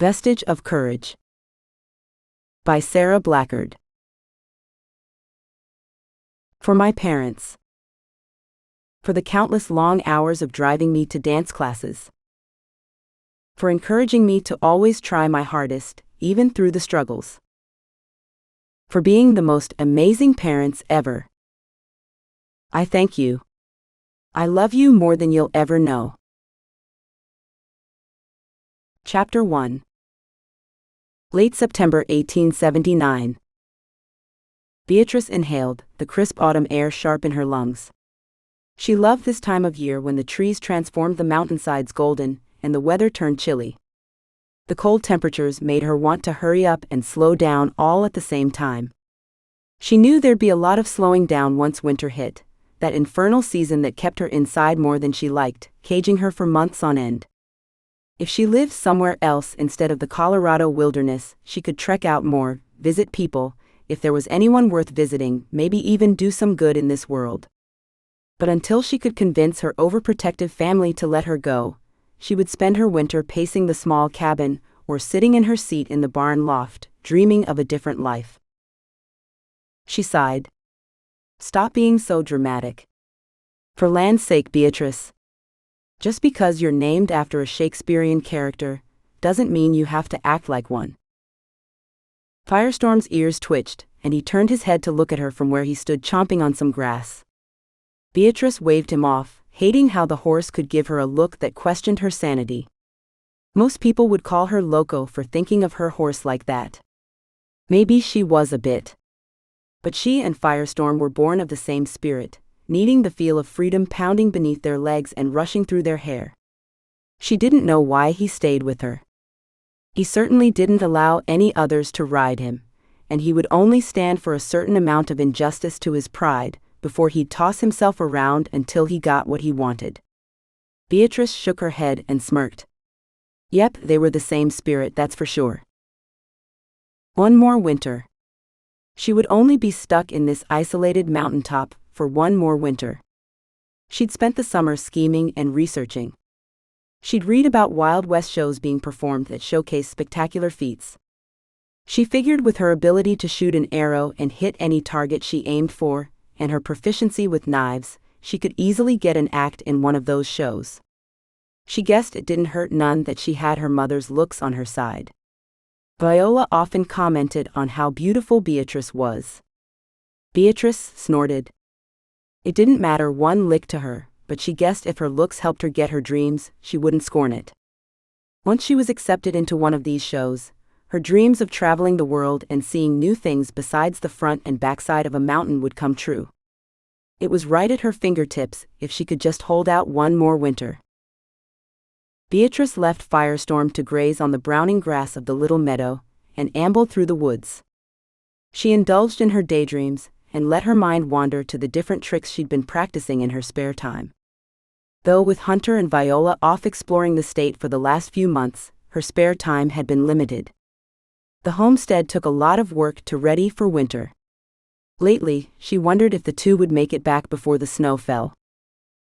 Vestige of Courage by Sara Blackard. For my parents. For the countless long hours of driving me to dance classes. For encouraging me to always try my hardest, even through the struggles. For being the most amazing parents ever. I thank you. I love you more than you'll ever know. Chapter 1. Late September 1879. Beatrice inhaled, the crisp autumn air sharp in her lungs. She loved this time of year when the trees transformed the mountainsides golden, and the weather turned chilly. The cold temperatures made her want to hurry up and slow down all at the same time. She knew there'd be a lot of slowing down once winter hit, that infernal season that kept her inside more than she liked, caging her for months on end. If she lived somewhere else instead of the Colorado wilderness, she could trek out more, visit people, if there was anyone worth visiting, maybe even do some good in this world. But until she could convince her overprotective family to let her go, she would spend her winter pacing the small cabin, or sitting in her seat in the barn loft, dreaming of a different life. She sighed. Stop being so dramatic. For land's sake, Beatrice. Just because you're named after a Shakespearean character, doesn't mean you have to act like one. Firestorm's ears twitched, and he turned his head to look at her from where he stood chomping on some grass. Beatrice waved him off, hating how the horse could give her a look that questioned her sanity. Most people would call her loco for thinking of her horse like that. Maybe she was a bit. But she and Firestorm were born of the same spirit, needing the feel of freedom pounding beneath their legs and rushing through their hair. She didn't know why he stayed with her. He certainly didn't allow any others to ride him, and he would only stand for a certain amount of injustice to his pride, before he'd toss himself around until he got what he wanted. Beatrice shook her head and smirked. Yep, they were the same spirit, that's for sure. One more winter. She would only be stuck in this isolated mountaintop for one more winter. She'd spent the summer scheming and researching. She'd read about Wild West shows being performed that showcased spectacular feats. She figured with her ability to shoot an arrow and hit any target she aimed for, and her proficiency with knives, she could easily get an act in one of those shows. She guessed it didn't hurt none that she had her mother's looks on her side. Viola often commented on how beautiful Beatrice was. Beatrice snorted. It didn't matter one lick to her, but she guessed if her looks helped her get her dreams, she wouldn't scorn it. Once she was accepted into one of these shows, her dreams of traveling the world and seeing new things besides the front and backside of a mountain would come true. It was right at her fingertips if she could just hold out one more winter. Beatrice left Firestorm to graze on the browning grass of the little meadow, and ambled through the woods. She indulged in her daydreams, and let her mind wander to the different tricks she'd been practicing in her spare time. Though with Hunter and Viola off exploring the state for the last few months, her spare time had been limited. The homestead took a lot of work to ready for winter. Lately, she wondered if the two would make it back before the snow fell.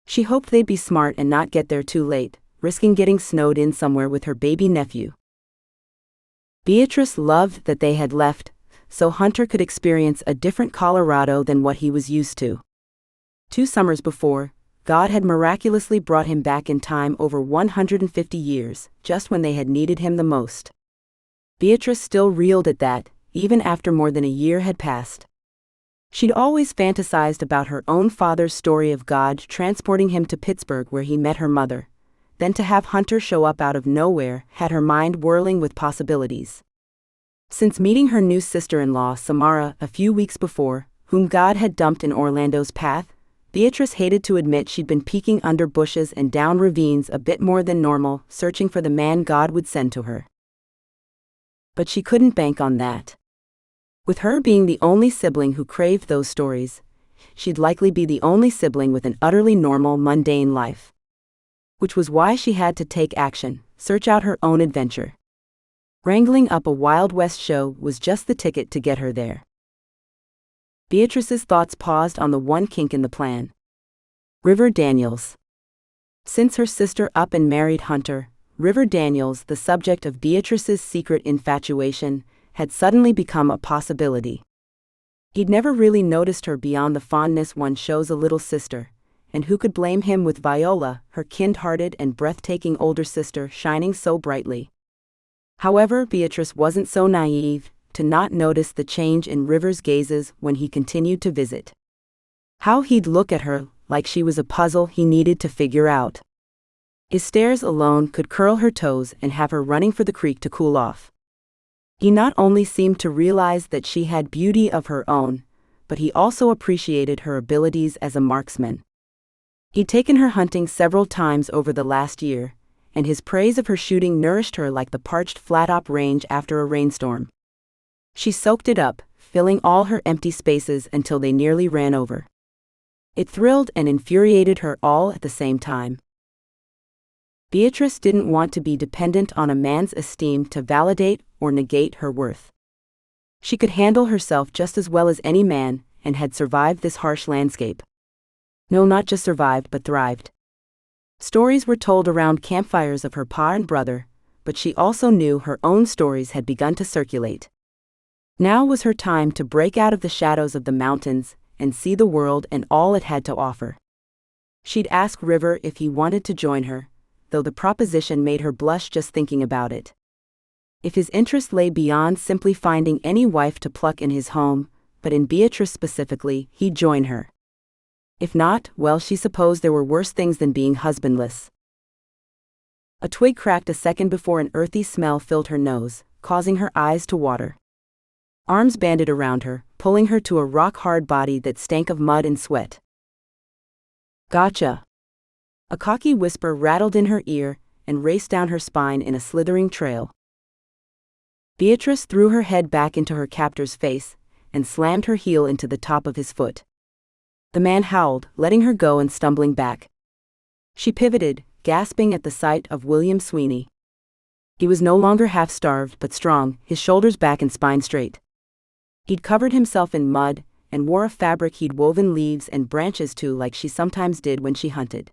She hoped they'd be smart and not get there too late, risking getting snowed in somewhere with her baby nephew. Beatrice loved that they had left, so Hunter could experience a different Colorado than what he was used to. 2 summers before, God had miraculously brought him back in time over 150 years, just when they had needed him the most. Beatrice still reeled at that, even after more than a year had passed. She'd always fantasized about her own father's story of God transporting him to Pittsburgh where he met her mother. Then to have Hunter show up out of nowhere had her mind whirling with possibilities. Since meeting her new sister-in-law Samara a few weeks before, whom God had dumped in Orlando's path, Beatrice hated to admit she'd been peeking under bushes and down ravines a bit more than normal, searching for the man God would send to her. But she couldn't bank on that. With her being the only sibling who craved those stories, she'd likely be the only sibling with an utterly normal, mundane life. Which was why she had to take action, search out her own adventure. Wrangling up a Wild West show was just the ticket to get her there. Beatrice's thoughts paused on the one kink in the plan. River Daniels. Since her sister up and married Hunter, River Daniels, the subject of Beatrice's secret infatuation, had suddenly become a possibility. He'd never really noticed her beyond the fondness one shows a little sister, and who could blame him with Viola, her kind-hearted and breathtaking older sister, shining so brightly. However, Beatrice wasn't so naive to not notice the change in River's gazes when he continued to visit. How he'd look at her, like she was a puzzle he needed to figure out. His stares alone could curl her toes and have her running for the creek to cool off. He not only seemed to realize that she had beauty of her own, but he also appreciated her abilities as a marksman. He'd taken her hunting several times over the last year, and his praise of her shooting nourished her like the parched flat-top range after a rainstorm. She soaked it up, filling all her empty spaces until they nearly ran over. It thrilled and infuriated her all at the same time. Beatrice didn't want to be dependent on a man's esteem to validate or negate her worth. She could handle herself just as well as any man, and had survived this harsh landscape. No, not just survived, but thrived. Stories were told around campfires of her pa and brother, but she also knew her own stories had begun to circulate. Now was her time to break out of the shadows of the mountains and see the world and all it had to offer. She'd ask River if he wanted to join her, though the proposition made her blush just thinking about it. If his interest lay beyond simply finding any wife to pluck in his home, but in Beatrice specifically, he'd join her. If not, well, she supposed there were worse things than being husbandless. A twig cracked a second before an earthy smell filled her nose, causing her eyes to water. Arms banded around her, pulling her to a rock-hard body that stank of mud and sweat. "Gotcha!" A cocky whisper rattled in her ear and raced down her spine in a slithering trail. Beatrice threw her head back into her captor's face and slammed her heel into the top of his foot. The man howled, letting her go and stumbling back. She pivoted, gasping at the sight of William Sweeney. He was no longer half-starved but strong, his shoulders back and spine straight. He'd covered himself in mud and wore a fabric he'd woven leaves and branches to like she sometimes did when she hunted.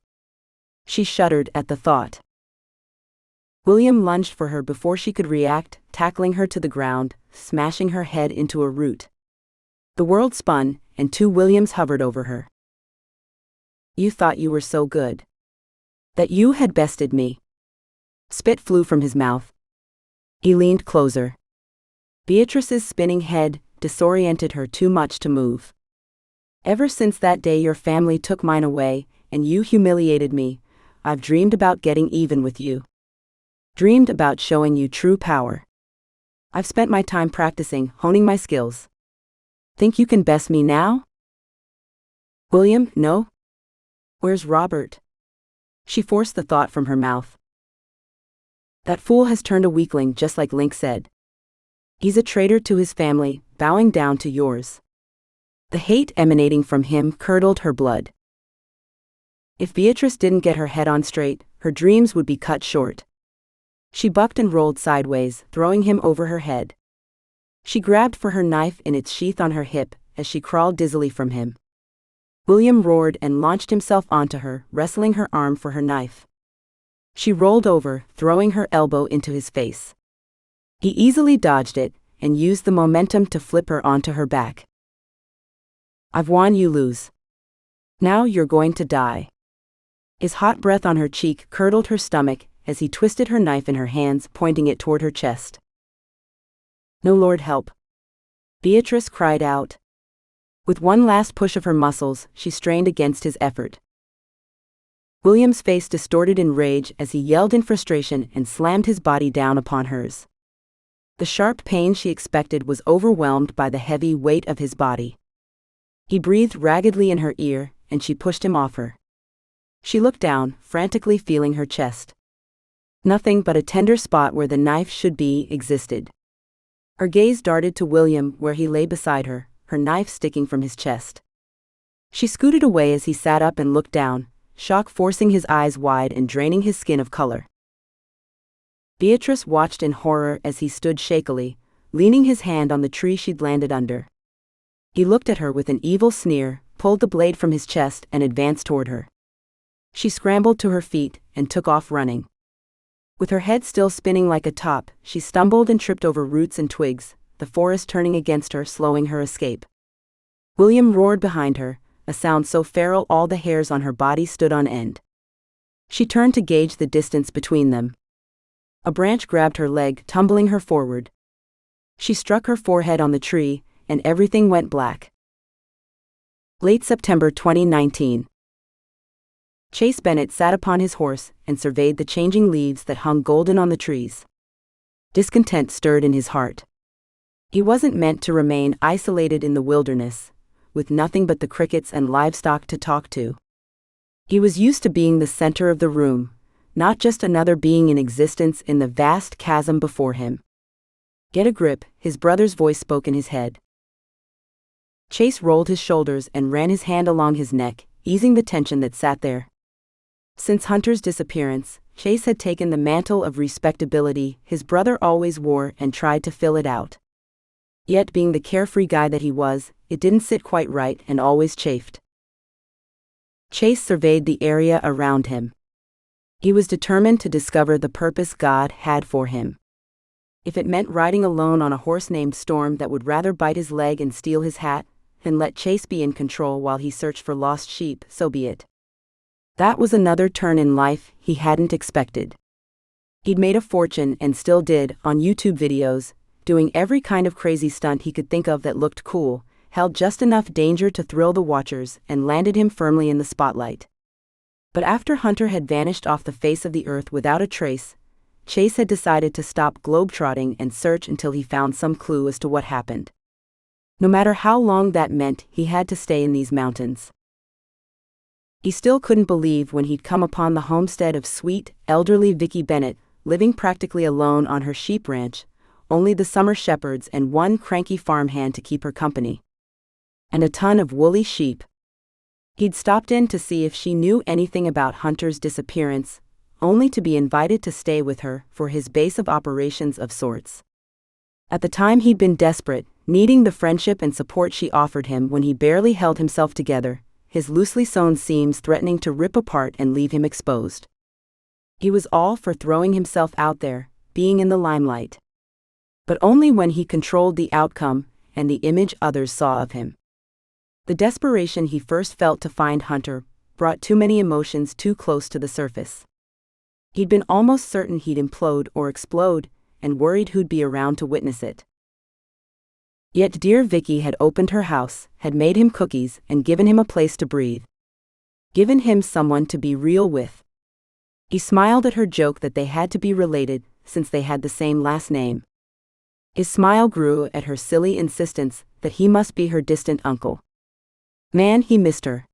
She shuddered at the thought. William lunged for her before she could react, tackling her to the ground, smashing her head into a root. The world spun, and two Williams hovered over her. "You thought you were so good. That you had bested me." Spit flew from his mouth. He leaned closer. Beatrice's spinning head disoriented her too much to move. "Ever since that day your family took mine away, and you humiliated me, I've dreamed about getting even with you. Dreamed about showing you true power. I've spent my time practicing, honing my skills. Think you can best me now?" "William, no. Where's Robert?" She forced the thought from her mouth. "That fool has turned a weakling, just like Link said. He's a traitor to his family, bowing down to yours." The hate emanating from him curdled her blood. If Beatrice didn't get her head on straight, her dreams would be cut short. She bucked and rolled sideways, throwing him over her head. She grabbed for her knife in its sheath on her hip as she crawled dizzily from him. William roared and launched himself onto her, wrestling her arm for her knife. She rolled over, throwing her elbow into his face. He easily dodged it and used the momentum to flip her onto her back. "I've won, you lose. Now you're going to die." His hot breath on her cheek curdled her stomach as he twisted her knife in her hands, pointing it toward her chest. "No, Lord, help!" Beatrice cried out. With one last push of her muscles, she strained against his effort. William's face distorted in rage as he yelled in frustration and slammed his body down upon hers. The sharp pain she expected was overwhelmed by the heavy weight of his body. He breathed raggedly in her ear, and she pushed him off her. She looked down, frantically feeling her chest. Nothing but a tender spot where the knife should be existed. Her gaze darted to William where he lay beside her, her knife sticking from his chest. She scooted away as he sat up and looked down, shock forcing his eyes wide and draining his skin of color. Beatrice watched in horror as he stood shakily, leaning his hand on the tree she'd landed under. He looked at her with an evil sneer, pulled the blade from his chest and advanced toward her. She scrambled to her feet and took off running. With her head still spinning like a top, she stumbled and tripped over roots and twigs, the forest turning against her, slowing her escape. William roared behind her, a sound so feral all the hairs on her body stood on end. She turned to gauge the distance between them. A branch grabbed her leg, tumbling her forward. She struck her forehead on the tree, and everything went black. Late September 2019. Chase Bennett sat upon his horse and surveyed the changing leaves that hung golden on the trees. Discontent stirred in his heart. He wasn't meant to remain isolated in the wilderness, with nothing but the crickets and livestock to talk to. He was used to being the center of the room, not just another being in existence in the vast chasm before him. "Get a grip," his brother's voice spoke in his head. Chase rolled his shoulders and ran his hand along his neck, easing the tension that sat there. Since Hunter's disappearance, Chase had taken the mantle of respectability his brother always wore and tried to fill it out. Yet, being the carefree guy that he was, it didn't sit quite right and always chafed. Chase surveyed the area around him. He was determined to discover the purpose God had for him. If it meant riding alone on a horse named Storm that would rather bite his leg and steal his hat than let Chase be in control while he searched for lost sheep, so be it. That was another turn in life he hadn't expected. He'd made a fortune, and still did, on YouTube videos, doing every kind of crazy stunt he could think of that looked cool, held just enough danger to thrill the watchers, and landed him firmly in the spotlight. But after Hunter had vanished off the face of the earth without a trace, Chase had decided to stop globetrotting and search until he found some clue as to what happened. No matter how long that meant, he had to stay in these mountains. He still couldn't believe when he'd come upon the homestead of sweet, elderly Vicki Bennett, living practically alone on her sheep ranch, only the summer shepherds and one cranky farmhand to keep her company. And a ton of woolly sheep. He'd stopped in to see if she knew anything about Hunter's disappearance, only to be invited to stay with her for his base of operations of sorts. At the time he'd been desperate, needing the friendship and support she offered him when he barely held himself together, his loosely sewn seams threatening to rip apart and leave him exposed. He was all for throwing himself out there, being in the limelight. But only when he controlled the outcome and the image others saw of him. The desperation he first felt to find Hunter brought too many emotions too close to the surface. He'd been almost certain he'd implode or explode, and worried who'd be around to witness it. Yet dear Vicki had opened her house, had made him cookies, and given him a place to breathe. Given him someone to be real with. He smiled at her joke that they had to be related, since they had the same last name. His smile grew at her silly insistence that he must be her distant uncle. Man, he missed her.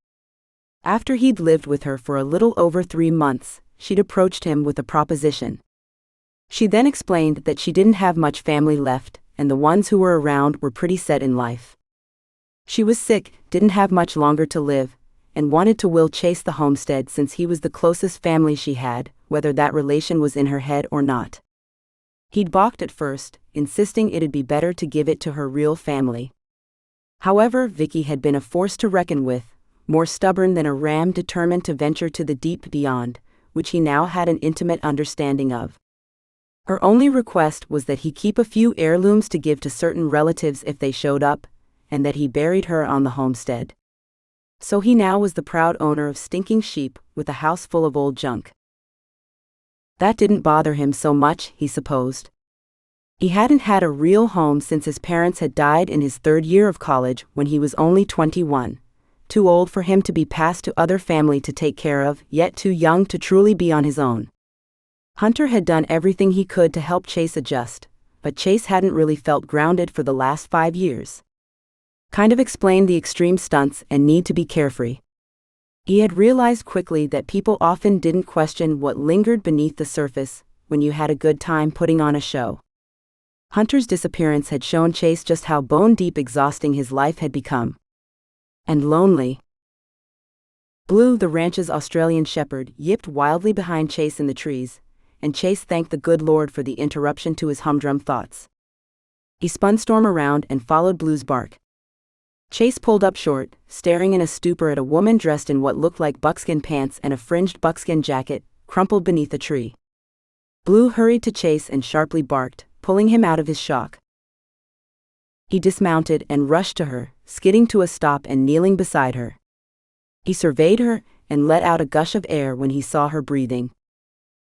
After he'd lived with her for a little over 3 months, she'd approached him with a proposition. She then explained that she didn't have much family left, and the ones who were around were pretty set in life. She was sick, didn't have much longer to live, and wanted to will Chase the homestead since he was the closest family she had, whether that relation was in her head or not. He'd balked at first, insisting it'd be better to give it to her real family. However, Vicki had been a force to reckon with, more stubborn than a ram determined to venture to the deep beyond, which he now had an intimate understanding of. Her only request was that he keep a few heirlooms to give to certain relatives if they showed up, and that he buried her on the homestead. So he now was the proud owner of stinking sheep with a house full of old junk. That didn't bother him so much, he supposed. He hadn't had a real home since his parents had died in his 3rd year of college when he was only 21, too old for him to be passed to other family to take care of, yet too young to truly be on his own. Hunter had done everything he could to help Chase adjust, but Chase hadn't really felt grounded for the last 5 years. Kind of explained the extreme stunts and need to be carefree. He had realized quickly that people often didn't question what lingered beneath the surface when you had a good time putting on a show. Hunter's disappearance had shown Chase just how bone-deep exhausting his life had become. And lonely. Blue, the ranch's Australian shepherd, yipped wildly behind Chase in the trees, and Chase thanked the good Lord for the interruption to his humdrum thoughts. He spun Storm around and followed Blue's bark. Chase pulled up short, staring in a stupor at a woman dressed in what looked like buckskin pants and a fringed buckskin jacket, crumpled beneath a tree. Blue hurried to Chase and sharply barked, pulling him out of his shock. He dismounted and rushed to her, skidding to a stop and kneeling beside her. He surveyed her and let out a gush of air when he saw her breathing.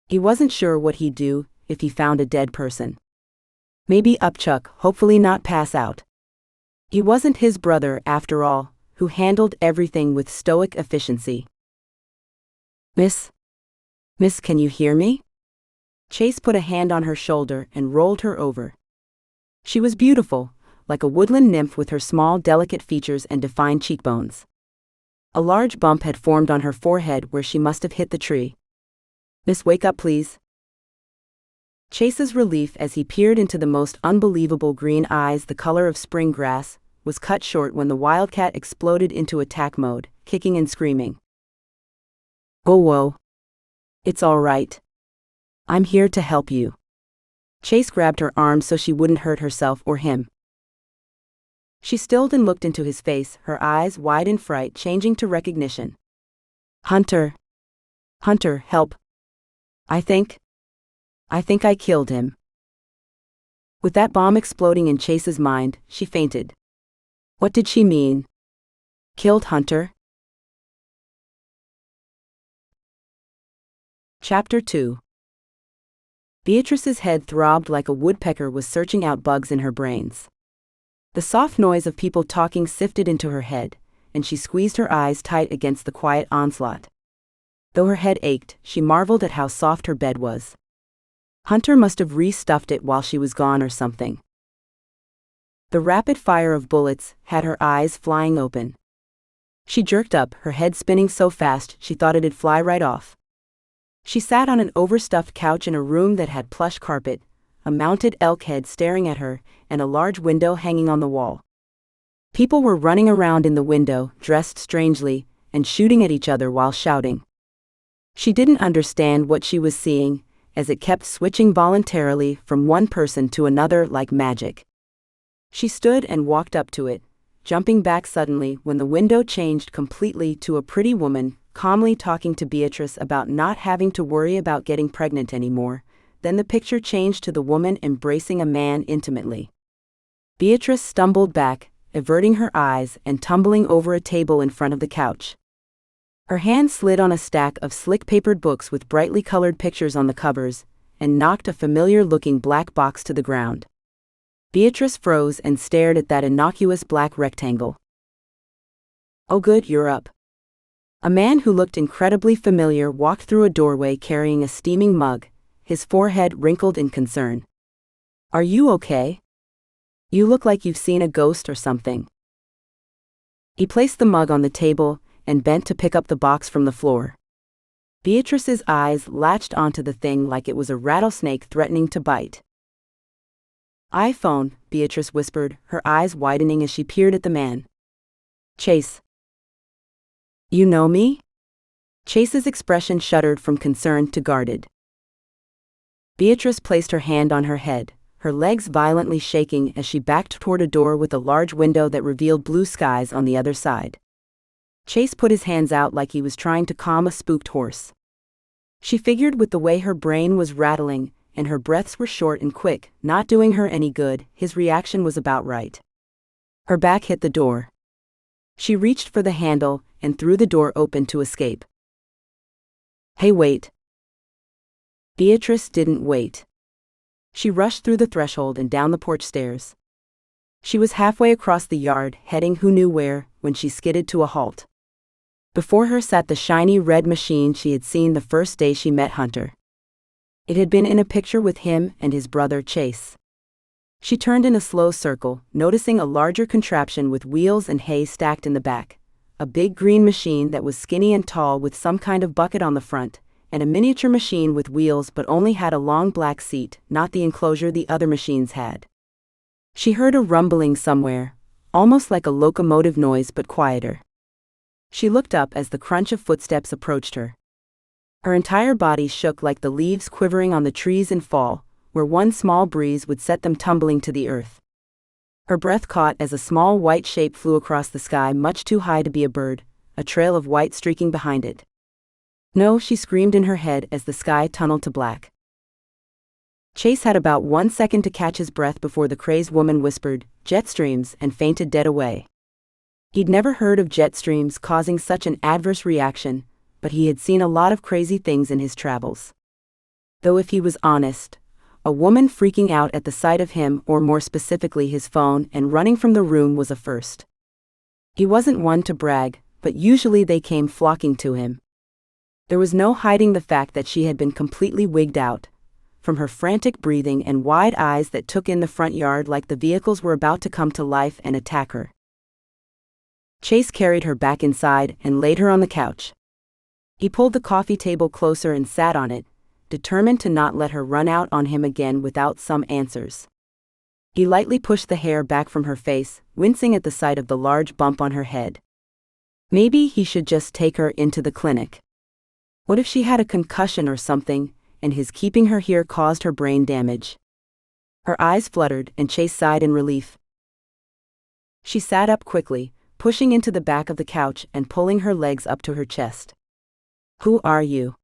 He wasn't sure what he'd do if he found a dead person. Maybe upchuck, hopefully not pass out. He wasn't his brother, after all, who handled everything with stoic efficiency. Miss, can you hear me? Chase put a hand on her shoulder and rolled her over. She was beautiful, like a woodland nymph with her small, delicate features and defined cheekbones. A large bump had formed on her forehead where she must have hit the tree. Miss, wake up, please. Chase's relief as he peered into the most unbelievable green eyes, the color of spring grass, was cut short when the wildcat exploded into attack mode, kicking and screaming. Oh, whoa. It's all right. I'm here to help you. Chase grabbed her arm so she wouldn't hurt herself or him. She stilled and looked into his face, her eyes wide in fright, changing to recognition. Hunter, help. I think I killed him. With that bomb exploding in Chase's mind, she fainted. What did she mean? Killed Hunter? Chapter 2. Beatrice's head throbbed like a woodpecker was searching out bugs in her brains. The soft noise of people talking sifted into her head, and she squeezed her eyes tight against the quiet onslaught. Though her head ached, she marveled at how soft her bed was. Hunter must have re-stuffed it while she was gone or something. The rapid fire of bullets had her eyes flying open. She jerked up, her head spinning so fast she thought it'd fly right off. She sat on an overstuffed couch in a room that had plush carpet, a mounted elk head staring at her, and a large window hanging on the wall. People were running around in the window, dressed strangely, and shooting at each other while shouting. She didn't understand what she was seeing, as it kept switching voluntarily from one person to another like magic. She stood and walked up to it, jumping back suddenly when the window changed completely to a pretty woman, calmly talking to Beatrice about not having to worry about getting pregnant anymore. Then the picture changed to the woman embracing a man intimately. Beatrice stumbled back, averting her eyes and tumbling over a table in front of the couch. Her hand slid on a stack of slick-papered books with brightly colored pictures on the covers, and knocked a familiar-looking black box to the ground. Beatrice froze and stared at that innocuous black rectangle. Oh good, you're up. A man who looked incredibly familiar walked through a doorway carrying a steaming mug, his forehead wrinkled in concern. Are you okay? You look like you've seen a ghost or something. He placed the mug on the table and bent to pick up the box from the floor. Beatrice's eyes latched onto the thing like it was a rattlesnake threatening to bite. iPhone, Beatrice whispered, her eyes widening as she peered at the man. Chase. You know me? Chase's expression shuddered from concern to guarded. Beatrice placed her hand on her head, her legs violently shaking as she backed toward a door with a large window that revealed blue skies on the other side. Chase put his hands out like he was trying to calm a spooked horse. She figured with the way her brain was rattling, and her breaths were short and quick, not doing her any good, his reaction was about right. Her back hit the door. She reached for the handle and threw the door open to escape. Hey, wait. Beatrice didn't wait. She rushed through the threshold and down the porch stairs. She was halfway across the yard, heading who knew where, when she skidded to a halt. Before her sat the shiny red machine she had seen the first day she met Hunter. It had been in a picture with him and his brother Chase. She turned in a slow circle, noticing a larger contraption with wheels and hay stacked in the back, a big green machine that was skinny and tall with some kind of bucket on the front, and a miniature machine with wheels but only had a long black seat, not the enclosure the other machines had. She heard a rumbling somewhere, almost like a locomotive noise but quieter. She looked up as the crunch of footsteps approached her. Her entire body shook like the leaves quivering on the trees in fall, where one small breeze would set them tumbling to the earth. Her breath caught as a small white shape flew across the sky, much too high to be a bird, a trail of white streaking behind it. No, she screamed in her head as the sky tunneled to black. Chase had about 1 second to catch his breath before the crazed woman whispered, "Jet streams," and fainted dead away. He'd never heard of jet streams causing such an adverse reaction, but he had seen a lot of crazy things in his travels. Though if he was honest, a woman freaking out at the sight of him, or more specifically his phone, and running from the room was a first. He wasn't one to brag, but usually they came flocking to him. There was no hiding the fact that she had been completely wigged out, from her frantic breathing and wide eyes that took in the front yard like the vehicles were about to come to life and attack her. Chase carried her back inside and laid her on the couch. He pulled the coffee table closer and sat on it, determined to not let her run out on him again without some answers. He lightly pushed the hair back from her face, wincing at the sight of the large bump on her head. Maybe he should just take her into the clinic. What if she had a concussion or something, and his keeping her here caused her brain damage? Her eyes fluttered, and Chase sighed in relief. She sat up quickly, pushing into the back of the couch and pulling her legs up to her chest. "Who are you?"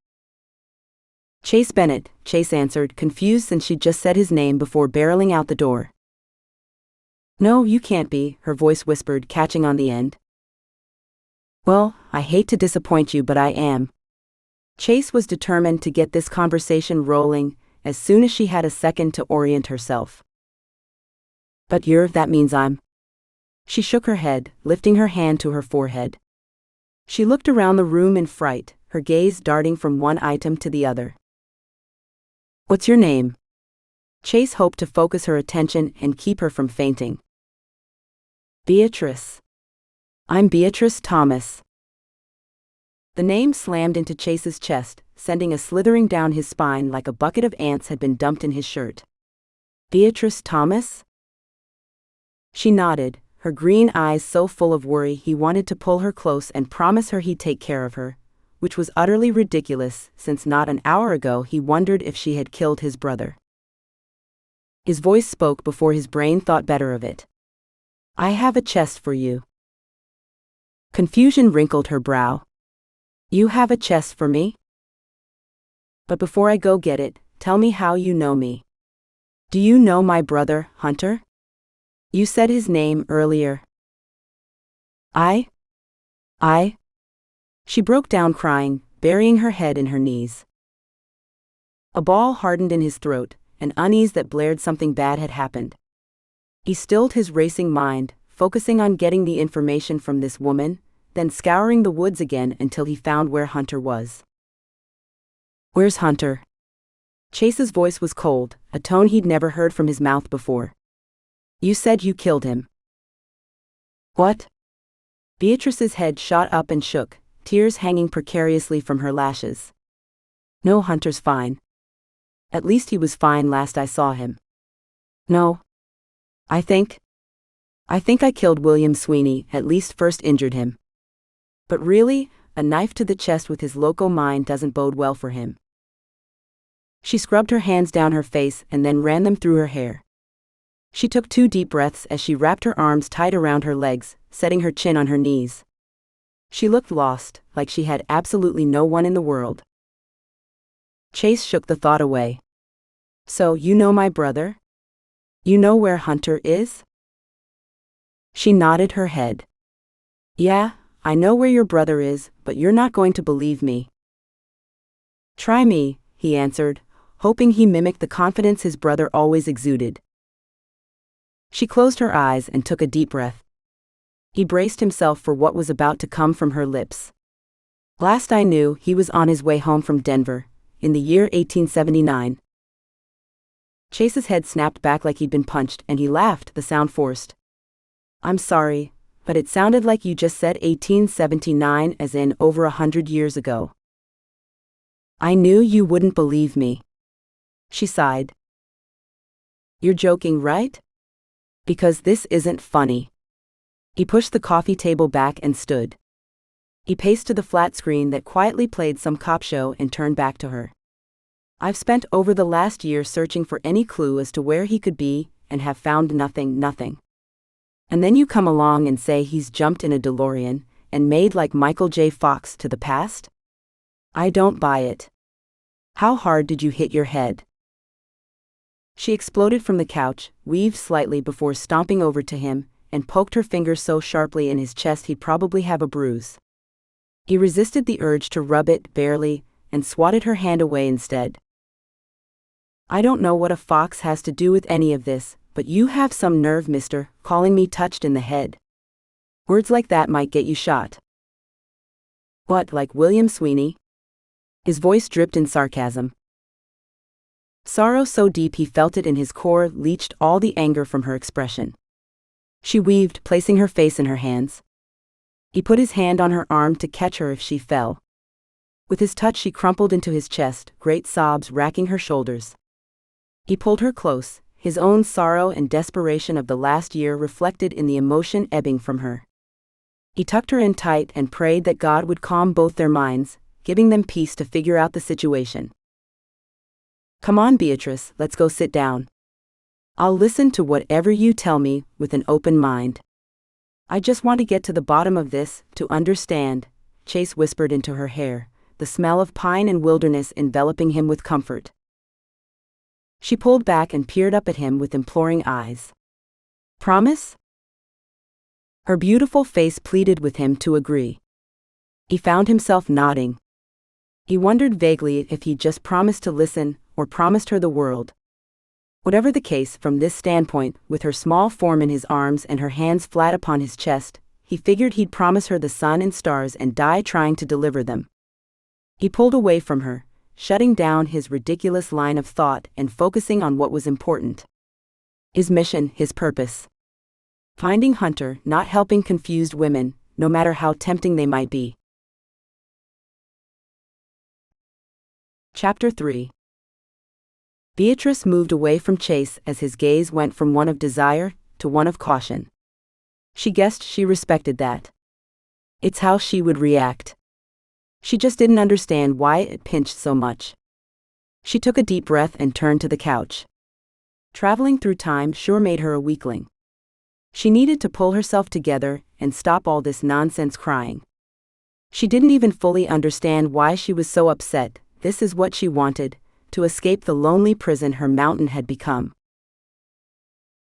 "Chase Bennett," Chase answered, confused since she'd just said his name before barreling out the door. "No, you can't be," her voice whispered, catching on the end. "Well, I hate to disappoint you, but I am." Chase was determined to get this conversation rolling as soon as she had a second to orient herself. "But that means I'm..." She shook her head, lifting her hand to her forehead. She looked around the room in fright, her gaze darting from one item to the other. "What's your name?" Chase hoped to focus her attention and keep her from fainting. "Beatrice. I'm Beatrice Thomas." The name slammed into Chase's chest, sending a slithering down his spine like a bucket of ants had been dumped in his shirt. "Beatrice Thomas?" She nodded, her green eyes so full of worry he wanted to pull her close and promise her he'd take care of her, which was utterly ridiculous since not an hour ago he wondered if she had killed his brother. His voice spoke before his brain thought better of it. "I have a chest for you." Confusion wrinkled her brow. "You have a chest for me? But before I go get it, tell me how you know me. Do you know my brother, Hunter? You said his name earlier." I. She broke down crying, burying her head in her knees. A ball hardened in his throat, an unease that blared something bad had happened. He stilled his racing mind, focusing on getting the information from this woman, then scouring the woods again until he found where Hunter was. "Where's Hunter?" Chase's voice was cold, a tone he'd never heard from his mouth before. "You said you killed him." "What?" Beatrice's head shot up and shook, tears hanging precariously from her lashes. "No, Hunter's fine. At least he was fine last I saw him." "No. I think I killed William Sweeney, at least first injured him. But really, a knife to the chest with his loco mind doesn't bode well for him." She scrubbed her hands down her face and then ran them through her hair. She took 2 deep breaths as she wrapped her arms tight around her legs, setting her chin on her knees. She looked lost, like she had absolutely no one in the world. Chase shook the thought away. "So you know my brother? You know where Hunter is?" She nodded her head. "Yeah, I know where your brother is, but you're not going to believe me." "Try me," he answered, hoping he mimicked the confidence his brother always exuded. She closed her eyes and took a deep breath. He braced himself for what was about to come from her lips. "Last I knew, he was on his way home from Denver, in the year 1879. Chase's head snapped back like he'd been punched, and he laughed, the sound forced. "I'm sorry, but it sounded like you just said 1879 as in over 100 years ago." "I knew you wouldn't believe me." She sighed. "You're joking, right? Because this isn't funny." He pushed the coffee table back and stood. He paced to the flat screen that quietly played some cop show and turned back to her. "I've spent over the last year searching for any clue as to where he could be, and have found nothing. And then you come along and say he's jumped in a DeLorean and made like Michael J. Fox to the past? I don't buy it. How hard did you hit your head?" She exploded from the couch, weaved slightly before stomping over to him, and poked her finger so sharply in his chest he'd probably have a bruise. He resisted the urge to rub it, barely, and swatted her hand away instead. "I don't know what a fox has to do with any of this, but you have some nerve, mister, calling me touched in the head. Words like that might get you shot." "What, like William Sweeney?" His voice dripped in sarcasm. Sorrow so deep he felt it in his core leached all the anger from her expression. She weaved, placing her face in her hands. He put his hand on her arm to catch her if she fell. With his touch she crumpled into his chest, great sobs racking her shoulders. He pulled her close, his own sorrow and desperation of the last year reflected in the emotion ebbing from her. He tucked her in tight and prayed that God would calm both their minds, giving them peace to figure out the situation. "Come on, Beatrice, let's go sit down. I'll listen to whatever you tell me with an open mind. I just want to get to the bottom of this, to understand," Chase whispered into her hair, the smell of pine and wilderness enveloping him with comfort. She pulled back and peered up at him with imploring eyes. "Promise?" Her beautiful face pleaded with him to agree. He found himself nodding. He wondered vaguely if he'd just promised to listen, or promised her the world. Whatever the case, from this standpoint, with her small form in his arms and her hands flat upon his chest, he figured he'd promise her the sun and stars and die trying to deliver them. He pulled away from her, shutting down his ridiculous line of thought and focusing on what was important. His mission, his purpose. Finding Hunter, not helping confused women, no matter how tempting they might be. Chapter 3. Beatrice moved away from Chase as his gaze went from one of desire to one of caution. She guessed she respected that. It's how she would react. She just didn't understand why it pinched so much. She took a deep breath and turned to the couch. Traveling through time sure made her a weakling. She needed to pull herself together and stop all this nonsense crying. She didn't even fully understand why she was so upset. This is what she wanted, to escape the lonely prison her mountain had become.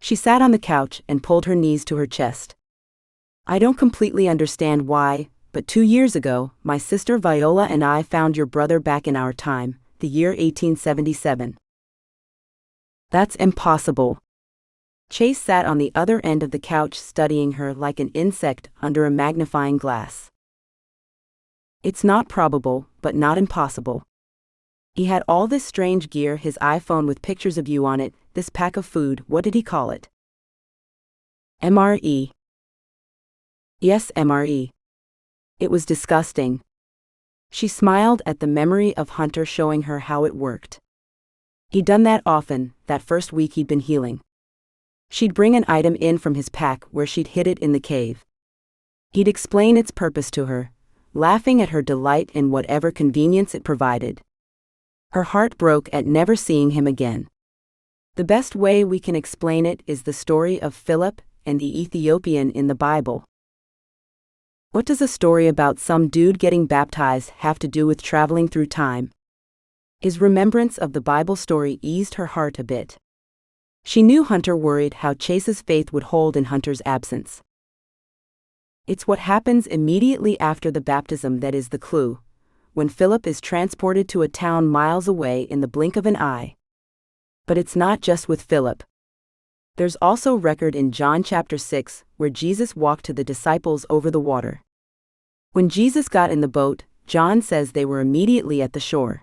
She sat on the couch and pulled her knees to her chest. "I don't completely understand why, but 2 years ago, my sister Viola and I found your brother back in our time, the year 1877. That's impossible." Chase sat on the other end of the couch studying her like an insect under a magnifying glass. "It's not probable, but not impossible. He had all this strange gear, his iPhone with pictures of you on it, this pack of food, what did he call it?" "MRE. "Yes, MRE. It was disgusting." She smiled at the memory of Hunter showing her how it worked. He'd done that often, that first week he'd been healing. She'd bring an item in from his pack where she'd hid it in the cave. He'd explain its purpose to her, laughing at her delight in whatever convenience it provided. Her heart broke at never seeing him again. The best way we can explain it is the story of Philip and the Ethiopian in the Bible. What does a story about some dude getting baptized have to do with traveling through time? His remembrance of the Bible story eased her heart a bit. She knew Hunter worried how Chase's faith would hold in Hunter's absence. It's what happens immediately after the baptism that is the clue, when Philip is transported to a town miles away in the blink of an eye. But it's not just with Philip. There's also record in John chapter 6, where Jesus walked to the disciples over the water. When Jesus got in the boat, John says they were immediately at the shore.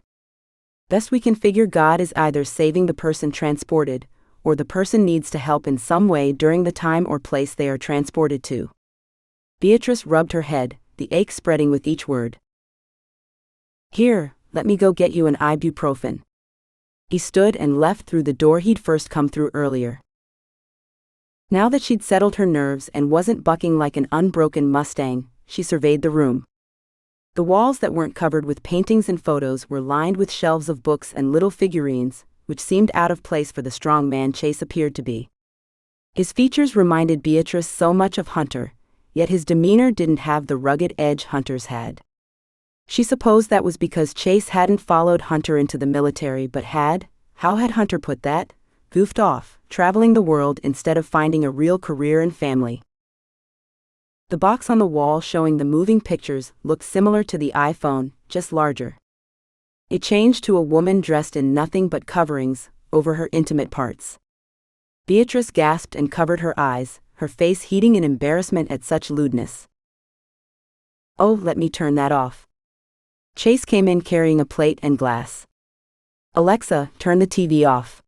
Best we can figure, God is either saving the person transported, or the person needs to help in some way during the time or place they are transported to. Beatrice rubbed her head, the ache spreading with each word. "Here, let me go get you an ibuprofen." He stood and left through the door he'd first come through earlier. Now that she'd settled her nerves and wasn't bucking like an unbroken Mustang, she surveyed the room. The walls that weren't covered with paintings and photos were lined with shelves of books and little figurines, which seemed out of place for the strong man Chase appeared to be. His features reminded Beatrice so much of Hunter, yet his demeanor didn't have the rugged edge Hunter's had. She supposed that was because Chase hadn't followed Hunter into the military but had, how had Hunter put that, goofed off, traveling the world instead of finding a real career and family. The box on the wall showing the moving pictures looked similar to the iPhone, just larger. It changed to a woman dressed in nothing but coverings over her intimate parts. Beatrice gasped and covered her eyes, her face heating in embarrassment at such lewdness. "Oh, let me turn that off." Chase came in carrying a plate and glass. "Alexa, turn the TV off."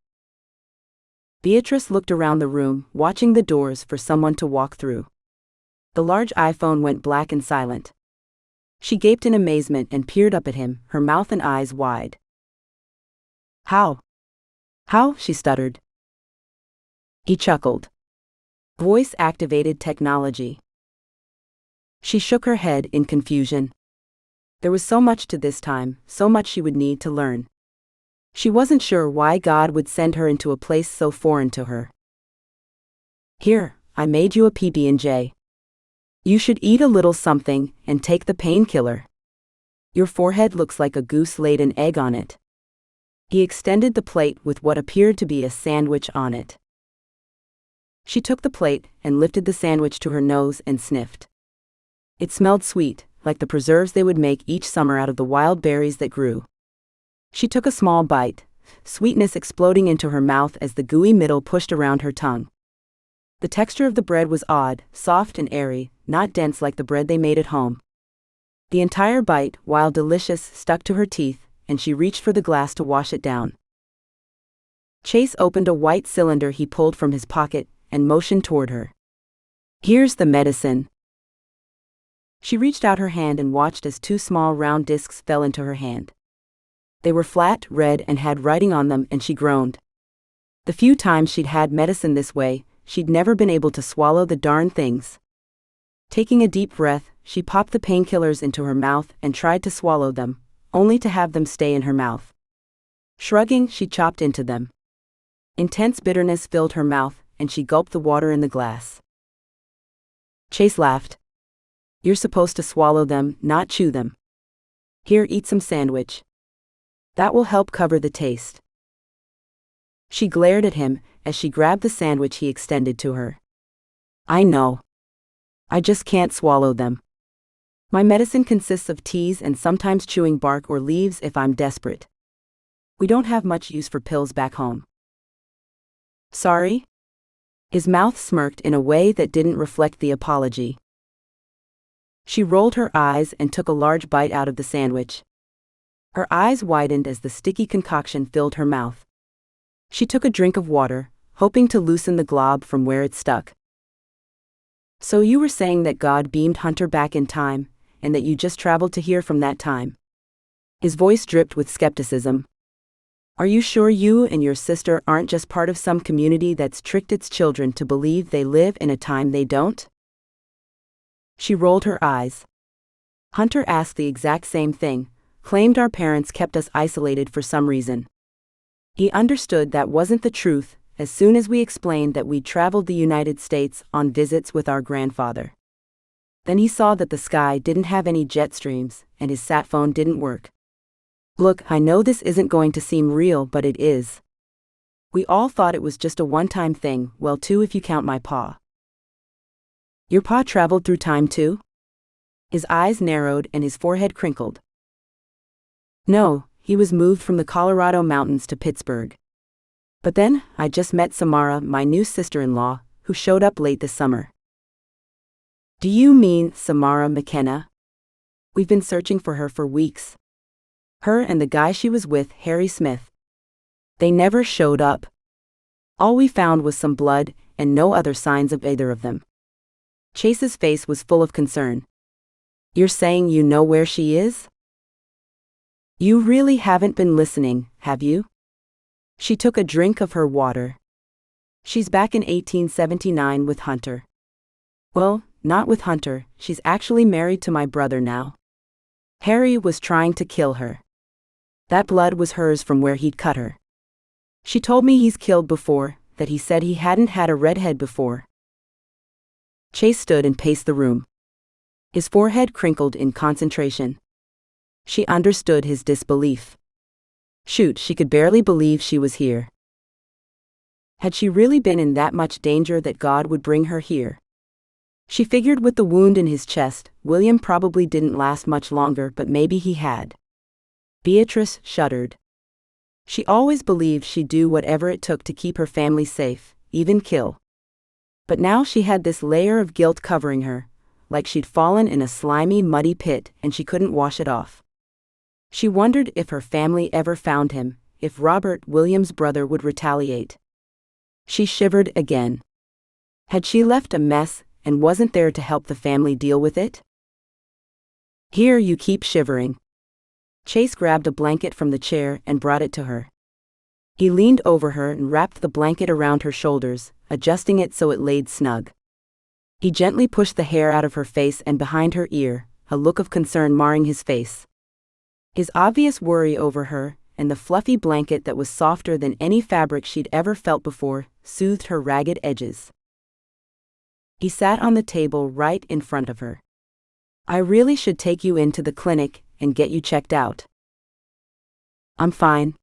Beatrice looked around the room, watching the doors for someone to walk through. The large iPhone went black and silent. She gaped in amazement and peered up at him, her mouth and eyes wide. How, she stuttered. He chuckled. Voice-activated technology. She shook her head in confusion. There was so much to this time, so much she would need to learn. She wasn't sure why God would send her into a place so foreign to her. "Here, I made you a PB&J. You should eat a little something and take the painkiller. Your forehead looks like a goose laid an egg on it." He extended the plate with what appeared to be a sandwich on it. She took the plate and lifted the sandwich to her nose and sniffed. It smelled sweet, like the preserves they would make each summer out of the wild berries that grew. She took a small bite, sweetness exploding into her mouth as the gooey middle pushed around her tongue. The texture of the bread was odd, soft and airy, not dense like the bread they made at home. The entire bite, while delicious, stuck to her teeth, and she reached for the glass to wash it down. Chase opened a white cylinder he pulled from his pocket and motioned toward her. "Here's the medicine." She reached out her hand and watched as two small round discs fell into her hand. They were flat, red, and had writing on them, and she groaned. The few times she'd had medicine this way, she'd never been able to swallow the darn things. Taking a deep breath, she popped the painkillers into her mouth and tried to swallow them, only to have them stay in her mouth. Shrugging, she chopped into them. Intense bitterness filled her mouth, and she gulped the water in the glass. Chase laughed. "You're supposed to swallow them, not chew them. Here, eat some sandwich. That will help cover the taste." She glared at him as she grabbed the sandwich he extended to her. "I know. I just can't swallow them. My medicine consists of teas and sometimes chewing bark or leaves if I'm desperate. We don't have much use for pills back home." "Sorry?" His mouth smirked in a way that didn't reflect the apology. She rolled her eyes and took a large bite out of the sandwich. Her eyes widened as the sticky concoction filled her mouth. She took a drink of water, hoping to loosen the glob from where it stuck. "So you were saying that God beamed Hunter back in time, and that you just traveled to here from that time?" His voice dripped with skepticism. "Are you sure you and your sister aren't just part of some community that's tricked its children to believe they live in a time they don't?" She rolled her eyes. "Hunter asked the exact same thing, claimed our parents kept us isolated for some reason. He understood that wasn't the truth as soon as we explained that we'd traveled the United States on visits with our grandfather. Then he saw that the sky didn't have any jet streams and his sat phone didn't work. Look, I know this isn't going to seem real, but it is. We all thought it was just a one-time thing, well, two if you count my pa." "Your pa traveled through time too?" His eyes narrowed and his forehead crinkled. "No, he was moved from the Colorado mountains to Pittsburgh. But then, I just met Samara, my new sister-in-law, who showed up late this summer." "Do you mean Samara McKenna? We've been searching for her for weeks. Her and the guy she was with, Harry Smith. They never showed up. All we found was some blood, and no other signs of either of them." Chase's face was full of concern. "You're saying you know where she is? You really haven't been listening, have you?" She took a drink of her water. "She's back in 1879 with Hunter." "Well, not with Hunter, she's actually married to my brother now. Harry was trying to kill her. That blood was hers from where he'd cut her. She told me he's killed before, that he said he hadn't had a redhead before." Chase stood and paced the room. His forehead crinkled in concentration. She understood his disbelief. Shoot, she could barely believe she was here. Had she really been in that much danger that God would bring her here? She figured with the wound in his chest, William probably didn't last much longer, but maybe he had. Beatrice shuddered. She always believed she'd do whatever it took to keep her family safe, even kill. But now she had this layer of guilt covering her, like she'd fallen in a slimy, muddy pit and she couldn't wash it off. She wondered if her family ever found him, if Robert, William's brother, would retaliate. She shivered again. Had she left a mess and wasn't there to help the family deal with it? Here, you keep shivering. Chase grabbed a blanket from the chair and brought it to her. He leaned over her and wrapped the blanket around her shoulders, adjusting it so it laid snug. He gently pushed the hair out of her face and behind her ear, a look of concern marring his face. His obvious worry over her, and the fluffy blanket that was softer than any fabric she'd ever felt before, soothed her ragged edges. He sat on the table right in front of her. I really should take you into the clinic and get you checked out. I'm fine.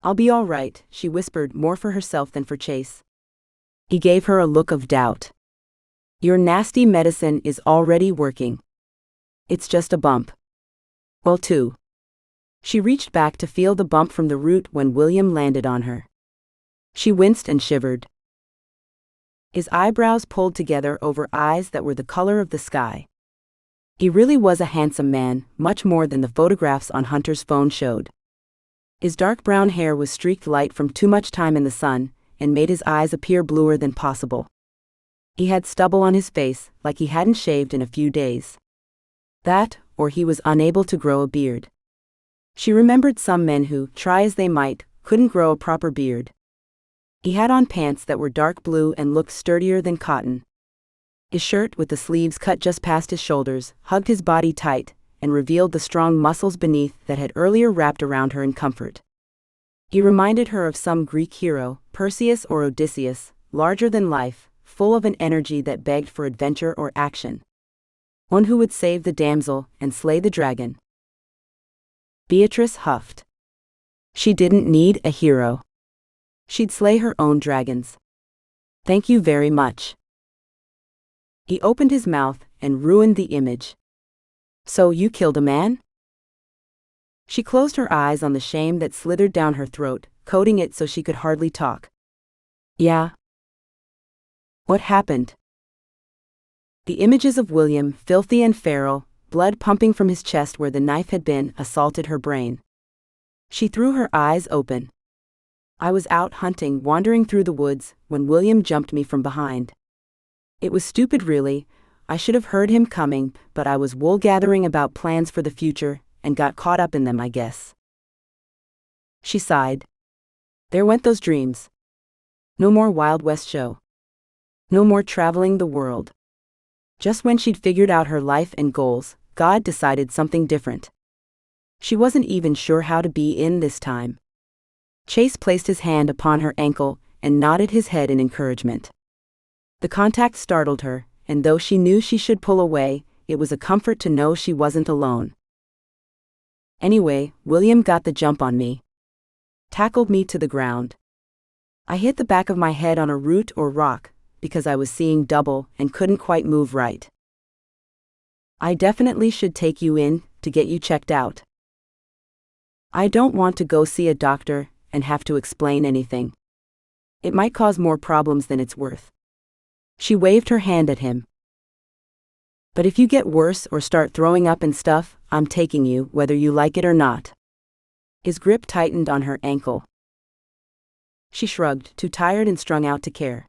I'll be all right, she whispered, more for herself than for Chase. He gave her a look of doubt. Your nasty medicine is already working. It's just a bump. Well, too. She reached back to feel the bump from the root when William landed on her. She winced and shivered. His eyebrows pulled together over eyes that were the color of the sky. He really was a handsome man, much more than the photographs on Hunter's phone showed. His dark brown hair was streaked light from too much time in the sun, and made his eyes appear bluer than possible. He had stubble on his face, like he hadn't shaved in a few days. That, or he was unable to grow a beard. She remembered some men who, try as they might, couldn't grow a proper beard. He had on pants that were dark blue and looked sturdier than cotton. His shirt, with the sleeves cut just past his shoulders, hugged his body tight, and revealed the strong muscles beneath that had earlier wrapped around her in comfort. He reminded her of some Greek hero, Perseus or Odysseus, larger than life, full of an energy that begged for adventure or action. One who would save the damsel and slay the dragon. Beatrice huffed. She didn't need a hero. She'd slay her own dragons. Thank you very much. He opened his mouth and ruined the image. So you killed a man? She closed her eyes on the shame that slithered down her throat, coating it so she could hardly talk. Yeah. What happened? The images of William, filthy and feral, blood pumping from his chest where the knife had been, assaulted her brain. She threw her eyes open. I was out hunting, wandering through the woods, when William jumped me from behind. It was stupid, really. I should have heard him coming, but I was wool-gathering about plans for the future, and got caught up in them, I guess. She sighed. There went those dreams. No more Wild West show. No more traveling the world. Just when she'd figured out her life and goals, God decided something different. She wasn't even sure how to be in this time. Chase placed his hand upon her ankle and nodded his head in encouragement. The contact startled her, and though she knew she should pull away, it was a comfort to know she wasn't alone. Anyway, William got the jump on me. Tackled me to the ground. I hit the back of my head on a root or rock, because I was seeing double and couldn't quite move right. I definitely should take you in to get you checked out. I don't want to go see a doctor and have to explain anything. It might cause more problems than it's worth. She waved her hand at him. But if you get worse or start throwing up and stuff, I'm taking you, whether you like it or not. His grip tightened on her ankle. She shrugged, too tired and strung out to care.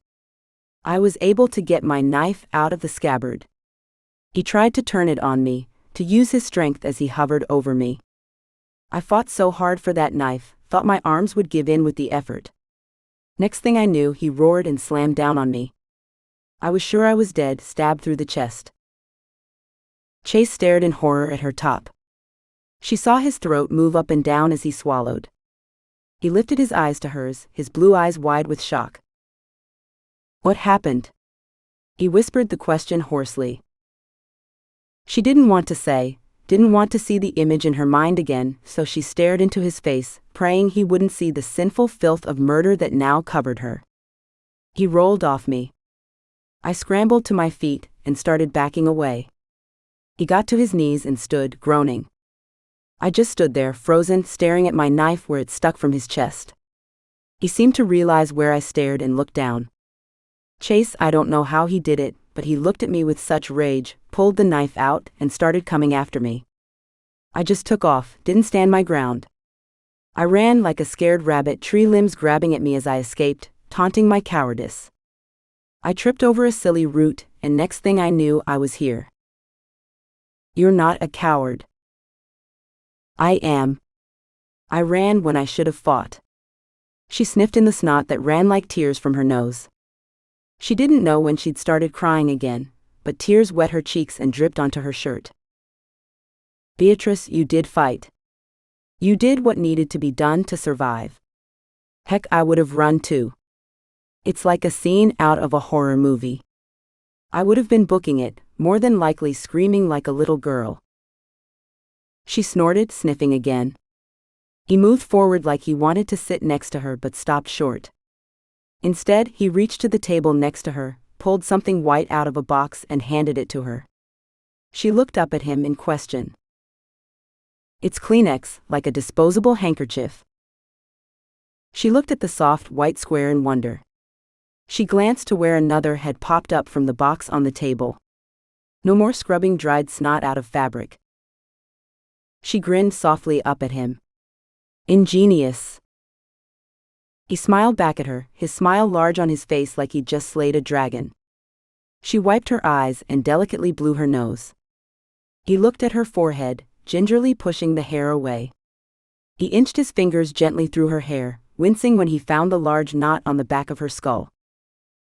I was able to get my knife out of the scabbard. He tried to turn it on me, to use his strength as he hovered over me. I fought so hard for that knife, thought my arms would give in with the effort. Next thing I knew, he roared and slammed down on me. I was sure I was dead, stabbed through the chest. Chase stared in horror at her top. She saw his throat move up and down as he swallowed. He lifted his eyes to hers, his blue eyes wide with shock. What happened? He whispered the question hoarsely. She didn't want to say, didn't want to see the image in her mind again, so she stared into his face, praying he wouldn't see the sinful filth of murder that now covered her. He rolled off me. I scrambled to my feet and started backing away. He got to his knees and stood, groaning. I just stood there, frozen, staring at my knife where it stuck from his chest. He seemed to realize where I stared and looked down. Chase, I don't know how he did it, but he looked at me with such rage, pulled the knife out, and started coming after me. I just took off, didn't stand my ground. I ran like a scared rabbit, tree limbs grabbing at me as I escaped, taunting my cowardice. I tripped over a silly root, and next thing I knew, I was here. You're not a coward. I am. I ran when I should have fought. She sniffed in the snot that ran like tears from her nose. She didn't know when she'd started crying again, but tears wet her cheeks and dripped onto her shirt. Beatrice, you did fight. You did what needed to be done to survive. Heck, I would have run too. It's like a scene out of a horror movie. I would have been booking it, more than likely screaming like a little girl. She snorted, sniffing again. He moved forward like he wanted to sit next to her but stopped short. Instead, he reached to the table next to her, pulled something white out of a box and handed it to her. She looked up at him in question. It's Kleenex, like a disposable handkerchief. She looked at the soft white square in wonder. She glanced to where another had popped up from the box on the table. No more scrubbing dried snot out of fabric. She grinned softly up at him. Ingenious. He smiled back at her, his smile large on his face like he'd just slayed a dragon. She wiped her eyes and delicately blew her nose. He looked at her forehead, gingerly pushing the hair away. He inched his fingers gently through her hair, wincing when he found the large knot on the back of her skull.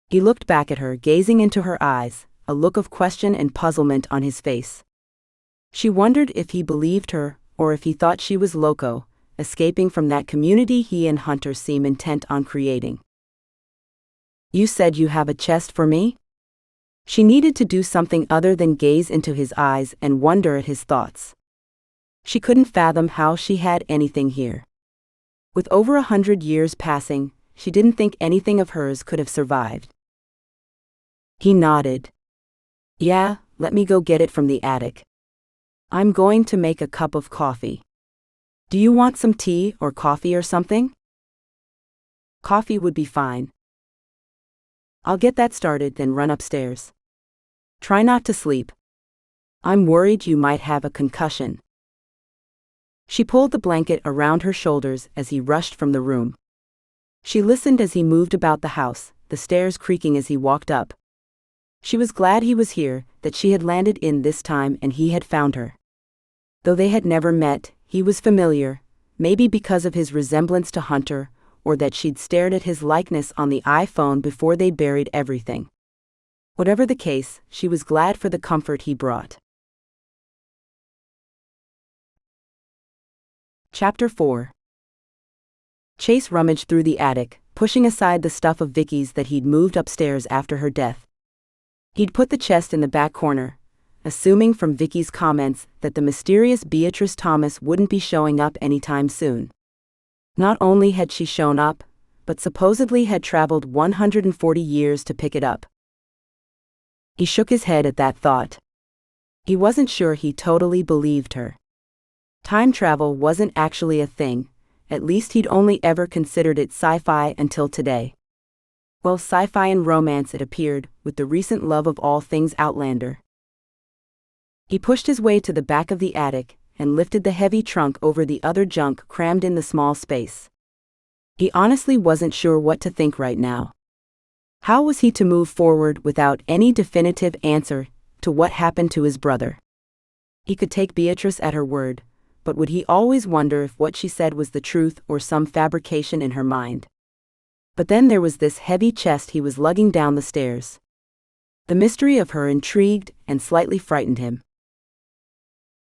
He looked back at her, gazing into her eyes, a look of question and puzzlement on his face. She wondered if he believed her, or if he thought she was loco, escaping from that community he and Hunter seem intent on creating. You said you have a chest for me? She needed to do something other than gaze into his eyes and wonder at his thoughts. She couldn't fathom how she had anything here. With over 100 years passing, she didn't think anything of hers could have survived. He nodded. Yeah, let me go get it from the attic. I'm going to make a cup of coffee. Do you want some tea or coffee or something? Coffee would be fine. I'll get that started, then run upstairs. Try not to sleep. I'm worried you might have a concussion. She pulled the blanket around her shoulders as he rushed from the room. She listened as he moved about the house, the stairs creaking as he walked up. She was glad he was here, that she had landed in this time and he had found her. Though they had never met, he was familiar, maybe because of his resemblance to Hunter, or that she'd stared at his likeness on the iPhone before they'd buried everything. Whatever the case, she was glad for the comfort he brought. Chapter 4. Chase rummaged through the attic, pushing aside the stuff of Vicky's that he'd moved upstairs after her death. He'd put the chest in the back corner, assuming from Vicky's comments that the mysterious Beatrice Thomas wouldn't be showing up anytime soon. Not only had she shown up, but supposedly had traveled 140 years to pick it up. He shook his head at that thought. He wasn't sure he totally believed her. Time travel wasn't actually a thing, at least he'd only ever considered it sci-fi until today. Well, sci-fi and romance it appeared, with the recent love of all things Outlander. He pushed his way to the back of the attic, and lifted the heavy trunk over the other junk crammed in the small space. He honestly wasn't sure what to think right now. How was he to move forward without any definitive answer to what happened to his brother? He could take Beatrice at her word, but would he always wonder if what she said was the truth or some fabrication in her mind? But then there was this heavy chest he was lugging down the stairs. The mystery of her intrigued and slightly frightened him.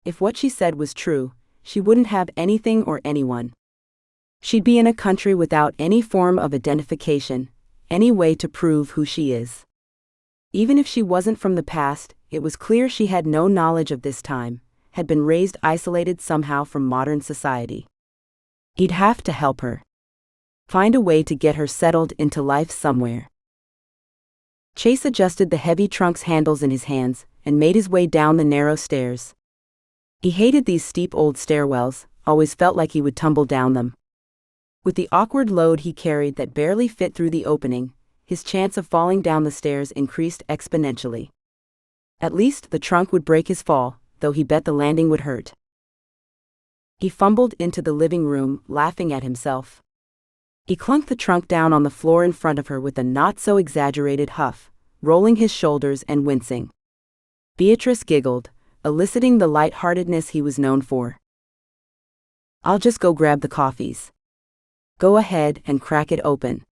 If what she said was true, she wouldn't have anything or anyone. She'd be in a country without any form of identification, any way to prove who she is. Even if she wasn't from the past, it was clear she had no knowledge of this time, had been raised isolated somehow from modern society. He'd have to help her. Find a way to get her settled into life somewhere. Chase adjusted the heavy trunk's handles in his hands and made his way down the narrow stairs. He hated these steep old stairwells, always felt like he would tumble down them. With the awkward load he carried that barely fit through the opening, his chance of falling down the stairs increased exponentially. At least the trunk would break his fall, though he bet the landing would hurt. He fumbled into the living room, laughing at himself. He clunked the trunk down on the floor in front of her with a not-so-exaggerated huff, rolling his shoulders and wincing. Beatrice giggled, eliciting the light-heartedness he was known for. "I'll just go grab the coffees. Go ahead and crack it open.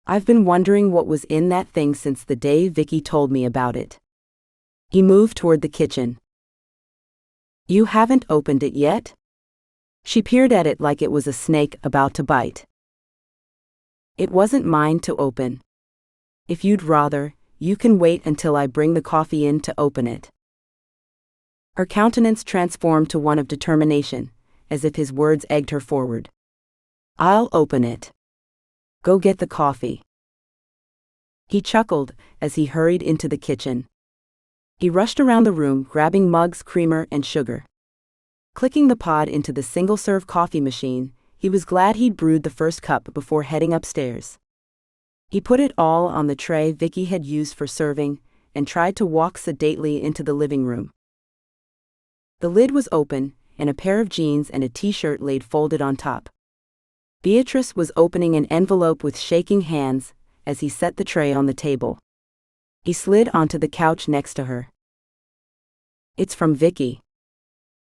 I've been wondering what was in that thing since the day Vicky told me about it." He moved toward the kitchen. "You haven't opened it yet?" She peered at it like it was a snake about to bite. "It wasn't mine to open. If you'd rather, you can wait until I bring the coffee in to open it." Her countenance transformed to one of determination, as if his words egged her forward. "I'll open it. Go get the coffee." He chuckled as he hurried into the kitchen. He rushed around the room, grabbing mugs, creamer, and sugar. Clicking the pod into the single-serve coffee machine, he was glad he'd brewed the first cup before heading upstairs. He put it all on the tray Vicky had used for serving, and tried to walk sedately into the living room. The lid was open, and a pair of jeans and a t-shirt laid folded on top. Beatrice was opening an envelope with shaking hands as he set the tray on the table. He slid onto the couch next to her. "It's from Vicky."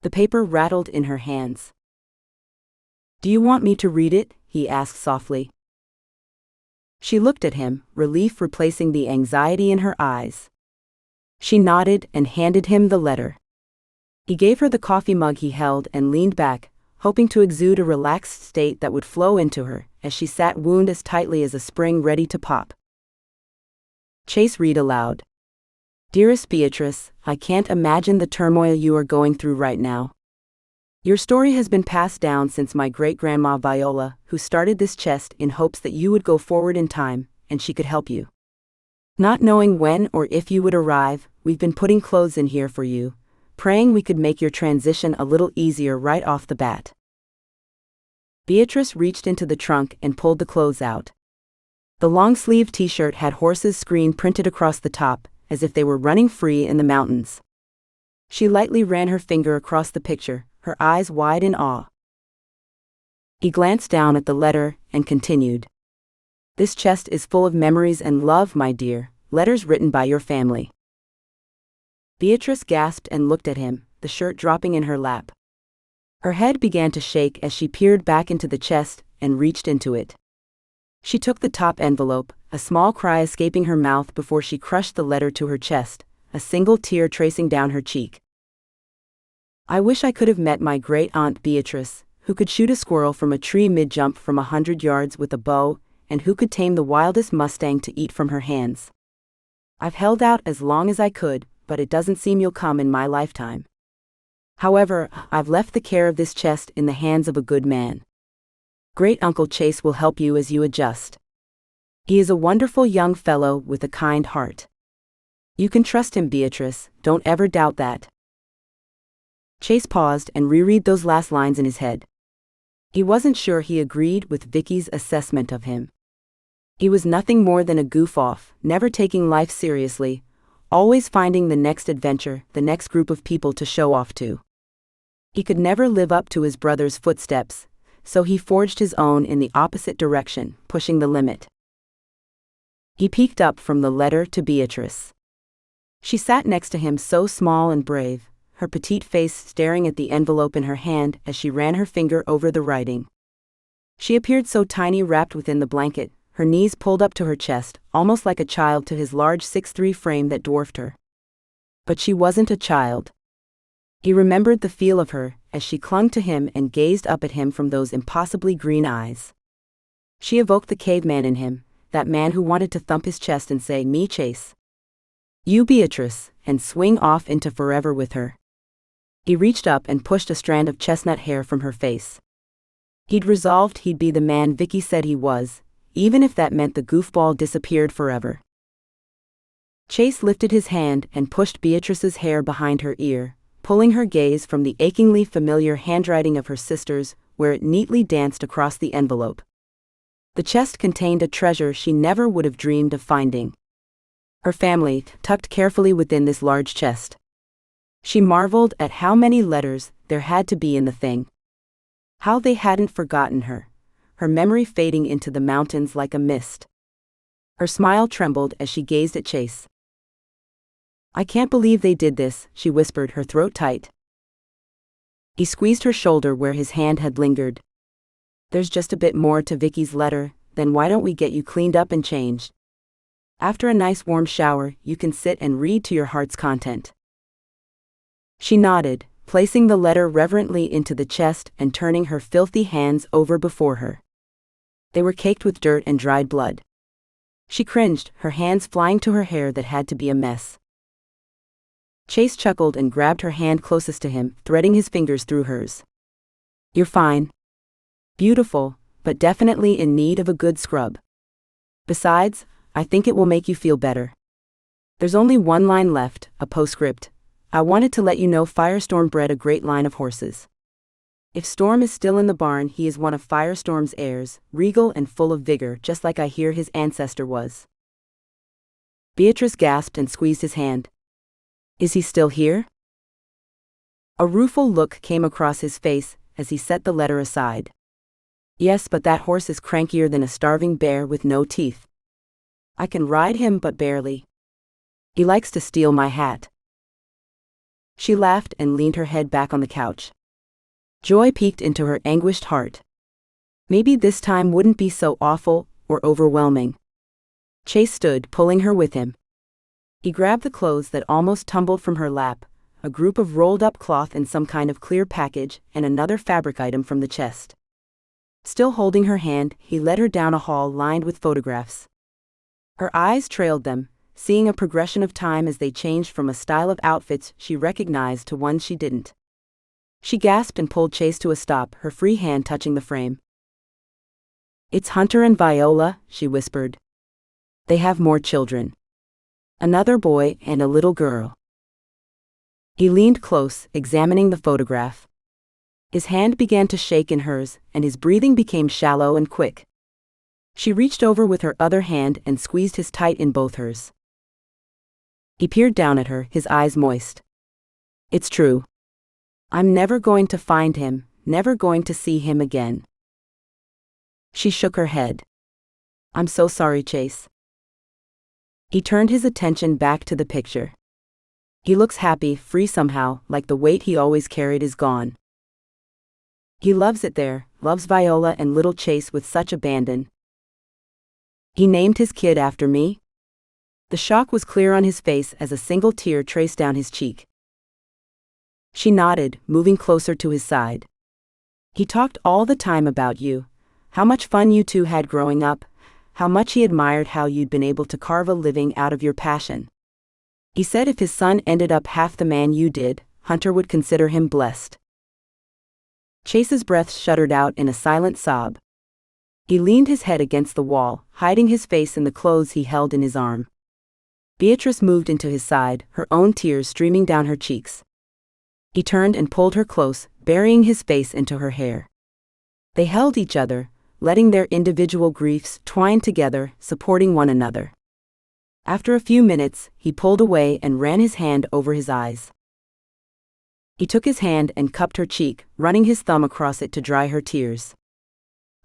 The paper rattled in her hands. "Do you want me to read it?" he asked softly. She looked at him, relief replacing the anxiety in her eyes. She nodded and handed him the letter. He gave her the coffee mug he held and leaned back, hoping to exude a relaxed state that would flow into her as she sat wound as tightly as a spring ready to pop. Chase read aloud. "Dearest Beatrice, I can't imagine the turmoil you are going through right now. Your story has been passed down since my great-grandma Viola, who started this chest in hopes that you would go forward in time, and she could help you. Not knowing when or if you would arrive, we've been putting clothes in here for you, praying we could make your transition a little easier right off the bat." Beatrice reached into the trunk and pulled the clothes out. The long-sleeved t-shirt had horses' screen printed across the top, as if they were running free in the mountains. She lightly ran her finger across the picture, her eyes wide in awe. He glanced down at the letter and continued. "This chest is full of memories and love, my dear, letters written by your family." Beatrice gasped and looked at him, the shirt dropping in her lap. Her head began to shake as she peered back into the chest and reached into it. She took the top envelope, a small cry escaping her mouth before she crushed the letter to her chest, a single tear tracing down her cheek. "I wish I could have met my great-aunt Beatrice, who could shoot a squirrel from a tree mid-jump from 100 yards with a bow, and who could tame the wildest mustang to eat from her hands. I've held out as long as I could, but it doesn't seem you'll come in my lifetime. However, I've left the care of this chest in the hands of a good man. Great-Uncle Chase will help you as you adjust. He is a wonderful young fellow with a kind heart. You can trust him, Beatrice, don't ever doubt that." Chase paused and reread those last lines in his head. He wasn't sure he agreed with Vicky's assessment of him. He was nothing more than a goof-off, never taking life seriously, always finding the next adventure, the next group of people to show off to. He could never live up to his brother's footsteps, so he forged his own in the opposite direction, pushing the limit. He peeked up from the letter to Beatrice. She sat next to him, so small and brave, her petite face staring at the envelope in her hand as she ran her finger over the writing. She appeared so tiny wrapped within the blanket, her knees pulled up to her chest, almost like a child to his large 6'3" frame that dwarfed her. But she wasn't a child. He remembered the feel of her as she clung to him and gazed up at him from those impossibly green eyes. She evoked the caveman in him, that man who wanted to thump his chest and say, "Me, Chase. You, Beatrice," and swing off into forever with her. He reached up and pushed a strand of chestnut hair from her face. He'd resolved he'd be the man Vicky said he was, even if that meant the goofball disappeared forever. Chase lifted his hand and pushed Beatrice's hair behind her ear, pulling her gaze from the achingly familiar handwriting of her sister's, where it neatly danced across the envelope. The chest contained a treasure she never would have dreamed of finding. Her family, tucked carefully within this large chest. She marveled at how many letters there had to be in the thing. How they hadn't forgotten her, her memory fading into the mountains like a mist. Her smile trembled as she gazed at Chase. "I can't believe they did this," she whispered, her throat tight. He squeezed her shoulder where his hand had lingered. "There's just a bit more to Vicky's letter, then why don't we get you cleaned up and changed? After a nice warm shower, you can sit and read to your heart's content." She nodded, placing the letter reverently into the chest and turning her filthy hands over before her. They were caked with dirt and dried blood. She cringed, her hands flying to her hair that had to be a mess. Chase chuckled and grabbed her hand closest to him, threading his fingers through hers. "You're fine. Beautiful, but definitely in need of a good scrub. Besides, I think it will make you feel better. There's only one line left, a postscript. I wanted to let you know Firestorm bred a great line of horses. If Storm is still in the barn, he is one of Firestorm's heirs, regal and full of vigor, just like I hear his ancestor was." Beatrice gasped and squeezed his hand. "Is he still here?" A rueful look came across his face as he set the letter aside. "Yes, but that horse is crankier than a starving bear with no teeth. I can ride him but barely. He likes to steal my hat." She laughed and leaned her head back on the couch. Joy peeked into her anguished heart. Maybe this time wouldn't be so awful or overwhelming. Chase stood, pulling her with him. He grabbed the clothes that almost tumbled from her lap, a group of rolled-up cloth in some kind of clear package, and another fabric item from the chest. Still holding her hand, he led her down a hall lined with photographs. Her eyes trailed them, seeing a progression of time as they changed from a style of outfits she recognized to one she didn't. She gasped and pulled Chase to a stop, her free hand touching the frame. "It's Hunter and Viola," she whispered. "They have more children. Another boy and a little girl." He leaned close, examining the photograph. His hand began to shake in hers, and his breathing became shallow and quick. She reached over with her other hand and squeezed his tight in both hers. He peered down at her, his eyes moist. "It's true. I'm never going to find him, never going to see him again." She shook her head. "I'm so sorry, Chase." He turned his attention back to the picture. "He looks happy, free somehow, like the weight he always carried is gone. He loves it there, loves Viola and little Chase with such abandon. He named his kid after me?" The shock was clear on his face as a single tear traced down his cheek. She nodded, moving closer to his side. "He talked all the time about you, how much fun you two had growing up, how much he admired how you'd been able to carve a living out of your passion. He said if his son ended up half the man you did, Hunter would consider him blessed." Chase's breath shuddered out in a silent sob. He leaned his head against the wall, hiding his face in the clothes he held in his arm. Beatrice moved into his side, her own tears streaming down her cheeks. He turned and pulled her close, burying his face into her hair. They held each other, letting their individual griefs twine together, supporting one another. After a few minutes, he pulled away and ran his hand over his eyes. He took his hand and cupped her cheek, running his thumb across it to dry her tears.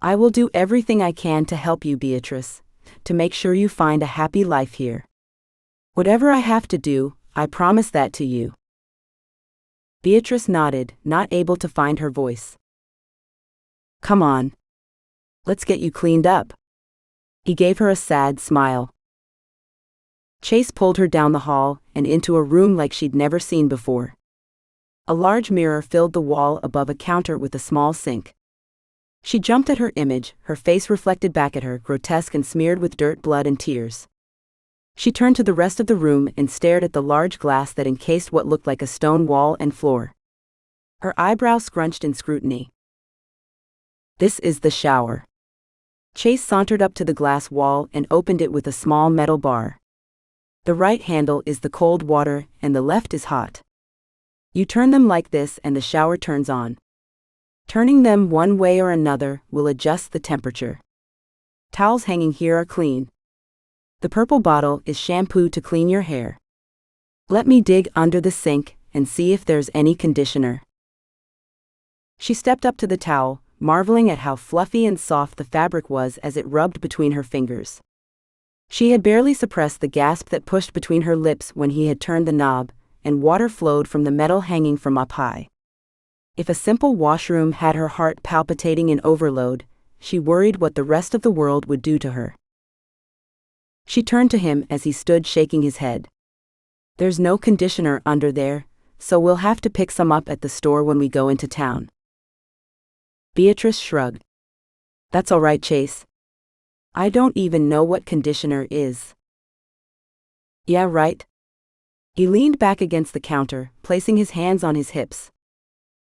"I will do everything I can to help you, Beatrice, to make sure you find a happy life here. Whatever I have to do, I promise that to you." Beatrice nodded, not able to find her voice. "Come on. Let's get you cleaned up." He gave her a sad smile. Chase pulled her down the hall and into a room like she'd never seen before. A large mirror filled the wall above a counter with a small sink. She jumped at her image, her face reflected back at her, grotesque and smeared with dirt, blood, and tears. She turned to the rest of the room and stared at the large glass that encased what looked like a stone wall and floor. Her eyebrows scrunched in scrutiny. "This is the shower." Chase sauntered up to the glass wall and opened it with a small metal bar. The right handle is the cold water and the left is hot. You turn them like this and the shower turns on. Turning them one way or another will adjust the temperature. Towels hanging here are clean. The purple bottle is shampoo to clean your hair. Let me dig under the sink and see if there's any conditioner. She stepped up to the towel, marveling at how fluffy and soft the fabric was as it rubbed between her fingers. She had barely suppressed the gasp that pushed between her lips when he had turned the knob, and water flowed from the metal hanging from up high. If a simple washroom had her heart palpitating in overload, she worried what the rest of the world would do to her. She turned to him as he stood shaking his head. There's no conditioner under there, so we'll have to pick some up at the store when we go into town. Beatrice shrugged. That's all right, Chase. I don't even know what conditioner is. Yeah, right. He leaned back against the counter, placing his hands on his hips.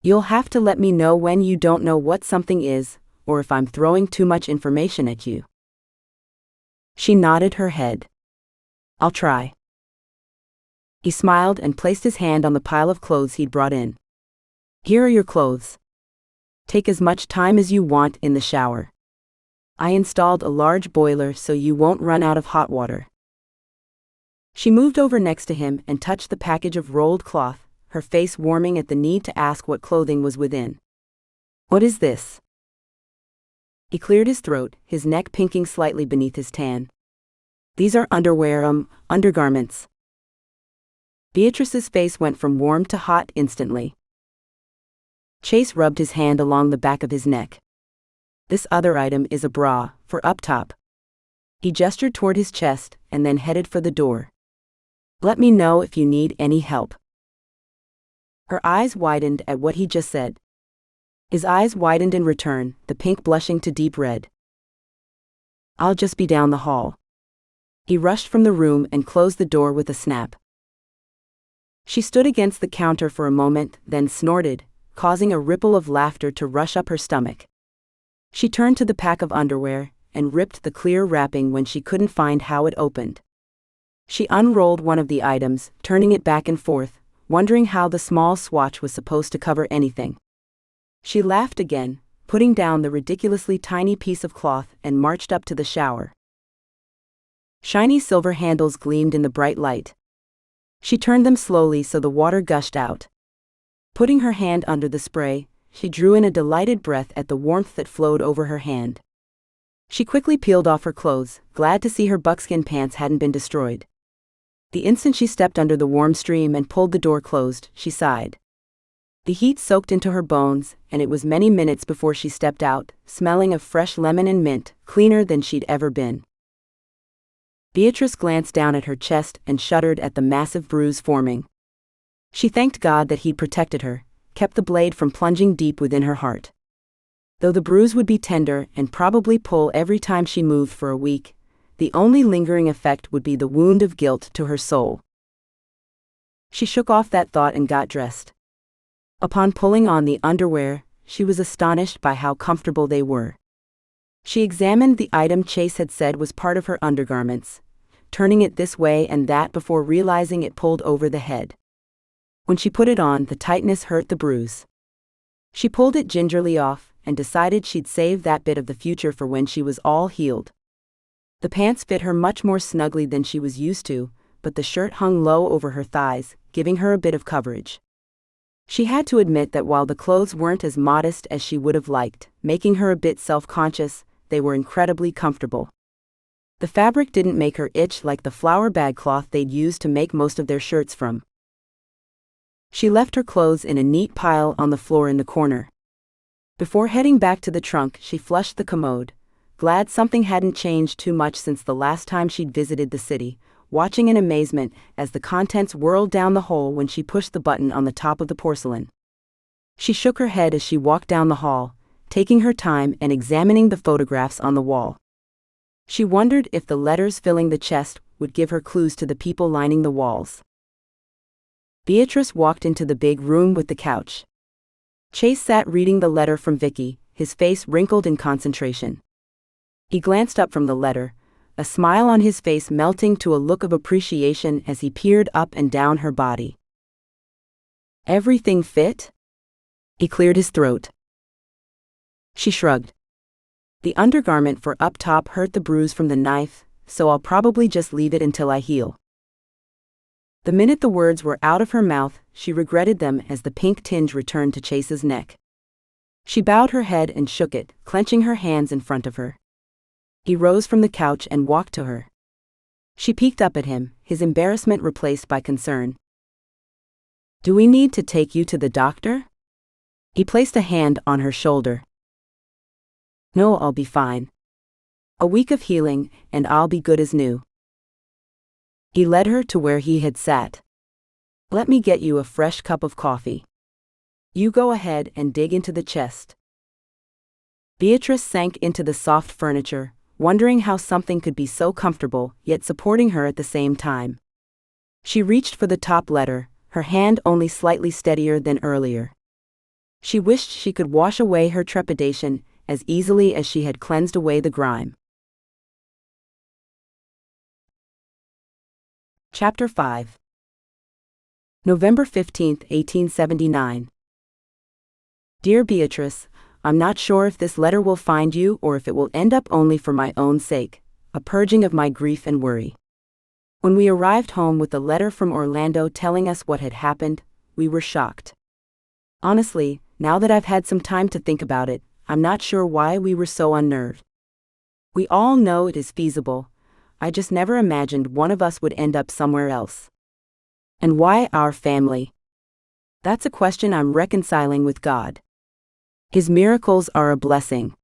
You'll have to let me know when you don't know what something is, or if I'm throwing too much information at you. She nodded her head. I'll try. He smiled and placed his hand on the pile of clothes he'd brought in. Here are your clothes. Take as much time as you want in the shower. I installed a large boiler so you won't run out of hot water. She moved over next to him and touched the package of rolled cloth, her face warming at the need to ask what clothing was within. What is this? He cleared his throat, his neck pinking slightly beneath his tan. These are undergarments. Beatrice's face went from warm to hot instantly. Chase rubbed his hand along the back of his neck. This other item is a bra, for up top. He gestured toward his chest and then headed for the door. Let me know if you need any help. Her eyes widened at what he just said. His eyes widened in return, the pink blushing to deep red. I'll just be down the hall. He rushed from the room and closed the door with a snap. She stood against the counter for a moment, then snorted, causing a ripple of laughter to rush up her stomach. She turned to the pack of underwear and ripped the clear wrapping when she couldn't find how it opened. She unrolled one of the items, turning it back and forth, wondering how the small swatch was supposed to cover anything. She laughed again, putting down the ridiculously tiny piece of cloth and marched up to the shower. Shiny silver handles gleamed in the bright light. She turned them slowly so the water gushed out. Putting her hand under the spray, she drew in a delighted breath at the warmth that flowed over her hand. She quickly peeled off her clothes, glad to see her buckskin pants hadn't been destroyed. The instant she stepped under the warm stream and pulled the door closed, she sighed. The heat soaked into her bones, and it was many minutes before she stepped out, smelling of fresh lemon and mint, cleaner than she'd ever been. Beatrice glanced down at her chest and shuddered at the massive bruise forming. She thanked God that he'd protected her, kept the blade from plunging deep within her heart. Though the bruise would be tender and probably pull every time she moved for a week, the only lingering effect would be the wound of guilt to her soul. She shook off that thought and got dressed. Upon pulling on the underwear, she was astonished by how comfortable they were. She examined the item Chase had said was part of her undergarments, turning it this way and that before realizing it pulled over the head. When she put it on, the tightness hurt the bruise. She pulled it gingerly off and decided she'd save that bit of the future for when she was all healed. The pants fit her much more snugly than she was used to, but the shirt hung low over her thighs, giving her a bit of coverage. She had to admit that while the clothes weren't as modest as she would have liked, making her a bit self-conscious, they were incredibly comfortable. The fabric didn't make her itch like the flower bag cloth they'd used to make most of their shirts from. She left her clothes in a neat pile on the floor in the corner. Before heading back to the trunk, she flushed the commode, glad something hadn't changed too much since the last time she'd visited the city, watching in amazement as the contents whirled down the hole when she pushed the button on the top of the porcelain. She shook her head as she walked down the hall, taking her time and examining the photographs on the wall. She wondered if the letters filling the chest would give her clues to the people lining the walls. Beatrice walked into the big room with the couch. Chase sat reading the letter from Vicky, his face wrinkled in concentration. He glanced up from the letter, a smile on his face melting to a look of appreciation as he peered up and down her body. "Everything fit?" He cleared his throat. She shrugged. "The undergarment for up top hurt the bruise from the knife, so I'll probably just leave it until I heal." The minute the words were out of her mouth, she regretted them as the pink tinge returned to Chase's neck. She bowed her head and shook it, clenching her hands in front of her. He rose from the couch and walked to her. She peeked up at him, his embarrassment replaced by concern. "Do we need to take you to the doctor?" He placed a hand on her shoulder. "No, I'll be fine. A week of healing, and I'll be good as new." He led her to where he had sat. "Let me get you a fresh cup of coffee. You go ahead and dig into the chest." Beatrice sank into the soft furniture, wondering how something could be so comfortable, yet supporting her at the same time. She reached for the top letter, her hand only slightly steadier than earlier. She wished she could wash away her trepidation as easily as she had cleansed away the grime. Chapter 5. November 15, 1879. Dear Beatrice, I'm not sure if this letter will find you or if it will end up only for my own sake, a purging of my grief and worry. When we arrived home with a letter from Orlando telling us what had happened, we were shocked. Honestly, now that I've had some time to think about it, I'm not sure why we were so unnerved. We all know it is feasible. I just never imagined one of us would end up somewhere else. And why our family? That's a question I'm reconciling with God. His miracles are a blessing.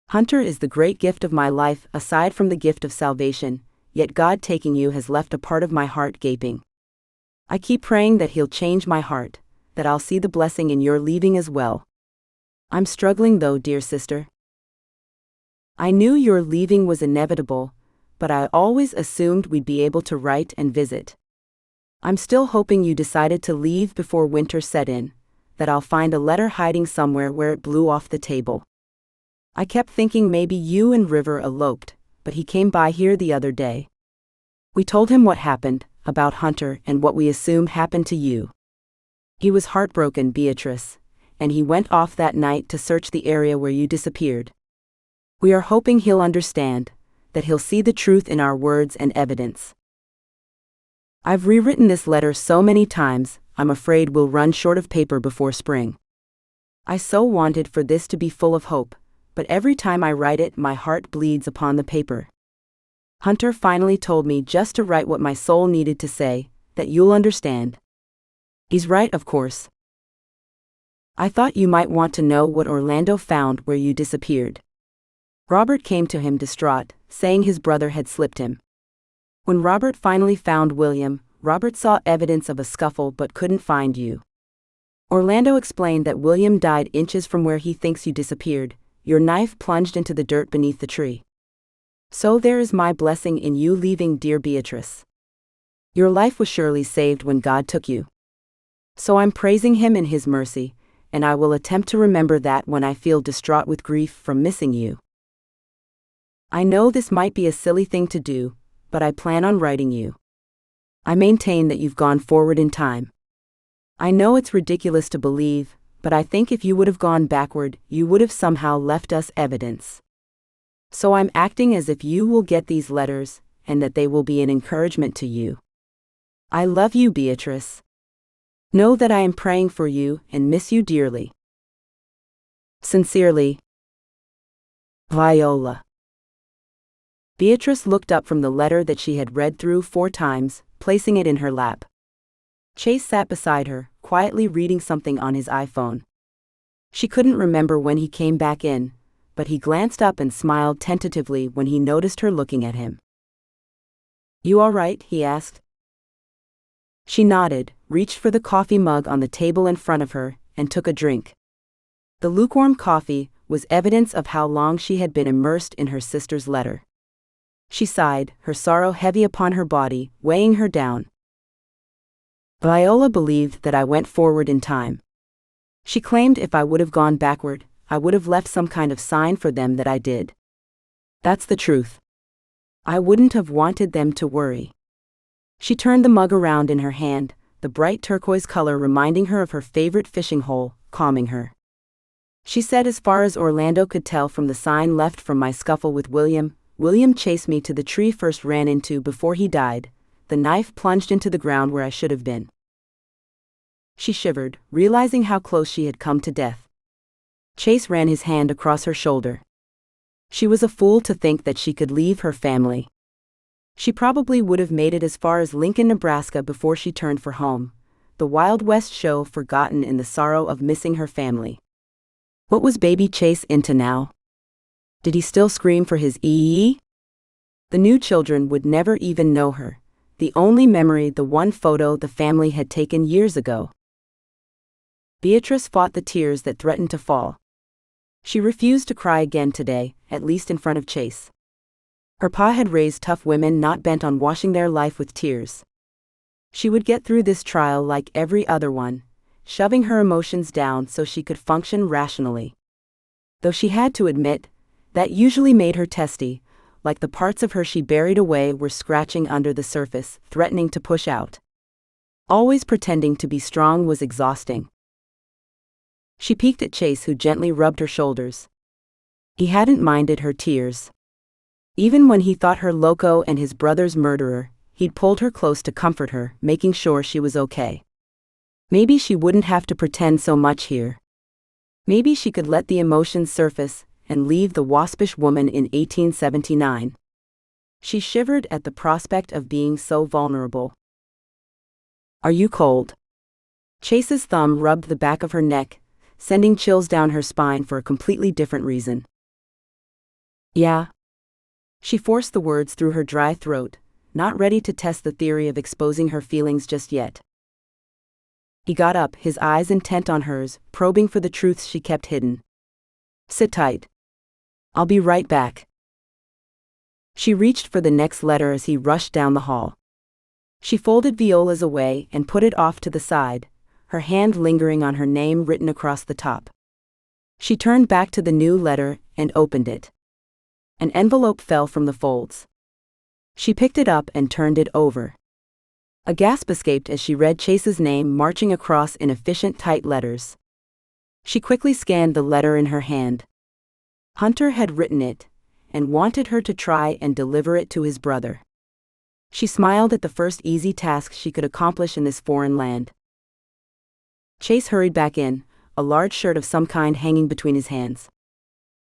Hunter is the great gift of my life aside from the gift of salvation, yet God taking you has left a part of my heart gaping. I keep praying that He'll change my heart, that I'll see the blessing in your leaving as well. I'm struggling though, dear sister. I knew your leaving was inevitable, but I always assumed we'd be able to write and visit. I'm still hoping you decided to leave before winter set in, that I'll find a letter hiding somewhere where it blew off the table. I kept thinking maybe you and River eloped, but he came by here the other day. We told him what happened, about Hunter and what we assume happened to you. He was heartbroken, Beatrice, and he went off that night to search the area where you disappeared. We are hoping he'll understand, that he'll see the truth in our words and evidence. I've rewritten this letter so many times, I'm afraid we'll run short of paper before spring. I so wanted for this to be full of hope, but every time I write it my heart bleeds upon the paper. Hunter finally told me just to write what my soul needed to say, that you'll understand. He's right, of course. I thought you might want to know what Orlando found where you disappeared. Robert came to him distraught, saying his brother had slipped him. When Robert finally found William, Robert saw evidence of a scuffle but couldn't find you. Orlando explained that William died inches from where he thinks you disappeared, your knife plunged into the dirt beneath the tree. So there is my blessing in you leaving, dear Beatrice. Your life was surely saved when God took you. So I'm praising Him in His mercy, and I will attempt to remember that when I feel distraught with grief from missing you. I know this might be a silly thing to do, but I plan on writing you. I maintain that you've gone forward in time. I know it's ridiculous to believe, but I think if you would have gone backward, you would have somehow left us evidence. So I'm acting as if you will get these letters, and that they will be an encouragement to you. I love you, Beatrice. Know that I am praying for you and miss you dearly. Sincerely, Viola. Beatrice looked up from the letter that she had read through 4 times, placing it in her lap. Chase sat beside her, quietly reading something on his iPhone. She couldn't remember when he came back in, but he glanced up and smiled tentatively when he noticed her looking at him. "You all right?" he asked. She nodded, reached for the coffee mug on the table in front of her, and took a drink. The lukewarm coffee was evidence of how long she had been immersed in her sister's letter. She sighed, her sorrow heavy upon her body, weighing her down. Viola believed that I went forward in time. She claimed if I would have gone backward, I would have left some kind of sign for them that I did. That's the truth. I wouldn't have wanted them to worry. She turned the mug around in her hand, the bright turquoise color reminding her of her favorite fishing hole, calming her. She said, as far as Orlando could tell from the sign left from my scuffle with William, William chased me to the tree first ran into before he died. The knife plunged into the ground where I should have been. She shivered, realizing how close she had come to death. Chase ran his hand across her shoulder. She was a fool to think that she could leave her family. She probably would have made it as far as Lincoln, Nebraska before she turned for home, the Wild West show forgotten in the sorrow of missing her family. What was baby Chase into now? Did he still scream for his ee? The new children would never even know her, the only memory the one photo the family had taken years ago. Beatrice fought the tears that threatened to fall. She refused to cry again today, at least in front of Chase. Her pa had raised tough women not bent on washing their life with tears. She would get through this trial like every other one, shoving her emotions down so she could function rationally. Though she had to admit, that usually made her testy, like the parts of her she buried away were scratching under the surface, threatening to push out. Always pretending to be strong was exhausting. She peeked at Chase, who gently rubbed her shoulders. He hadn't minded her tears. Even when he thought her loco and his brother's murderer, he'd pulled her close to comfort her, making sure she was okay. Maybe she wouldn't have to pretend so much here. Maybe she could let the emotions surface and leave the waspish woman in 1879. She shivered at the prospect of being so vulnerable. Are you cold? Chase's thumb rubbed the back of her neck, sending chills down her spine for a completely different reason. Yeah. She forced the words through her dry throat, not ready to test the theory of exposing her feelings just yet. He got up, his eyes intent on hers, probing for the truths she kept hidden. Sit tight. I'll be right back. She reached for the next letter as he rushed down the hall. She folded Viola's away and put it off to the side, her hand lingering on her name written across the top. She turned back to the new letter and opened it. An envelope fell from the folds. She picked it up and turned it over. A gasp escaped as she read Chase's name marching across in efficient tight letters. She quickly scanned the letter in her hand. Hunter had written it, and wanted her to try and deliver it to his brother. She smiled at the first easy task she could accomplish in this foreign land. Chase hurried back in, a large shirt of some kind hanging between his hands.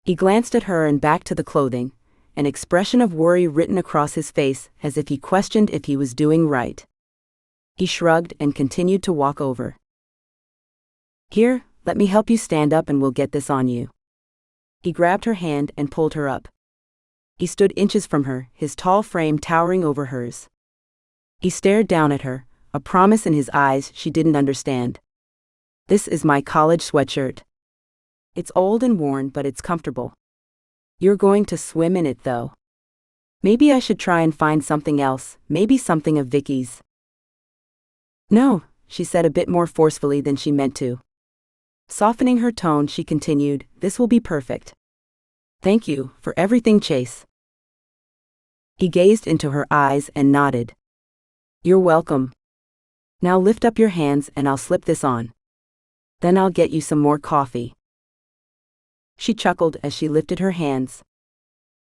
He glanced at her and back to the clothing, an expression of worry written across his face as if he questioned if he was doing right. He shrugged and continued to walk over. Here, let me help you stand up and we'll get this on you. He grabbed her hand and pulled her up. He stood inches from her, his tall frame towering over hers. He stared down at her, a promise in his eyes she didn't understand. This is my college sweatshirt. It's old and worn, but it's comfortable. You're going to swim in it though. Maybe I should try and find something else, maybe something of Vicky's. No, she said a bit more forcefully than she meant to. Softening her tone, she continued, this will be perfect. Thank you for everything, Chase. He gazed into her eyes and nodded. You're welcome. Now lift up your hands and I'll slip this on. Then I'll get you some more coffee. She chuckled as she lifted her hands.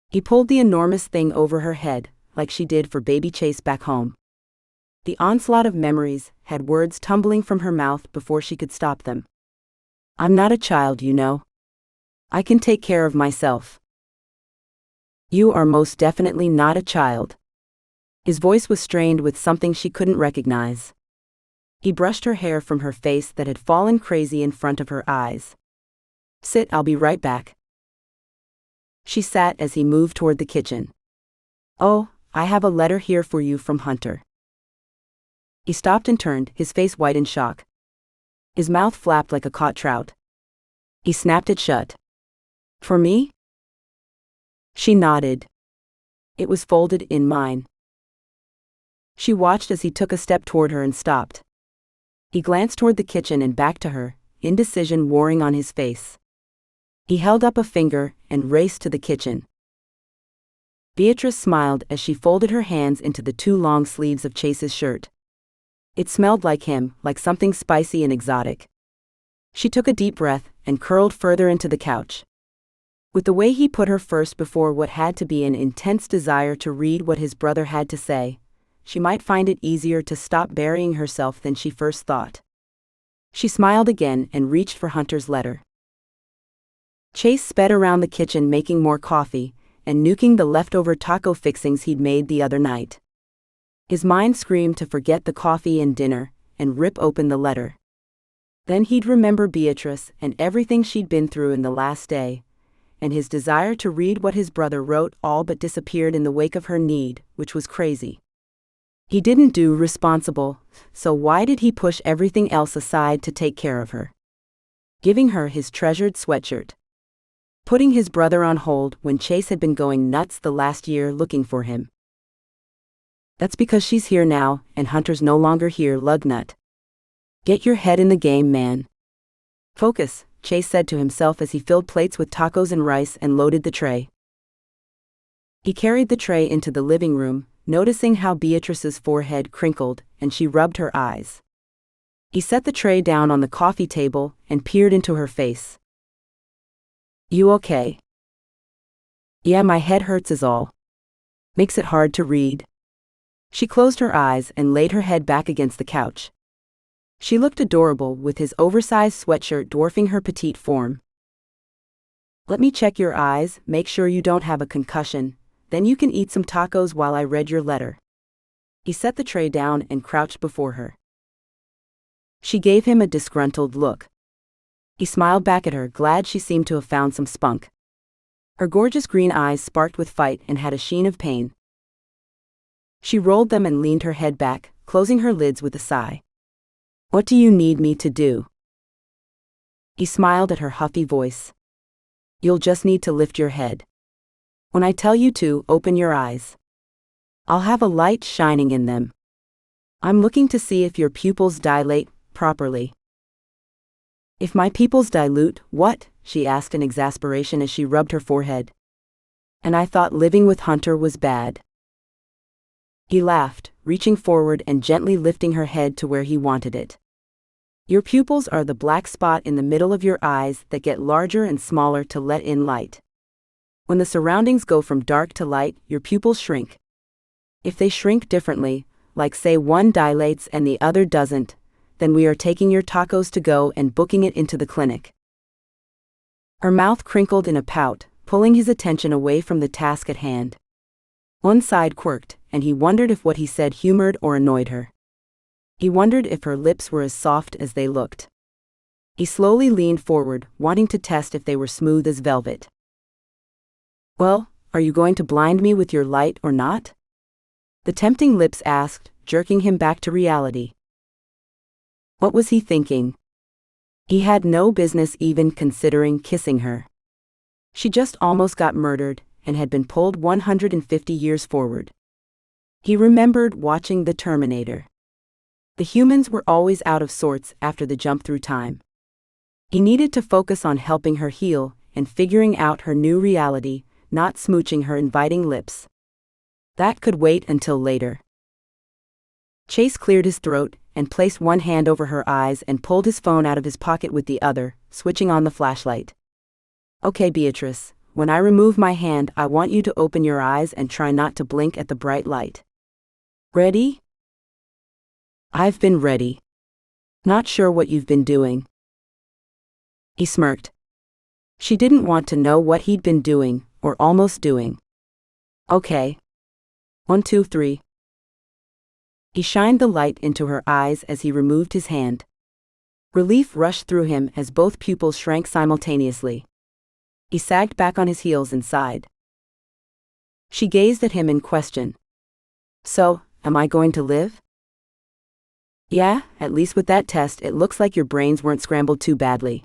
He pulled the enormous thing over her head, like she did for baby Chase back home. The onslaught of memories had words tumbling from her mouth before she could stop them. I'm not a child, you know. I can take care of myself. You are most definitely not a child. His voice was strained with something she couldn't recognize. He brushed her hair from her face that had fallen crazy in front of her eyes. Sit, I'll be right back. She sat as he moved toward the kitchen. Oh, I have a letter here for you from Hunter. He stopped and turned, his face white in shock. His mouth flapped like a caught trout. He snapped it shut. For me? She nodded. It was folded in mine. She watched as he took a step toward her and stopped. He glanced toward the kitchen and back to her, indecision warring on his face. He held up a finger and raced to the kitchen. Beatrice smiled as she folded her hands into the two long sleeves of Chase's shirt. It smelled like him, like something spicy and exotic. She took a deep breath and curled further into the couch. With the way he put her first before what had to be an intense desire to read what his brother had to say, she might find it easier to stop burying herself than she first thought. She smiled again and reached for Hunter's letter. Chase sped around the kitchen making more coffee and nuking the leftover taco fixings he'd made the other night. His mind screamed to forget the coffee and dinner and rip open the letter. Then he'd remember Beatrice and everything she'd been through in the last day, and his desire to read what his brother wrote all but disappeared in the wake of her need, which was crazy. He didn't do responsible, so why did he push everything else aside to take care of her? Giving her his treasured sweatshirt. Putting his brother on hold when Chase had been going nuts the last year looking for him. That's because she's here now, and Hunter's no longer here, lugnut. Get your head in the game, man. Focus, Chase said to himself as he filled plates with tacos and rice and loaded the tray. He carried the tray into the living room, noticing how Beatrice's forehead crinkled and she rubbed her eyes. He set the tray down on the coffee table and peered into her face. You okay? Yeah, my head hurts is all. Makes it hard to read. She closed her eyes and laid her head back against the couch. She looked adorable with his oversized sweatshirt dwarfing her petite form. Let me check your eyes, make sure you don't have a concussion, then you can eat some tacos while I read your letter. He set the tray down and crouched before her. She gave him a disgruntled look. He smiled back at her, glad she seemed to have found some spunk. Her gorgeous green eyes sparked with fight and had a sheen of pain. She rolled them and leaned her head back, closing her lids with a sigh. What do you need me to do? He smiled at her huffy voice. You'll just need to lift your head. When I tell you to, open your eyes. I'll have a light shining in them. I'm looking to see if your pupils dilate properly. If my pupils dilute, what? She asked in exasperation as she rubbed her forehead. And I thought living with Hunter was bad. He laughed, reaching forward and gently lifting her head to where he wanted it. Your pupils are the black spot in the middle of your eyes that get larger and smaller to let in light. When the surroundings go from dark to light, your pupils shrink. If they shrink differently, like say one dilates and the other doesn't, then we are taking your tacos to go and booking it into the clinic. Her mouth crinkled in a pout, pulling his attention away from the task at hand. One side quirked, and he wondered if what he said humored or annoyed her. He wondered if her lips were as soft as they looked. He slowly leaned forward, wanting to test if they were smooth as velvet. Well, are you going to blind me with your light or not? The tempting lips asked, jerking him back to reality. What was he thinking? He had no business even considering kissing her. She just almost got murdered and had been pulled 150 years forward. He remembered watching The Terminator. The humans were always out of sorts after the jump through time. He needed to focus on helping her heal and figuring out her new reality, not smooching her inviting lips. That could wait until later. Chase cleared his throat and placed one hand over her eyes and pulled his phone out of his pocket with the other, switching on the flashlight. Okay, Beatrice, when I remove my hand, I want you to open your eyes and try not to blink at the bright light. Ready? I've been ready. Not sure what you've been doing. He smirked. She didn't want to know what he'd been doing, or almost doing. Okay. 1, 2, 3. He shined the light into her eyes as he removed his hand. Relief rushed through him as both pupils shrank simultaneously. He sagged back on his heels and sighed. She gazed at him in question. So, am I going to live? Yeah, at least with that test it looks like your brains weren't scrambled too badly.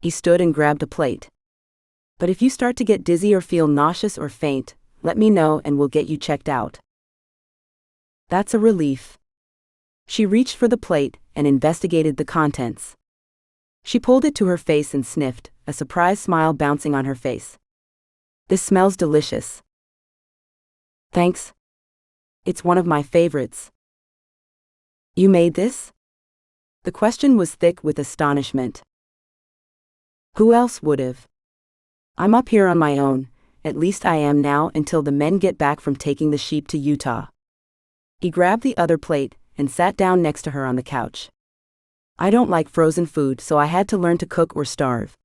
He stood and grabbed a plate. But if you start to get dizzy or feel nauseous or faint, let me know and we'll get you checked out. That's a relief. She reached for the plate and investigated the contents. She pulled it to her face and sniffed, a surprised smile bouncing on her face. This smells delicious. Thanks. It's one of my favorites. You made this? The question was thick with astonishment. Who else would've? I'm up here on my own, at least I am now until the men get back from taking the sheep to Utah. He grabbed the other plate and sat down next to her on the couch. I don't like frozen food, so I had to learn to cook or starve.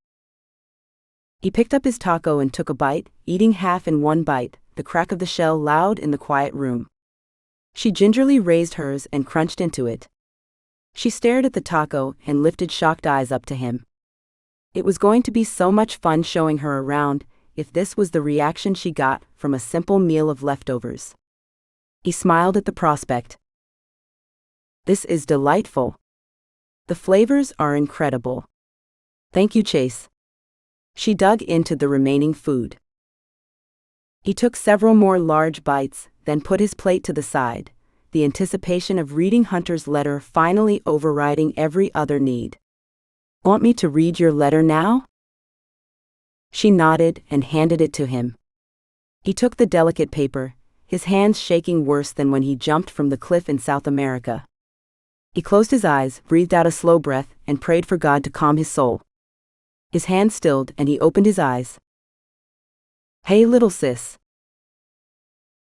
He picked up his taco and took a bite, eating half in one bite, the crack of the shell loud in the quiet room. She gingerly raised hers and crunched into it. She stared at the taco and lifted shocked eyes up to him. It was going to be so much fun showing her around, if this was the reaction she got from a simple meal of leftovers. He smiled at the prospect. This is delightful. The flavors are incredible. Thank you, Chase. She dug into the remaining food. He took several more large bites, then put his plate to the side, the anticipation of reading Hunter's letter finally overriding every other need. Want me to read your letter now? She nodded and handed it to him. He took the delicate paper, his hands shaking worse than when he jumped from the cliff in South America. He closed his eyes, breathed out a slow breath, and prayed for God to calm his soul. His hand stilled and he opened his eyes. Hey, little sis.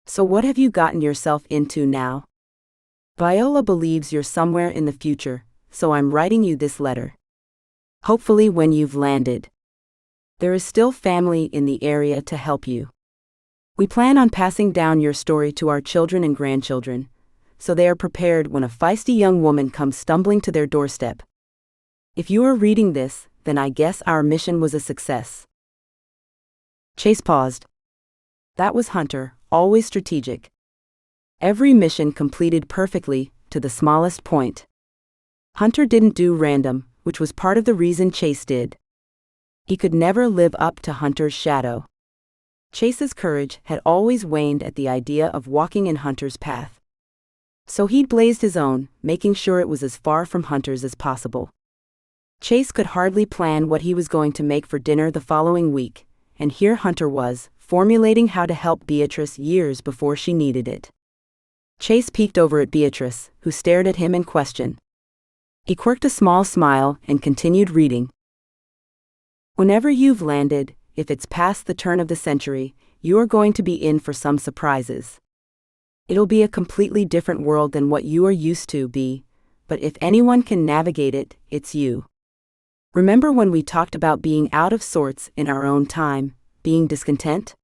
So what have you gotten yourself into now? Viola believes you're somewhere in the future, so I'm writing you this letter. Hopefully when you've landed. There is still family in the area to help you. We plan on passing down your story to our children and grandchildren, so they are prepared when a feisty young woman comes stumbling to their doorstep. If you are reading this, then I guess our mission was a success. Chase paused. That was Hunter, always strategic. Every mission completed perfectly, to the smallest point. Hunter didn't do random, which was part of the reason Chase did. He could never live up to Hunter's shadow. Chase's courage had always waned at the idea of walking in Hunter's path. So he'd blazed his own, making sure it was as far from Hunter's as possible. Chase could hardly plan what he was going to make for dinner the following week, and here Hunter was, formulating how to help Beatrice years before she needed it. Chase peeked over at Beatrice, who stared at him in question. He quirked a small smile and continued reading. Whenever you've landed, if it's past the turn of the century, you are going to be in for some surprises. It'll be a completely different world than what you are used to, Bea, but if anyone can navigate it, it's you. Remember when we talked about being out of sorts in our own time, being discontent?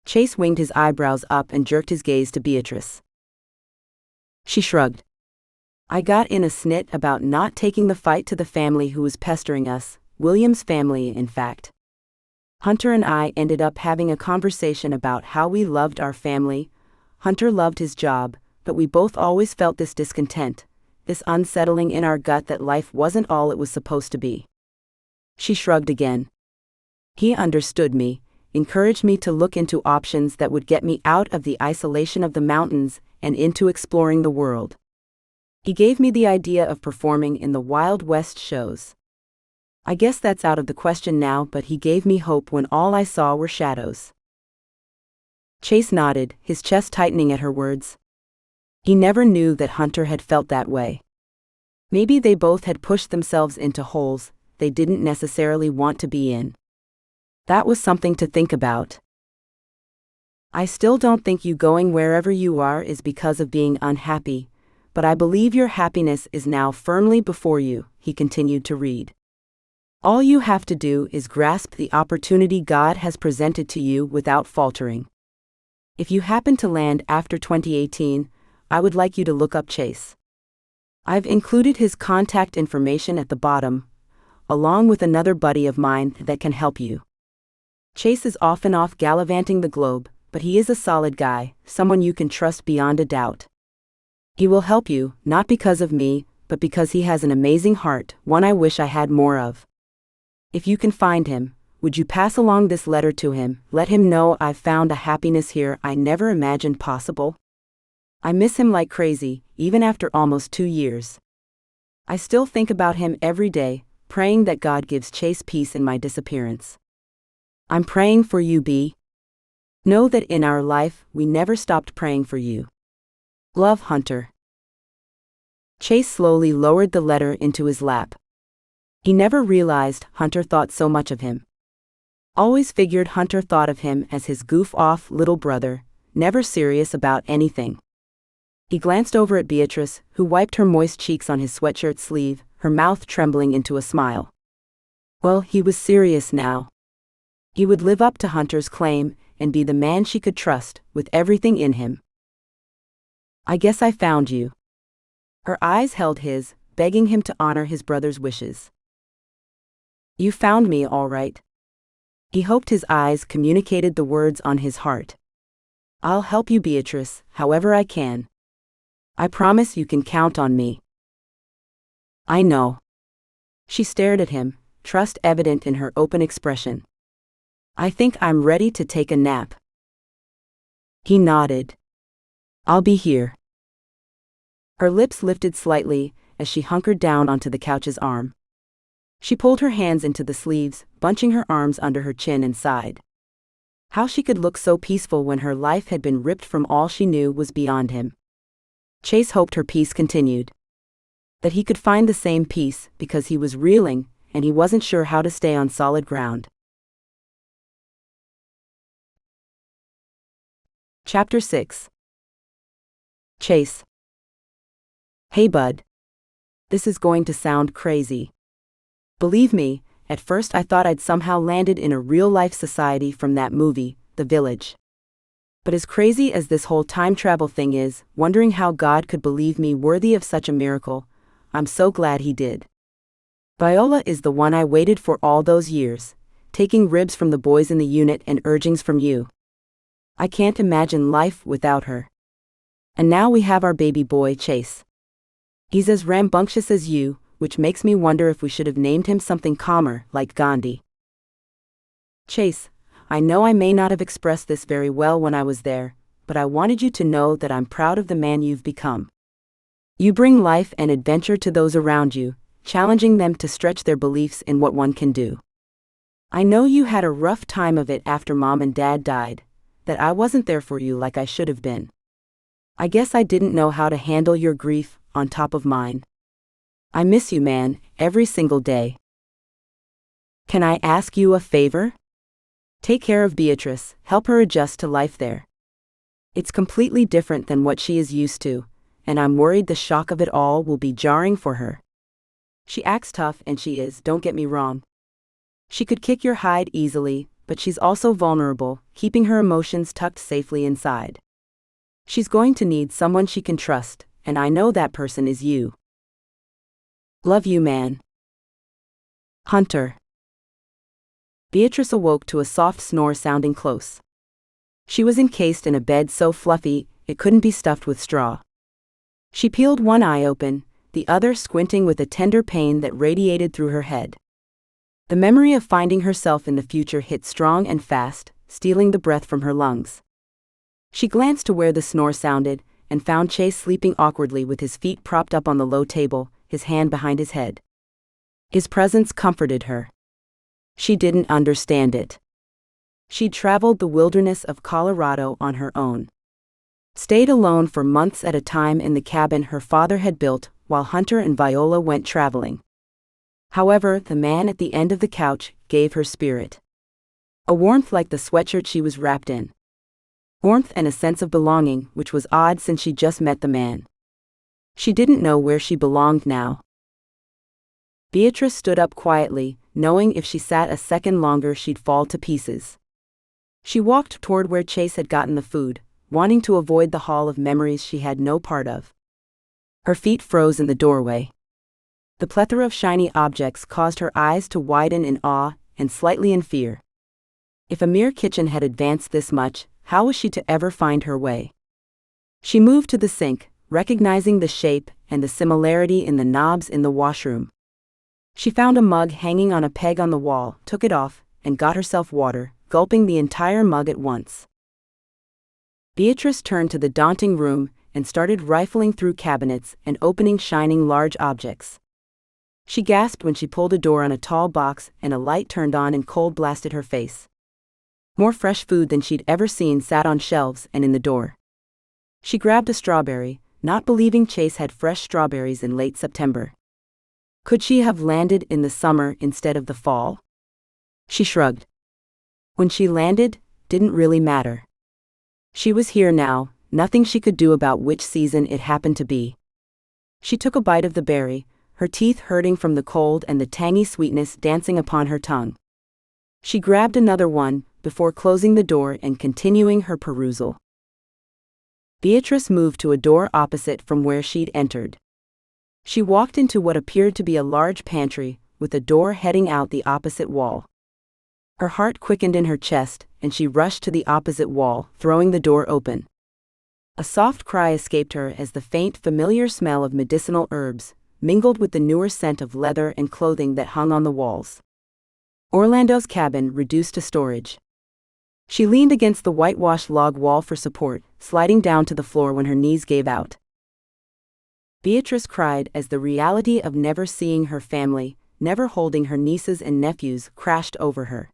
Chase winged his eyebrows up and jerked his gaze to Beatrice. She shrugged. I got in a snit about not taking the fight to the family who was pestering us, William's family, in fact. Hunter and I ended up having a conversation about how we loved our family. Hunter loved his job, but we both always felt this discontent, this unsettling in our gut that life wasn't all it was supposed to be. She shrugged again. He understood me, encouraged me to look into options that would get me out of the isolation of the mountains and into exploring the world. He gave me the idea of performing in the Wild West shows. I guess that's out of the question now, but he gave me hope when all I saw were shadows. Chase nodded, his chest tightening at her words. He never knew that Hunter had felt that way. Maybe they both had pushed themselves into holes they didn't necessarily want to be in. That was something to think about. I still don't think you going wherever you are is because of being unhappy, but I believe your happiness is now firmly before you, he continued to read. All you have to do is grasp the opportunity God has presented to you without faltering. If you happen to land after 2018, I would like you to look up Chase. I've included his contact information at the bottom, along with another buddy of mine that can help you. Chase is off and off gallivanting the globe, but he is a solid guy, someone you can trust beyond a doubt. He will help you, not because of me, but because he has an amazing heart, one I wish I had more of. If you can find him, would you pass along this letter to him? Let him know I've found a happiness here I never imagined possible. I miss him like crazy, even after almost 2 years. I still think about him every day, praying that God gives Chase peace in my disappearance. I'm praying for you, Bea. Know that in our life, we never stopped praying for you. Love, Hunter. Chase slowly lowered the letter into his lap. He never realized Hunter thought so much of him. Always figured Hunter thought of him as his goof-off little brother, never serious about anything. He glanced over at Beatrice, who wiped her moist cheeks on his sweatshirt sleeve, her mouth trembling into a smile. Well, he was serious now. He would live up to Hunter's claim and be the man she could trust, with everything in him. I guess I found you. Her eyes held his, begging him to honor his brother's wishes. You found me, all right. He hoped his eyes communicated the words on his heart. I'll help you, Beatrice, however I can. I promise you can count on me. I know. She stared at him, trust evident in her open expression. I think I'm ready to take a nap. He nodded. I'll be here. Her lips lifted slightly as she hunkered down onto the couch's arm. She pulled her hands into the sleeves, bunching her arms under her chin and sighed. How she could look so peaceful when her life had been ripped from all she knew was beyond him. Chase hoped her peace continued. That he could find the same peace because he was reeling, and he wasn't sure how to stay on solid ground. Chapter 6. Chase. Hey bud. This is going to sound crazy. Believe me, at first I thought I'd somehow landed in a real-life society from that movie, The Village. But as crazy as this whole time travel thing is, wondering how God could believe me worthy of such a miracle, I'm so glad he did. Viola is the one I waited for all those years, taking ribs from the boys in the unit and urgings from you. I can't imagine life without her. And now we have our baby boy, Chase. He's as rambunctious as you, which makes me wonder if we should have named him something calmer, like Gandhi. Chase, I know I may not have expressed this very well when I was there, but I wanted you to know that I'm proud of the man you've become. You bring life and adventure to those around you, challenging them to stretch their beliefs in what one can do. I know you had a rough time of it after Mom and Dad died, that I wasn't there for you like I should have been. I guess I didn't know how to handle your grief on top of mine. I miss you, man, every single day. Can I ask you a favor? Take care of Beatrice, help her adjust to life there. It's completely different than what she is used to, and I'm worried the shock of it all will be jarring for her. She acts tough and she is, don't get me wrong. She could kick your hide easily, but she's also vulnerable, keeping her emotions tucked safely inside. She's going to need someone she can trust, and I know that person is you. Love you, man. Hunter. Beatrice awoke to a soft snore sounding close. She was encased in a bed so fluffy, it couldn't be stuffed with straw. She peeled one eye open, the other squinting with a tender pain that radiated through her head. The memory of finding herself in the future hit strong and fast, stealing the breath from her lungs. She glanced to where the snore sounded, and found Chase sleeping awkwardly with his feet propped up on the low table, his hand behind his head. His presence comforted her. She didn't understand it. She'd traveled the wilderness of Colorado on her own. Stayed alone for months at a time in the cabin her father had built, while Hunter and Viola went traveling. However, the man at the end of the couch gave her spirit. A warmth like the sweatshirt she was wrapped in. Warmth and a sense of belonging, which was odd since she'd just met the man. She didn't know where she belonged now. Beatrice stood up quietly, knowing if she sat a second longer she'd fall to pieces. She walked toward where Chase had gotten the food, wanting to avoid the hall of memories she had no part of. Her feet froze in the doorway. The plethora of shiny objects caused her eyes to widen in awe and slightly in fear. If a mere kitchen had advanced this much, how was she to ever find her way? She moved to the sink, recognizing the shape and the similarity in the knobs in the washroom. She found a mug hanging on a peg on the wall, took it off, and got herself water, gulping the entire mug at once. Beatrice turned to the daunting room and started rifling through cabinets and opening shining large objects. She gasped when she pulled a door on a tall box and a light turned on and cold blasted her face. More fresh food than she'd ever seen sat on shelves and in the door. She grabbed a strawberry, not believing Chase had fresh strawberries in late September. Could she have landed in the summer instead of the fall? She shrugged. When she landed, didn't really matter. She was here now, nothing she could do about which season it happened to be. She took a bite of the berry, her teeth hurting from the cold and the tangy sweetness dancing upon her tongue. She grabbed another one, before closing the door and continuing her perusal. Beatrice moved to a door opposite from where she'd entered. She walked into what appeared to be a large pantry, with a door heading out the opposite wall. Her heart quickened in her chest, and she rushed to the opposite wall, throwing the door open. A soft cry escaped her as the faint, familiar smell of medicinal herbs mingled with the newer scent of leather and clothing that hung on the walls. Orlando's cabin reduced to storage. She leaned against the whitewashed log wall for support, sliding down to the floor when her knees gave out. Beatrice cried as the reality of never seeing her family, never holding her nieces and nephews, crashed over her.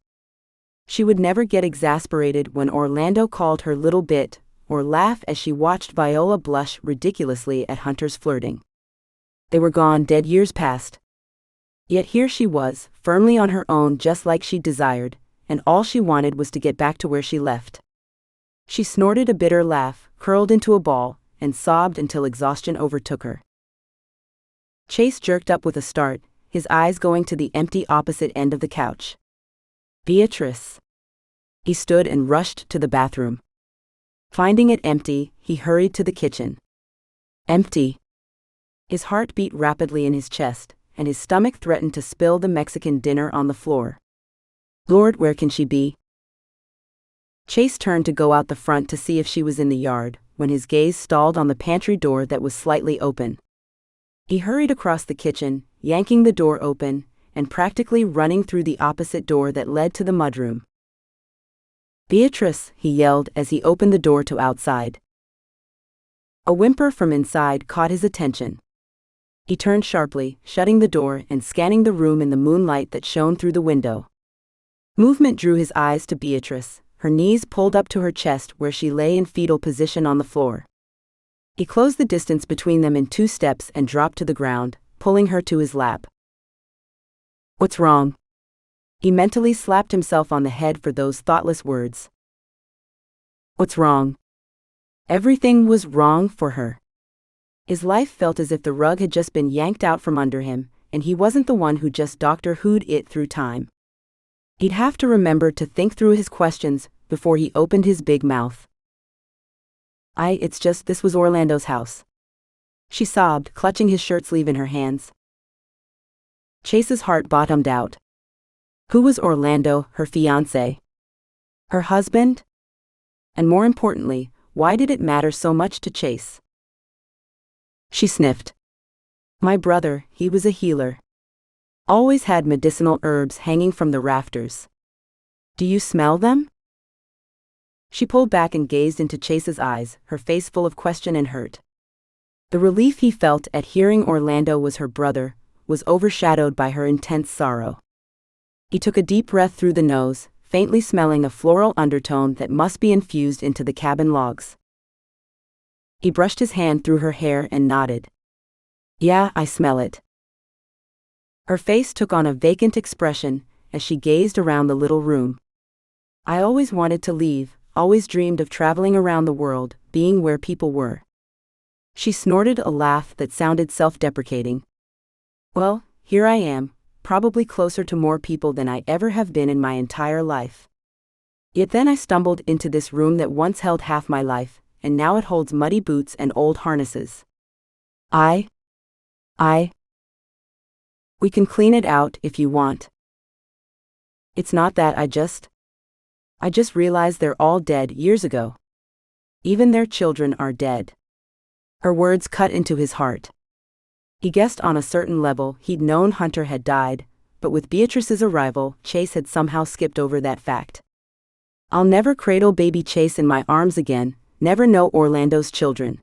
She would never get exasperated when Orlando called her little bit, or laugh as she watched Viola blush ridiculously at Hunter's flirting. They were gone, dead years past. Yet here she was, firmly on her own just like she desired, and all she wanted was to get back to where she left. She snorted a bitter laugh, curled into a ball, and sobbed until exhaustion overtook her. Chase jerked up with a start, his eyes going to the empty opposite end of the couch. Beatrice. He stood and rushed to the bathroom. Finding it empty, he hurried to the kitchen. Empty. His heart beat rapidly in his chest, and his stomach threatened to spill the Mexican dinner on the floor. Lord, where can she be? Chase turned to go out the front to see if she was in the yard, when his gaze stalled on the pantry door that was slightly open. He hurried across the kitchen, yanking the door open, and practically running through the opposite door that led to the mudroom. Beatrice, he yelled as he opened the door to outside. A whimper from inside caught his attention. He turned sharply, shutting the door and scanning the room in the moonlight that shone through the window. Movement drew his eyes to Beatrice, her knees pulled up to her chest where she lay in fetal position on the floor. He closed the distance between them in 2 steps and dropped to the ground, pulling her to his lap. What's wrong? He mentally slapped himself on the head for those thoughtless words. What's wrong? Everything was wrong for her. His life felt as if the rug had just been yanked out from under him, and he wasn't the one who just Doctor Who'd it through time. He'd have to remember to think through his questions before he opened his big mouth. It's just this was Orlando's house. She sobbed, clutching his shirt sleeve in her hands. Chase's heart bottomed out. Who was Orlando, her fiancé? Her husband? And more importantly, why did it matter so much to Chase? She sniffed. My brother, he was a healer. Always had medicinal herbs hanging from the rafters. Do you smell them? She pulled back and gazed into Chase's eyes, her face full of question and hurt. The relief he felt at hearing Orlando was her brother was overshadowed by her intense sorrow. He took a deep breath through the nose, faintly smelling a floral undertone that must be infused into the cabin logs. He brushed his hand through her hair and nodded. Yeah, I smell it. Her face took on a vacant expression as she gazed around the little room. I always wanted to leave, always dreamed of traveling around the world, being where people were. She snorted a laugh that sounded self-deprecating. Well, here I am, probably closer to more people than I ever have been in my entire life. Yet then I stumbled into this room that once held half my life, and now it holds muddy boots and old harnesses. We can clean it out if you want. It's not that I just realized they're all dead years ago. Even their children are dead. Her words cut into his heart. He guessed on a certain level he'd known Hunter had died, but with Beatrice's arrival, Chase had somehow skipped over that fact. I'll never cradle baby Chase in my arms again, never know Orlando's children.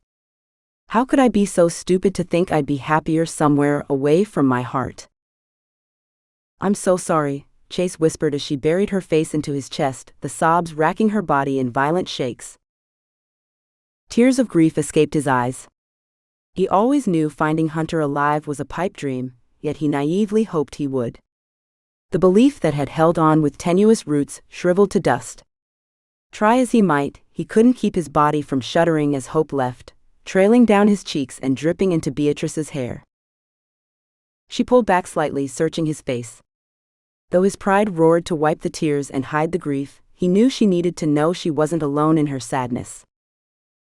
How could I be so stupid to think I'd be happier somewhere away from my heart? I'm so sorry, Chase whispered as she buried her face into his chest, the sobs racking her body in violent shakes. Tears of grief escaped his eyes. He always knew finding Hunter alive was a pipe dream, yet he naively hoped he would. The belief that had held on with tenuous roots shriveled to dust. Try as he might, he couldn't keep his body from shuddering as hope left, trailing down his cheeks and dripping into Beatrice's hair. She pulled back slightly, searching his face. Though his pride roared to wipe the tears and hide the grief, he knew she needed to know she wasn't alone in her sadness.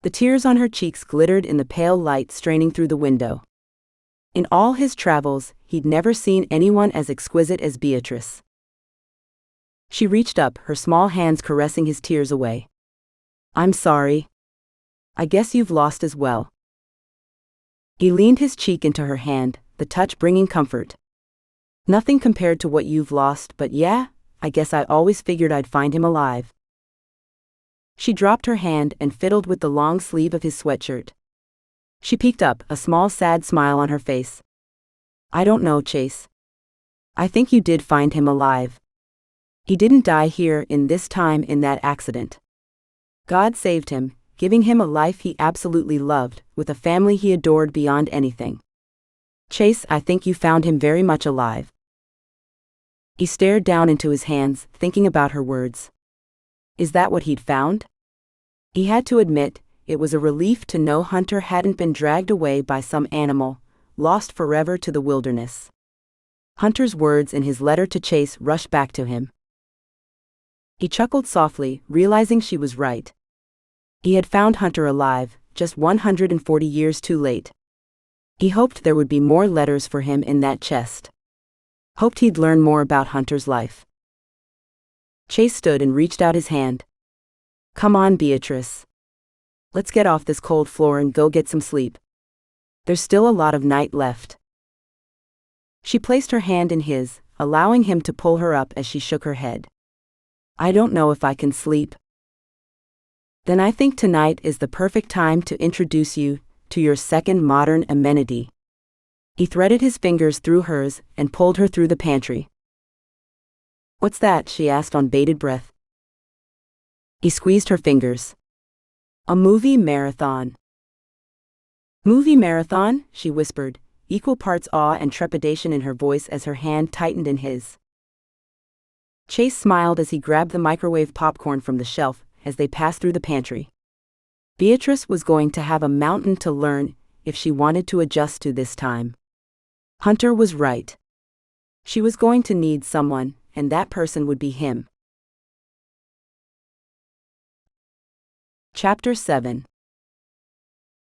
The tears on her cheeks glittered in the pale light straining through the window. In all his travels, he'd never seen anyone as exquisite as Beatrice. She reached up, her small hands caressing his tears away. "I'm sorry. I guess you've lost as well." He leaned his cheek into her hand, the touch bringing comfort. "Nothing compared to what you've lost, but yeah, I guess I always figured I'd find him alive." She dropped her hand and fiddled with the long sleeve of his sweatshirt. She peeked up, a small sad smile on her face. "I don't know, Chase. I think you did find him alive. He didn't die here in this time in that accident. God saved him, giving him a life he absolutely loved, with a family he adored beyond anything. Chase, I think you found him very much alive." He stared down into his hands, thinking about her words. Is that what he'd found? He had to admit, it was a relief to know Hunter hadn't been dragged away by some animal, lost forever to the wilderness. Hunter's words in his letter to Chase rushed back to him. He chuckled softly, realizing she was right. He had found Hunter alive, just 140 years too late. He hoped there would be more letters for him in that chest. Hoped he'd learn more about Hunter's life. Chase stood and reached out his hand. "Come on, Beatrice. Let's get off this cold floor and go get some sleep. There's still a lot of night left." She placed her hand in his, allowing him to pull her up as she shook her head. "I don't know if I can sleep." "Then I think tonight is the perfect time to introduce you to your second modern amenity." He threaded his fingers through hers and pulled her through the pantry. "What's that?" she asked on bated breath. He squeezed her fingers. "A movie marathon." "Movie marathon?" she whispered, equal parts awe and trepidation in her voice as her hand tightened in his. Chase smiled as he grabbed the microwave popcorn from the shelf as they passed through the pantry. Beatrice was going to have a mountain to learn if she wanted to adjust to this time. Hunter was right. She was going to need someone, and that person would be him. Chapter 7.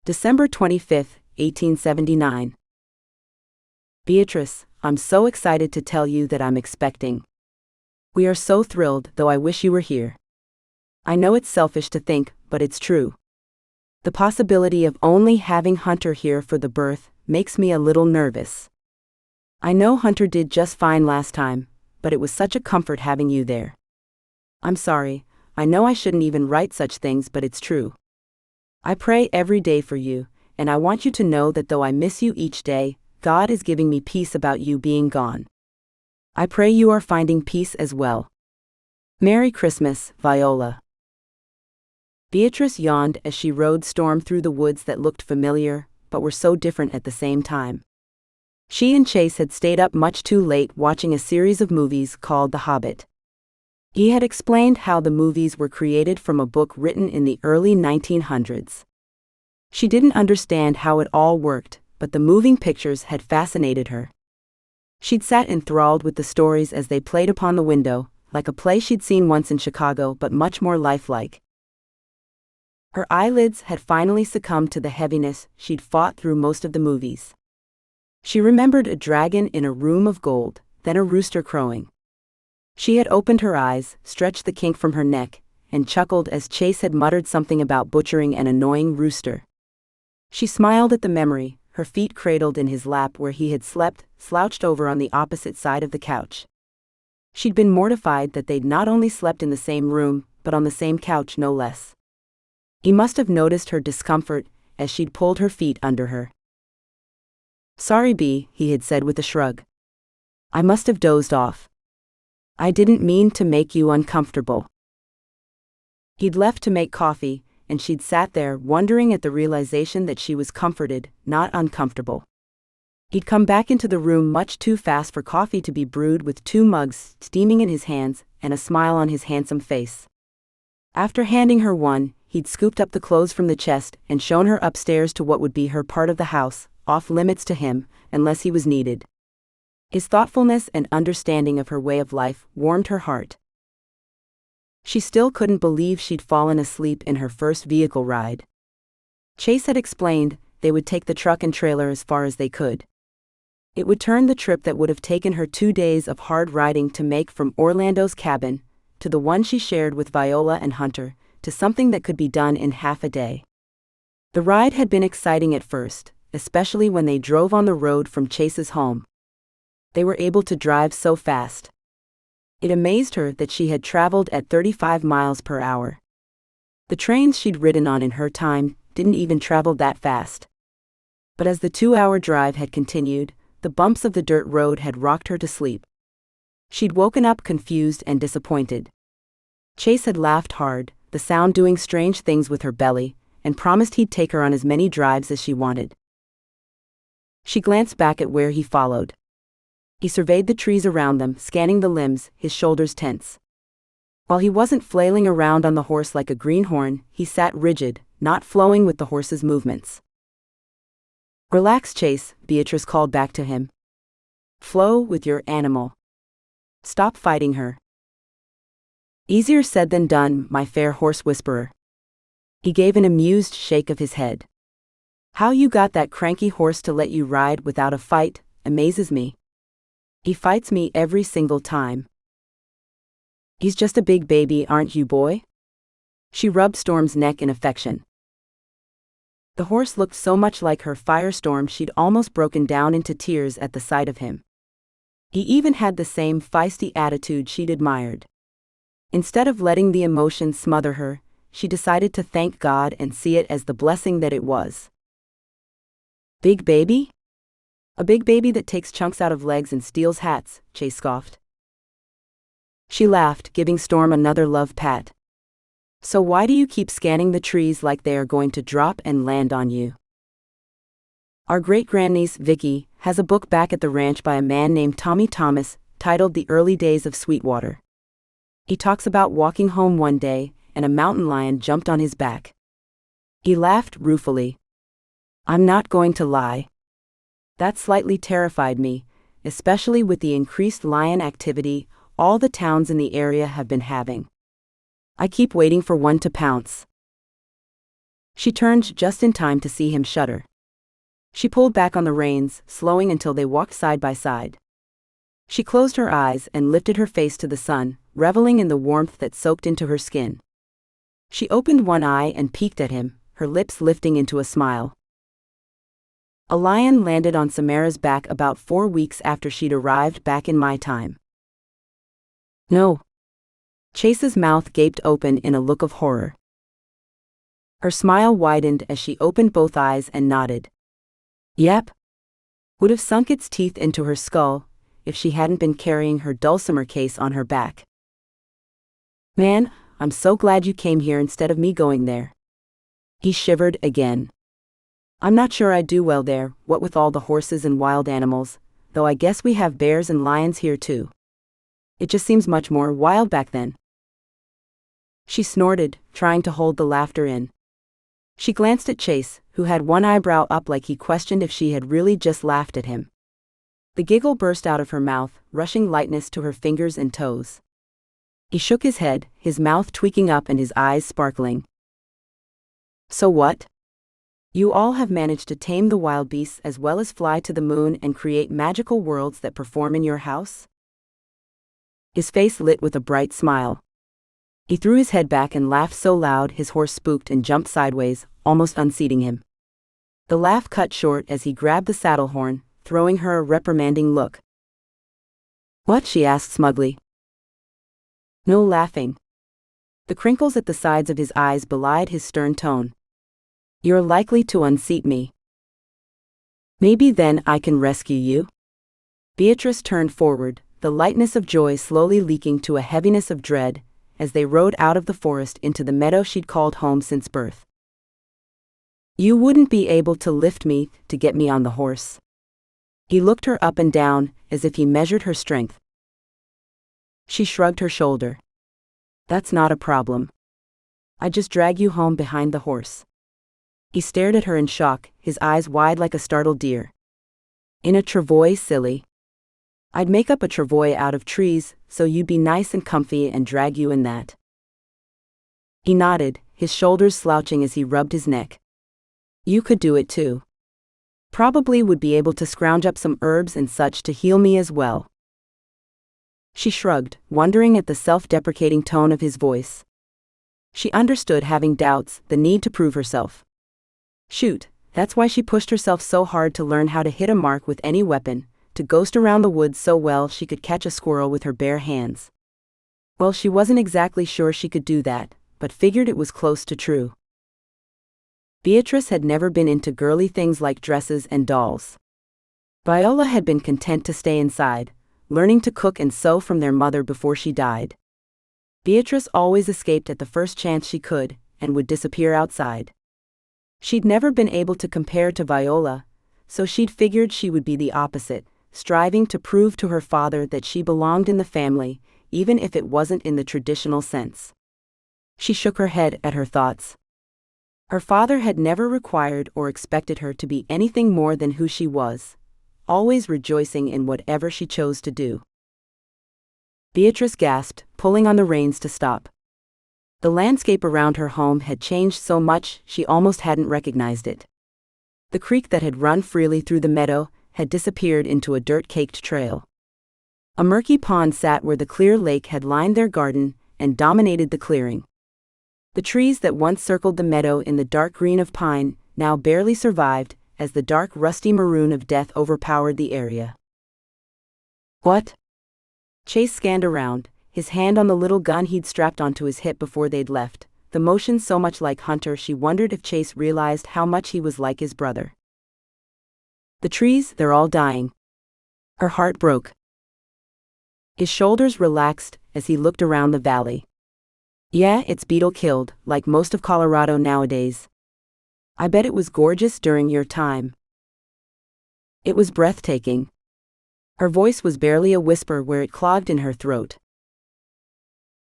December 25, 1879. Beatrice, I'm so excited to tell you that I'm expecting. We are so thrilled, though I wish you were here. I know it's selfish to think, but it's true. The possibility of only having Hunter here for the birth makes me a little nervous. I know Hunter did just fine last time, but it was such a comfort having you there. I'm sorry, I know I shouldn't even write such things, but it's true. I pray every day for you, and I want you to know that though I miss you each day, God is giving me peace about you being gone. I pray you are finding peace as well. Merry Christmas, Viola. Beatrice yawned as she rode Storm through the woods that looked familiar, but were so different at the same time. She and Chase had stayed up much too late watching a series of movies called The Hobbit. He had explained how the movies were created from a book written in the early 1900s. She didn't understand how it all worked, but the moving pictures had fascinated her. She'd sat enthralled with the stories as they played upon the window, like a play she'd seen once in Chicago but much more lifelike. Her eyelids had finally succumbed to the heaviness she'd fought through most of the movies. She remembered a dragon in a room of gold, then a rooster crowing. She had opened her eyes, stretched the kink from her neck, and chuckled as Chase had muttered something about butchering an annoying rooster. She smiled at the memory, her feet cradled in his lap where he had slept, slouched over on the opposite side of the couch. She'd been mortified that they'd not only slept in the same room, but on the same couch no less. He must have noticed her discomfort as she'd pulled her feet under her. "Sorry, Bea," he had said with a shrug. "I must have dozed off." I didn't mean to make you uncomfortable. He'd left to make coffee, and she'd sat there wondering at the realization that she was comforted, not uncomfortable. He'd come back into the room much too fast for coffee to be brewed, with 2 mugs steaming in his hands and a smile on his handsome face. After handing her one, he'd scooped up the clothes from the chest and shown her upstairs to what would be her part of the house, off limits to him, unless he was needed. His thoughtfulness and understanding of her way of life warmed her heart. She still couldn't believe she'd fallen asleep in her first vehicle ride. Chase had explained they would take the truck and trailer as far as they could. It would turn the trip that would have taken her 2 days of hard riding to make from Orlando's cabin, to the one she shared with Viola and Hunter, to something that could be done in half a day. The ride had been exciting at first, especially when they drove on the road from Chase's home. They were able to drive so fast. It amazed her that she had traveled at 35 miles per hour. The trains she'd ridden on in her time didn't even travel that fast. But as the 2-hour drive had continued, the bumps of the dirt road had rocked her to sleep. She'd woken up confused and disappointed. Chase had laughed hard, the sound doing strange things with her belly, and promised he'd take her on as many drives as she wanted. She glanced back at where he followed. He surveyed the trees around them, scanning the limbs, his shoulders tense. While he wasn't flailing around on the horse like a greenhorn, he sat rigid, not flowing with the horse's movements. Relax, Chase, Beatrice called back to him. Flow with your animal. Stop fighting her. Easier said than done, my fair horse whisperer. He gave an amused shake of his head. How you got that cranky horse to let you ride without a fight amazes me. He fights me every single time. He's just a big baby, aren't you, boy? She rubbed Storm's neck in affection. The horse looked so much like her Firestorm she'd almost broken down into tears at the sight of him. He even had the same feisty attitude she'd admired. Instead of letting the emotion smother her, she decided to thank God and see it as the blessing that it was. Big baby? A big baby that takes chunks out of legs and steals hats, Chase scoffed. She laughed, giving Storm another love pat. So why do you keep scanning the trees like they are going to drop and land on you? Our great-grandniece, Vicky, has a book back at the ranch by a man named Tommy Thomas, titled The Early Days of Sweetwater. He talks about walking home one day, and a mountain lion jumped on his back. He laughed ruefully. I'm not going to lie. That slightly terrified me, especially with the increased lion activity all the towns in the area have been having. I keep waiting for one to pounce. She turned just in time to see him shudder. She pulled back on the reins, slowing until they walked side by side. She closed her eyes and lifted her face to the sun, reveling in the warmth that soaked into her skin. She opened one eye and peeked at him, her lips lifting into a smile. A lion landed on Samara's back about 4 weeks after she'd arrived back in my time. No. Chase's mouth gaped open in a look of horror. Her smile widened as she opened both eyes and nodded. Yep. Would have sunk its teeth into her skull if she hadn't been carrying her dulcimer case on her back. Man, I'm so glad you came here instead of me going there. He shivered again. I'm not sure I'd do well there, what with all the horses and wild animals, though I guess we have bears and lions here too. It just seems much more wild back then. She snorted, trying to hold the laughter in. She glanced at Chase, who had one eyebrow up like he questioned if she had really just laughed at him. The giggle burst out of her mouth, rushing lightness to her fingers and toes. He shook his head, his mouth tweaking up and his eyes sparkling. So what? You all have managed to tame the wild beasts as well as fly to the moon and create magical worlds that perform in your house? His face lit with a bright smile. He threw his head back and laughed so loud his horse spooked and jumped sideways, almost unseating him. The laugh cut short as he grabbed the saddle horn, throwing her a reprimanding look. What? She asked smugly. No laughing. The crinkles at the sides of his eyes belied his stern tone. You're likely to unseat me. Maybe then I can rescue you? Beatrice turned forward, the lightness of joy slowly leaking to a heaviness of dread, as they rode out of the forest into the meadow she'd called home since birth. "You wouldn't be able to lift me to get me on the horse." He looked her up and down, as if he measured her strength. She shrugged her shoulder. "That's not a problem. I just drag you home behind the horse." He stared at her in shock, his eyes wide like a startled deer. "In a travois, silly. I'd make up a travois out of trees, so you'd be nice and comfy and drag you in that." He nodded, his shoulders slouching as he rubbed his neck. "You could do it too. Probably would be able to scrounge up some herbs and such to heal me as well." She shrugged, wondering at the self-deprecating tone of his voice. She understood having doubts, the need to prove herself. Shoot, that's why she pushed herself so hard to learn how to hit a mark with any weapon, to ghost around the woods so well she could catch a squirrel with her bare hands. Well, she wasn't exactly sure she could do that, but figured it was close to true. Beatrice had never been into girly things like dresses and dolls. Viola had been content to stay inside, learning to cook and sew from their mother before she died. Beatrice always escaped at the first chance she could, and would disappear outside. She'd never been able to compare to Viola, so she'd figured she would be the opposite, striving to prove to her father that she belonged in the family, even if it wasn't in the traditional sense. She shook her head at her thoughts. Her father had never required or expected her to be anything more than who she was, always rejoicing in whatever she chose to do. Beatrice gasped, pulling on the reins to stop. The landscape around her home had changed so much she almost hadn't recognized it. The creek that had run freely through the meadow had disappeared into a dirt-caked trail. A murky pond sat where the clear lake had lined their garden and dominated the clearing. The trees that once circled the meadow in the dark green of pine now barely survived, as the dark rusty maroon of death overpowered the area. "What?" Chase scanned around, his hand on the little gun he'd strapped onto his hip before they'd left, the motion so much like Hunter she wondered if Chase realized how much he was like his brother. "The trees, they're all dying." Her heart broke. His shoulders relaxed as he looked around the valley. "Yeah, it's beetle killed, like most of Colorado nowadays. I bet it was gorgeous during your time." It was breathtaking. Her voice was barely a whisper where it clogged in her throat.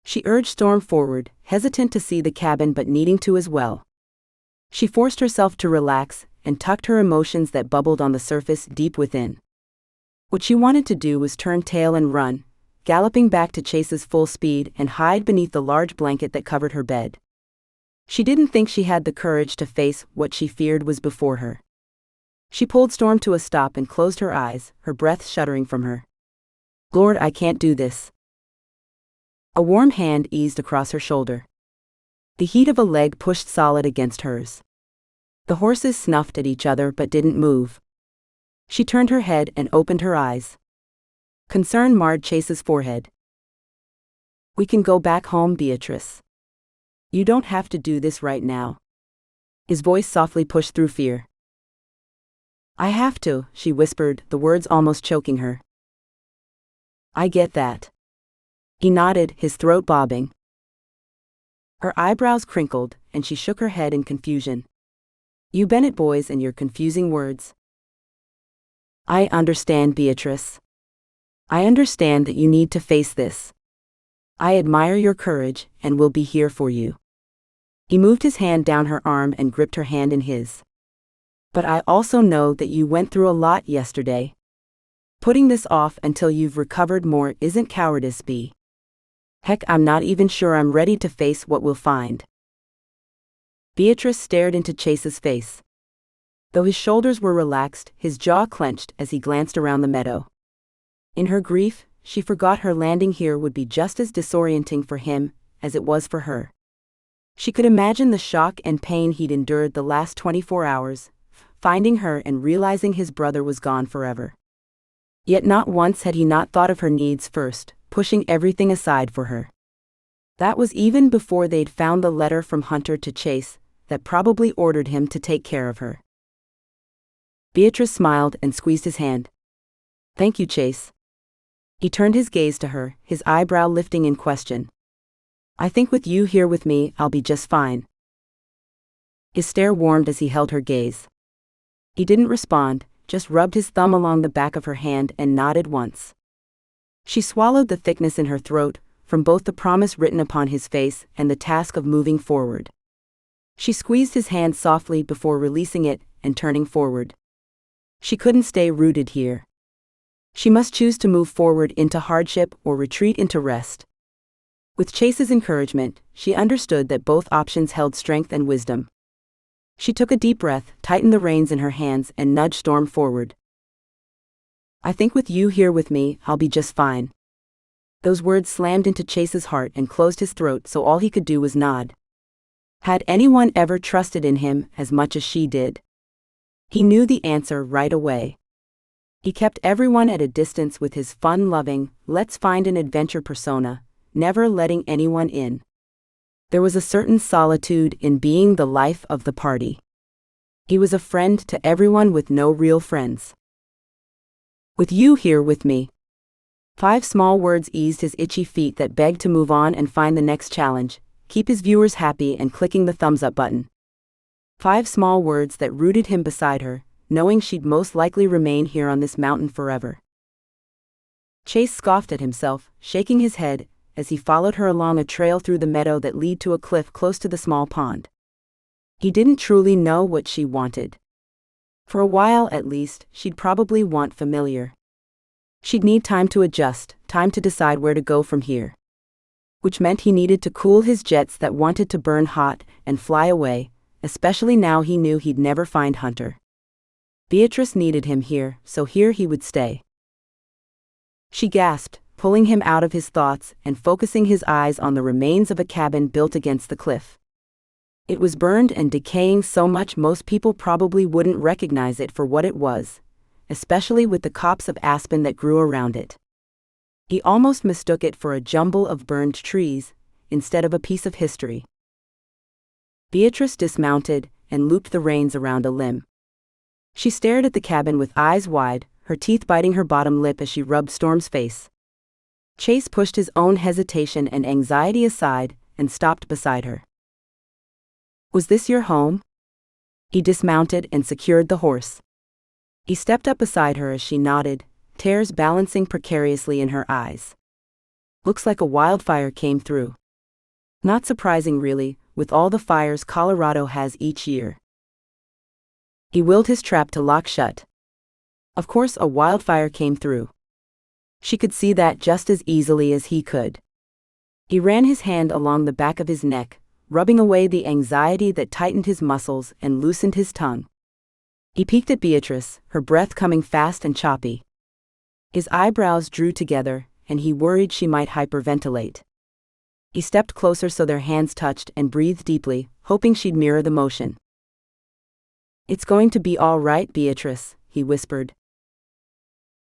She urged Storm forward, hesitant to see the cabin but needing to as well. She forced herself to relax and tucked her emotions that bubbled on the surface deep within. What she wanted to do was turn tail and run, galloping back to Chase's full speed and hide beneath the large blanket that covered her bed. She didn't think she had the courage to face what she feared was before her. She pulled Storm to a stop and closed her eyes, her breath shuddering from her. "Lord, I can't do this." A warm hand eased across her shoulder. The heat of a leg pushed solid against hers. The horses snuffed at each other but didn't move. She turned her head and opened her eyes. Concern marred Chase's forehead. "We can go back home, Beatrice. You don't have to do this right now." His voice softly pushed through fear. "I have to," she whispered, the words almost choking her. "I get that." He nodded, his throat bobbing. Her eyebrows crinkled, and she shook her head in confusion. "You Bennett boys and your confusing words." "I understand, Beatrice. I understand that you need to face this. I admire your courage and will be here for you." He moved his hand down her arm and gripped her hand in his. "But I also know that you went through a lot yesterday. Putting this off until you've recovered more isn't cowardice, Bea. Heck, I'm not even sure I'm ready to face what we'll find." Beatrice stared into Chase's face. Though his shoulders were relaxed, his jaw clenched as he glanced around the meadow. In her grief, she forgot her landing here would be just as disorienting for him as it was for her. She could imagine the shock and pain he'd endured the last 24 hours, finding her and realizing his brother was gone forever. Yet not once had he not thought of her needs first, pushing everything aside for her. That was even before they'd found the letter from Hunter to Chase that probably ordered him to take care of her. Beatrice smiled and squeezed his hand. "Thank you, Chase. He turned his gaze to her, his eyebrow lifting in question. "I think with you here with me, I'll be just fine." His stare warmed as he held her gaze. He didn't respond, just rubbed his thumb along the back of her hand and nodded once. She swallowed the thickness in her throat, from both the promise written upon his face and the task of moving forward. She squeezed his hand softly before releasing it and turning forward. She couldn't stay rooted here. She must choose to move forward into hardship or retreat into rest. With Chase's encouragement, she understood that both options held strength and wisdom. She took a deep breath, tightened the reins in her hands, and nudged Storm forward. "I think with you here with me, I'll be just fine." Those words slammed into Chase's heart and closed his throat, so all he could do was nod. Had anyone ever trusted in him as much as she did? He knew the answer right away. He kept everyone at a distance with his fun-loving, let's find an adventure persona, never letting anyone in. There was a certain solitude in being the life of the party. He was a friend to everyone with no real friends. "With you here with me." 5 small words eased his itchy feet that begged to move on and find the next challenge, keep his viewers happy and clicking the thumbs up button. 5 small words that rooted him beside her, knowing she'd most likely remain here on this mountain forever. Chase scoffed at himself, shaking his head, as he followed her along a trail through the meadow that led to a cliff close to the small pond. He didn't truly know what she wanted. For a while at least, she'd probably want familiar. She'd need time to adjust, time to decide where to go from here. Which meant he needed to cool his jets that wanted to burn hot and fly away, especially now he knew he'd never find Hunter. Beatrice needed him here, so here he would stay. She gasped, pulling him out of his thoughts and focusing his eyes on the remains of a cabin built against the cliff. It was burned and decaying so much most people probably wouldn't recognize it for what it was, especially with the copse of aspen that grew around it. He almost mistook it for a jumble of burned trees, instead of a piece of history. Beatrice dismounted and looped the reins around a limb. She stared at the cabin with eyes wide, her teeth biting her bottom lip as she rubbed Storm's face. Chase pushed his own hesitation and anxiety aside and stopped beside her. "Was this your home?" He dismounted and secured the horse. He stepped up beside her as she nodded, tears balancing precariously in her eyes. "Looks like a wildfire came through." Not surprising really, with all the fires Colorado has each year. He willed his trap to lock shut. Of course a wildfire came through. She could see that just as easily as he could. He ran his hand along the back of his neck, rubbing away the anxiety that tightened his muscles and loosened his tongue. He peeked at Beatrice, her breath coming fast and choppy. His eyebrows drew together, and he worried she might hyperventilate. He stepped closer so their hands touched and breathed deeply, hoping she'd mirror the motion. "It's going to be all right, Beatrice," he whispered.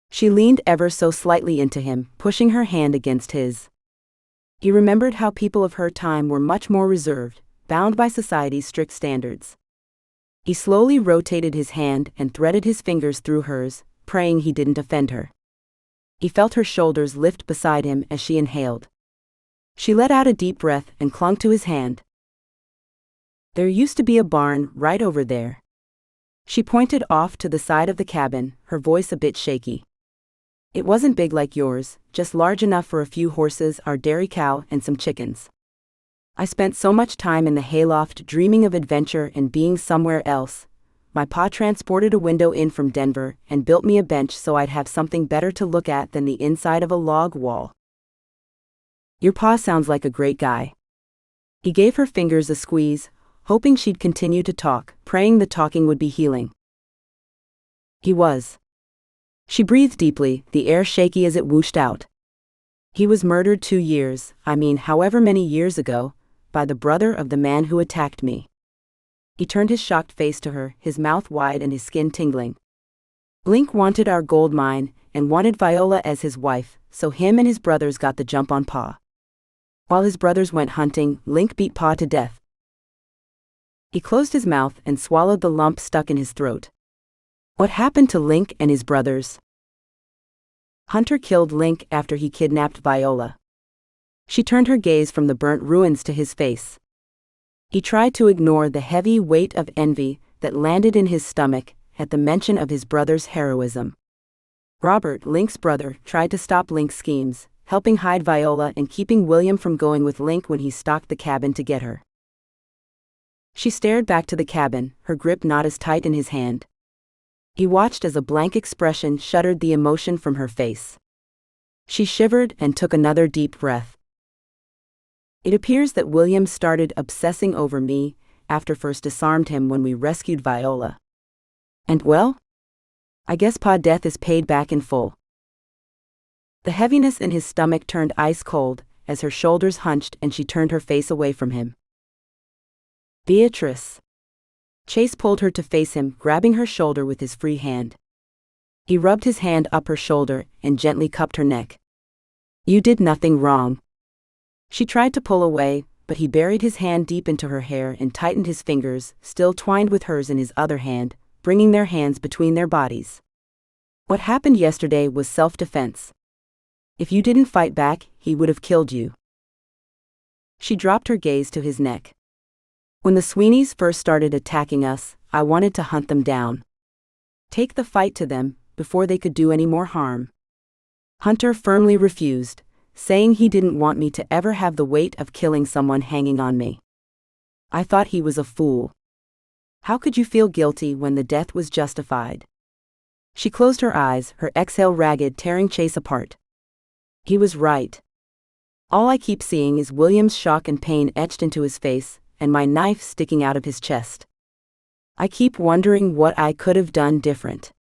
She leaned ever so slightly into him, pushing her hand against his. He remembered how people of her time were much more reserved, bound by society's strict standards. He slowly rotated his hand and threaded his fingers through hers, praying he didn't offend her. He felt her shoulders lift beside him as she inhaled. She let out a deep breath and clung to his hand. "There used to be a barn right over there." She pointed off to the side of the cabin, her voice a bit shaky. "It wasn't big like yours, just large enough for a few horses, our dairy cow, and some chickens. I spent so much time in the hayloft dreaming of adventure and being somewhere else. My pa transported a window in from Denver and built me a bench so I'd have something better to look at than the inside of a log wall." "Your pa sounds like a great guy." He gave her fingers a squeeze, hoping she'd continue to talk, praying the talking would be healing. He was. She breathed deeply, the air shaky as it whooshed out. "He was murdered 2 years, however many years ago, by the brother of the man who attacked me." He turned his shocked face to her, his mouth wide and his skin tingling. "Link wanted our gold mine, and wanted Viola as his wife, so him and his brothers got the jump on Pa. While his brothers went hunting, Link beat Pa to death." He closed his mouth and swallowed the lump stuck in his throat. What happened to Link and his brothers? Hunter killed Link after he kidnapped Viola. She turned her gaze from the burnt ruins to his face. He tried to ignore the heavy weight of envy that landed in his stomach at the mention of his brother's heroism. Robert, Link's brother, tried to stop Link's schemes, helping hide Viola and keeping William from going with Link when he stalked the cabin to get her. She stared back to the cabin, her grip not as tight in his hand. He watched as a blank expression shuttered the emotion from her face. She shivered and took another deep breath. It appears that William started obsessing over me after first disarmed him when we rescued Viola. And well, I guess Pa Death is paid back in full. The heaviness in his stomach turned ice cold as her shoulders hunched and she turned her face away from him. Beatrice. Chase pulled her to face him, grabbing her shoulder with his free hand. He rubbed his hand up her shoulder and gently cupped her neck. You did nothing wrong. She tried to pull away, but he buried his hand deep into her hair and tightened his fingers, still twined with hers in his other hand, bringing their hands between their bodies. What happened yesterday was self-defense. If you didn't fight back, he would have killed you. She dropped her gaze to his neck. When the Sweeneys first started attacking us, I wanted to hunt them down. Take the fight to them, before they could do any more harm. Hunter firmly refused, saying he didn't want me to ever have the weight of killing someone hanging on me. I thought he was a fool. How could you feel guilty when the death was justified? She closed her eyes, her exhale ragged, tearing Chase apart. He was right. All I keep seeing is William's shock and pain etched into his face, and my knife sticking out of his chest. I keep wondering what I could have done different.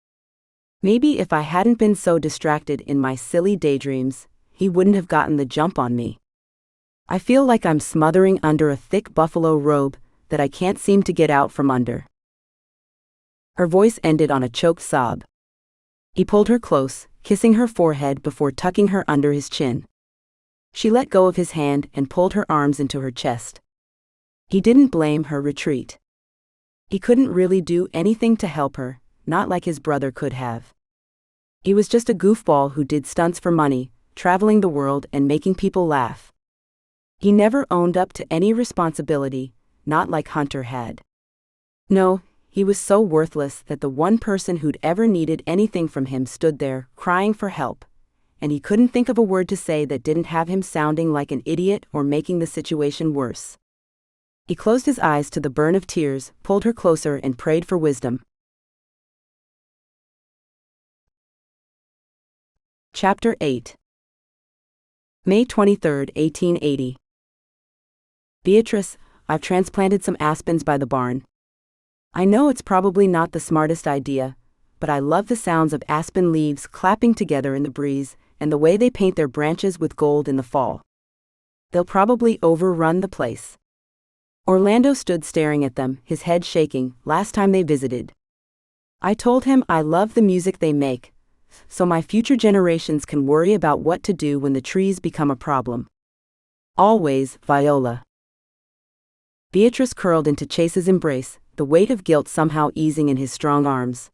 Maybe if I hadn't been so distracted in my silly daydreams, he wouldn't have gotten the jump on me. I feel like I'm smothering under a thick buffalo robe that I can't seem to get out from under. Her voice ended on a choked sob. He pulled her close, kissing her forehead before tucking her under his chin. She let go of his hand and pulled her arms into her chest. He didn't blame her retreat. He couldn't really do anything to help her, not like his brother could have. He was just a goofball who did stunts for money, traveling the world and making people laugh. He never owned up to any responsibility, not like Hunter had. No, he was so worthless that the one person who'd ever needed anything from him stood there, crying for help, and he couldn't think of a word to say that didn't have him sounding like an idiot or making the situation worse. He closed his eyes to the burn of tears, pulled her closer and prayed for wisdom. Chapter 8. May 23, 1880. Beatrice, I've transplanted some aspens by the barn. I know it's probably not the smartest idea, but I love the sounds of aspen leaves clapping together in the breeze and the way they paint their branches with gold in the fall. They'll probably overrun the place. Orlando stood staring at them, his head shaking, last time they visited. I told him I love the music they make, so my future generations can worry about what to do when the trees become a problem. Always, Viola. Beatrice curled into Chase's embrace, the weight of guilt somehow easing in his strong arms.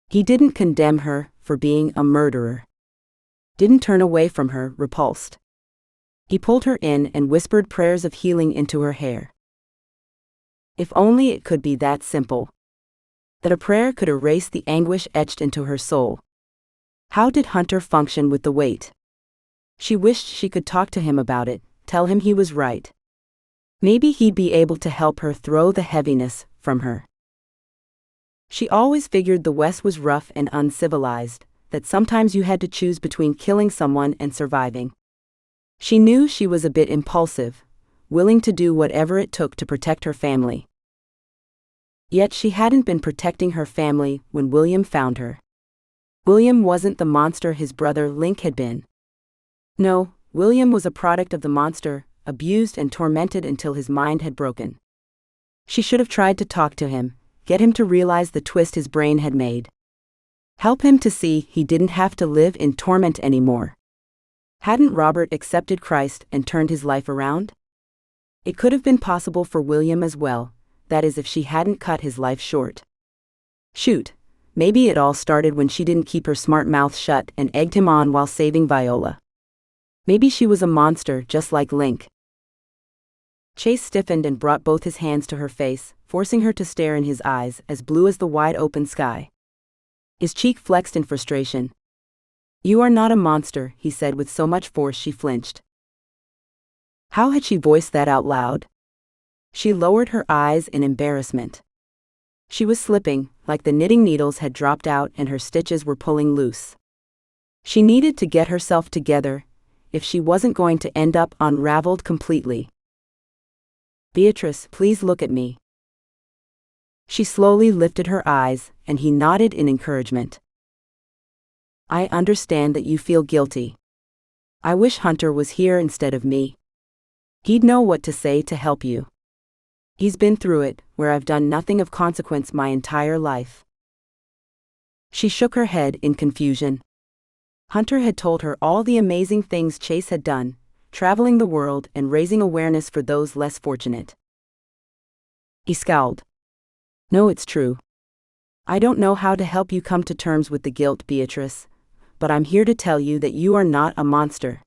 He didn't condemn her for being a murderer. Didn't turn away from her, repulsed. He pulled her in and whispered prayers of healing into her hair. If only it could be that simple. That a prayer could erase the anguish etched into her soul. How did Hunter function with the weight? She wished she could talk to him about it, tell him he was right. Maybe he'd be able to help her throw the heaviness from her. She always figured the West was rough and uncivilized, that sometimes you had to choose between killing someone and surviving. She knew she was a bit impulsive, willing to do whatever it took to protect her family. Yet she hadn't been protecting her family when William found her. William wasn't the monster his brother Link had been. No, William was a product of the monster, abused and tormented until his mind had broken. She should have tried to talk to him, get him to realize the twist his brain had made. Help him to see he didn't have to live in torment anymore. Hadn't Robert accepted Christ and turned his life around? It could have been possible for William as well, that is if she hadn't cut his life short. Shoot, maybe it all started when she didn't keep her smart mouth shut and egged him on while saving Viola. Maybe she was a monster just like Link. Chase stiffened and brought both his hands to her face, forcing her to stare in his eyes, as blue as the wide-open sky. His cheek flexed in frustration. "You are not a monster," he said with so much force she flinched. How had she voiced that out loud? She lowered her eyes in embarrassment. She was slipping, like the knitting needles had dropped out and her stitches were pulling loose. She needed to get herself together, if she wasn't going to end up unraveled completely. "Beatrice, please look at me." She slowly lifted her eyes, and he nodded in encouragement. "I understand that you feel guilty. I wish Hunter was here instead of me. He'd know what to say to help you. He's been through it, where I've done nothing of consequence my entire life." She shook her head in confusion. Hunter had told her all the amazing things Chase had done, traveling the world and raising awareness for those less fortunate. He scowled. "No, it's true. I don't know how to help you come to terms with the guilt, Beatrice, but I'm here to tell you that you are not a monster.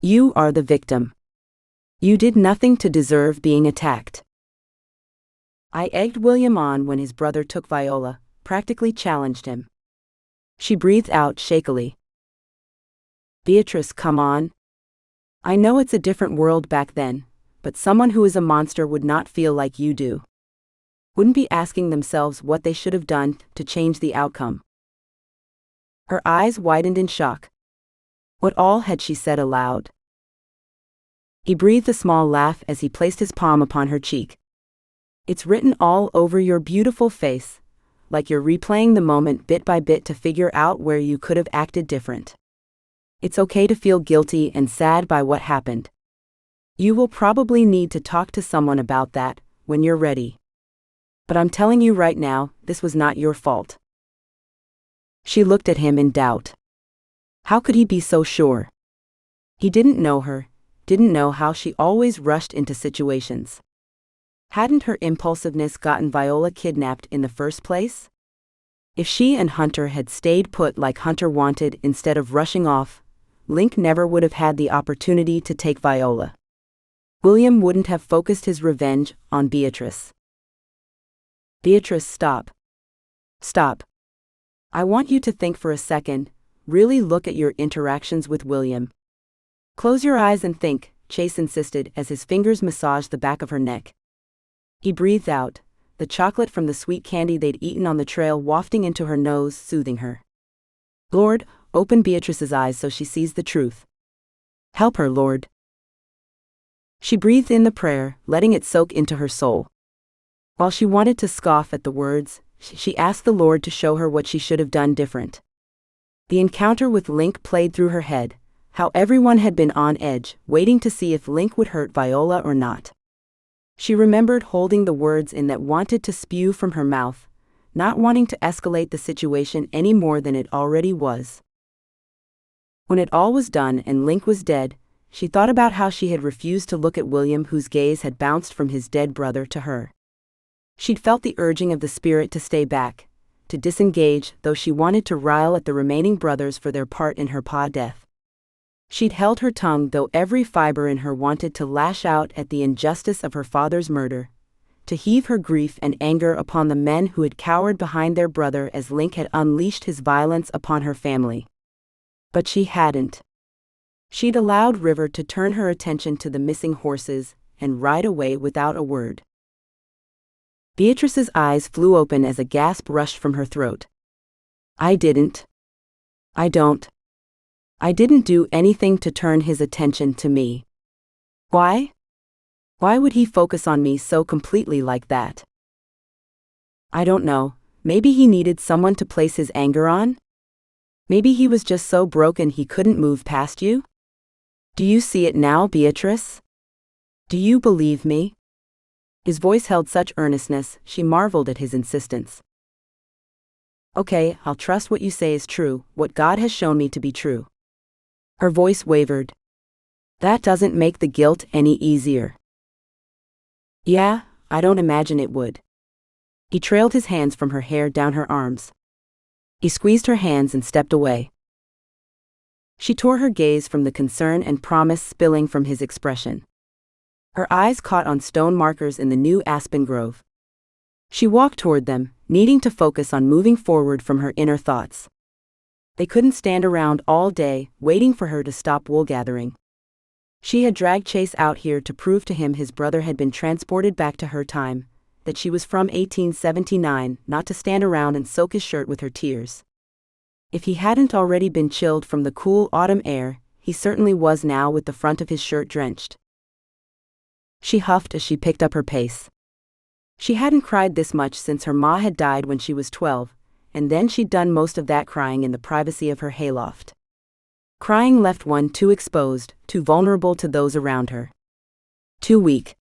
You are the victim. You did nothing to deserve being attacked. I egged William on when his brother took Viola, practically challenged him." She breathed out shakily. "Beatrice, come on. I know it's a different world back then, but someone who is a monster would not feel like you do. Wouldn't be asking themselves what they should have done to change the outcome." Her eyes widened in shock. What all had she said aloud? He breathed a small laugh as he placed his palm upon her cheek. "It's written all over your beautiful face, like you're replaying the moment bit by bit to figure out where you could have acted different. It's okay to feel guilty and sad by what happened. You will probably need to talk to someone about that when you're ready. But I'm telling you right now, this was not your fault." She looked at him in doubt. How could he be so sure? He didn't know her, didn't know how she always rushed into situations. Hadn't her impulsiveness gotten Viola kidnapped in the first place? If she and Hunter had stayed put like Hunter wanted instead of rushing off, Link never would have had the opportunity to take Viola. William wouldn't have focused his revenge on Beatrice. "Beatrice, stop. Stop. I want you to think for a second, really look at your interactions with William. Close your eyes and think," Chase insisted as his fingers massaged the back of her neck. He breathed out, the chocolate from the sweet candy they'd eaten on the trail wafting into her nose, soothing her. "Lord, open Beatrice's eyes so she sees the truth. Help her, Lord." She breathed in the prayer, letting it soak into her soul. While she wanted to scoff at the words, she asked the Lord to show her what she should have done different. The encounter with Link played through her head, how everyone had been on edge, waiting to see if Link would hurt Viola or not. She remembered holding the words in that wanted to spew from her mouth, not wanting to escalate the situation any more than it already was. When it all was done and Link was dead, she thought about how she had refused to look at William, whose gaze had bounced from his dead brother to her. She'd felt the urging of the spirit to stay back, to disengage, though she wanted to rile at the remaining brothers for their part in her pa's death. She'd held her tongue, though every fiber in her wanted to lash out at the injustice of her father's murder, to heave her grief and anger upon the men who had cowered behind their brother as Link had unleashed his violence upon her family. But she hadn't. She'd allowed River to turn her attention to the missing horses and ride away without a word. Beatrice's eyes flew open as a gasp rushed from her throat. I didn't do anything to turn his attention to me. Why? Why would he focus on me so completely like that? I don't know, maybe he needed someone to place his anger on? Maybe he was just so broken he couldn't move past you? Do you see it now, Beatrice? Do you believe me? His voice held such earnestness, she marveled at his insistence. Okay, I'll trust what you say is true, what God has shown me to be true. Her voice wavered. That doesn't make the guilt any easier. Yeah, I don't imagine it would. He trailed his hands from her hair down her arms. He squeezed her hands and stepped away. She tore her gaze from the concern and promise spilling from his expression. Her eyes caught on stone markers in the new aspen grove. She walked toward them, needing to focus on moving forward from her inner thoughts. They couldn't stand around all day, waiting for her to stop wool gathering. She had dragged Chase out here to prove to him his brother had been transported back to her time, that she was from 1879, not to stand around and soak his shirt with her tears. If he hadn't already been chilled from the cool autumn air, he certainly was now with the front of his shirt drenched. She huffed as she picked up her pace. She hadn't cried this much since her ma had died when she was 12, and then she'd done most of that crying in the privacy of her hayloft. Crying left one too exposed, too vulnerable to those around her. Too weak.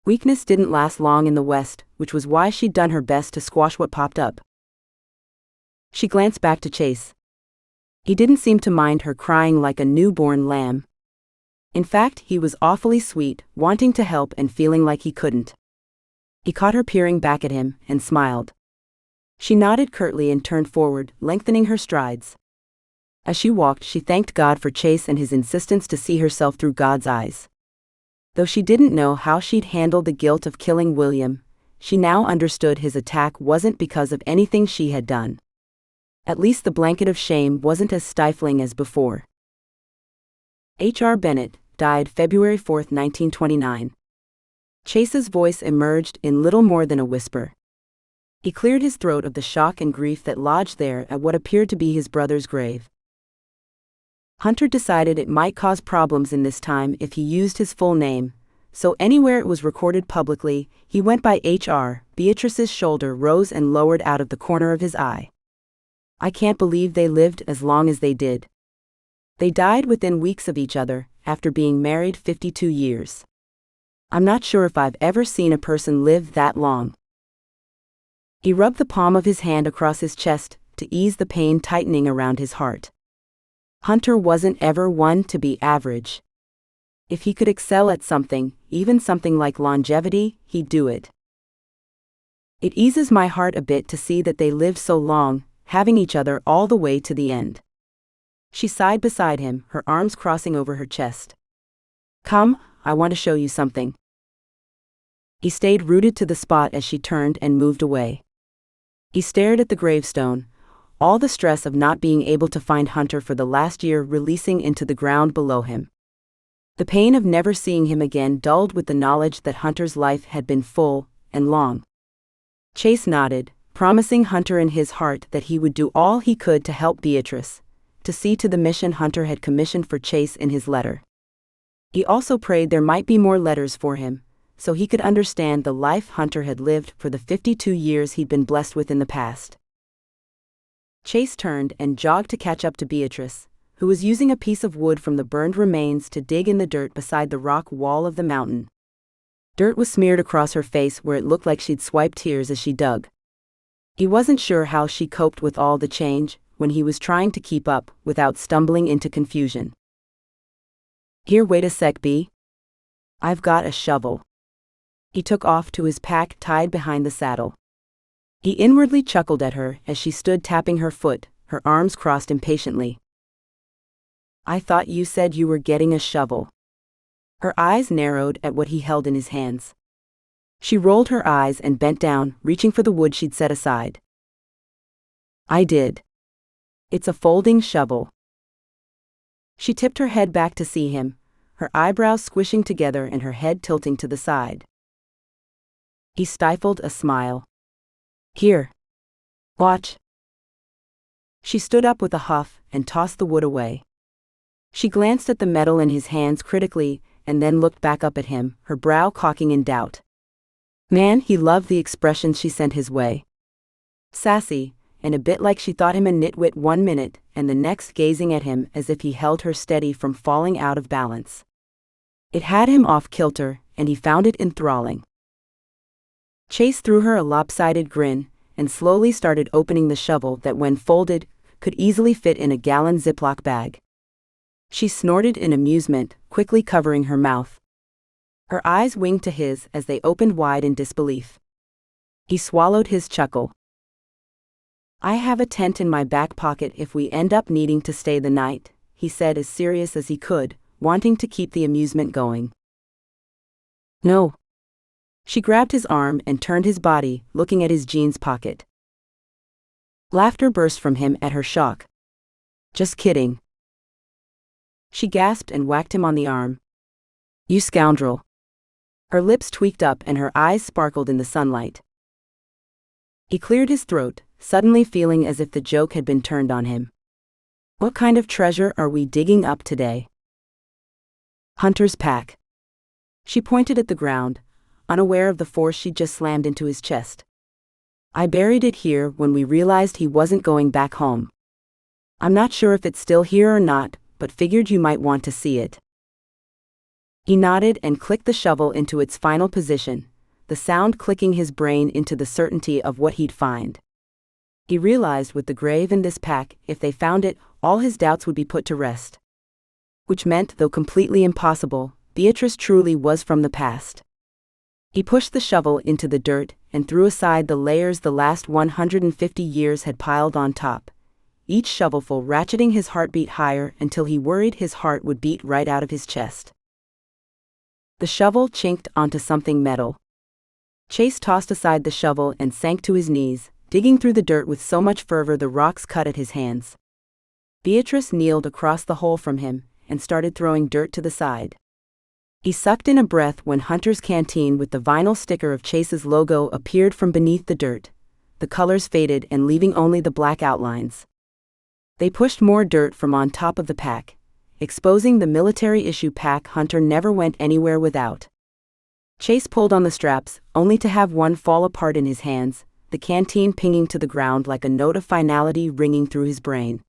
Weakness didn't last long in the West, which was why she'd done her best to squash what popped up. She glanced back to Chase. He didn't seem to mind her crying like a newborn lamb. In fact, he was awfully sweet, wanting to help and feeling like he couldn't. He caught her peering back at him, and smiled. She nodded curtly and turned forward, lengthening her strides. As she walked, she thanked God for Chase and his insistence to see herself through God's eyes. Though she didn't know how she'd handle the guilt of killing William, she now understood his attack wasn't because of anything she had done. At least the blanket of shame wasn't as stifling as before. H.R. Bennett died February 4, 1929. Chase's voice emerged in little more than a whisper. He cleared his throat of the shock and grief that lodged there at what appeared to be his brother's grave. Hunter decided it might cause problems in this time if he used his full name, so anywhere it was recorded publicly, he went by H.R. Beatrice's shoulder rose and lowered out of the corner of his eye. I can't believe they lived as long as they did. They died within weeks of each other, after being married 52 years. I'm not sure if I've ever seen a person live that long. He rubbed the palm of his hand across his chest to ease the pain tightening around his heart. Hunter wasn't ever one to be average. If he could excel at something, even something like longevity, he'd do it. It eases my heart a bit to see that they lived so long, having each other all the way to the end. She sighed beside him, her arms crossing over her chest. Come, I want to show you something. He stayed rooted to the spot as she turned and moved away. He stared at the gravestone, all the stress of not being able to find Hunter for the last year releasing into the ground below him. The pain of never seeing him again dulled with the knowledge that Hunter's life had been full and long. Chase nodded, promising Hunter in his heart that he would do all he could to help Beatrice, to see to the mission Hunter had commissioned for Chase in his letter. He also prayed there might be more letters for him, so he could understand the life Hunter had lived for the 52 years he'd been blessed with in the past. Chase turned and jogged to catch up to Beatrice, who was using a piece of wood from the burned remains to dig in the dirt beside the rock wall of the mountain. Dirt was smeared across her face where it looked like she'd swiped tears as she dug. He wasn't sure how she coped with all the change, when he was trying to keep up without stumbling into confusion. Here, wait a sec, B. I've got a shovel. He took off to his pack tied behind the saddle. He inwardly chuckled at her as she stood tapping her foot, her arms crossed impatiently. I thought you said you were getting a shovel. Her eyes narrowed at what he held in his hands. She rolled her eyes and bent down, reaching for the wood she'd set aside. I did. It's a folding shovel. She tipped her head back to see him, her eyebrows squishing together and her head tilting to the side. He stifled a smile. Here. Watch. She stood up with a huff and tossed the wood away. She glanced at the metal in his hands critically and then looked back up at him, her brow cocking in doubt. Man, he loved the expression she sent his way. Sassy, and a bit like she thought him a nitwit one minute and the next gazing at him as if he held her steady from falling out of balance. It had him off kilter, and he found it enthralling. Chase threw her a lopsided grin and slowly started opening the shovel that, when folded, could easily fit in a gallon Ziploc bag. She snorted in amusement, quickly covering her mouth. Her eyes winged to his as they opened wide in disbelief. He swallowed his chuckle. "I have a tent in my back pocket if we end up needing to stay the night," he said as serious as he could, wanting to keep the amusement going. "No." She grabbed his arm and turned his body, looking at his jeans pocket. Laughter burst from him at her shock. "Just kidding." She gasped and whacked him on the arm. "You scoundrel." Her lips tweaked up and her eyes sparkled in the sunlight. He cleared his throat, suddenly feeling as if the joke had been turned on him. "What kind of treasure are we digging up today?" "Hunter's pack." She pointed at the ground, unaware of the force she'd just slammed into his chest. "I buried it here when we realized he wasn't going back home. I'm not sure if it's still here or not, but figured you might want to see it." He nodded and clicked the shovel into its final position, the sound clicking his brain into the certainty of what he'd find. He realized with the grave and this pack, if they found it, all his doubts would be put to rest. Which meant, though completely impossible, Beatrice truly was from the past. He pushed the shovel into the dirt and threw aside the layers the last 150 years had piled on top, each shovelful ratcheting his heartbeat higher until he worried his heart would beat right out of his chest. The shovel chinked onto something metal. Chase tossed aside the shovel and sank to his knees, digging through the dirt with so much fervor the rocks cut at his hands. Beatrice kneeled across the hole from him and started throwing dirt to the side. He sucked in a breath when Hunter's canteen with the vinyl sticker of Chase's logo appeared from beneath the dirt. The colors faded and leaving only the black outlines. They pushed more dirt from on top of the pack, exposing the military-issue pack Hunter never went anywhere without. Chase pulled on the straps, only to have one fall apart in his hands, the canteen pinging to the ground like a note of finality ringing through his brain.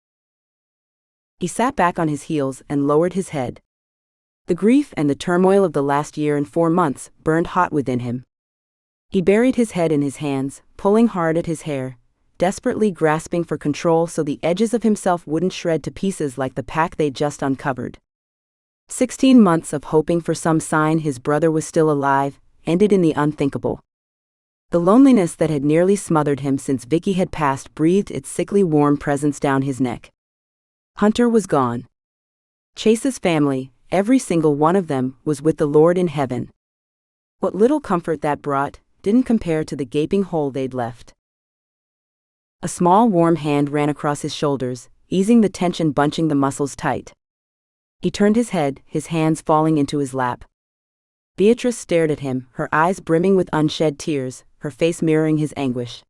He sat back on his heels and lowered his head. The grief and the turmoil of the last year and 4 months burned hot within him. He buried his head in his hands, pulling hard at his hair, desperately grasping for control so the edges of himself wouldn't shred to pieces like the pack they'd just uncovered. 16 months of hoping for some sign his brother was still alive ended in the unthinkable. The loneliness that had nearly smothered him since Vicky had passed breathed its sickly warm presence down his neck. Hunter was gone. Chase's family, every single one of them, was with the Lord in heaven. What little comfort that brought didn't compare to the gaping hole they'd left. A small warm hand ran across his shoulders, easing the tension, bunching the muscles tight. He turned his head, his hands falling into his lap. Beatrice stared at him, her eyes brimming with unshed tears, her face mirroring his anguish.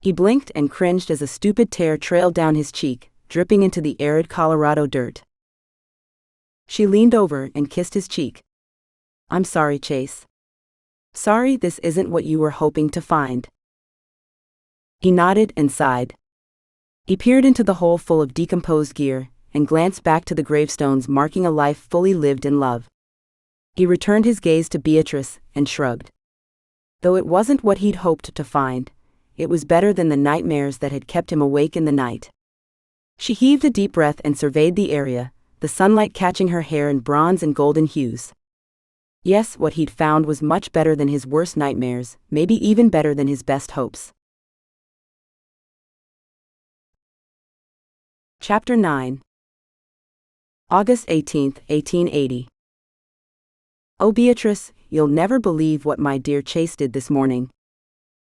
He blinked and cringed as a stupid tear trailed down his cheek, dripping into the arid Colorado dirt. She leaned over and kissed his cheek. "I'm sorry, Chase. Sorry this isn't what you were hoping to find." He nodded and sighed. He peered into the hole full of decomposed gear and glanced back to the gravestones marking a life fully lived in love. He returned his gaze to Beatrice and shrugged. Though it wasn't what he'd hoped to find, it was better than the nightmares that had kept him awake in the night. She heaved a deep breath and surveyed the area, the sunlight catching her hair in bronze and golden hues. Yes, what he'd found was much better than his worst nightmares, maybe even better than his best hopes. Chapter 9. August 18, 1880. Oh Beatrice, you'll never believe what my dear Chase did this morning.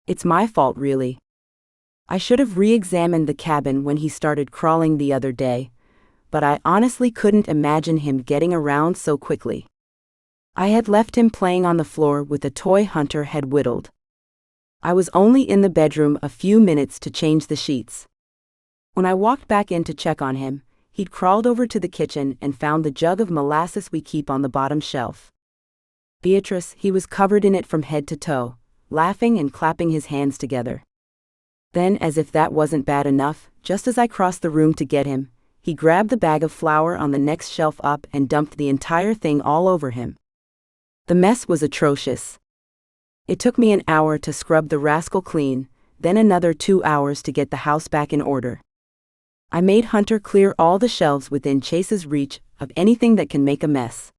It's my fault really. I should have re-examined the cabin when he started crawling the other day, but I honestly couldn't imagine him getting around so quickly. I had left him playing on the floor with a toy Hunter had whittled. I was only in the bedroom a few minutes to change the sheets. When I walked back in to check on him, he'd crawled over to the kitchen and found the jug of molasses we keep on the bottom shelf. Beatrice, he was covered in it from head to toe, laughing and clapping his hands together. Then, as if that wasn't bad enough, just as I crossed the room to get him, he grabbed the bag of flour on the next shelf up and dumped the entire thing all over him. The mess was atrocious. It took me an hour to scrub the rascal clean, then another 2 hours to get the house back in order. I made Hunter clear all the shelves within Chase's reach of anything that can make a mess.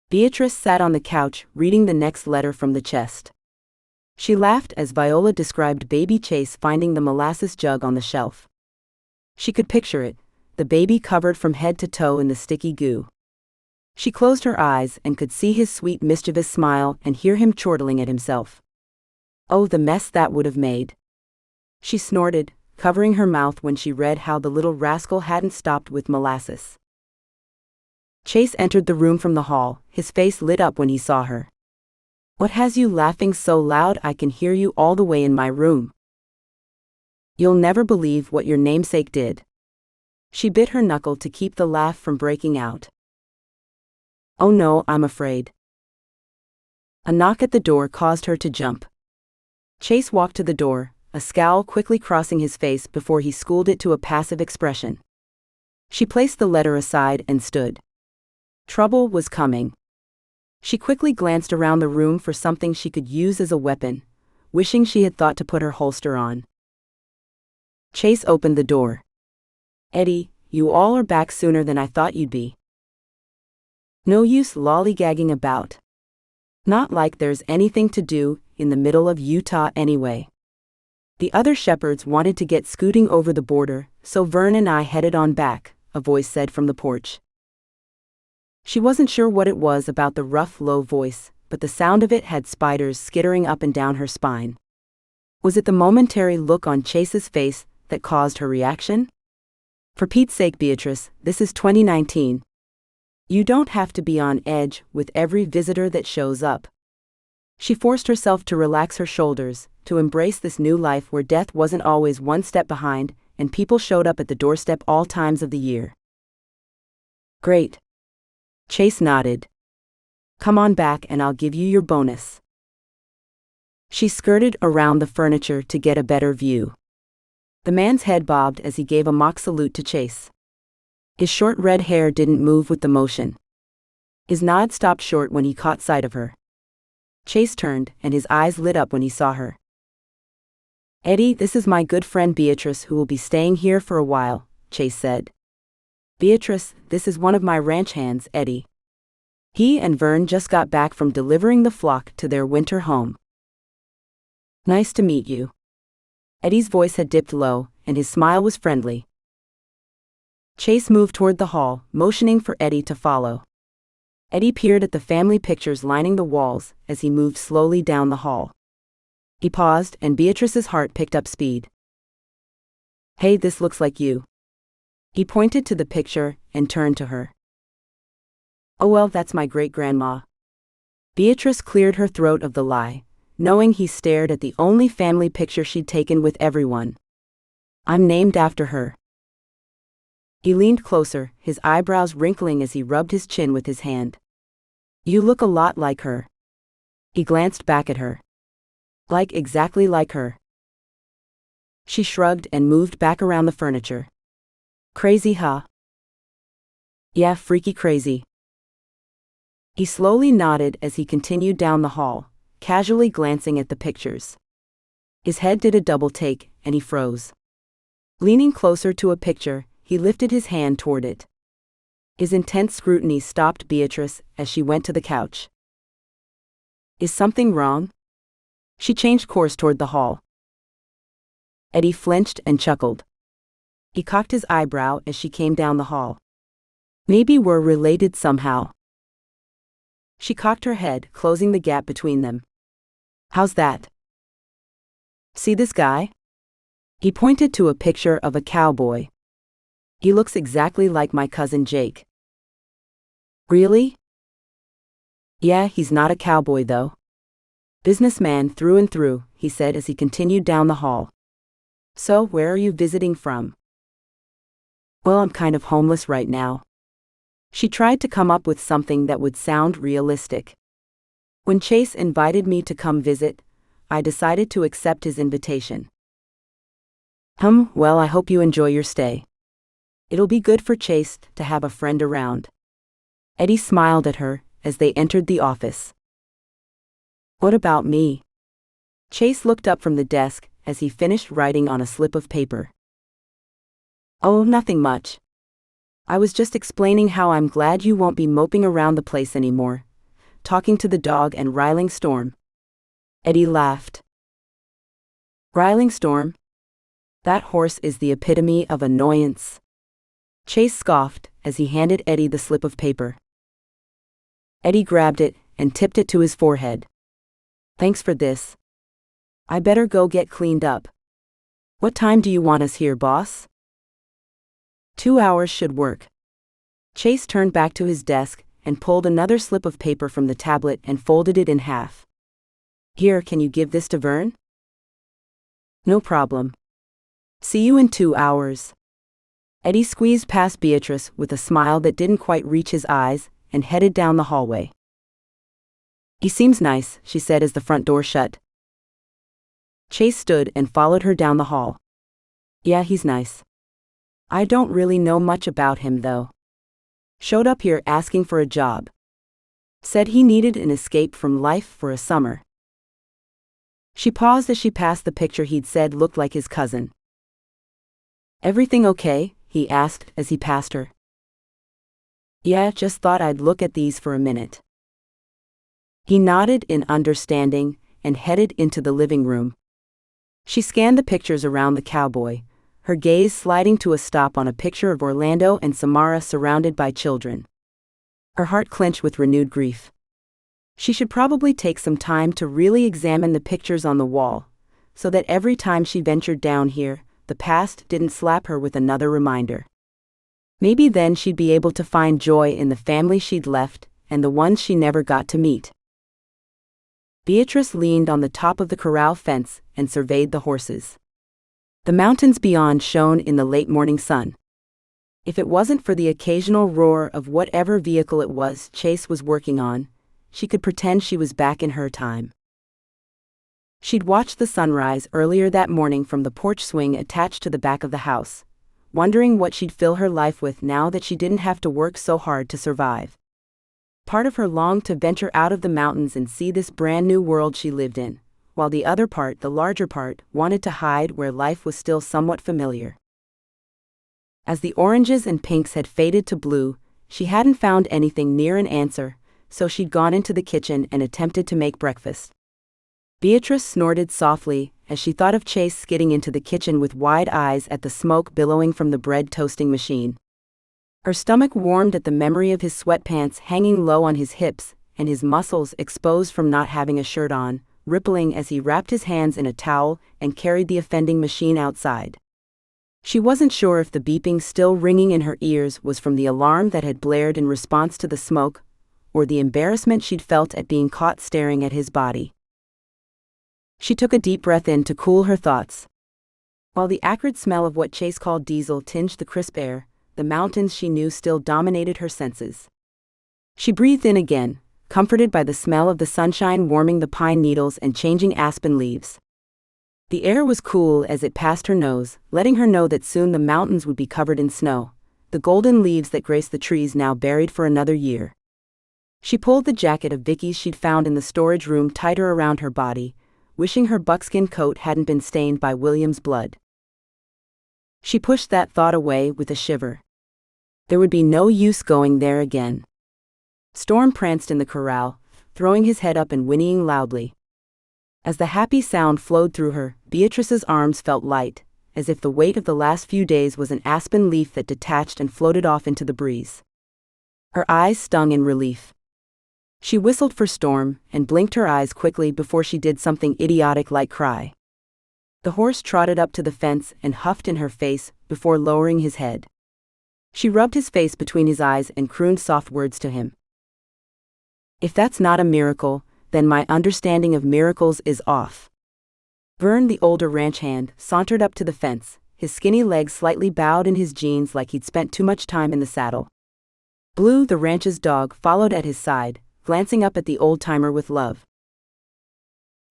Beatrice sat on the couch reading the next letter from the chest. She laughed as Viola described baby Chase finding the molasses jug on the shelf. She could picture it, the baby covered from head to toe in the sticky goo. She closed her eyes and could see his sweet mischievous smile and hear him chortling at himself. Oh, the mess that would have made. She snorted, covering her mouth when she read how the little rascal hadn't stopped with molasses. Chase entered the room from the hall, his face lit up when he saw her. What has you laughing so loud I can hear you all the way in my room? You'll never believe what your namesake did. She bit her knuckle to keep the laugh from breaking out. Oh no, I'm afraid. A knock at the door caused her to jump. Chase walked to the door, a scowl quickly crossing his face before he schooled it to a passive expression. She placed the letter aside and stood. Trouble was coming. She quickly glanced around the room for something she could use as a weapon, wishing she had thought to put her holster on. Chase opened the door. Eddie, you all are back sooner than I thought you'd be. No use lollygagging about. Not like there's anything to do in the middle of Utah anyway. The other shepherds wanted to get scooting over the border, so Vern and I headed on back, a voice said from the porch. She wasn't sure what it was about the rough, low voice, but the sound of it had spiders skittering up and down her spine. Was it the momentary look on Chase's face that caused her reaction? For Pete's sake, Beatrice, this is 2019. You don't have to be on edge with every visitor that shows up. She forced herself to relax her shoulders, to embrace this new life where death wasn't always one step behind, and people showed up at the doorstep all times of the year. Great. Chase nodded. Come on back and I'll give you your bonus. She skirted around the furniture to get a better view. The man's head bobbed as he gave a mock salute to Chase. His short red hair didn't move with the motion. His nod stopped short when he caught sight of her. Chase turned, and his eyes lit up when he saw her. Eddie, this is my good friend Beatrice who will be staying here for a while, Chase said. Beatrice, this is one of my ranch hands, Eddie. He and Vern just got back from delivering the flock to their winter home. Nice to meet you. Eddie's voice had dipped low, and his smile was friendly. Chase moved toward the hall, motioning for Eddie to follow. Eddie peered at the family pictures lining the walls as he moved slowly down the hall. He paused, and Beatrice's heart picked up speed. Hey, this looks like you. He pointed to the picture and turned to her. Oh well, that's my great-grandma. Beatrice cleared her throat of the lie, knowing he stared at the only family picture she'd taken with everyone. I'm named after her. He leaned closer, his eyebrows wrinkling as he rubbed his chin with his hand. You look a lot like her. He glanced back at her. Exactly like her. She shrugged and moved back around the furniture. Crazy, huh? Yeah, freaky crazy. He slowly nodded as he continued down the hall, casually glancing at the pictures. His head did a double take, and he froze. Leaning closer to a picture, he lifted his hand toward it. His intense scrutiny stopped Beatrice as she went to the couch. Is something wrong? She changed course toward the hall. Eddie flinched and chuckled. He cocked his eyebrow as she came down the hall. Maybe we're related somehow. She cocked her head, closing the gap between them. How's that? See this guy? He pointed to a picture of a cowboy. He looks exactly like my cousin Jake. Really? Yeah, he's not a cowboy though. Businessman through and through, he said as he continued down the hall. So, where are you visiting from? Well, I'm kind of homeless right now. She tried to come up with something that would sound realistic. When Chase invited me to come visit, I decided to accept his invitation. Well, I hope you enjoy your stay. It'll be good for Chase to have a friend around. Eddie smiled at her as they entered the office. What about me? Chase looked up from the desk as he finished writing on a slip of paper. Oh, nothing much. I was just explaining how I'm glad you won't be moping around the place anymore, talking to the dog and riling Storm. Eddie laughed. Riling Storm? That horse is the epitome of annoyance. Chase scoffed as he handed Eddie the slip of paper. Eddie grabbed it and tipped it to his forehead. Thanks for this. I better go get cleaned up. What time do you want us here, boss? 2 hours should work. Chase turned back to his desk and pulled another slip of paper from the tablet and folded it in half. Here, can you give this to Vern? No problem. See you in 2 hours. Eddie squeezed past Beatrice with a smile that didn't quite reach his eyes and headed down the hallway. He seems nice, she said as the front door shut. Chase stood and followed her down the hall. Yeah, he's nice. I don't really know much about him though. Showed up here asking for a job. Said he needed an escape from life for a summer. She paused as she passed the picture he'd said looked like his cousin. Everything okay? He asked as he passed her. Yeah, just thought I'd look at these for a minute. He nodded in understanding and headed into the living room. She scanned the pictures around the cowboy, her gaze sliding to a stop on a picture of Orlando and Samara surrounded by children. Her heart clenched with renewed grief. She should probably take some time to really examine the pictures on the wall, so that every time she ventured down here, the past didn't slap her with another reminder. Maybe then she'd be able to find joy in the family she'd left and the ones she never got to meet. Beatrice leaned on the top of the corral fence and surveyed the horses. The mountains beyond shone in the late morning sun. If it wasn't for the occasional roar of whatever vehicle it was Chase was working on, she could pretend she was back in her time. She'd watched the sunrise earlier that morning from the porch swing attached to the back of the house, wondering what she'd fill her life with now that she didn't have to work so hard to survive. Part of her longed to venture out of the mountains and see this brand new world she lived in, while the other part, the larger part, wanted to hide where life was still somewhat familiar. As the oranges and pinks had faded to blue, she hadn't found anything near an answer, so she'd gone into the kitchen and attempted to make breakfast. Beatrice snorted softly as she thought of Chase skidding into the kitchen with wide eyes at the smoke billowing from the bread toasting machine. Her stomach warmed at the memory of his sweatpants hanging low on his hips and his muscles exposed from not having a shirt on, rippling as he wrapped his hands in a towel and carried the offending machine outside. She wasn't sure if the beeping still ringing in her ears was from the alarm that had blared in response to the smoke, or the embarrassment she'd felt at being caught staring at his body. She took a deep breath in to cool her thoughts. While the acrid smell of what Chase called diesel tinged the crisp air, the mountains she knew still dominated her senses. She breathed in again, comforted by the smell of the sunshine warming the pine needles and changing aspen leaves. The air was cool as it passed her nose, letting her know that soon the mountains would be covered in snow, the golden leaves that graced the trees now buried for another year. She pulled the jacket of Vicky's she'd found in the storage room tighter around her body, wishing her buckskin coat hadn't been stained by William's blood. She pushed that thought away with a shiver. There would be no use going there again. Storm pranced in the corral, throwing his head up and whinnying loudly. As the happy sound flowed through her, Beatrice's arms felt light, as if the weight of the last few days was an aspen leaf that detached and floated off into the breeze. Her eyes stung in relief. She whistled for Storm and blinked her eyes quickly before she did something idiotic like cry. The horse trotted up to the fence and huffed in her face before lowering his head. She rubbed his face between his eyes and crooned soft words to him. If that's not a miracle, then my understanding of miracles is off. Vern, the older ranch hand, sauntered up to the fence, his skinny legs slightly bowed in his jeans like he'd spent too much time in the saddle. Blue, the ranch's dog, followed at his side, glancing up at the old-timer with love.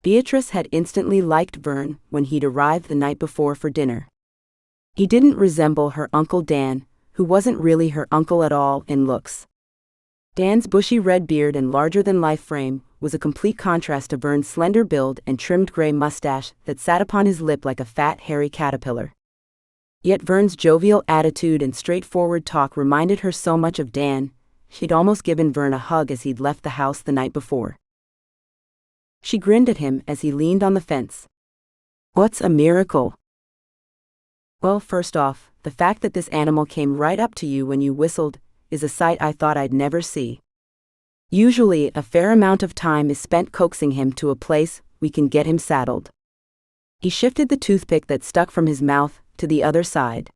Beatrice had instantly liked Vern when he'd arrived the night before for dinner. He didn't resemble her Uncle Dan, who wasn't really her uncle at all in looks. Dan's bushy red beard and larger-than-life frame was a complete contrast to Vern's slender build and trimmed gray mustache that sat upon his lip like a fat, hairy caterpillar. Yet Vern's jovial attitude and straightforward talk reminded her so much of Dan, she'd almost given Vern a hug as he'd left the house the night before. She grinned at him as he leaned on the fence. What's a miracle? Well, first off, the fact that this animal came right up to you when you whistled is a sight I thought I'd never see. Usually, a fair amount of time is spent coaxing him to a place we can get him saddled. He shifted the toothpick that stuck from his mouth to the other side.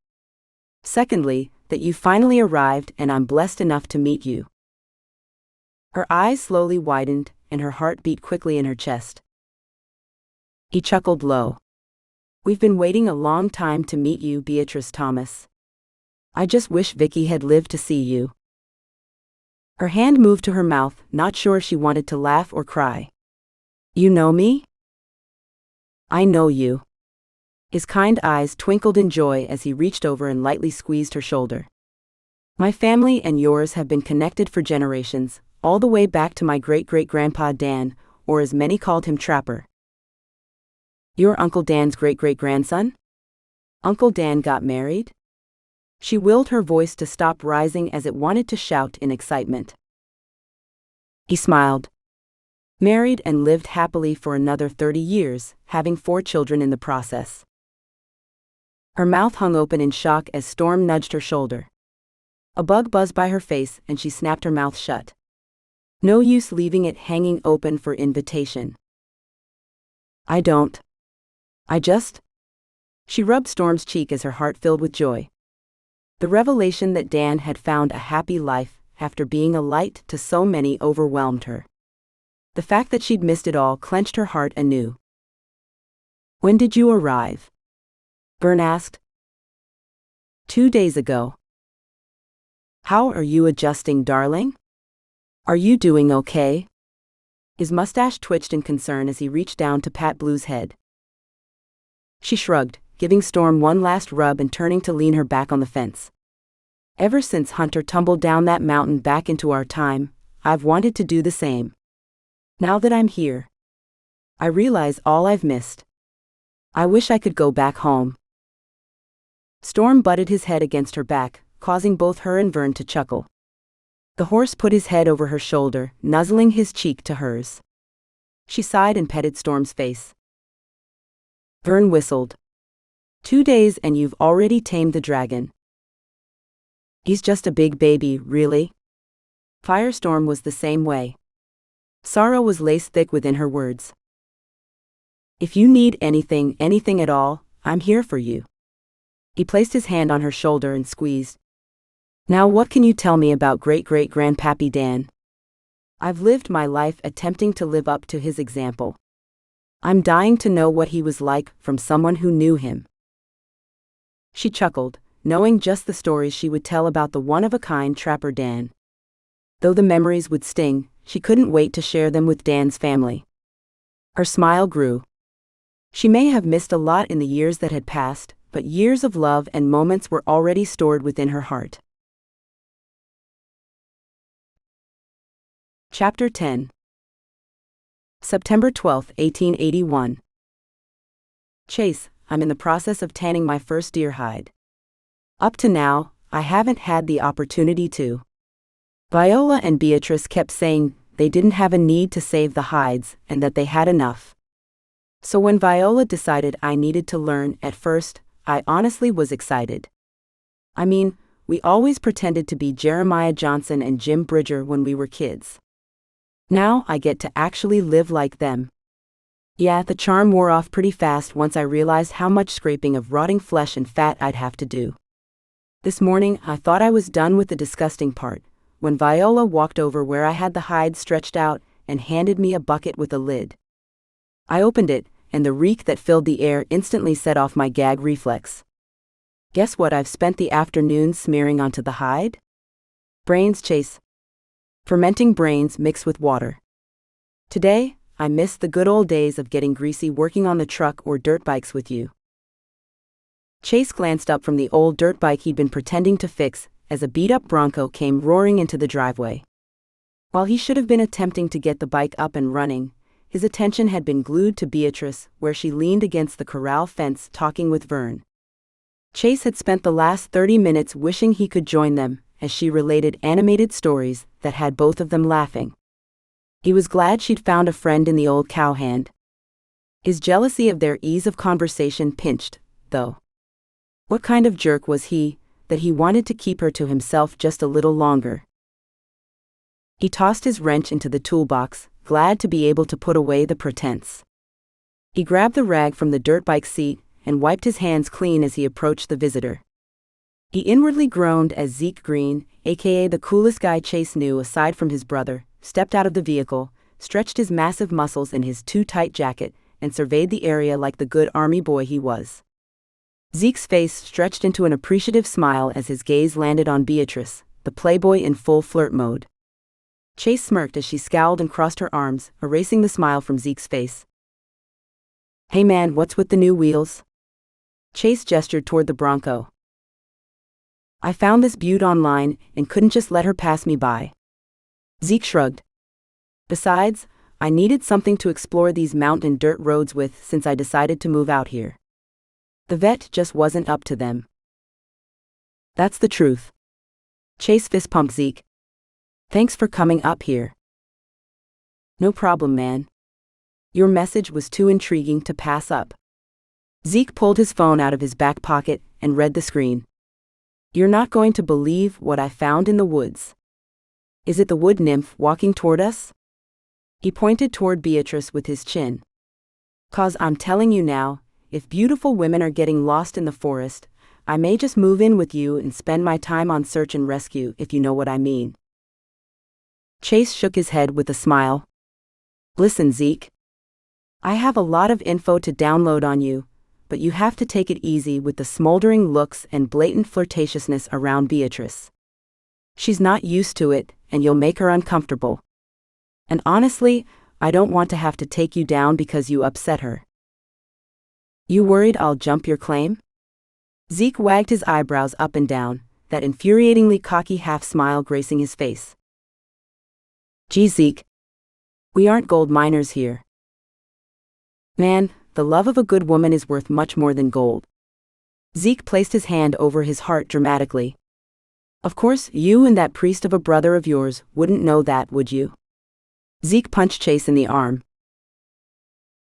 Secondly, that you finally arrived and I'm blessed enough to meet you. Her eyes slowly widened and her heart beat quickly in her chest. He chuckled low. We've been waiting a long time to meet you, Beatrice Thomas. I just wish Vicky had lived to see you. Her hand moved to her mouth, not sure if she wanted to laugh or cry. You know me? I know you. His kind eyes twinkled in joy as he reached over and lightly squeezed her shoulder. My family and yours have been connected for generations, all the way back to my great-great-grandpa Dan, or as many called him Trapper. Your Uncle Dan's great-great-grandson? Uncle Dan got married? She willed her voice to stop rising as it wanted to shout in excitement. He smiled. Married and lived happily for another 30 years, having 4 children in the process. Her mouth hung open in shock as Storm nudged her shoulder. A bug buzzed by her face and she snapped her mouth shut. No use leaving it hanging open for invitation. I don't. She rubbed Storm's cheek as her heart filled with joy. The revelation that Dan had found a happy life after being a light to so many overwhelmed her. The fact that she'd missed it all clenched her heart anew. When did you arrive? Vern asked. 2 days ago. How are you adjusting, darling? Are you doing okay? His mustache twitched in concern as he reached down to pat Blue's head. She shrugged, giving Storm one last rub and turning to lean her back on the fence. Ever since Hunter tumbled down that mountain back into our time, I've wanted to do the same. Now that I'm here, I realize all I've missed. I wish I could go back home. Storm butted his head against her back, causing both her and Vern to chuckle. The horse put his head over her shoulder, nuzzling his cheek to hers. She sighed and petted Storm's face. Vern whistled. 2 days and you've already tamed the dragon. He's just a big baby, really? Firestorm was the same way. Sorrow was lace-thick within her words. If you need anything at all, I'm here for you. He placed his hand on her shoulder and squeezed. Now what can you tell me about great-great-grandpappy Dan? I've lived my life attempting to live up to his example. I'm dying to know what he was like from someone who knew him. She chuckled, knowing just the stories she would tell about the one-of-a-kind Trapper Dan. Though the memories would sting, she couldn't wait to share them with Dan's family. Her smile grew. She may have missed a lot in the years that had passed, but years of love and moments were already stored within her heart. Chapter 10. September 12, 1881. Chase, I'm in the process of tanning my first deer hide. Up to now, I haven't had the opportunity to. Viola and Beatrice kept saying they didn't have a need to save the hides and that they had enough. So when Viola decided I needed to learn, at first, I honestly was excited. I mean, we always pretended to be Jeremiah Johnson and Jim Bridger when we were kids. Now I get to actually live like them. Yeah, the charm wore off pretty fast once I realized how much scraping of rotting flesh and fat I'd have to do. This morning, I thought I was done with the disgusting part, when Viola walked over where I had the hide stretched out and handed me a bucket with a lid. I opened it, and the reek that filled the air instantly set off my gag reflex. Guess what I've spent the afternoon smearing onto the hide? Brains, Chase. Fermenting brains mixed with water. Today, I miss the good old days of getting greasy working on the truck or dirt bikes with you. Chase glanced up from the old dirt bike he'd been pretending to fix as a beat-up Bronco came roaring into the driveway. While he should have been attempting to get the bike up and running, his attention had been glued to Beatrice where she leaned against the corral fence talking with Vern. Chase had spent the last 30 minutes wishing he could join them as she related animated stories that had both of them laughing. He was glad she'd found a friend in the old cowhand. His jealousy of their ease of conversation pinched, though. What kind of jerk was he, that he wanted to keep her to himself just a little longer? He tossed his wrench into the toolbox, glad to be able to put away the pretense. He grabbed the rag from the dirt bike seat and wiped his hands clean as he approached the visitor. He inwardly groaned as Zeke Green, aka the coolest guy Chase knew aside from his brother, stepped out of the vehicle, stretched his massive muscles in his too-tight jacket, and surveyed the area like the good army boy he was. Zeke's face stretched into an appreciative smile as his gaze landed on Beatrice, the playboy in full flirt mode. Chase smirked as she scowled and crossed her arms, erasing the smile from Zeke's face. "Hey man, what's with the new wheels?" Chase gestured toward the Bronco. "I found this beaut online and couldn't just let her pass me by." Zeke shrugged. "Besides, I needed something to explore these mountain dirt roads with since I decided to move out here. The vet just wasn't up to them." "That's the truth." Chase fist-pumped Zeke. "Thanks for coming up here." "No problem, man. Your message was too intriguing to pass up." Zeke pulled his phone out of his back pocket and read the screen. "You're not going to believe what I found in the woods." "Is it the wood nymph walking toward us?" He pointed toward Beatrice with his chin. "'Cause I'm telling you now, if beautiful women are getting lost in the forest, I may just move in with you and spend my time on search and rescue, if you know what I mean." Chase shook his head with a smile. "Listen, Zeke. I have a lot of info to download on you, but you have to take it easy with the smoldering looks and blatant flirtatiousness around Beatrice. She's not used to it, and you'll make her uncomfortable. And honestly, I don't want to have to take you down because you upset her." "You worried I'll jump your claim?" Zeke wagged his eyebrows up and down, that infuriatingly cocky half-smile gracing his face. "Gee, Zeke. We aren't gold miners here. Man, the love of a good woman is worth much more than gold." Zeke placed his hand over his heart dramatically. "Of course, you and that priest of a brother of yours wouldn't know that, would you?" Zeke punched Chase in the arm.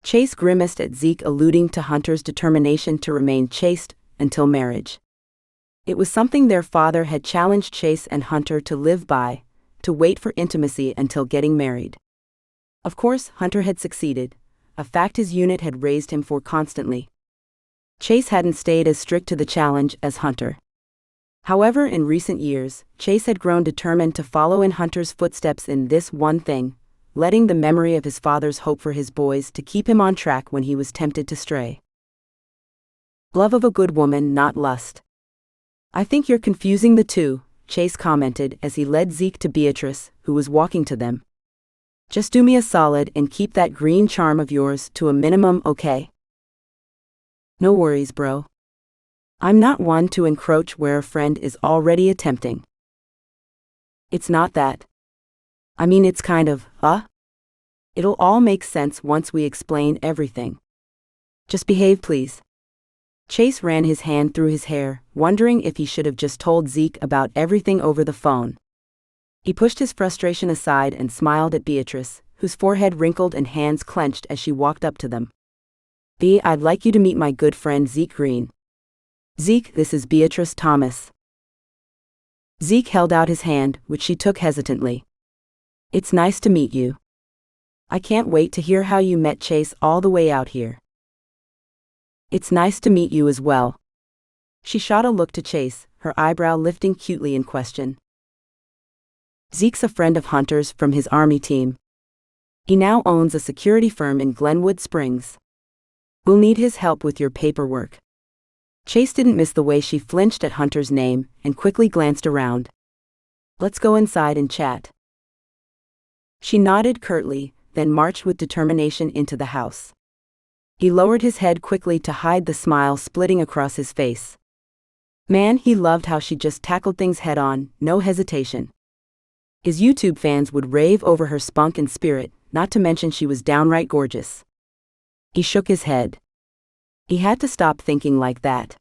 Chase grimaced at Zeke, alluding to Hunter's determination to remain chaste until marriage. It was something their father had challenged Chase and Hunter to live by, to wait for intimacy until getting married. Of course, Hunter had succeeded, a fact his unit had raised him for constantly. Chase hadn't stayed as strict to the challenge as Hunter. However, in recent years, Chase had grown determined to follow in Hunter's footsteps in this one thing, letting the memory of his father's hope for his boys to keep him on track when he was tempted to stray. "Love of a good woman, not lust." "I think you're confusing the two," Chase commented as he led Zeke to Beatrice, who was walking to them. "Just do me a solid and keep that green charm of yours to a minimum, okay?" "No worries, bro. I'm not one to encroach where a friend is already attempting." "It's not that. I mean, it's kind of, It'll all make sense once we explain everything. Just behave, please." Chase ran his hand through his hair, wondering if he should have just told Zeke about everything over the phone. He pushed his frustration aside and smiled at Beatrice, whose forehead wrinkled and hands clenched as she walked up to them. "B, I'd like you to meet my good friend Zeke Green. Zeke, this is Beatrice Thomas." Zeke held out his hand, which she took hesitantly. "It's nice to meet you. I can't wait to hear how you met Chase all the way out here." "It's nice to meet you as well." She shot a look to Chase, her eyebrow lifting cutely in question. "Zeke's a friend of Hunter's from his army team. He now owns a security firm in Glenwood Springs. We'll need his help with your paperwork." Chase didn't miss the way she flinched at Hunter's name and quickly glanced around. "Let's go inside and chat." She nodded curtly, then marched with determination into the house. He lowered his head quickly to hide the smile splitting across his face. Man, he loved how she just tackled things head-on, no hesitation. His YouTube fans would rave over her spunk and spirit, not to mention she was downright gorgeous. He shook his head. He had to stop thinking like that.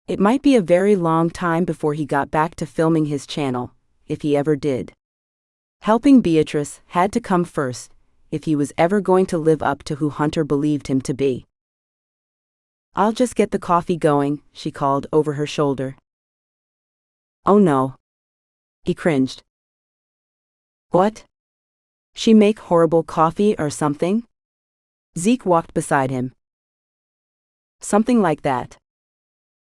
It might be a very long time before he got back to filming his channel, if he ever did. Helping Beatrice had to come first, if he was ever going to live up to who Hunter believed him to be. "I'll just get the coffee going," she called over her shoulder. "Oh no." He cringed. "What? She make horrible coffee or something?" Zeke walked beside him. "Something like that."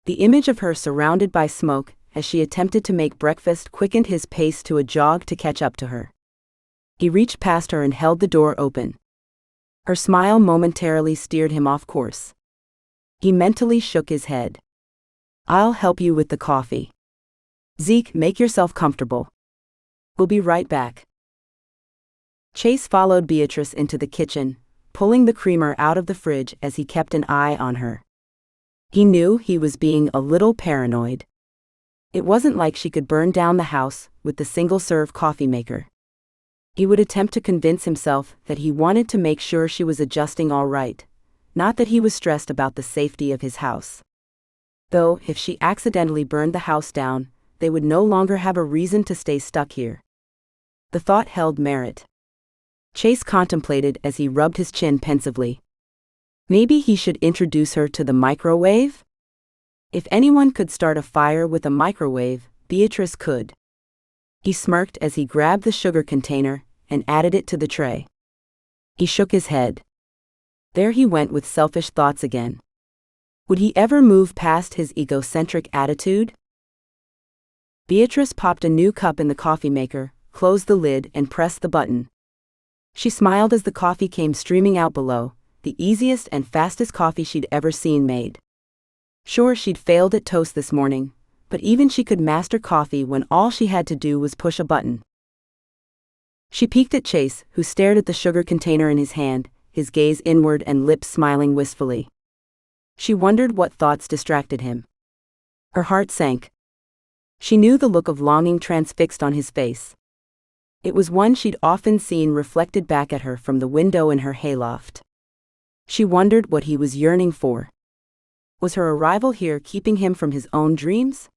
The image of her surrounded by smoke, as she attempted to make breakfast, quickened his pace to a jog to catch up to her. He reached past her and held the door open. Her smile momentarily steered him off course. He mentally shook his head. "I'll help you with the coffee. Zeke, make yourself comfortable. We'll be right back." Chase followed Beatrice into the kitchen, pulling the creamer out of the fridge as he kept an eye on her. He knew he was being a little paranoid. It wasn't like she could burn down the house with the single-serve coffee maker. He would attempt to convince himself that he wanted to make sure she was adjusting all right, not that he was stressed about the safety of his house. Though, if she accidentally burned the house down, they would no longer have a reason to stay stuck here. The thought held merit. Chase contemplated as he rubbed his chin pensively. Maybe he should introduce her to the microwave? If anyone could start a fire with a microwave, Beatrice could. He smirked as he grabbed the sugar container and added it to the tray. He shook his head. There he went with selfish thoughts again. Would he ever move past his egocentric attitude? Beatrice popped a new cup in the coffee maker, closed the lid, and pressed the button. She smiled as the coffee came streaming out below, the easiest and fastest coffee she'd ever seen made. Sure, she'd failed at toast this morning, but even she could master coffee when all she had to do was push a button. She peeked at Chase, who stared at the sugar container in his hand, his gaze inward and lips smiling wistfully. She wondered what thoughts distracted him. Her heart sank. She knew the look of longing transfixed on his face. It was one she'd often seen reflected back at her from the window in her hayloft. She wondered what he was yearning for. Was her arrival here keeping him from his own dreams?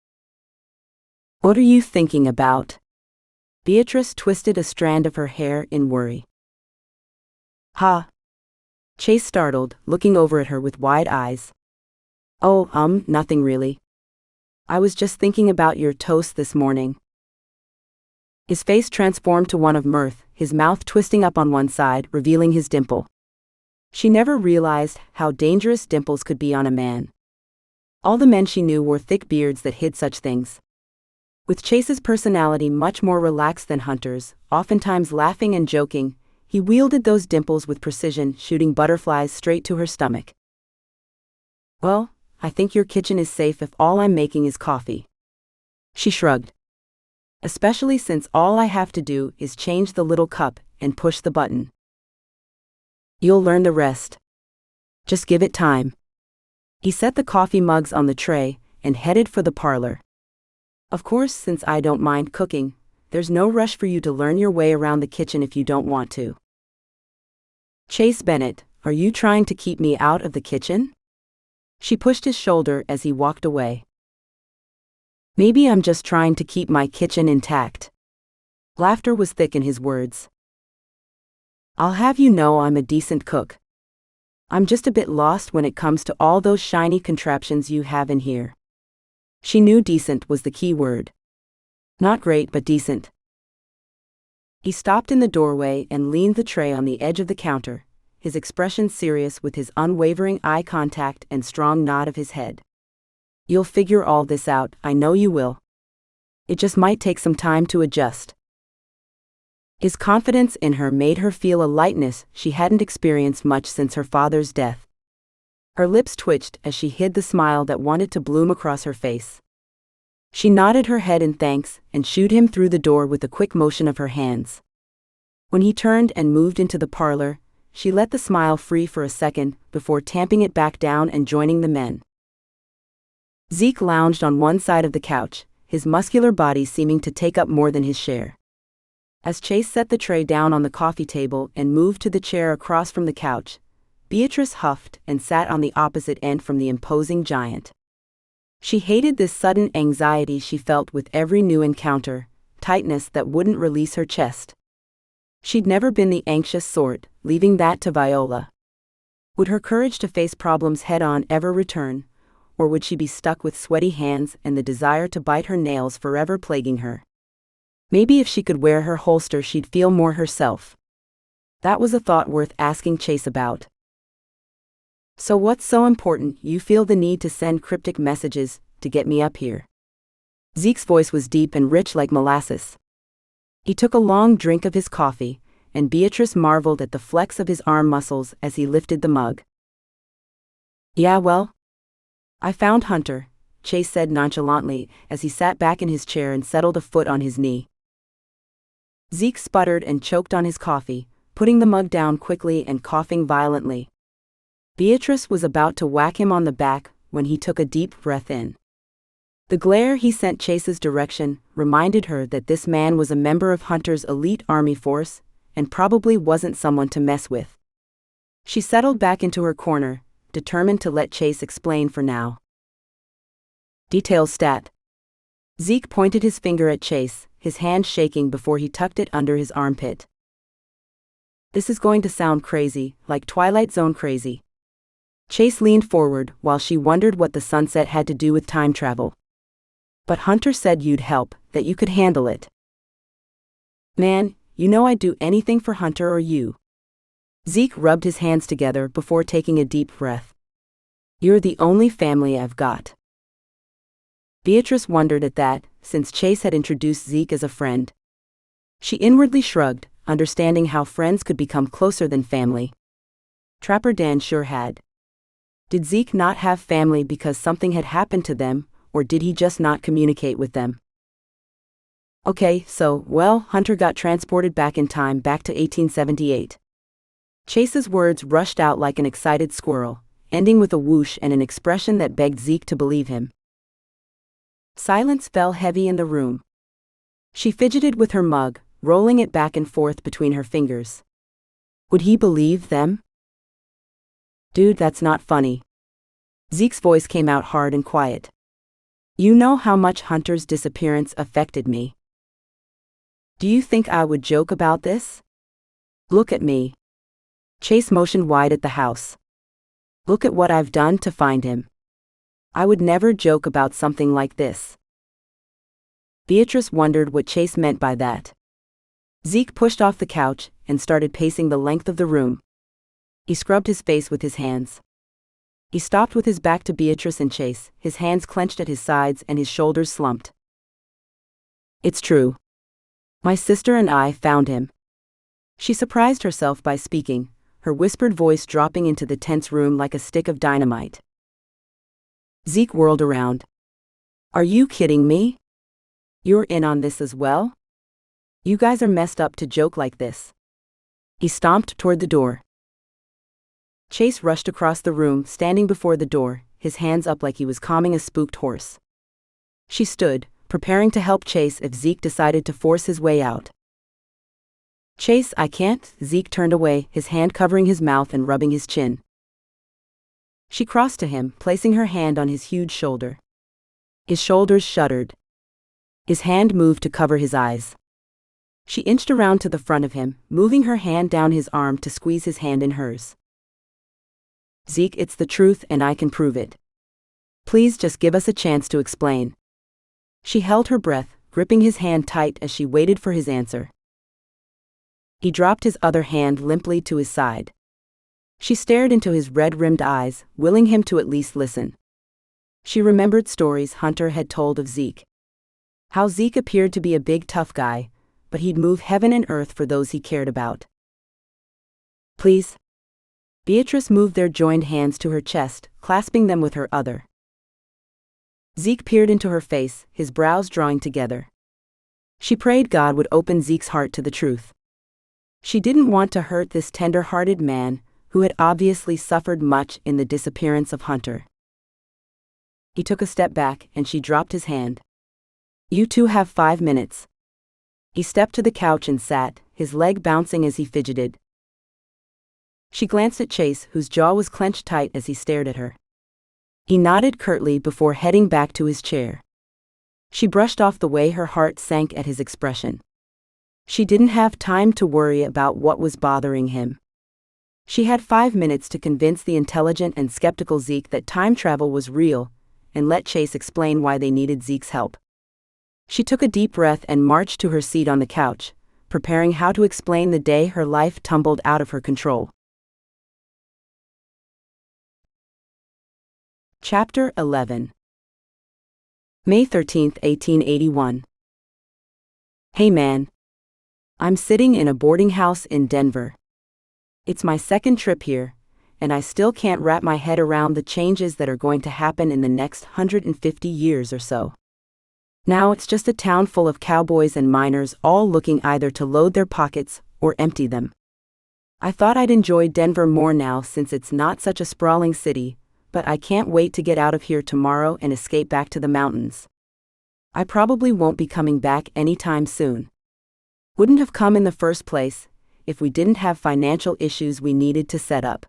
"What are you thinking about?" Beatrice twisted a strand of her hair in worry. "Ha!" Chase startled, looking over at her with wide eyes. "Oh, nothing really. I was just thinking about your toast this morning." His face transformed to one of mirth, his mouth twisting up on one side, revealing his dimple. She never realized how dangerous dimples could be on a man. All the men she knew wore thick beards that hid such things. With Chase's personality much more relaxed than Hunter's, oftentimes laughing and joking, he wielded those dimples with precision, shooting butterflies straight to her stomach. "Well, I think your kitchen is safe if all I'm making is coffee." She shrugged. "Especially since all I have to do is change the little cup and push the button. You'll learn the rest. Just give it time." He set the coffee mugs on the tray and headed for the parlor. "Of course, since I don't mind cooking, there's no rush for you to learn your way around the kitchen if you don't want to." "Chase Bennett, are you trying to keep me out of the kitchen?" She pushed his shoulder as he walked away. "Maybe I'm just trying to keep my kitchen intact." Laughter was thick in his words. "I'll have you know I'm a decent cook. I'm just a bit lost when it comes to all those shiny contraptions you have in here." She knew decent was the key word. Not great, but decent. He stopped in the doorway and leaned the tray on the edge of the counter, his expression serious with his unwavering eye contact and strong nod of his head. "You'll figure all this out, I know you will. It just might take some time to adjust." His confidence in her made her feel a lightness she hadn't experienced much since her father's death. Her lips twitched as she hid the smile that wanted to bloom across her face. She nodded her head in thanks and shooed him through the door with a quick motion of her hands. When he turned and moved into the parlor, she let the smile free for a second before tamping it back down and joining the men. Zeke lounged on one side of the couch, his muscular body seeming to take up more than his share. As Chase set the tray down on the coffee table and moved to the chair across from the couch, Beatrice huffed and sat on the opposite end from the imposing giant. She hated this sudden anxiety she felt with every new encounter, tightness that wouldn't release her chest. She'd never been the anxious sort, leaving that to Viola. Would her courage to face problems head-on ever return, or would she be stuck with sweaty hands and the desire to bite her nails forever plaguing her? Maybe if she could wear her holster she'd feel more herself. That was a thought worth asking Chase about. So what's so important you feel the need to send cryptic messages to get me up here? Zeke's voice was deep and rich like molasses. He took a long drink of his coffee, and Beatrice marveled at the flex of his arm muscles as he lifted the mug. Yeah, well, I found Hunter, Chase said nonchalantly as he sat back in his chair and settled a foot on his knee. Zeke sputtered and choked on his coffee, putting the mug down quickly and coughing violently. Beatrice was about to whack him on the back when he took a deep breath in. The glare he sent Chase's direction reminded her that this man was a member of Hunter's elite army force and probably wasn't someone to mess with. She settled back into her corner, determined to let Chase explain for now. Details stat. Zeke pointed his finger at Chase, his hand shaking before he tucked it under his armpit. This is going to sound crazy, like Twilight Zone crazy. Chase leaned forward while she wondered what the sunset had to do with time travel. But Hunter said you'd help, that you could handle it. Man, you know I'd do anything for Hunter or you. Zeke rubbed his hands together before taking a deep breath. You're the only family I've got. Beatrice wondered at that, since Chase had introduced Zeke as a friend. She inwardly shrugged, understanding how friends could become closer than family. Trapper Dan sure had. Did Zeke not have family because something had happened to them, or did he just not communicate with them? Okay, so, well, Hunter got transported back in time back to 1878. Chase's words rushed out like an excited squirrel, ending with a whoosh and an expression that begged Zeke to believe him. Silence fell heavy in the room. She fidgeted with her mug, rolling it back and forth between her fingers. Would he believe them? Dude, that's not funny. Zeke's voice came out hard and quiet. You know how much Hunter's disappearance affected me. Do you think I would joke about this? Look at me. Chase motioned wide at the house. Look at what I've done to find him. I would never joke about something like this. Beatrice wondered what Chase meant by that. Zeke pushed off the couch and started pacing the length of the room. He scrubbed his face with his hands. He stopped with his back to Beatrice and Chase, his hands clenched at his sides and his shoulders slumped. It's true. My sister and I found him. She surprised herself by speaking, her whispered voice dropping into the tense room like a stick of dynamite. Zeke whirled around. Are you kidding me? You're in on this as well? You guys are messed up to joke like this. He stomped toward the door. Chase rushed across the room, standing before the door, his hands up like he was calming a spooked horse. She stood, preparing to help Chase if Zeke decided to force his way out. Chase, I can't. Zeke turned away, his hand covering his mouth and rubbing his chin. She crossed to him, placing her hand on his huge shoulder. His shoulders shuddered. His hand moved to cover his eyes. She inched around to the front of him, moving her hand down his arm to squeeze his hand in hers. Zeke, it's the truth and I can prove it. Please just give us a chance to explain. She held her breath, gripping his hand tight as she waited for his answer. He dropped his other hand limply to his side. She stared into his red-rimmed eyes, willing him to at least listen. She remembered stories Hunter had told of Zeke. How Zeke appeared to be a big tough guy, but he'd move heaven and earth for those he cared about. Please. Beatrice moved their joined hands to her chest, clasping them with her other. Zeke peered into her face, his brows drawing together. She prayed God would open Zeke's heart to the truth. She didn't want to hurt this tender-hearted man, who had obviously suffered much in the disappearance of Hunter. He took a step back and she dropped his hand. You two have 5 minutes. He stepped to the couch and sat, his leg bouncing as he fidgeted. She glanced at Chase, whose jaw was clenched tight as he stared at her. He nodded curtly before heading back to his chair. She brushed off the way her heart sank at his expression. She didn't have time to worry about what was bothering him. She had 5 minutes to convince the intelligent and skeptical Zeke that time travel was real, and let Chase explain why they needed Zeke's help. She took a deep breath and marched to her seat on the couch, preparing how to explain the day her life tumbled out of her control. Chapter 11. May 13, 1881. Hey man. I'm sitting in a boarding house in Denver. It's my second trip here, and I still can't wrap my head around the changes that are going to happen in the next 150 years or so. Now it's just a town full of cowboys and miners all looking either to load their pockets or empty them. I thought I'd enjoy Denver more now since it's not such a sprawling city, but I can't wait to get out of here tomorrow and escape back to the mountains. I probably won't be coming back anytime soon. Wouldn't have come in the first place if we didn't have financial issues we needed to set up.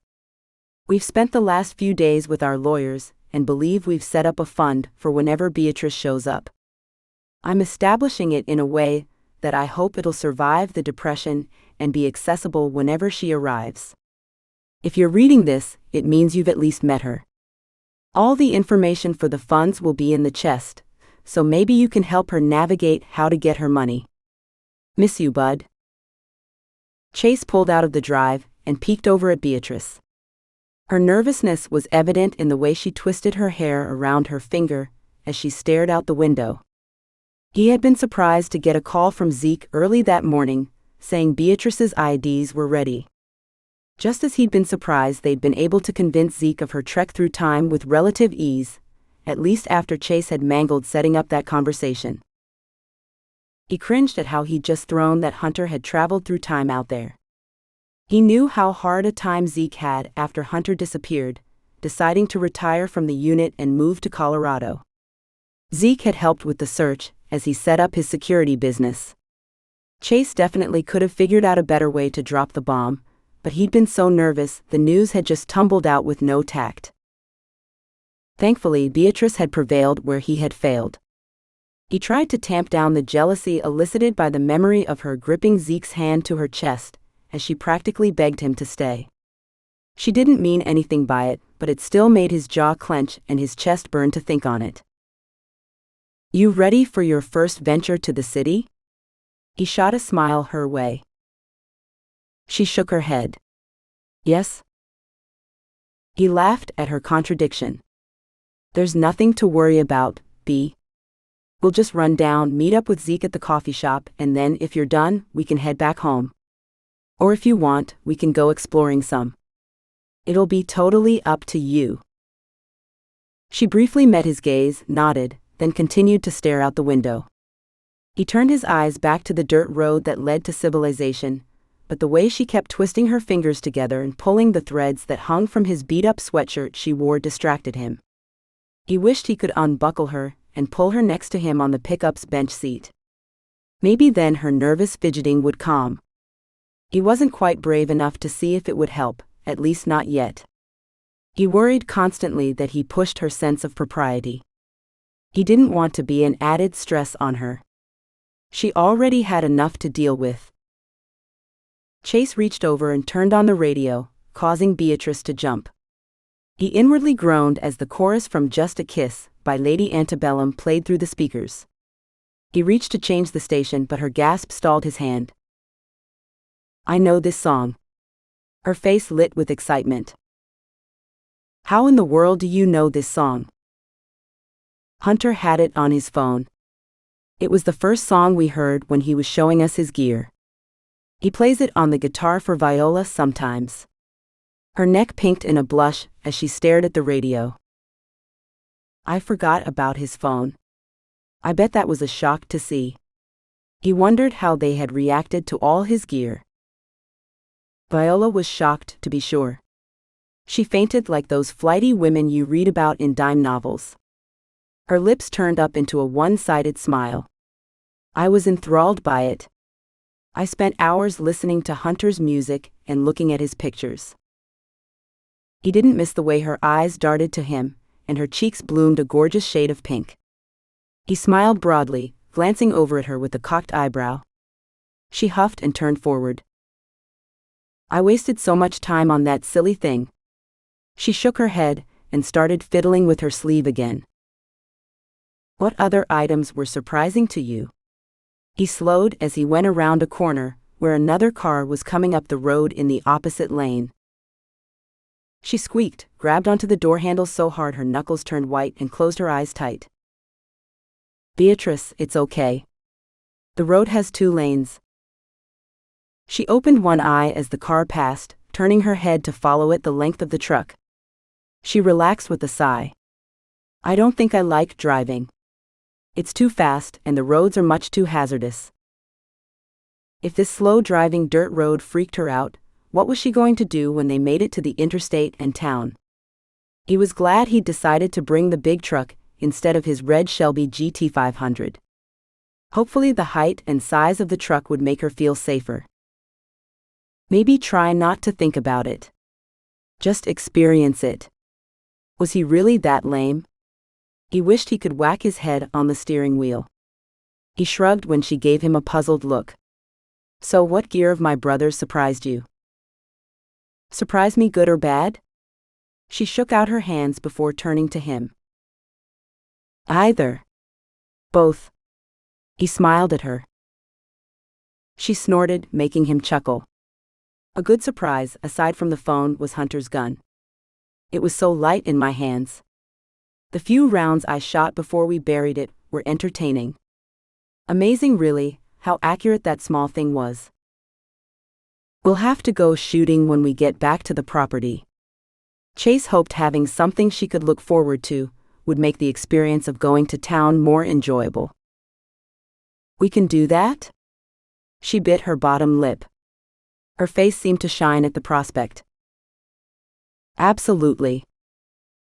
We've spent the last few days with our lawyers and believe we've set up a fund for whenever Beatrice shows up. I'm establishing it in a way that I hope it'll survive the depression and be accessible whenever she arrives. If you're reading this, it means you've at least met her. All the information for the funds will be in the chest, so maybe you can help her navigate how to get her money. Miss you, bud. Chase pulled out of the drive and peeked over at Beatrice. Her nervousness was evident in the way she twisted her hair around her finger as she stared out the window. He had been surprised to get a call from Zeke early that morning, saying Beatrice's IDs were ready. Just as he'd been surprised they'd been able to convince Zeke of her trek through time with relative ease, at least after Chase had mangled setting up that conversation. He cringed at how he'd just thrown that Hunter had traveled through time out there. He knew how hard a time Zeke had after Hunter disappeared, deciding to retire from the unit and move to Colorado. Zeke had helped with the search as he set up his security business. Chase definitely could have figured out a better way to drop the bomb, but he'd been so nervous the news had just tumbled out with no tact. Thankfully, Beatrice had prevailed where he had failed. He tried to tamp down the jealousy elicited by the memory of her gripping Zeke's hand to her chest, as she practically begged him to stay. She didn't mean anything by it, but it still made his jaw clench and his chest burn to think on it. You ready for your first venture to the city? He shot a smile her way. She shook her head. Yes. He laughed at her contradiction. There's nothing to worry about, B. We'll just run down, meet up with Zeke at the coffee shop, and then if you're done, we can head back home. Or if you want, we can go exploring some. It'll be totally up to you. She briefly met his gaze, nodded, then continued to stare out the window. He turned his eyes back to the dirt road that led to civilization, but the way she kept twisting her fingers together and pulling the threads that hung from his beat-up sweatshirt she wore distracted him. He wished he could unbuckle her and pull her next to him on the pickup's bench seat. Maybe then her nervous fidgeting would calm. He wasn't quite brave enough to see if it would help, at least not yet. He worried constantly that he pushed her sense of propriety. He didn't want to be an added stress on her. She already had enough to deal with. Chase reached over and turned on the radio, causing Beatrice to jump. He inwardly groaned as the chorus from Just a Kiss by Lady Antebellum played through the speakers. He reached to change the station, but her gasp stalled his hand. I know this song. Her face lit with excitement. How in the world do you know this song? Hunter had it on his phone. It was the first song we heard when he was showing us his gear. He plays it on the guitar for Viola sometimes. Her neck pinked in a blush as she stared at the radio. I forgot about his phone. I bet that was a shock to see. He wondered how they had reacted to all his gear. Viola was shocked, to be sure. She fainted like those flighty women you read about in dime novels. Her lips turned up into a one-sided smile. I was enthralled by it. I spent hours listening to Hunter's music and looking at his pictures. He didn't miss the way her eyes darted to him, and her cheeks bloomed a gorgeous shade of pink. He smiled broadly, glancing over at her with a cocked eyebrow. She huffed and turned forward. I wasted so much time on that silly thing. She shook her head and started fiddling with her sleeve again. What other items were surprising to you? He slowed as he went around a corner, where another car was coming up the road in the opposite lane. She squeaked, grabbed onto the door handle so hard her knuckles turned white and closed her eyes tight. Beatrice, it's okay. The road has 2 lanes. She opened one eye as the car passed, turning her head to follow it the length of the truck. She relaxed with a sigh. I don't think I like driving. It's too fast and the roads are much too hazardous. If this slow-driving dirt road freaked her out, what was she going to do when they made it to the interstate and town? He was glad he'd decided to bring the big truck instead of his red Shelby GT500. Hopefully the height and size of the truck would make her feel safer. Maybe try not to think about it. Just experience it. Was he really that lame? He wished he could whack his head on the steering wheel. He shrugged when she gave him a puzzled look. So what gear of my brother's surprised you? Surprise me good or bad? She shook out her hands before turning to him. Either. Both. He smiled at her. She snorted, making him chuckle. A good surprise, aside from the phone, was Hunter's gun. It was so light in my hands. The few rounds I shot before we buried it were entertaining. Amazing really, how accurate that small thing was. We'll have to go shooting when we get back to the property. Chase hoped having something she could look forward to would make the experience of going to town more enjoyable. We can do that? She bit her bottom lip. Her face seemed to shine at the prospect. Absolutely.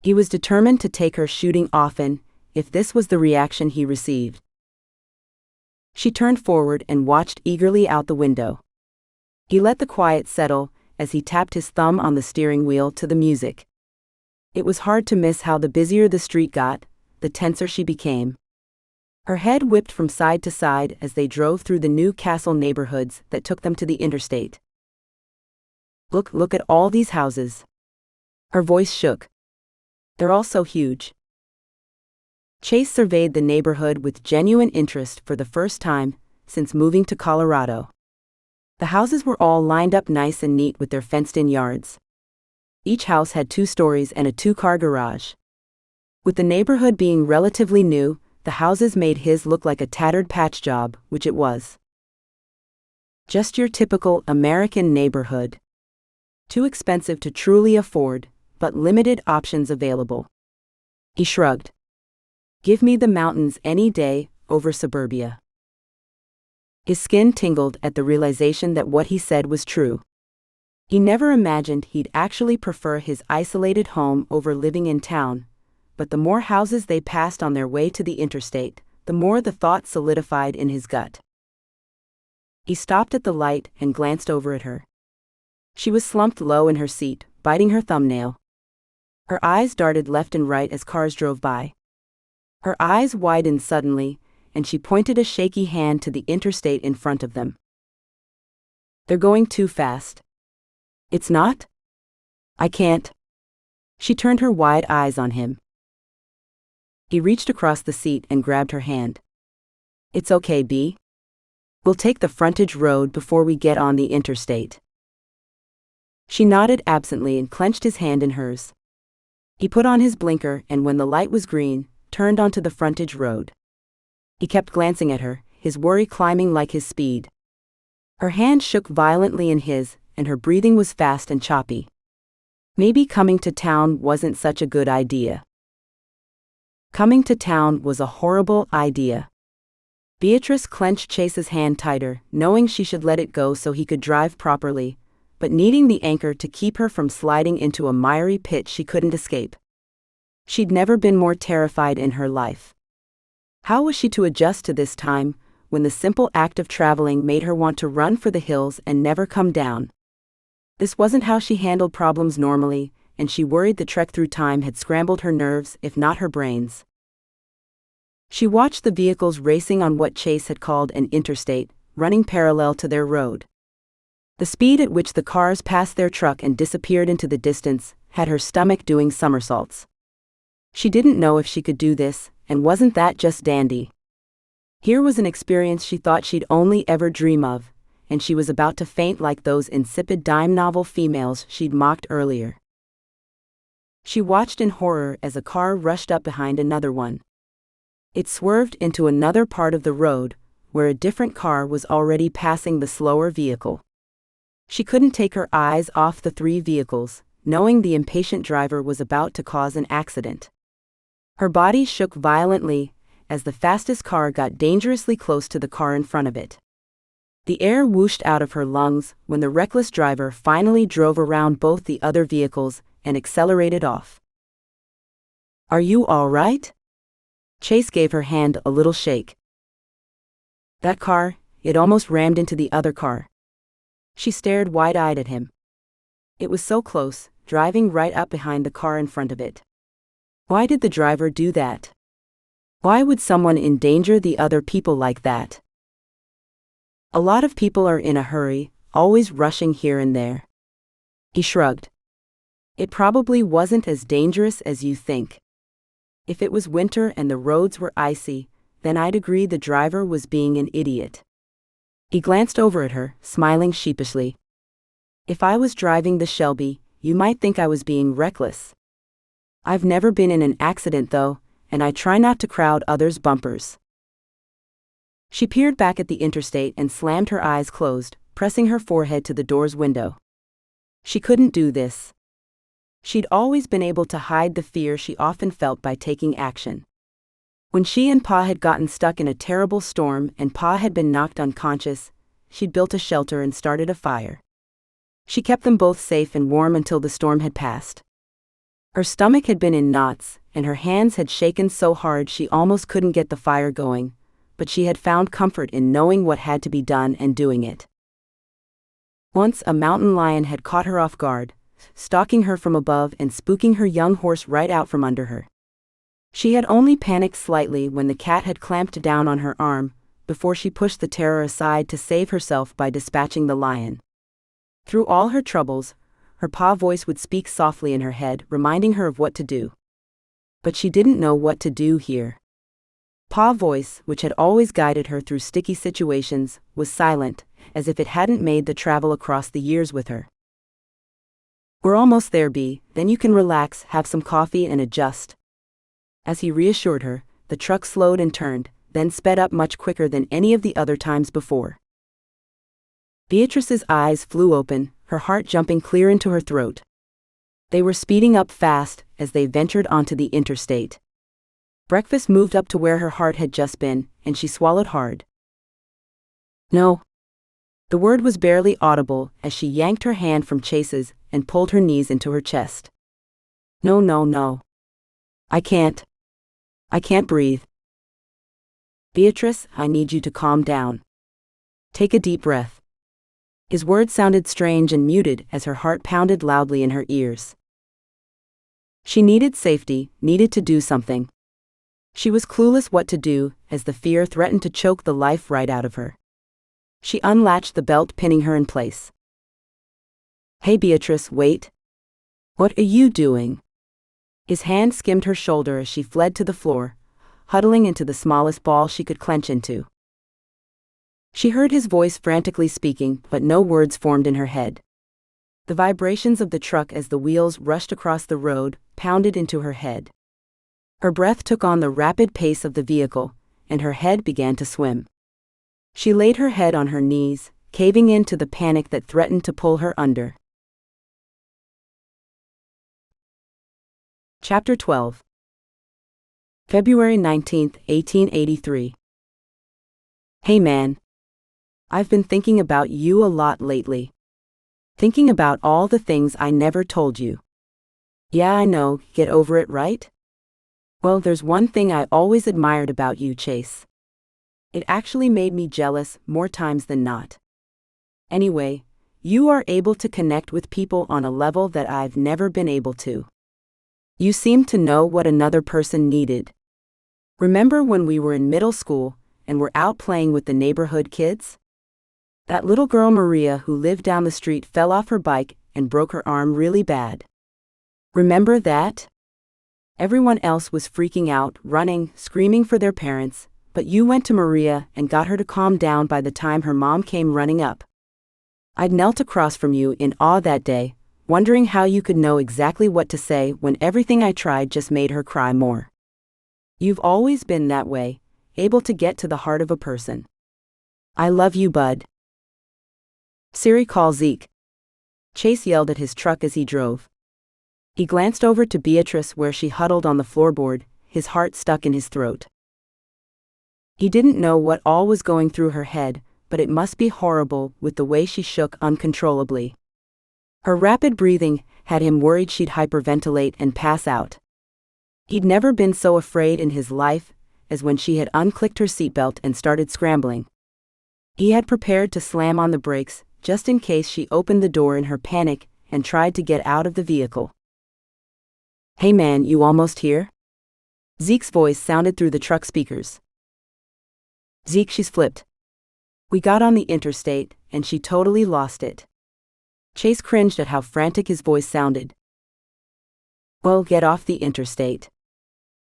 He was determined to take her shooting often, if this was the reaction he received. She turned forward and watched eagerly out the window. He let the quiet settle as he tapped his thumb on the steering wheel to the music. It was hard to miss how the busier the street got, the tenser she became. Her head whipped from side to side as they drove through the New Castle neighborhoods that took them to the interstate. Look at all these houses. Her voice shook. They're all so huge. Chase surveyed the neighborhood with genuine interest for the first time since moving to Colorado. The houses were all lined up nice and neat with their fenced-in yards. Each house had 2 stories and a 2-car garage. With the neighborhood being relatively new, the houses made his look like a tattered patch job, which it was. Just your typical American neighborhood. Too expensive to truly afford, but limited options available. He shrugged. Give me the mountains any day over suburbia. His skin tingled at the realization that what he said was true. He never imagined he'd actually prefer his isolated home over living in town, but the more houses they passed on their way to the interstate, the more the thought solidified in his gut. He stopped at the light and glanced over at her. She was slumped low in her seat, biting her thumbnail. Her eyes darted left and right as cars drove by. Her eyes widened suddenly, and she pointed a shaky hand to the interstate in front of them. They're going too fast. It's not? I can't. She turned her wide eyes on him. He reached across the seat and grabbed her hand. It's okay, B. We'll take the frontage road before we get on the interstate. She nodded absently and clenched his hand in hers. He put on his blinker and when the light was green, turned onto the frontage road. He kept glancing at her, his worry climbing like his speed. Her hand shook violently in his, and her breathing was fast and choppy. Maybe coming to town wasn't such a good idea. Coming to town was a horrible idea. Beatrice clenched Chase's hand tighter, knowing she should let it go so he could drive properly, but needing the anchor to keep her from sliding into a miry pit she couldn't escape. She'd never been more terrified in her life. How was she to adjust to this time, when the simple act of traveling made her want to run for the hills and never come down? This wasn't how she handled problems normally, and she worried the trek through time had scrambled her nerves, if not her brains. She watched the vehicles racing on what Chase had called an interstate, running parallel to their road. The speed at which the cars passed their truck and disappeared into the distance had her stomach doing somersaults. She didn't know if she could do this, and wasn't that just dandy? Here was an experience she thought she'd only ever dream of, and she was about to faint like those insipid dime novel females she'd mocked earlier. She watched in horror as a car rushed up behind another one. It swerved into another part of the road, where a different car was already passing the slower vehicle. She couldn't take her eyes off the three vehicles, knowing the impatient driver was about to cause an accident. Her body shook violently as the fastest car got dangerously close to the car in front of it. The air whooshed out of her lungs when the reckless driver finally drove around both the other vehicles and accelerated off. "Are you all right?" Chase gave her hand a little shake. "That car, it almost rammed into the other car." She stared wide-eyed at him. It was so close, driving right up behind the car in front of it. Why did the driver do that? Why would someone endanger the other people like that? "A lot of people are in a hurry, always rushing here and there." He shrugged. "It probably wasn't as dangerous as you think. If it was winter and the roads were icy, then I'd agree the driver was being an idiot." He glanced over at her, smiling sheepishly. "If I was driving the Shelby, you might think I was being reckless. I've never been in an accident though, and I try not to crowd others' bumpers." She peered back at the interstate and slammed her eyes closed, pressing her forehead to the door's window. She couldn't do this. She'd always been able to hide the fear she often felt by taking action. When she and Pa had gotten stuck in a terrible storm and Pa had been knocked unconscious, she'd built a shelter and started a fire. She kept them both safe and warm until the storm had passed. Her stomach had been in knots, and her hands had shaken so hard she almost couldn't get the fire going, but she had found comfort in knowing what had to be done and doing it. Once a mountain lion had caught her off guard, stalking her from above and spooking her young horse right out from under her. She had only panicked slightly when the cat had clamped down on her arm, before she pushed the terror aside to save herself by dispatching the lion. Through all her troubles, her Pa voice would speak softly in her head, reminding her of what to do. But she didn't know what to do here. Pa voice, which had always guided her through sticky situations, was silent, as if it hadn't made the travel across the years with her. "We're almost there, Bea, then you can relax, have some coffee and adjust." As he reassured her, the truck slowed and turned, then sped up much quicker than any of the other times before. Beatrice's eyes flew open, her heart jumping clear into her throat. They were speeding up fast as they ventured onto the interstate. Breakfast moved up to where her heart had just been, and she swallowed hard. "No." The word was barely audible as she yanked her hand from Chase's and pulled her knees into her chest. "No, no, no. I can't breathe. Beatrice, I need you to calm down. Take a deep breath." His words sounded strange and muted as her heart pounded loudly in her ears. She needed safety, needed to do something. She was clueless what to do as the fear threatened to choke the life right out of her. She unlatched the belt pinning her in place. "Hey Beatrice, wait. What are you doing?" His hand skimmed her shoulder as she fled to the floor, huddling into the smallest ball she could clench into. She heard his voice frantically speaking, but no words formed in her head. The vibrations of the truck as the wheels rushed across the road pounded into her head. Her breath took on the rapid pace of the vehicle, and her head began to swim. She laid her head on her knees, caving in to the panic that threatened to pull her under. Chapter 12. February 19, 1883. Hey man. I've been thinking about you a lot lately. Thinking about all the things I never told you. Yeah, I know, get over it, right? Well, there's one thing I always admired about you, Chase. It actually made me jealous more times than not. Anyway, you are able to connect with people on a level that I've never been able to. You seem to know what another person needed. Remember when we were in middle school and were out playing with the neighborhood kids? That little girl Maria who lived down the street fell off her bike and broke her arm really bad. Remember that? Everyone else was freaking out, running, screaming for their parents, but you went to Maria and got her to calm down by the time her mom came running up. I'd knelt across from you in awe that day, wondering how you could know exactly what to say when everything I tried just made her cry more. You've always been that way, able to get to the heart of a person. I love you, bud. Siri, call Zeke. Chase yelled at his truck as he drove. He glanced over to Beatrice where she huddled on the floorboard, his heart stuck in his throat. He didn't know what all was going through her head, but it must be horrible with the way she shook uncontrollably. Her rapid breathing had him worried she'd hyperventilate and pass out. He'd never been so afraid in his life as when she had unclicked her seatbelt and started scrambling. He had prepared to slam on the brakes just in case she opened the door in her panic and tried to get out of the vehicle. Hey man, you almost here? Zeke's voice sounded through the truck speakers. Zeke, she's flipped. We got on the interstate, and she totally lost it. Chase cringed at how frantic his voice sounded. Well, get off the interstate.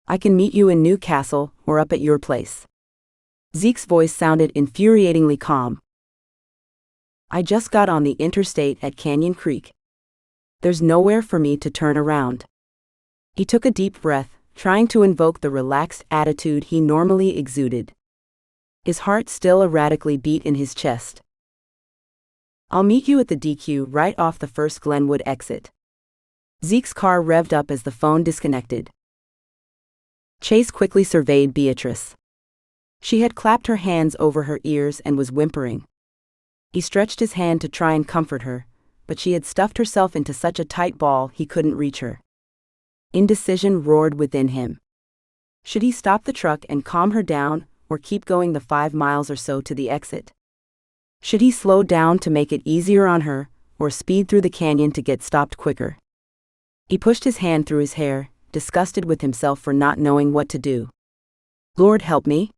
I can meet you in Newcastle or up at your place. Zeke's voice sounded infuriatingly calm. I just got on the interstate at Canyon Creek. There's nowhere for me to turn around. He took a deep breath, trying to invoke the relaxed attitude he normally exuded. His heart still erratically beat in his chest. I'll meet you at the DQ right off the first Glenwood exit. Zeke's car revved up as the phone disconnected. Chase quickly surveyed Beatrice. She had clapped her hands over her ears and was whimpering. He stretched his hand to try and comfort her, but she had stuffed herself into such a tight ball he couldn't reach her. Indecision roared within him. Should he stop the truck and calm her down, or keep going the 5 miles or so to the exit? Should he slow down to make it easier on her, or speed through the canyon to get stopped quicker? He pushed his hand through his hair, disgusted with himself for not knowing what to do. Lord help me.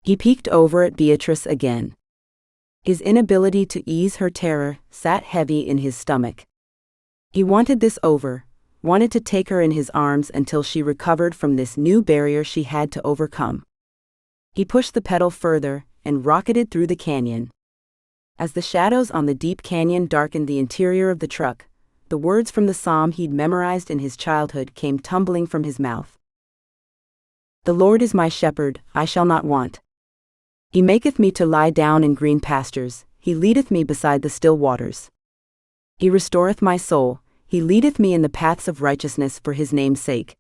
He peeked over at Beatrice again. His inability to ease her terror sat heavy in his stomach. He wanted this over, wanted to take her in his arms until she recovered from this new barrier she had to overcome. He pushed the pedal further and rocketed through the canyon. As the shadows on the deep canyon darkened the interior of the truck, the words from the psalm he'd memorized in his childhood came tumbling from his mouth. The Lord is my shepherd, I shall not want. He maketh me to lie down in green pastures, he leadeth me beside the still waters. He restoreth my soul, he leadeth me in the paths of righteousness for his name's sake.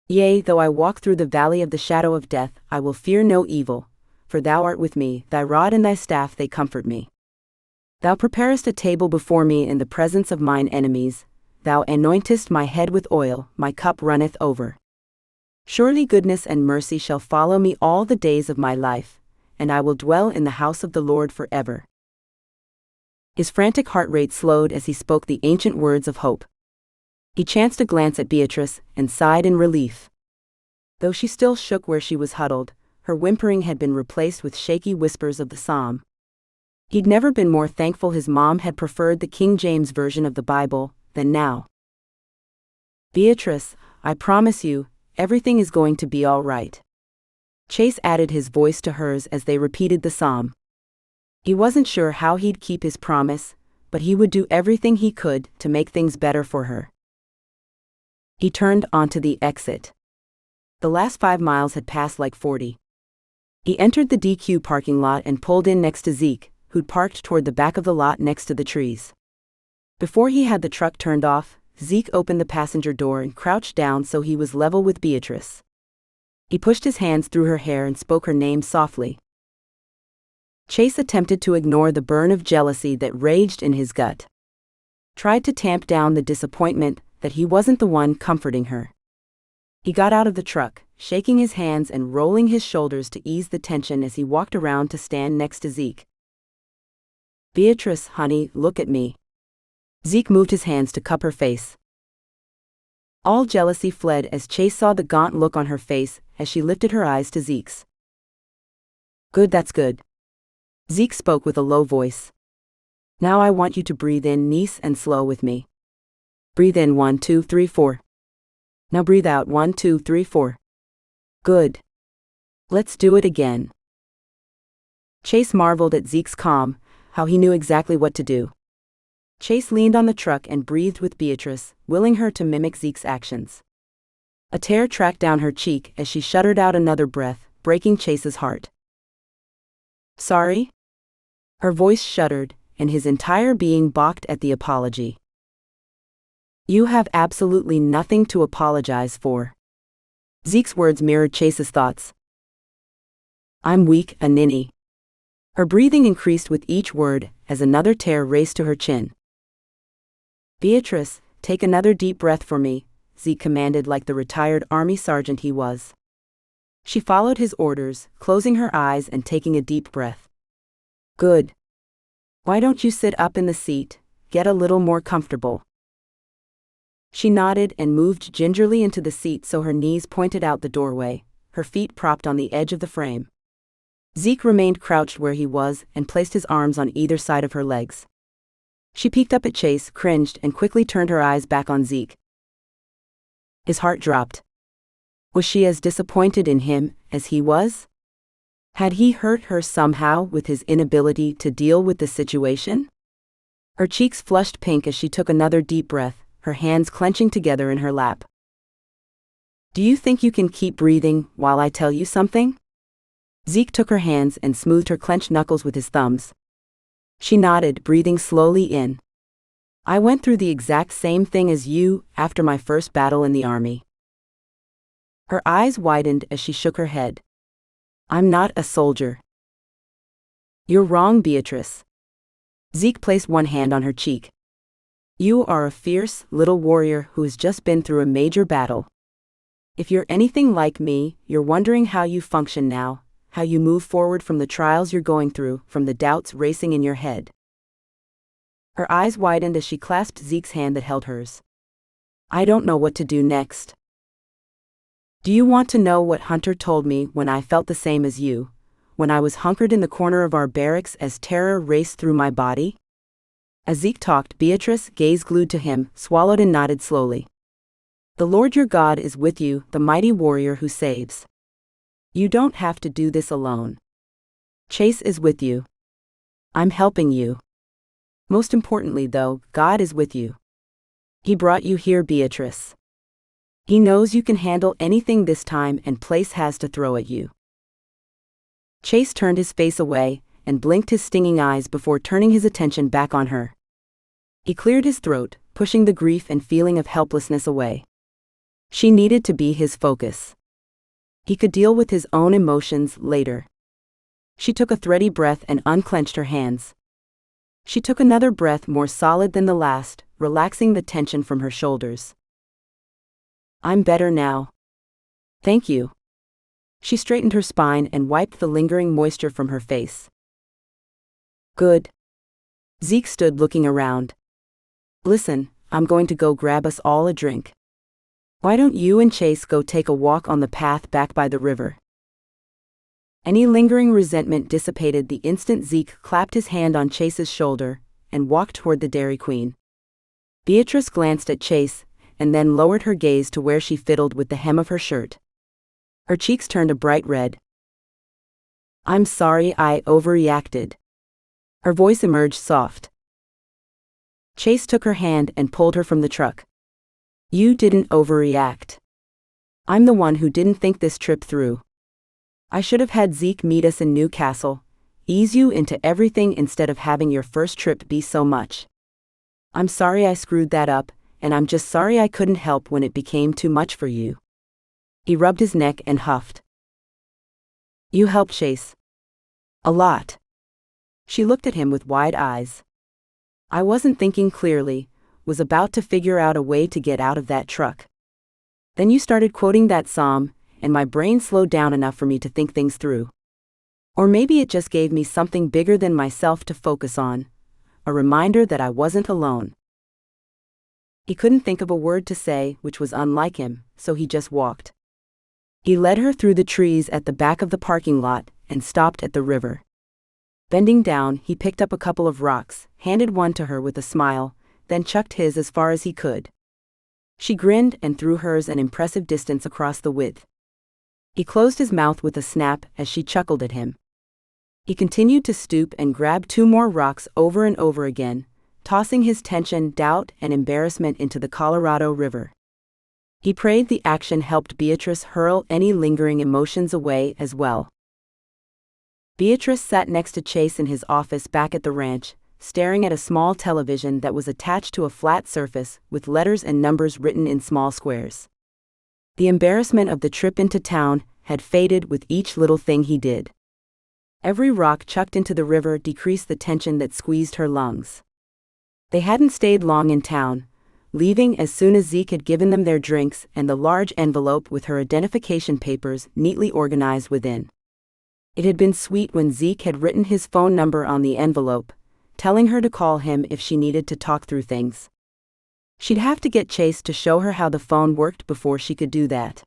Yea, though I walk through the valley of the shadow of death, I will fear no evil, for thou art with me, thy rod and thy staff they comfort me. Thou preparest a table before me in the presence of mine enemies, thou anointest my head with oil, my cup runneth over. Surely goodness and mercy shall follow me all the days of my life, and I will dwell in the house of the Lord forever. His frantic heart rate slowed as he spoke the ancient words of hope. He chanced a glance at Beatrice and sighed in relief. Though she still shook where she was huddled, her whimpering had been replaced with shaky whispers of the psalm. He'd never been more thankful his mom had preferred the King James Version of the Bible than now. Beatrice, I promise you, everything is going to be all right. Chase added his voice to hers as they repeated the psalm. He wasn't sure how he'd keep his promise, but he would do everything he could to make things better for her. He turned onto the exit. The last 5 miles had passed like 40. He entered the DQ parking lot and pulled in next to Zeke, who'd parked toward the back of the lot next to the trees. Before he had the truck turned off, Zeke opened the passenger door and crouched down so he was level with Beatrice. He pushed his hands through her hair and spoke her name softly. Chase attempted to ignore the burn of jealousy that raged in his gut. Tried to tamp down the disappointment that he wasn't the one comforting her. He got out of the truck, shaking his hands and rolling his shoulders to ease the tension as he walked around to stand next to Zeke. Beatrice, honey, look at me. Zeke moved his hands to cup her face. All jealousy fled as Chase saw the gaunt look on her face as she lifted her eyes to Zeke's. Good, that's good. Zeke spoke with a low voice. Now I want you to breathe in nice and slow with me. Breathe in 1, 2, 3, 4. Now breathe out 1, 2, 3, 4. Good. Let's do it again. Chase marveled at Zeke's calm, how he knew exactly what to do. Chase leaned on the truck and breathed with Beatrice, willing her to mimic Zeke's actions. A tear tracked down her cheek as she shuddered out another breath, breaking Chase's heart. Sorry? Her voice shuddered, and his entire being balked at the apology. You have absolutely nothing to apologize for. Zeke's words mirrored Chase's thoughts. I'm weak, a ninny. Her breathing increased with each word as another tear raced to her chin. Beatrice, take another deep breath for me, Zeke commanded like the retired army sergeant he was. She followed his orders, closing her eyes and taking a deep breath. Good. Why don't you sit up in the seat, get a little more comfortable? She nodded and moved gingerly into the seat so her knees pointed out the doorway, her feet propped on the edge of the frame. Zeke remained crouched where he was and placed his arms on either side of her legs. She peeked up at Chase, cringed, and quickly turned her eyes back on Zeke. His heart dropped. Was she as disappointed in him as he was? Had he hurt her somehow with his inability to deal with the situation? Her cheeks flushed pink as she took another deep breath, her hands clenching together in her lap. Do you think you can keep breathing while I tell you something? Zeke took her hands and smoothed her clenched knuckles with his thumbs. She nodded, breathing slowly in. I went through the exact same thing as you after my first battle in the army. Her eyes widened as she shook her head. I'm not a soldier. You're wrong, Beatrice. Zeke placed one hand on her cheek. You are a fierce, little warrior who has just been through a major battle. If you're anything like me, you're wondering how you function now, how you move forward from the trials you're going through, from the doubts racing in your head. Her eyes widened as she clasped Zeke's hand that held hers. I don't know what to do next. Do you want to know what Hunter told me when I felt the same as you, when I was hunkered in the corner of our barracks as terror raced through my body? As Zeke talked, Beatrice, gaze glued to him, swallowed and nodded slowly. The Lord your God is with you, the mighty warrior who saves. You don't have to do this alone. Chase is with you. I'm helping you. Most importantly, though, God is with you. He brought you here, Beatrice. He knows you can handle anything this time and place has to throw at you. Chase turned his face away and blinked his stinging eyes before turning his attention back on her. He cleared his throat, pushing the grief and feeling of helplessness away. She needed to be his focus. He could deal with his own emotions later. She took a thready breath and unclenched her hands. She took another breath more solid than the last, relaxing the tension from her shoulders. I'm better now. Thank you. She straightened her spine and wiped the lingering moisture from her face. Good. Zeke stood looking around. Listen, I'm going to go grab us all a drink. Why don't you and Chase go take a walk on the path back by the river? Any lingering resentment dissipated the instant Zeke clapped his hand on Chase's shoulder and walked toward the Dairy Queen. Beatrice glanced at Chase and then lowered her gaze to where she fiddled with the hem of her shirt. Her cheeks turned a bright red. I'm sorry I overreacted. Her voice emerged soft. Chase took her hand and pulled her from the truck. You didn't overreact. I'm the one who didn't think this trip through. I should have had Zeke meet us in Newcastle, ease you into everything instead of having your first trip be so much. I'm sorry I screwed that up, and I'm just sorry I couldn't help when it became too much for you. He rubbed his neck and huffed. You helped Chase. A lot. She looked at him with wide eyes. I wasn't thinking clearly, was about to figure out a way to get out of that truck. Then you started quoting that psalm, and my brain slowed down enough for me to think things through. Or maybe it just gave me something bigger than myself to focus on, a reminder that I wasn't alone. He couldn't think of a word to say, which was unlike him, so he just walked. He led her through the trees at the back of the parking lot and stopped at the river. Bending down, he picked up a couple of rocks, handed one to her with a smile, then chucked his as far as he could. She grinned and threw hers an impressive distance across the width. He closed his mouth with a snap as she chuckled at him. He continued to stoop and grab 2 more rocks over and over again, tossing his tension, doubt, and embarrassment into the Colorado River. He prayed the action helped Beatrice hurl any lingering emotions away as well. Beatrice sat next to Chase in his office back at the ranch, staring at a small television that was attached to a flat surface with letters and numbers written in small squares. The embarrassment of the trip into town had faded with each little thing he did. Every rock chucked into the river decreased the tension that squeezed her lungs. They hadn't stayed long in town, leaving as soon as Zeke had given them their drinks and the large envelope with her identification papers neatly organized within. It had been sweet when Zeke had written his phone number on the envelope, telling her to call him if she needed to talk through things. She'd have to get Chase to show her how the phone worked before she could do that.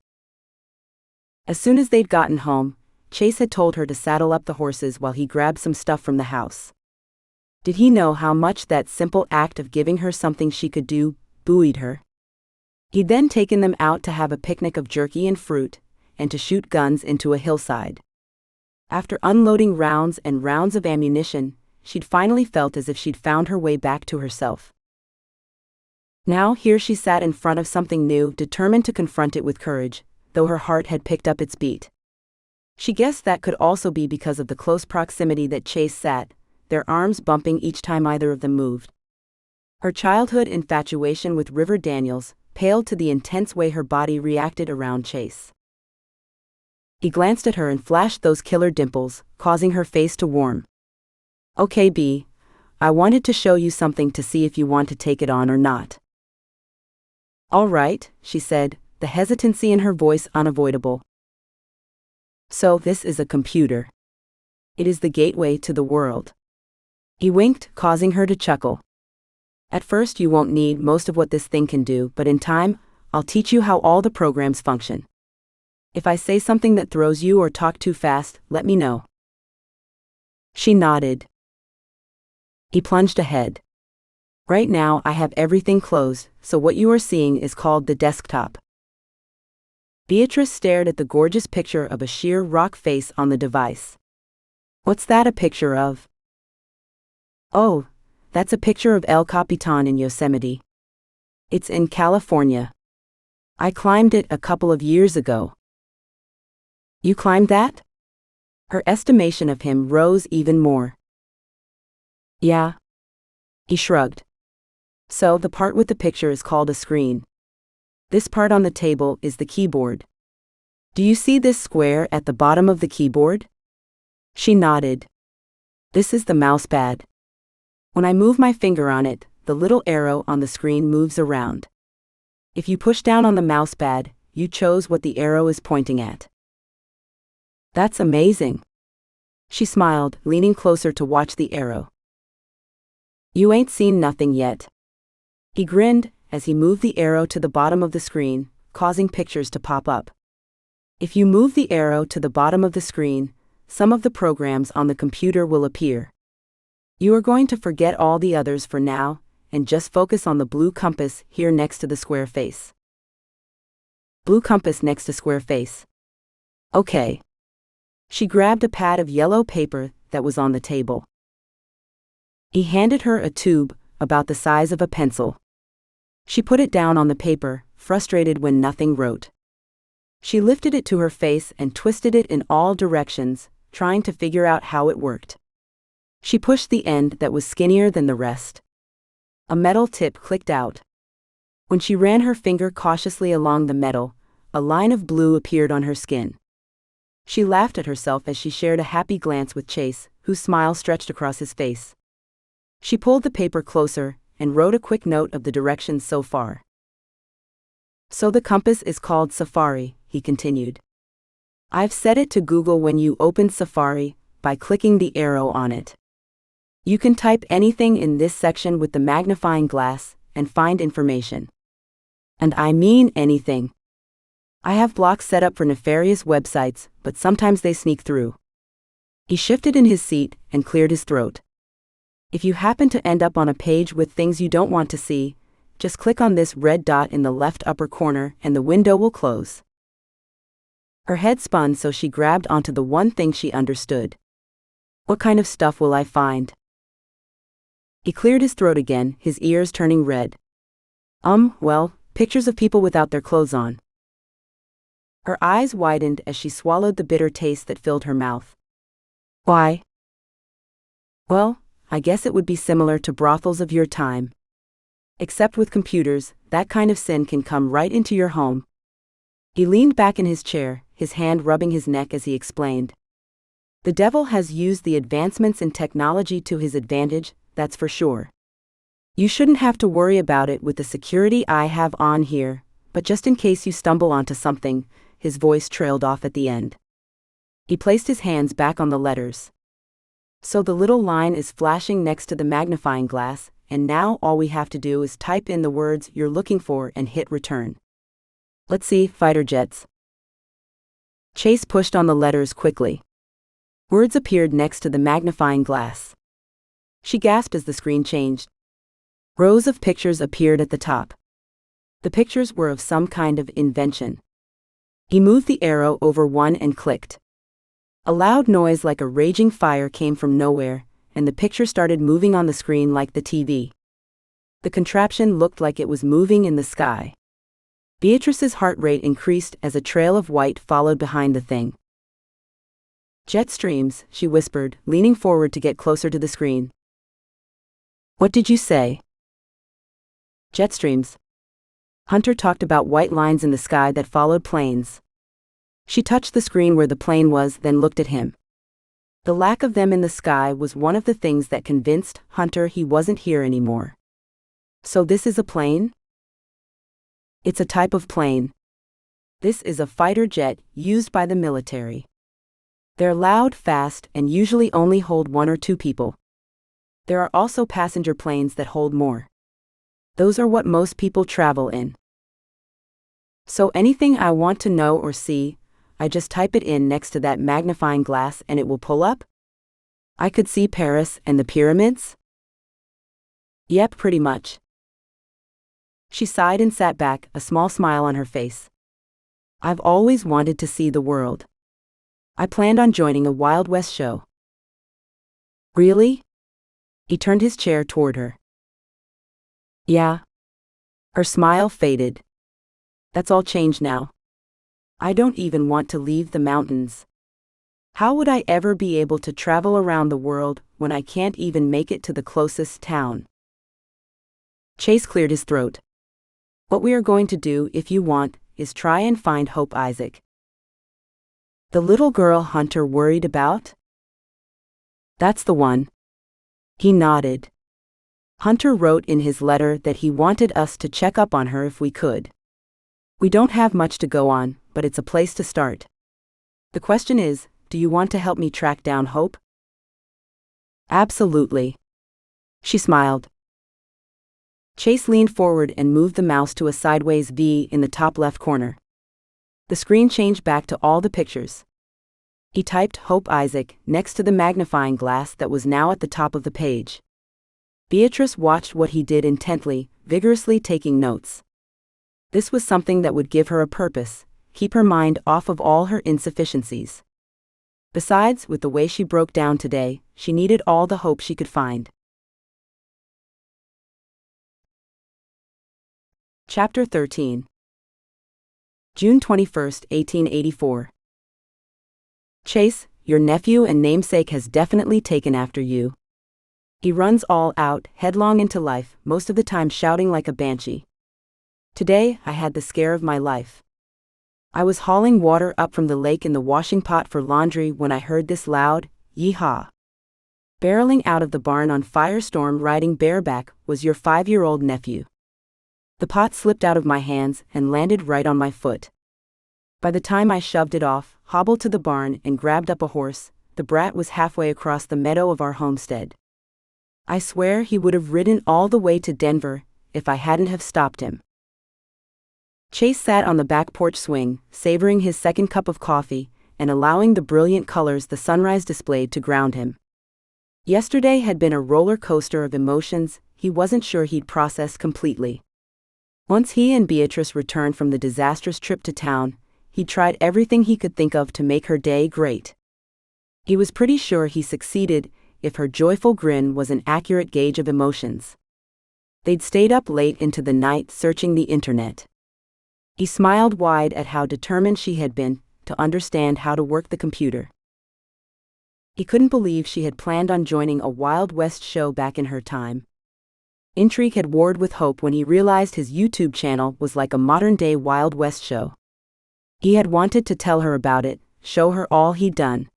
As soon as they'd gotten home, Chase had told her to saddle up the horses while he grabbed some stuff from the house. Did he know how much that simple act of giving her something she could do buoyed her? He'd then taken them out to have a picnic of jerky and fruit, and to shoot guns into a hillside. After unloading rounds and rounds of ammunition, she'd finally felt as if she'd found her way back to herself. Now here she sat in front of something new, determined to confront it with courage, though her heart had picked up its beat. She guessed that could also be because of the close proximity that Chase sat, their arms bumping each time either of them moved. Her childhood infatuation with River Daniels paled to the intense way her body reacted around Chase. He glanced at her and flashed those killer dimples, causing her face to warm. "Okay, B, I wanted to show you something to see if you want to take it on or not." "All right," she said, the hesitancy in her voice unavoidable. "So this is a computer. It is the gateway to the world." He winked, causing her to chuckle. "At first you won't need most of what this thing can do, but in time, I'll teach you how all the programs function. If I say something that throws you or talk too fast, let me know." She nodded. He plunged ahead. "Right now I have everything closed, so what you are seeing is called the desktop." Beatrice stared at the gorgeous picture of a sheer rock face on the device. "What's that a picture of?" "Oh, that's a picture of El Capitan in Yosemite. It's in California. I climbed it a couple of years ago." "You climbed that?" Her estimation of him rose even more. "Yeah." He shrugged. "So the part with the picture is called a screen. This part on the table is the keyboard. Do you see this square at the bottom of the keyboard?" She nodded. "This is the mousepad. When I move my finger on it, the little arrow on the screen moves around. If you push down on the mousepad, you chose what the arrow is pointing at." "That's amazing." She smiled, leaning closer to watch the arrow. "You ain't seen nothing yet." He grinned as he moved the arrow to the bottom of the screen, causing pictures to pop up. If you move the arrow to the bottom of the screen, some of the programs on the computer will appear. You are going to forget all the others for now, and just focus on the blue compass here next to the square face. Blue compass next to square face. Okay. She grabbed a pad of yellow paper that was on the table. He handed her a tube about the size of a pencil. She put it down on the paper, frustrated when nothing wrote. She lifted it to her face and twisted it in all directions, trying to figure out how it worked. She pushed the end that was skinnier than the rest. A metal tip clicked out. When she ran her finger cautiously along the metal, a line of blue appeared on her skin. She laughed at herself as she shared a happy glance with Chase, whose smile stretched across his face. She pulled the paper closer and wrote a quick note of the directions so far. "So the compass is called Safari," he continued. "I've set it to Google when you open Safari by clicking the arrow on it. You can type anything in this section with the magnifying glass and find information. And I mean anything. I have blocks set up for nefarious websites, but sometimes they sneak through. He shifted in his seat and cleared his throat. If you happen to end up on a page with things you don't want to see, just click on this red dot in the left upper corner and the window will close. Her head spun so she grabbed onto the one thing she understood. What kind of stuff will I find? He cleared his throat again, his ears turning red. Well, pictures of people without their clothes on. Her eyes widened as she swallowed the bitter taste that filled her mouth. Why? Well, I guess it would be similar to brothels of your time. Except with computers, that kind of sin can come right into your home. He leaned back in his chair, his hand rubbing his neck as he explained. The devil has used the advancements in technology to his advantage, that's for sure. You shouldn't have to worry about it with the security I have on here, but just in case you stumble onto something, his voice trailed off at the end. He placed his hands back on the letters. So the little line is flashing next to the magnifying glass, and now all we have to do is type in the words you're looking for and hit return. Let's see, fighter jets. Chase pushed on the letters quickly. Words appeared next to the magnifying glass. She gasped as the screen changed. Rows of pictures appeared at the top. The pictures were of some kind of invention. He moved the arrow over one and clicked. A loud noise like a raging fire came from nowhere, and the picture started moving on the screen like the TV. The contraption looked like it was moving in the sky. Beatrice's heart rate increased as a trail of white followed behind the thing. Jet streams, she whispered, leaning forward to get closer to the screen. What did you say? Jet streams. Hunter talked about white lines in the sky that followed planes. She touched the screen where the plane was, then looked at him. The lack of them in the sky was one of the things that convinced Hunter he wasn't here anymore. So this is a plane? It's a type of plane. This is a fighter jet used by the military. They're loud, fast, and usually only hold one or two people. There are also passenger planes that hold more. Those are what most people travel in. So anything I want to know or see, I just type it in next to that magnifying glass and it will pull up? I could see Paris and the pyramids? Yep, pretty much. She sighed and sat back, a small smile on her face. I've always wanted to see the world. I planned on joining a Wild West show. Really? He turned his chair toward her. Yeah. Her smile faded. That's all changed now. I don't even want to leave the mountains. How would I ever be able to travel around the world when I can't even make it to the closest town? Chase cleared his throat. What we are going to do, if you want, is try and find Hope Isaac. The little girl Hunter worried about? That's the one. He nodded. Hunter wrote in his letter that he wanted us to check up on her if we could. We don't have much to go on, but it's a place to start. The question is, do you want to help me track down Hope? Absolutely. She smiled. Chase leaned forward and moved the mouse to a sideways V in the top left corner. The screen changed back to all the pictures. He typed Hope Isaac next to the magnifying glass that was now at the top of the page. Beatrice watched what he did intently, vigorously taking notes. This was something that would give her a purpose, keep her mind off of all her insufficiencies. Besides, with the way she broke down today, she needed all the hope she could find. Chapter 13. June 21, 1884. Chase, your nephew and namesake has definitely taken after you. He runs all out, headlong into life, most of the time shouting like a banshee. Today, I had the scare of my life. I was hauling water up from the lake in the washing pot for laundry when I heard this loud, yee-haw. Barreling out of the barn on Firestorm riding bareback was your 5-year-old nephew. The pot slipped out of my hands and landed right on my foot. By the time I shoved it off, hobbled to the barn and grabbed up a horse, the brat was halfway across the meadow of our homestead. I swear he would have ridden all the way to Denver if I hadn't have stopped him. Chase sat on the back porch swing, savoring his second cup of coffee, and allowing the brilliant colors the sunrise displayed to ground him. Yesterday had been a roller coaster of emotions he wasn't sure he'd process completely. Once he and Beatrice returned from the disastrous trip to town, he tried everything he could think of to make her day great. He was pretty sure he succeeded, if her joyful grin was an accurate gauge of emotions. They'd stayed up late into the night searching the internet. He smiled wide at how determined she had been to understand how to work the computer. He couldn't believe she had planned on joining a Wild West show back in her time. Intrigue had warred with hope when he realized his YouTube channel was like a modern-day Wild West show. He had wanted to tell her about it, show her all he'd done.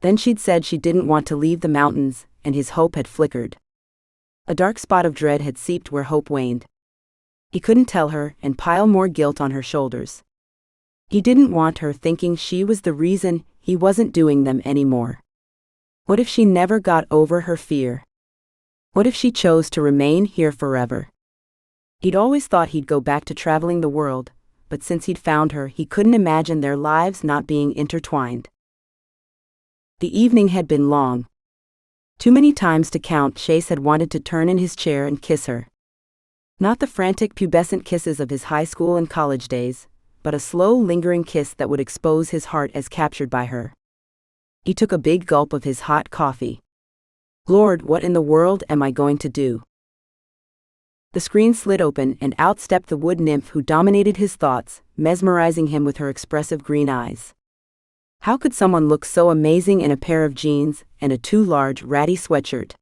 Then she'd said she didn't want to leave the mountains, and his hope had flickered. A dark spot of dread had seeped where hope waned. He couldn't tell her and pile more guilt on her shoulders. He didn't want her thinking she was the reason he wasn't doing them anymore. What if she never got over her fear? What if she chose to remain here forever? He'd always thought he'd go back to traveling the world, but since he'd found her, he couldn't imagine their lives not being intertwined. The evening had been long. Too many times to count. Chase had wanted to turn in his chair and kiss her. Not the frantic pubescent kisses of his high school and college days, but a slow, lingering kiss that would expose his heart as captured by her. He took a big gulp of his hot coffee. Lord, what in the world am I going to do? The screen slid open and out stepped the wood nymph who dominated his thoughts, mesmerizing him with her expressive green eyes. How could someone look so amazing in a pair of jeans and a too large, ratty sweatshirt?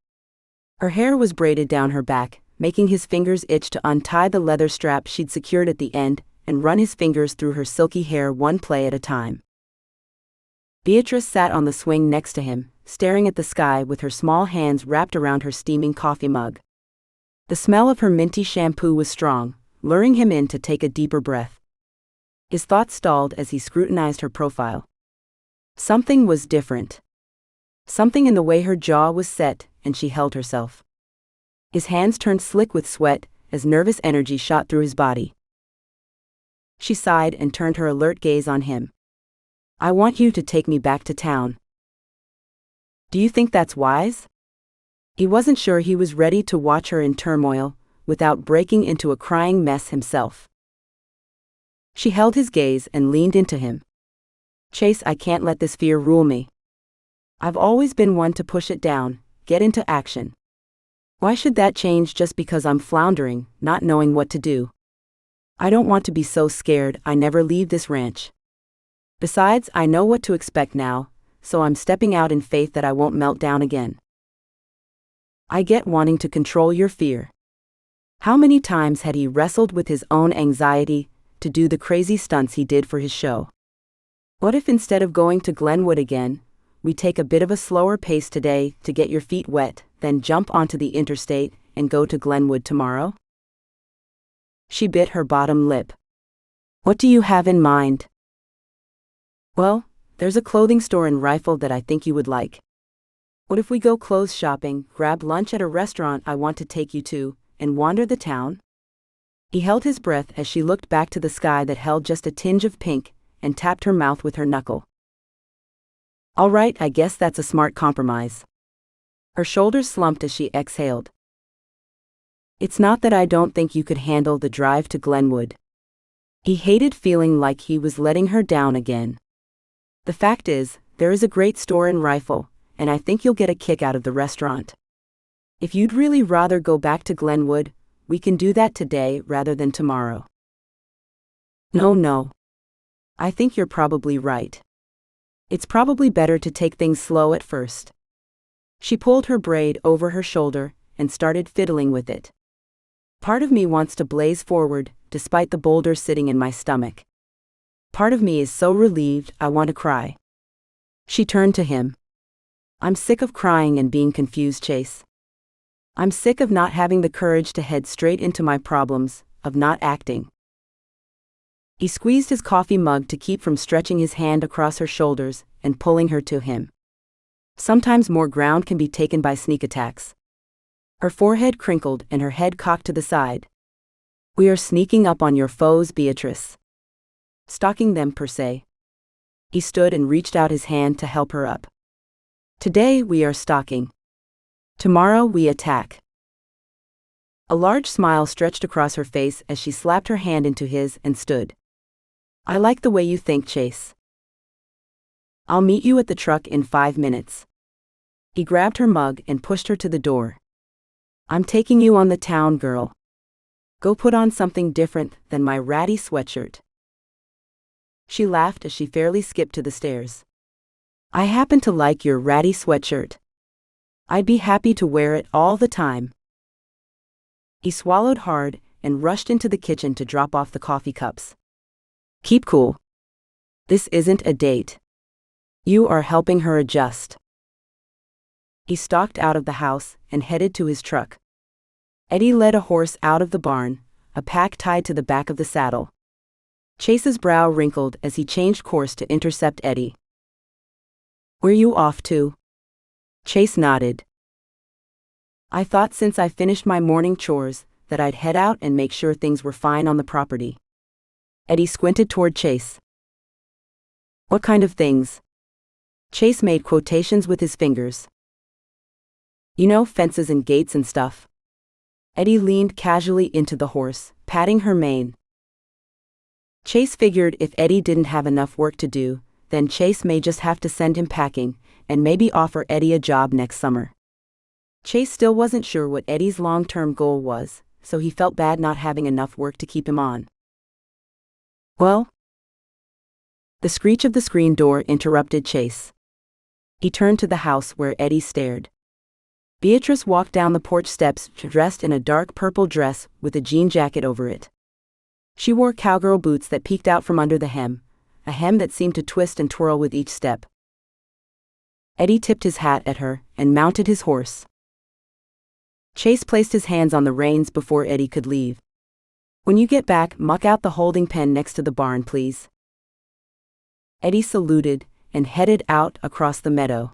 Her hair was braided down her back, making his fingers itch to untie the leather strap she'd secured at the end and run his fingers through her silky hair one play at a time. Beatrice sat on the swing next to him, staring at the sky with her small hands wrapped around her steaming coffee mug. The smell of her minty shampoo was strong, luring him in to take a deeper breath. His thoughts stalled as he scrutinized her profile. Something was different. Something in the way her jaw was set and she held herself. His hands turned slick with sweat as nervous energy shot through his body. She sighed and turned her alert gaze on him. I want you to take me back to town. Do you think that's wise? He wasn't sure he was ready to watch her in turmoil, without breaking into a crying mess himself. She held his gaze and leaned into him. Chase, I can't let this fear rule me. I've always been one to push it down, get into action. Why should that change just because I'm floundering, not knowing what to do? I don't want to be so scared I never leave this ranch. Besides, I know what to expect now, so I'm stepping out in faith that I won't melt down again. I get wanting to control your fear. How many times had he wrestled with his own anxiety to do the crazy stunts he did for his show? What if instead of going to Glenwood again, we take a bit of a slower pace today to get your feet wet, then jump onto the interstate and go to Glenwood tomorrow? She bit her bottom lip. What do you have in mind? Well, there's a clothing store in Rifle that I think you would like. What if we go clothes shopping, grab lunch at a restaurant I want to take you to, and wander the town? He held his breath as she looked back to the sky that held just a tinge of pink, and tapped her mouth with her knuckle. All right, I guess that's a smart compromise. Her shoulders slumped as she exhaled. It's not that I don't think you could handle the drive to Glenwood. He hated feeling like he was letting her down again. The fact is, there is a great store in Rifle, and I think you'll get a kick out of the restaurant. If you'd really rather go back to Glenwood, we can do that today rather than tomorrow. No. I think you're probably right. It's probably better to take things slow at first. She pulled her braid over her shoulder and started fiddling with it. Part of me wants to blaze forward, despite the boulder sitting in my stomach. Part of me is so relieved I want to cry. She turned to him. I'm sick of crying and being confused, Chase. I'm sick of not having the courage to head straight into my problems, of not acting. He squeezed his coffee mug to keep from stretching his hand across her shoulders and pulling her to him. Sometimes more ground can be taken by sneak attacks. Her forehead crinkled and her head cocked to the side. We are sneaking up on your foes, Beatrice. Stalking them per se. He stood and reached out his hand to help her up. Today we are stalking. Tomorrow we attack. A large smile stretched across her face as she slapped her hand into his and stood. I like the way you think, Chase. I'll meet you at the truck in 5 minutes. He grabbed her mug and pushed her to the door. I'm taking you on the town, girl. Go put on something different than my ratty sweatshirt. She laughed as she fairly skipped to the stairs. I happen to like your ratty sweatshirt. I'd be happy to wear it all the time. He swallowed hard and rushed into the kitchen to drop off the coffee cups. Keep cool. This isn't a date. You are helping her adjust. He stalked out of the house and headed to his truck. Eddie led a horse out of the barn, a pack tied to the back of the saddle. Chase's brow wrinkled as he changed course to intercept Eddie. Where you off to? Chase nodded. I thought since I finished my morning chores that I'd head out and make sure things were fine on the property. Eddie squinted toward Chase. What kind of things? Chase made quotations with his fingers. You know, fences and gates and stuff. Eddie leaned casually into the horse, patting her mane. Chase figured if Eddie didn't have enough work to do, then Chase may just have to send him packing, and maybe offer Eddie a job next summer. Chase still wasn't sure what Eddie's long-term goal was, so he felt bad not having enough work to keep him on. Well? The screech of the screen door interrupted Chase. He turned to the house where Eddie stared. Beatrice walked down the porch steps dressed in a dark purple dress with a jean jacket over it. She wore cowgirl boots that peeked out from under the hem, a hem that seemed to twist and twirl with each step. Eddie tipped his hat at her and mounted his horse. Chase placed his hands on the reins before Eddie could leave. When you get back, muck out the holding pen next to the barn, please. Eddie saluted and headed out across the meadow.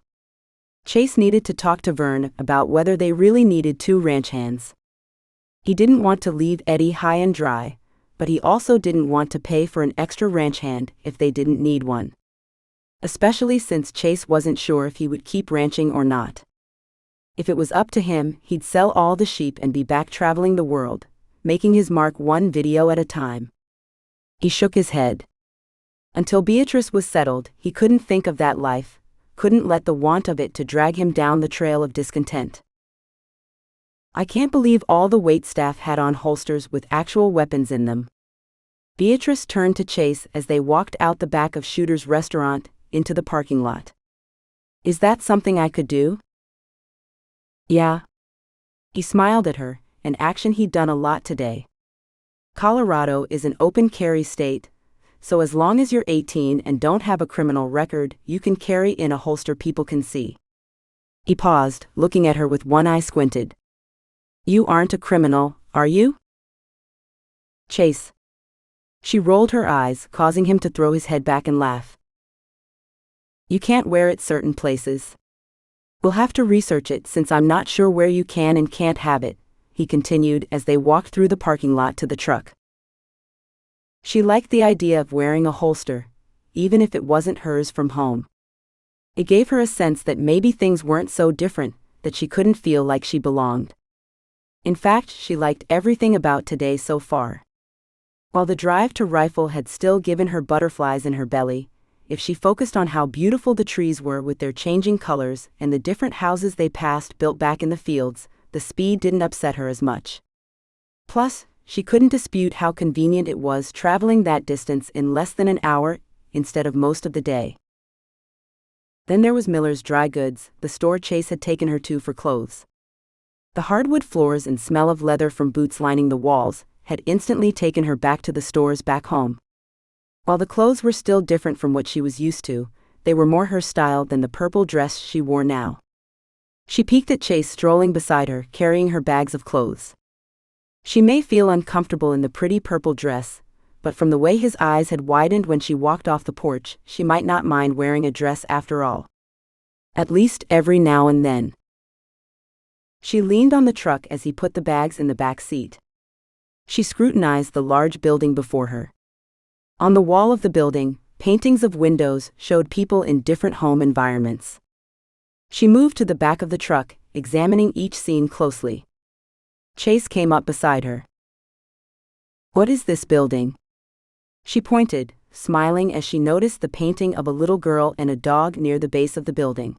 Chase needed to talk to Vern about whether they really needed 2 ranch hands. He didn't want to leave Eddie high and dry, but he also didn't want to pay for an extra ranch hand if they didn't need one. Especially since Chase wasn't sure if he would keep ranching or not. If it was up to him, he'd sell all the sheep and be back traveling the world, making his mark one video at a time. He shook his head. Until Beatrice was settled, he couldn't think of that life, couldn't let the want of it to drag him down the trail of discontent. I can't believe all the waitstaff had on holsters with actual weapons in them. Beatrice turned to Chase as they walked out the back of Shooter's restaurant into the parking lot. Is that something I could do? Yeah. He smiled at her, an action he'd done a lot today. Colorado is an open carry state, so as long as you're 18 and don't have a criminal record, you can carry in a holster people can see. He paused, looking at her with one eye squinted. You aren't a criminal, are you? Chase. She rolled her eyes, causing him to throw his head back and laugh. You can't wear it certain places. We'll have to research it since I'm not sure where you can and can't have it, he continued as they walked through the parking lot to the truck. She liked the idea of wearing a holster, even if it wasn't hers from home. It gave her a sense that maybe things weren't so different, that she couldn't feel like she belonged. In fact, she liked everything about today so far. While the drive to Rifle had still given her butterflies in her belly, if she focused on how beautiful the trees were with their changing colors and the different houses they passed built back in the fields, the speed didn't upset her as much. Plus, she couldn't dispute how convenient it was traveling that distance in less than an hour instead of most of the day. Then there was Miller's Dry Goods, the store Chase had taken her to for clothes. The hardwood floors and smell of leather from boots lining the walls had instantly taken her back to the stores back home. While the clothes were still different from what she was used to, they were more her style than the purple dress she wore now. She peeked at Chase strolling beside her, carrying her bags of clothes. She may feel uncomfortable in the pretty purple dress, but from the way his eyes had widened when she walked off the porch, she might not mind wearing a dress after all. At least every now and then. She leaned on the truck as he put the bags in the back seat. She scrutinized the large building before her. On the wall of the building, paintings of windows showed people in different home environments. She moved to the back of the truck, examining each scene closely. Chase came up beside her. "What is this building?" She pointed, smiling as she noticed the painting of a little girl and a dog near the base of the building.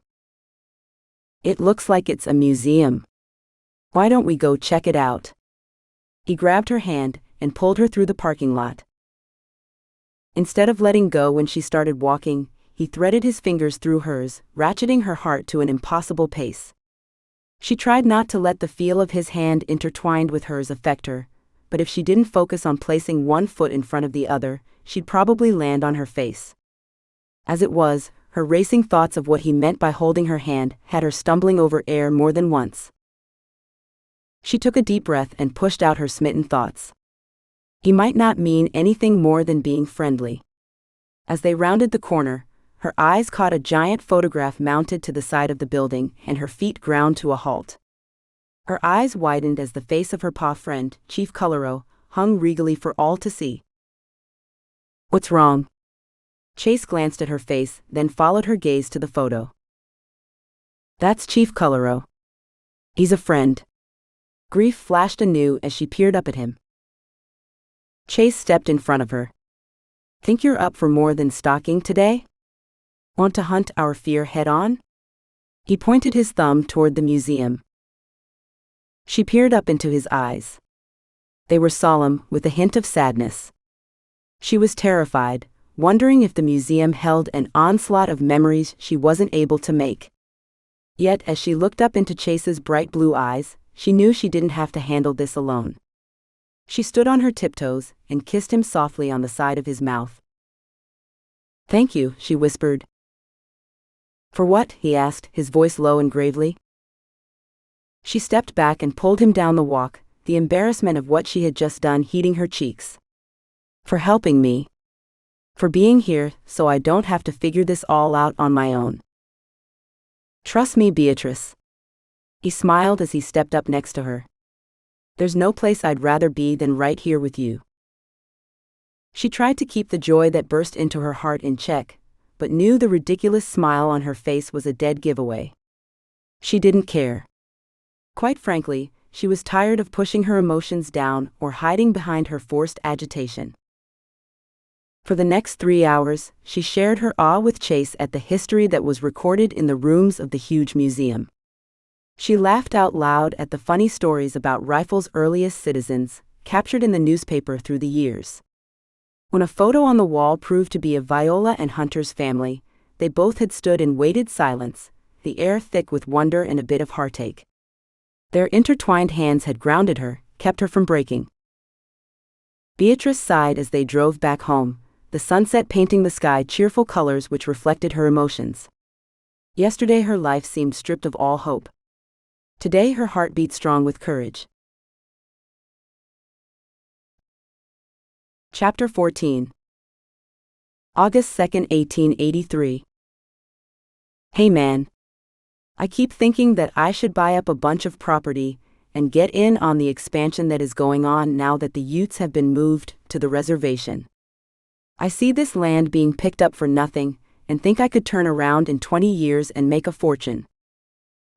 "It looks like it's a museum. Why don't we go check it out?" He grabbed her hand and pulled her through the parking lot. Instead of letting go when she started walking, he threaded his fingers through hers, ratcheting her heart to an impossible pace. She tried not to let the feel of his hand intertwined with hers affect her, but if she didn't focus on placing one foot in front of the other, she'd probably land on her face. As it was, her racing thoughts of what he meant by holding her hand had her stumbling over air more than once. She took a deep breath and pushed out her smitten thoughts. He might not mean anything more than being friendly. As they rounded the corner, her eyes caught a giant photograph mounted to the side of the building, and her feet ground to a halt. Her eyes widened as the face of her paw friend, Chief Colorado, hung regally for all to see. "What's wrong?" Chase glanced at her face, then followed her gaze to the photo. "That's Chief Colorado. He's a friend." Grief flashed anew as she peered up at him. Chase stepped in front of her. "Think you're up for more than stalking today? Want to hunt our fear head-on?" He pointed his thumb toward the museum. She peered up into his eyes. They were solemn, with a hint of sadness. She was terrified, wondering if the museum held an onslaught of memories she wasn't able to make. Yet as she looked up into Chase's bright blue eyes, she knew she didn't have to handle this alone. She stood on her tiptoes and kissed him softly on the side of his mouth. "Thank you," she whispered. "For what?" he asked, his voice low and gravely. She stepped back and pulled him down the walk, the embarrassment of what she had just done heating her cheeks. "For helping me. For being here so I don't have to figure this all out on my own. Trust me, Beatrice." He smiled as he stepped up next to her. "There's no place I'd rather be than right here with you." She tried to keep the joy that burst into her heart in check, but knew the ridiculous smile on her face was a dead giveaway. She didn't care. Quite frankly, she was tired of pushing her emotions down or hiding behind her forced agitation. For the next 3 hours, she shared her awe with Chase at the history that was recorded in the rooms of the huge museum. She laughed out loud at the funny stories about Rifle's earliest citizens, captured in the newspaper through the years. When a photo on the wall proved to be of Viola and Hunter's family, they both had stood in weighted silence, the air thick with wonder and a bit of heartache. Their intertwined hands had grounded her, kept her from breaking. Beatrice sighed as they drove back home, the sunset painting the sky cheerful colors which reflected her emotions. Yesterday her life seemed stripped of all hope. Today her heart beat strong with courage. Chapter 14. August 2nd, 1883. Hey man. I keep thinking that I should buy up a bunch of property and get in on the expansion that is going on now that the Utes have been moved to the reservation. I see this land being picked up for nothing and think I could turn around in 20 years and make a fortune.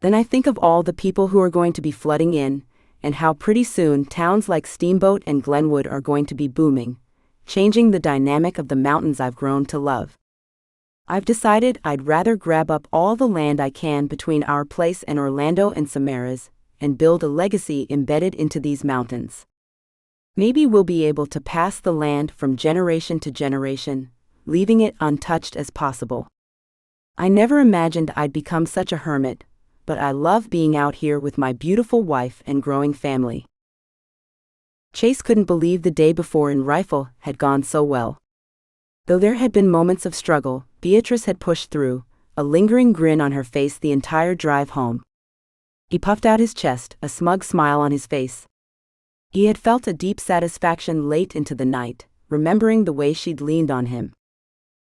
Then I think of all the people who are going to be flooding in, and how pretty soon towns like Steamboat and Glenwood are going to be booming, changing the dynamic of the mountains I've grown to love. I've decided I'd rather grab up all the land I can between our place and Orlando and Samaras, and build a legacy embedded into these mountains. Maybe we'll be able to pass the land from generation to generation, leaving it untouched as possible. I never imagined I'd become such a hermit, but I love being out here with my beautiful wife and growing family. Chase couldn't believe the day before in Rifle had gone so well. Though there had been moments of struggle, Beatrice had pushed through, a lingering grin on her face the entire drive home. He puffed out his chest, a smug smile on his face. He had felt a deep satisfaction late into the night, remembering the way she'd leaned on him.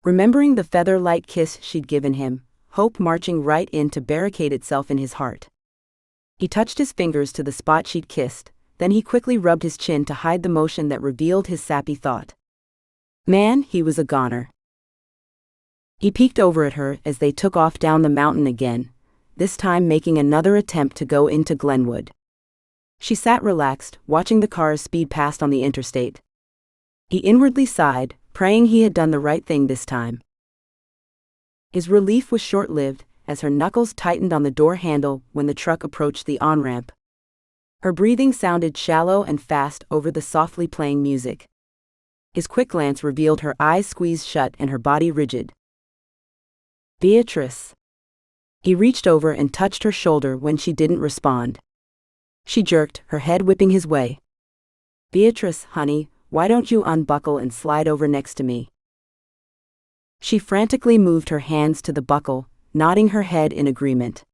Remembering the feather-light kiss she'd given him, hope marching right in to barricade itself in his heart. He touched his fingers to the spot she'd kissed, then he quickly rubbed his chin to hide the motion that revealed his sappy thought. Man, he was a goner. He peeked over at her as they took off down the mountain again, this time making another attempt to go into Glenwood. She sat relaxed, watching the cars speed past on the interstate. He inwardly sighed, praying he had done the right thing this time. His relief was short-lived, as her knuckles tightened on the door handle when the truck approached the on-ramp. Her breathing sounded shallow and fast over the softly playing music. His quick glance revealed her eyes squeezed shut and her body rigid. "Beatrice." He reached over and touched her shoulder when she didn't respond. She jerked, her head whipping his way. "Beatrice, honey, why don't you unbuckle and slide over next to me?" She frantically moved her hands to the buckle, nodding her head in agreement.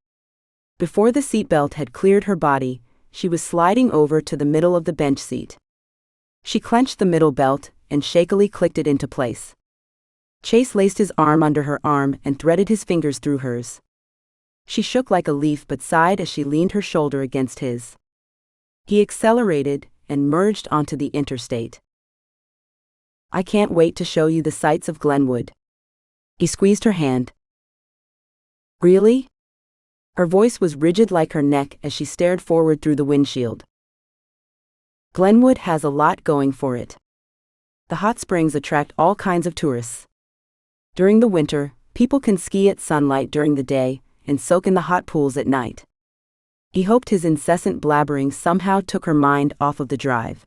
Before the seatbelt had cleared her body, she was sliding over to the middle of the bench seat. She clenched the middle belt and shakily clicked it into place. Chase laced his arm under her arm and threaded his fingers through hers. She shook like a leaf but sighed as she leaned her shoulder against his. He accelerated and merged onto the interstate. "I can't wait to show you the sights of Glenwood." He squeezed her hand. "Really?" Her voice was rigid like her neck as she stared forward through the windshield. "Glenwood has a lot going for it. The hot springs attract all kinds of tourists. During the winter, people can ski at sunlight during the day and soak in the hot pools at night." He hoped his incessant blabbering somehow took her mind off of the drive.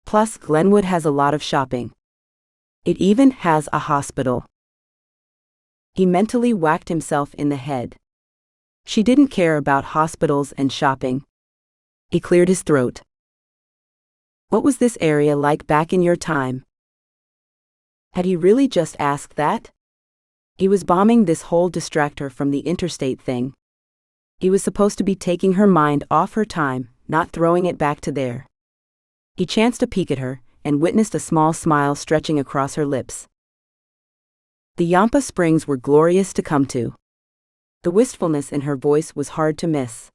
"Plus, Glenwood has a lot of shopping. It even has a hospital." He mentally whacked himself in the head. She didn't care about hospitals and shopping. He cleared his throat. "What was this area like back in your time?" Had he really just asked that? He was bombing this whole distractor from the interstate thing. He was supposed to be taking her mind off her time, not throwing it back to there. He chanced to peek at her, and witnessed a small smile stretching across her lips. The Yampa Springs were glorious to come to. The wistfulness in her voice was hard to miss.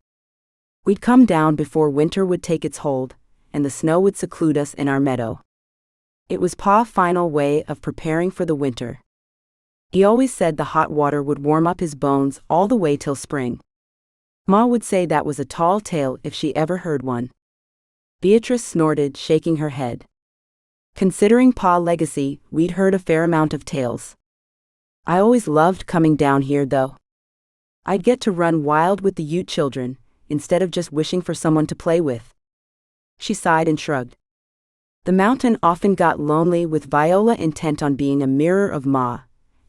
"We'd come down before winter would take its hold, and the snow would seclude us in our meadow." It was Pa's final way of preparing for the winter. He always said the hot water would warm up his bones all the way till spring. Ma would say that was a tall tale if she ever heard one. Beatrice snorted, shaking her head. Considering Pa's legacy, we'd heard a fair amount of tales. "I always loved coming down here though. I'd get to run wild with the Ute children, instead of just wishing for someone to play with." She sighed and shrugged. The mountain often got lonely with Viola intent on being a mirror of Ma,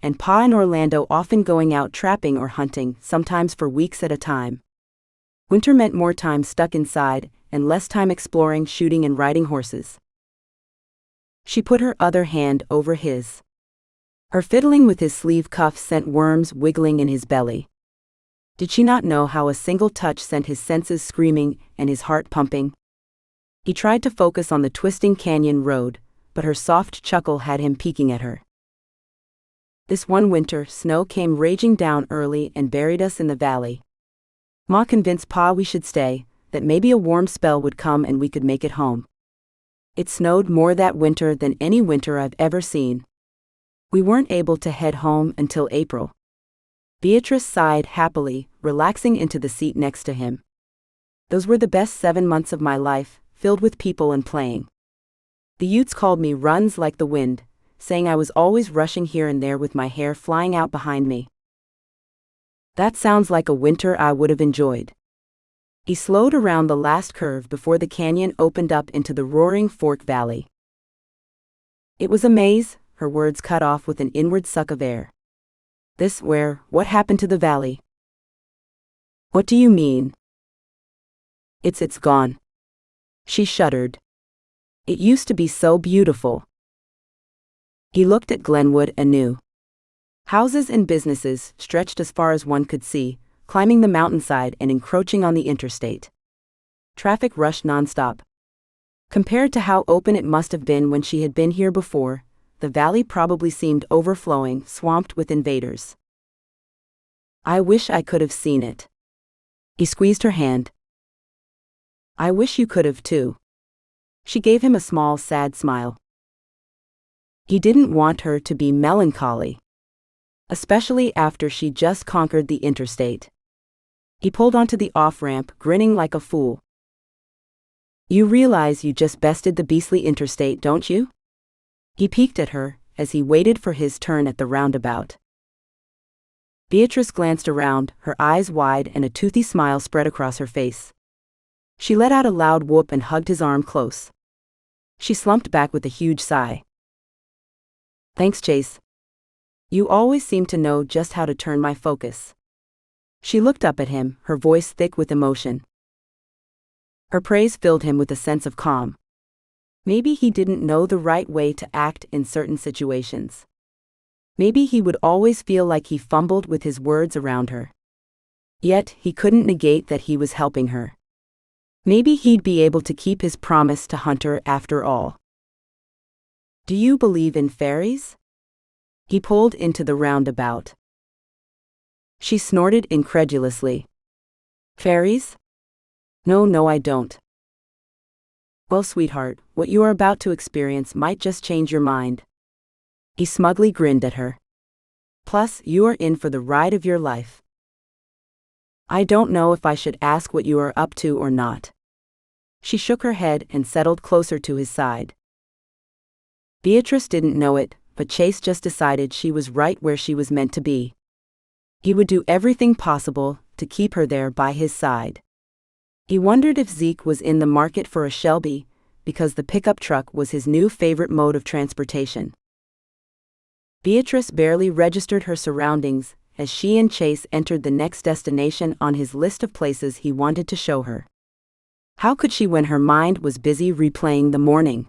and Pa and Orlando often going out trapping or hunting, sometimes for weeks at a time. Winter meant more time stuck inside, and less time exploring, shooting and riding horses. She put her other hand over his. Her fiddling with his sleeve cuff sent worms wiggling in his belly. Did she not know how a single touch sent his senses screaming and his heart pumping? He tried to focus on the twisting canyon road, but her soft chuckle had him peeking at her. "This one winter, snow came raging down early and buried us in the valley. Ma convinced Pa we should stay, that maybe a warm spell would come and we could make it home. It snowed more that winter than any winter I've ever seen. We weren't able to head home until April." Beatrice sighed happily, relaxing into the seat next to him. "Those were the best 7 months of my life, filled with people and playing. The Utes called me Runs Like the Wind, saying I was always rushing here and there with my hair flying out behind me." "That sounds like a winter I would have enjoyed." He slowed around the last curve before the canyon opened up into the roaring Fork Valley. "It was a maze," her words cut off with an inward suck of air. What happened to the valley?" "What do you mean?" It's gone." She shuddered. "It used to be so beautiful." He looked at Glenwood anew. Houses and businesses stretched as far as one could see, climbing the mountainside and encroaching on the interstate. Traffic rushed nonstop. Compared to how open it must have been when she had been here before, the valley probably seemed overflowing, swamped with invaders. "I wish I could have seen it." He squeezed her hand. "I wish you could have too." She gave him a small, sad smile. He didn't want her to be melancholy. especially after she just conquered the interstate. He pulled onto the off-ramp, grinning like a fool. "You realize you just bested the beastly interstate, don't you?" He peeked at her as he waited for his turn at the roundabout. Beatrice glanced around, her eyes wide and a toothy smile spread across her face. She let out a loud whoop and hugged his arm close. She slumped back with a huge sigh. "Thanks, Chase. You always seem to know just how to turn my focus." She looked up at him, her voice thick with emotion. Her praise filled him with a sense of calm. Maybe he didn't know the right way to act in certain situations. Maybe he would always feel like he fumbled with his words around her. Yet, he couldn't negate that he was helping her. Maybe he'd be able to keep his promise to Hunter after all. "Do you believe in fairies?" He pulled into the roundabout. She snorted incredulously. "Fairies? No, I don't." "Well, sweetheart, what you are about to experience might just change your mind." He smugly grinned at her. "Plus, you are in for the ride of your life." "I don't know if I should ask what you are up to or not." She shook her head and settled closer to his side. Beatrice didn't know it, but Chase just decided she was right where she was meant to be. He would do everything possible to keep her there by his side. He wondered if Zeke was in the market for a Shelby, because the pickup truck was his new favorite mode of transportation. Beatrice barely registered her surroundings as she and Chase entered the next destination on his list of places he wanted to show her. How could she when her mind was busy replaying the morning?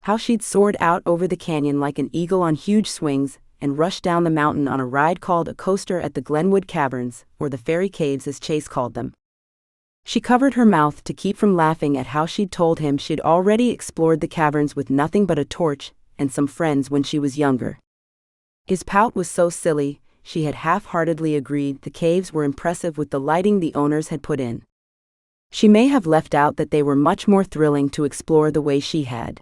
How she'd soared out over the canyon like an eagle on huge swings and rushed down the mountain on a ride called a coaster at the Glenwood Caverns, or the Fairy Caves as Chase called them. She covered her mouth to keep from laughing at how she'd told him she'd already explored the caverns with nothing but a torch and some friends when she was younger. His pout was so silly, she had half-heartedly agreed the caves were impressive with the lighting the owners had put in. She may have left out that they were much more thrilling to explore the way she had.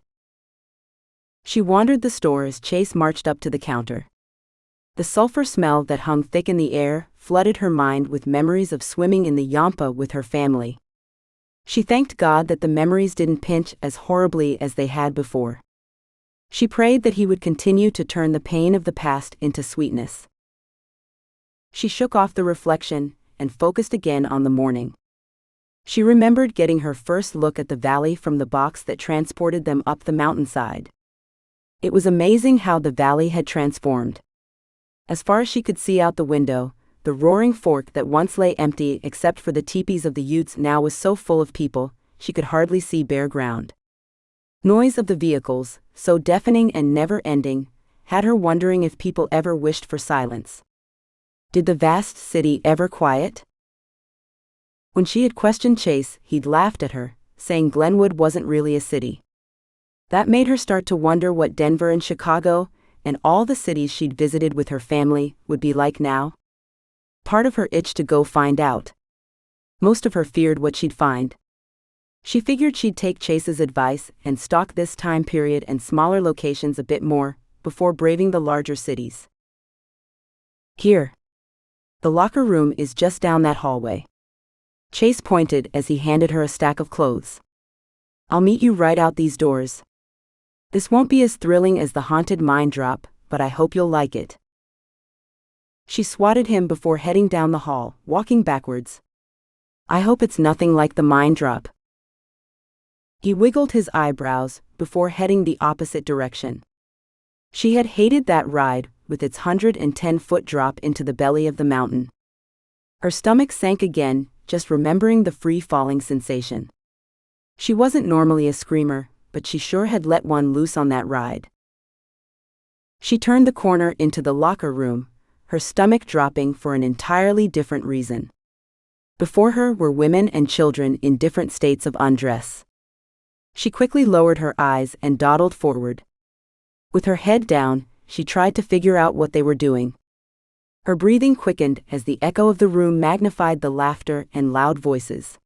She wandered the store as Chase marched up to the counter. The sulfur smell that hung thick in the air flooded her mind with memories of swimming in the Yampa with her family. She thanked God that the memories didn't pinch as horribly as they had before. She prayed that he would continue to turn the pain of the past into sweetness. She shook off the reflection and focused again on the morning. She remembered getting her first look at the valley from the box that transported them up the mountainside. It was amazing how the valley had transformed. As far as she could see out the window, the roaring fork that once lay empty except for the teepees of the Utes now was so full of people, she could hardly see bare ground. Noise of the vehicles, so deafening and never-ending, had her wondering if people ever wished for silence. Did the vast city ever quiet? When she had questioned Chase, he'd laughed at her, saying Glenwood wasn't really a city. That made her start to wonder what Denver and Chicago, and all the cities she'd visited with her family, would be like now. Part of her itched to go find out. Most of her feared what she'd find. She figured she'd take Chase's advice and stalk this time period and smaller locations a bit more, before braving the larger cities. "Here. The locker room is just down that hallway." Chase pointed as he handed her a stack of clothes. "I'll meet you right out these doors. This won't be as thrilling as the haunted mine drop, but I hope you'll like it." She swatted him before heading down the hall, walking backwards. "I hope it's nothing like the mine drop." He wiggled his eyebrows before heading the opposite direction. She had hated that ride, with its 110-foot drop into the belly of the mountain. Her stomach sank again, just remembering the free-falling sensation. She wasn't normally a screamer, but she sure had let one loose on that ride. She turned the corner into the locker room, her stomach dropping for an entirely different reason. Before her were women and children in different states of undress. She quickly lowered her eyes and dawdled forward. With her head down, she tried to figure out what they were doing. Her breathing quickened as the echo of the room magnified the laughter and loud voices.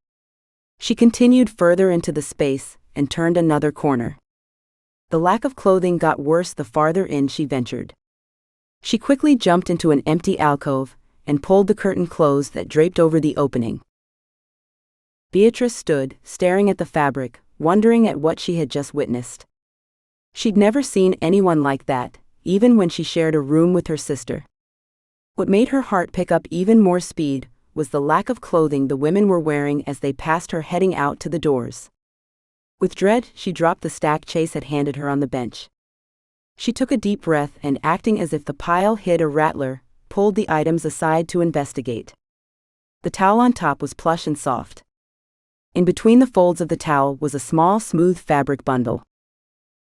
She continued further into the space and turned another corner. The lack of clothing got worse the farther in she ventured. She quickly jumped into an empty alcove and pulled the curtain closed that draped over the opening. Beatrice stood, staring at the fabric, wondering at what she had just witnessed. She'd never seen anyone like that, even when she shared a room with her sister. What made her heart pick up even more speed was the lack of clothing the women were wearing as they passed her heading out to the doors. With dread, she dropped the stack Chase had handed her on the bench. She took a deep breath and, acting as if the pile hid a rattler, pulled the items aside to investigate. The towel on top was plush and soft. In between the folds of the towel was a small, smooth fabric bundle.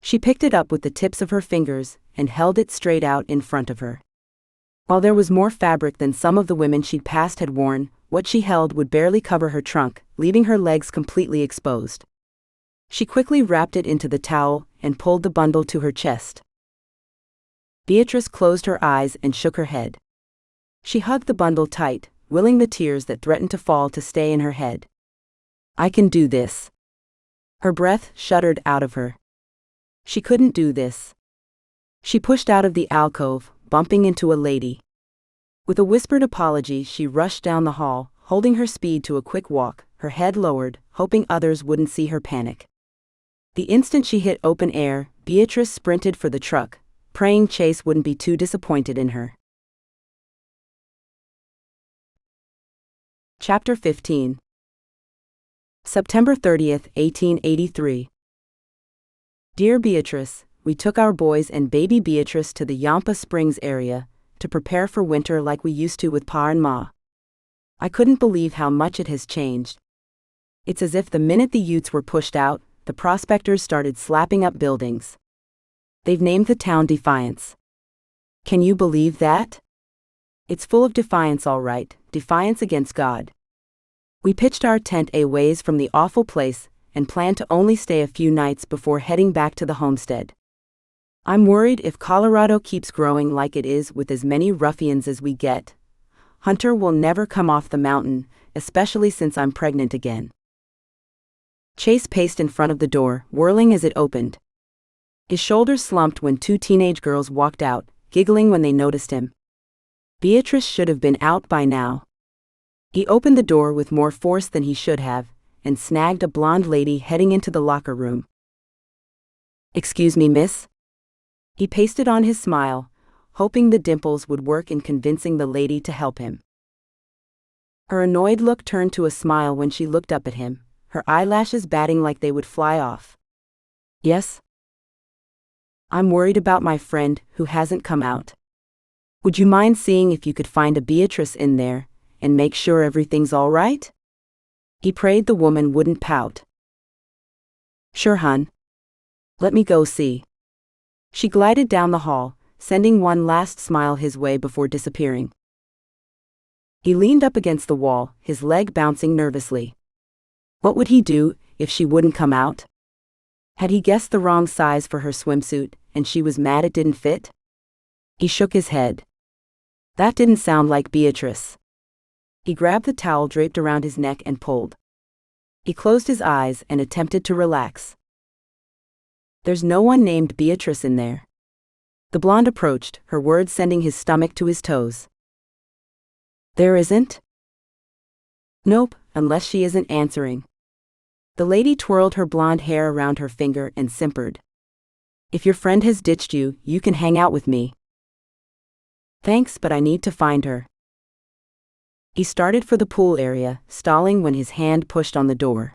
She picked it up with the tips of her fingers and held it straight out in front of her. While there was more fabric than some of the women she'd passed had worn, what she held would barely cover her trunk, leaving her legs completely exposed. She quickly wrapped it into the towel and pulled the bundle to her chest. Beatrice closed her eyes and shook her head. She hugged the bundle tight, willing the tears that threatened to fall to stay in her head. "I can do this." Her breath shuddered out of her. She couldn't do this. She pushed out of the alcove, bumping into a lady. With a whispered apology, she rushed down the hall, holding her speed to a quick walk, her head lowered, hoping others wouldn't see her panic. The instant she hit open air, Beatrice sprinted for the truck, praying Chase wouldn't be too disappointed in her. Chapter 15. September 30th, 1883. Dear Beatrice, we took our boys and baby Beatrice to the Yampa Springs area to prepare for winter like we used to with Pa and Ma. I couldn't believe how much it has changed. It's as if the minute the Utes were pushed out, the prospectors started slapping up buildings. They've named the town Defiance. Can you believe that? It's full of defiance, all right, defiance against God. We pitched our tent a ways from the awful place and planned to only stay a few nights before heading back to the homestead. I'm worried if Colorado keeps growing like it is with as many ruffians as we get, Hunter will never come off the mountain, especially since I'm pregnant again. Chase paced in front of the door, whirling as it opened. His shoulders slumped when two teenage girls walked out, giggling when they noticed him. Beatrice should have been out by now. He opened the door with more force than he should have, and snagged a blonde lady heading into the locker room. "Excuse me, miss?" He pasted on his smile, hoping the dimples would work in convincing the lady to help him. Her annoyed look turned to a smile when she looked up at him, her eyelashes batting like they would fly off. "Yes? I'm worried about my friend who hasn't come out. Would you mind seeing if you could find a Beatrice in there, and make sure everything's all right?" He prayed the woman wouldn't pout. "Sure, hun. Let me go see." She glided down the hall, sending one last smile his way before disappearing. He leaned up against the wall, his leg bouncing nervously. What would he do if she wouldn't come out? Had he guessed the wrong size for her swimsuit, and she was mad it didn't fit? He shook his head. That didn't sound like Beatrice. He grabbed the towel draped around his neck and pulled. He closed his eyes and attempted to relax. "There's no one named Beatrice in there." The blonde approached, her words sending his stomach to his toes. "There isn't?" "Nope, unless she isn't answering." The lady twirled her blonde hair around her finger and simpered. "If your friend has ditched you, you can hang out with me." "Thanks, but I need to find her." He started for the pool area, stalling when his hand pushed on the door.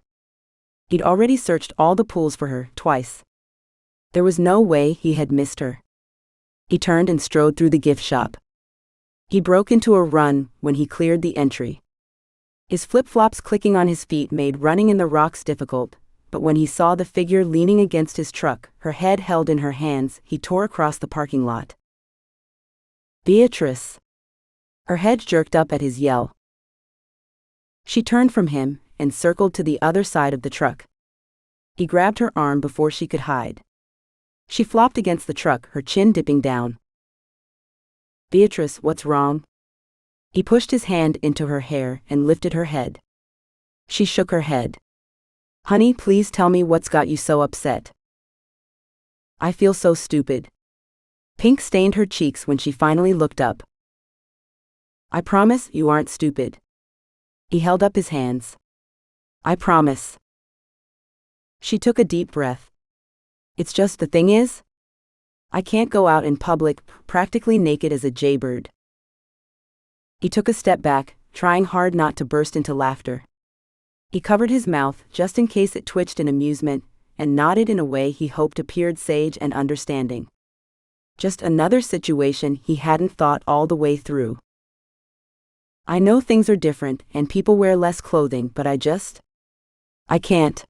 He'd already searched all the pools for her, twice. There was no way he had missed her. He turned and strode through the gift shop. He broke into a run when he cleared the entry. His flip-flops clicking on his feet made running in the rocks difficult, but when he saw the figure leaning against his truck, her head held in her hands, he tore across the parking lot. "Beatrice!" Her head jerked up at his yell. She turned from him and circled to the other side of the truck. He grabbed her arm before she could hide. She flopped against the truck, her chin dipping down. "Beatrice, what's wrong?" He pushed his hand into her hair and lifted her head. She shook her head. "Honey, please tell me what's got you so upset." "I feel so stupid." Pink stained her cheeks when she finally looked up. I promise you aren't stupid. He held up his hands. I promise. She took a deep breath. It's just the thing is, I can't go out in public, practically naked as a jaybird. He took a step back, trying hard not to burst into laughter. He covered his mouth, just in case it twitched in amusement, and nodded in a way he hoped appeared sage and understanding. Just another situation he hadn't thought all the way through. I know things are different, and people wear less clothing, but I can't.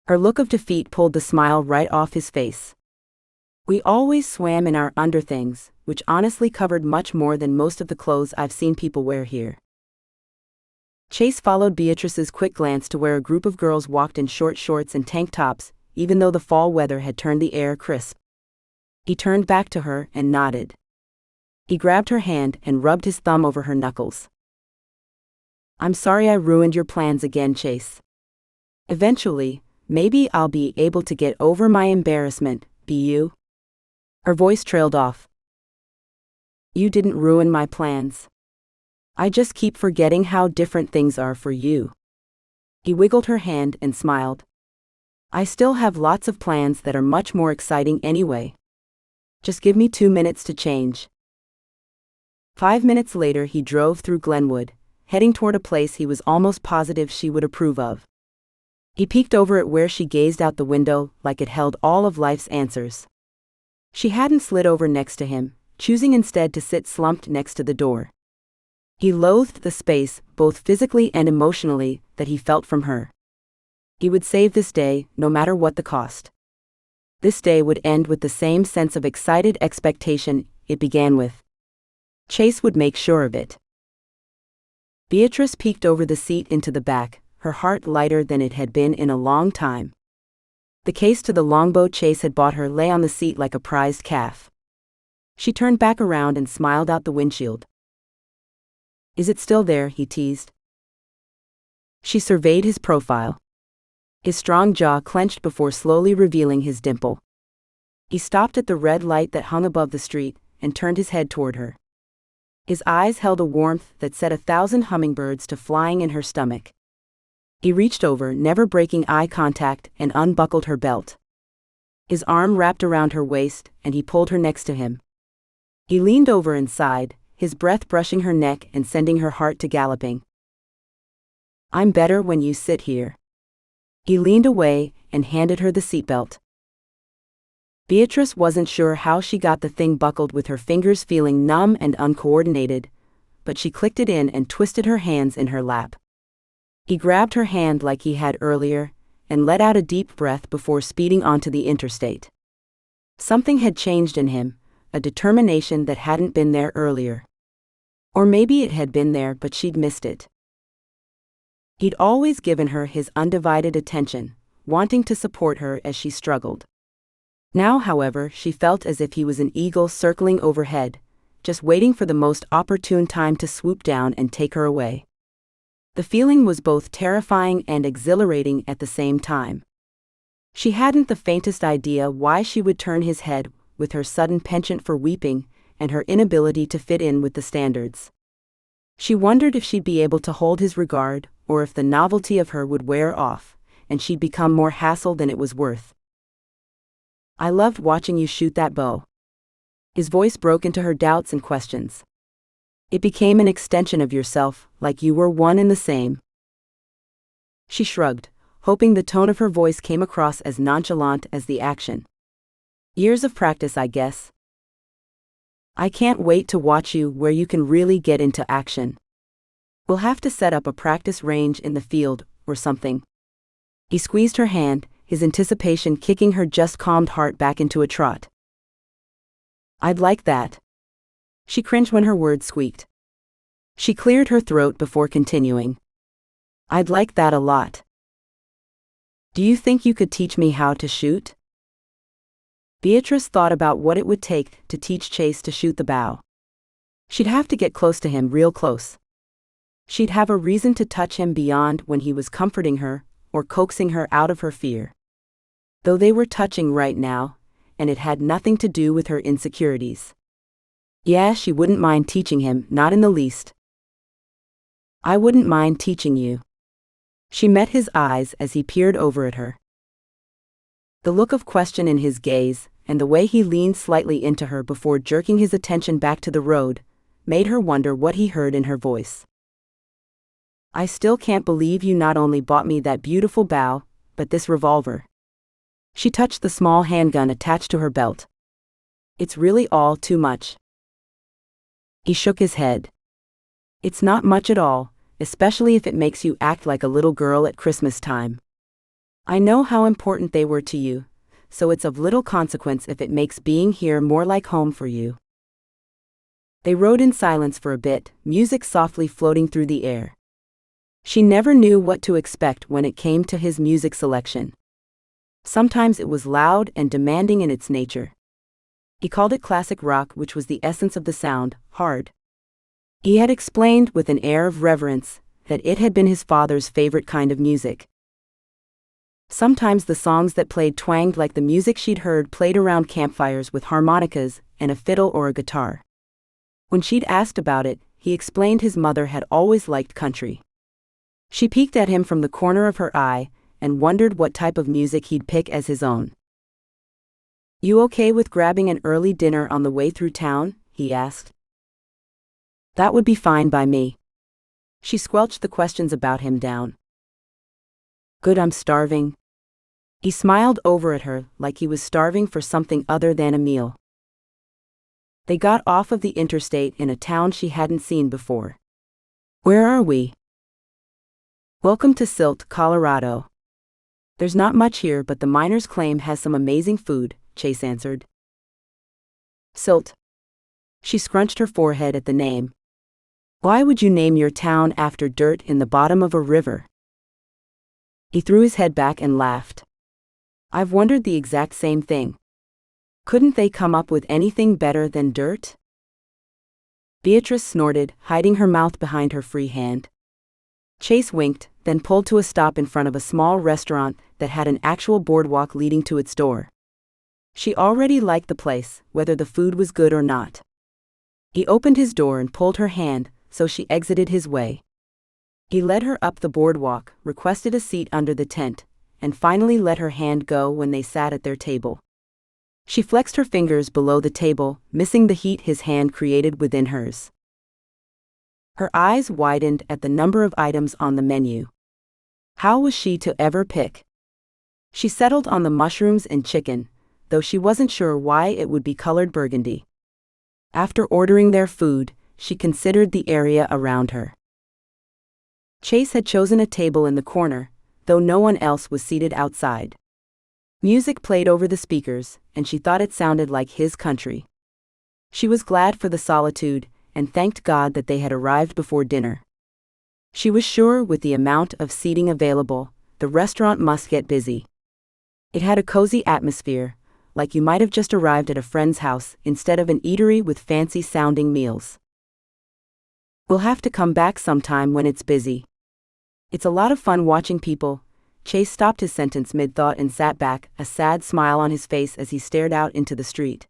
Her look of defeat pulled the smile right off his face. We always swam in our underthings, which honestly covered much more than most of the clothes I've seen people wear here. Chase followed Beatrice's quick glance to where a group of girls walked in short shorts and tank tops, even though the fall weather had turned the air crisp. He turned back to her and nodded. He grabbed her hand and rubbed his thumb over her knuckles. I'm sorry I ruined your plans again, Chase. Eventually, maybe I'll be able to get over my embarrassment, be you? Her voice trailed off. You didn't ruin my plans. I just keep forgetting how different things are for you. He wiggled her hand and smiled. I still have lots of plans that are much more exciting anyway. Just give me 2 minutes to change. 5 minutes later he drove through Glenwood, heading toward a place he was almost positive she would approve of. He peeked over at where she gazed out the window like it held all of life's answers. She hadn't slid over next to him, choosing instead to sit slumped next to the door. He loathed the space, both physically and emotionally, that he felt from her. He would save this day, no matter what the cost. This day would end with the same sense of excited expectation it began with. Chase would make sure of it. Beatrice peeked over the seat into the back, her heart lighter than it had been in a long time. The case to the longbow Chase had bought her lay on the seat like a prized calf. She turned back around and smiled out the windshield. Is it still there? He teased. She surveyed his profile. His strong jaw clenched before slowly revealing his dimple. He stopped at the red light that hung above the street and turned his head toward her. His eyes held a warmth that set 1,000 hummingbirds to flying in her stomach. He reached over, never breaking eye contact, and unbuckled her belt. His arm wrapped around her waist, and he pulled her next to him. He leaned over and sighed, his breath brushing her neck and sending her heart to galloping. I'm better when you sit here. He leaned away and handed her the seatbelt. Beatrice wasn't sure how she got the thing buckled with her fingers feeling numb and uncoordinated, but she clicked it in and twisted her hands in her lap. He grabbed her hand like he had earlier, and let out a deep breath before speeding onto the interstate. Something had changed in him, a determination that hadn't been there earlier. Or maybe it had been there but she'd missed it. He'd always given her his undivided attention, wanting to support her as she struggled. Now, however, she felt as if he was an eagle circling overhead, just waiting for the most opportune time to swoop down and take her away. The feeling was both terrifying and exhilarating at the same time. She hadn't the faintest idea why she would turn his head, with her sudden penchant for weeping, and her inability to fit in with the standards. She wondered if she'd be able to hold his regard, or if the novelty of her would wear off, and she'd become more hassle than it was worth. I loved watching you shoot that bow. His voice broke into her doubts and questions. It became an extension of yourself, like you were one and the same. She shrugged, hoping the tone of her voice came across as nonchalant as the action. Years of practice, I guess. I can't wait to watch you where you can really get into action. We'll have to set up a practice range in the field, or something. He squeezed her hand, his anticipation kicking her just-calmed heart back into a trot. I'd like that. She cringed when her words squeaked. She cleared her throat before continuing. I'd like that a lot. Do you think you could teach me how to shoot? Beatrice thought about what it would take to teach Chase to shoot the bow. She'd have to get close to him, real close. She'd have a reason to touch him beyond when he was comforting her, or coaxing her out of her fear. Though they were touching right now, and it had nothing to do with her insecurities. Yeah, she wouldn't mind teaching him, not in the least. I wouldn't mind teaching you. She met his eyes as he peered over at her. The look of question in his gaze, and the way he leaned slightly into her before jerking his attention back to the road, made her wonder what he heard in her voice. I still can't believe you not only bought me that beautiful bow, but this revolver. She touched the small handgun attached to her belt. It's really all too much. He shook his head. It's not much at all, especially if it makes you act like a little girl at Christmas time. I know how important they were to you, so it's of little consequence if it makes being here more like home for you. They rode in silence for a bit, music softly floating through the air. She never knew what to expect when it came to his music selection. Sometimes it was loud and demanding in its nature. He called it classic rock, which was the essence of the sound, hard. He had explained with an air of reverence that it had been his father's favorite kind of music. Sometimes the songs that played twanged like the music she'd heard played around campfires with harmonicas and a fiddle or a guitar. When she'd asked about it, he explained his mother had always liked country. She peeked at him from the corner of her eye and wondered what type of music he'd pick as his own. You okay with grabbing an early dinner on the way through town? He asked. That would be fine by me. She squelched the questions about him down. Good, I'm starving. He smiled over at her like he was starving for something other than a meal. They got off of the interstate in a town she hadn't seen before. Where are we? Welcome to Silt, Colorado. There's not much here, but the miners' claim has some amazing food, Chase answered. Silt. She scrunched her forehead at the name. Why would you name your town after dirt in the bottom of a river? He threw his head back and laughed. I've wondered the exact same thing. Couldn't they come up with anything better than dirt? Beatrice snorted, hiding her mouth behind her free hand. Chase winked, then pulled to a stop in front of a small restaurant that had an actual boardwalk leading to its door. She already liked the place, whether the food was good or not. He opened his door and pulled her hand, so she exited his way. He led her up the boardwalk, requested a seat under the tent, and finally let her hand go when they sat at their table. She flexed her fingers below the table, missing the heat his hand created within hers. Her eyes widened at the number of items on the menu. How was she to ever pick? She settled on the mushrooms and chicken, though she wasn't sure why it would be colored burgundy. After ordering their food, she considered the area around her. Chase had chosen a table in the corner, though no one else was seated outside. Music played over the speakers, and she thought it sounded like his country. She was glad for the solitude, and thanked God that they had arrived before dinner. She was sure with the amount of seating available, the restaurant must get busy. It had a cozy atmosphere, like you might have just arrived at a friend's house instead of an eatery with fancy-sounding meals. We'll have to come back sometime when it's busy. It's a lot of fun watching people. Chase stopped his sentence mid-thought and sat back, a sad smile on his face as he stared out into the street.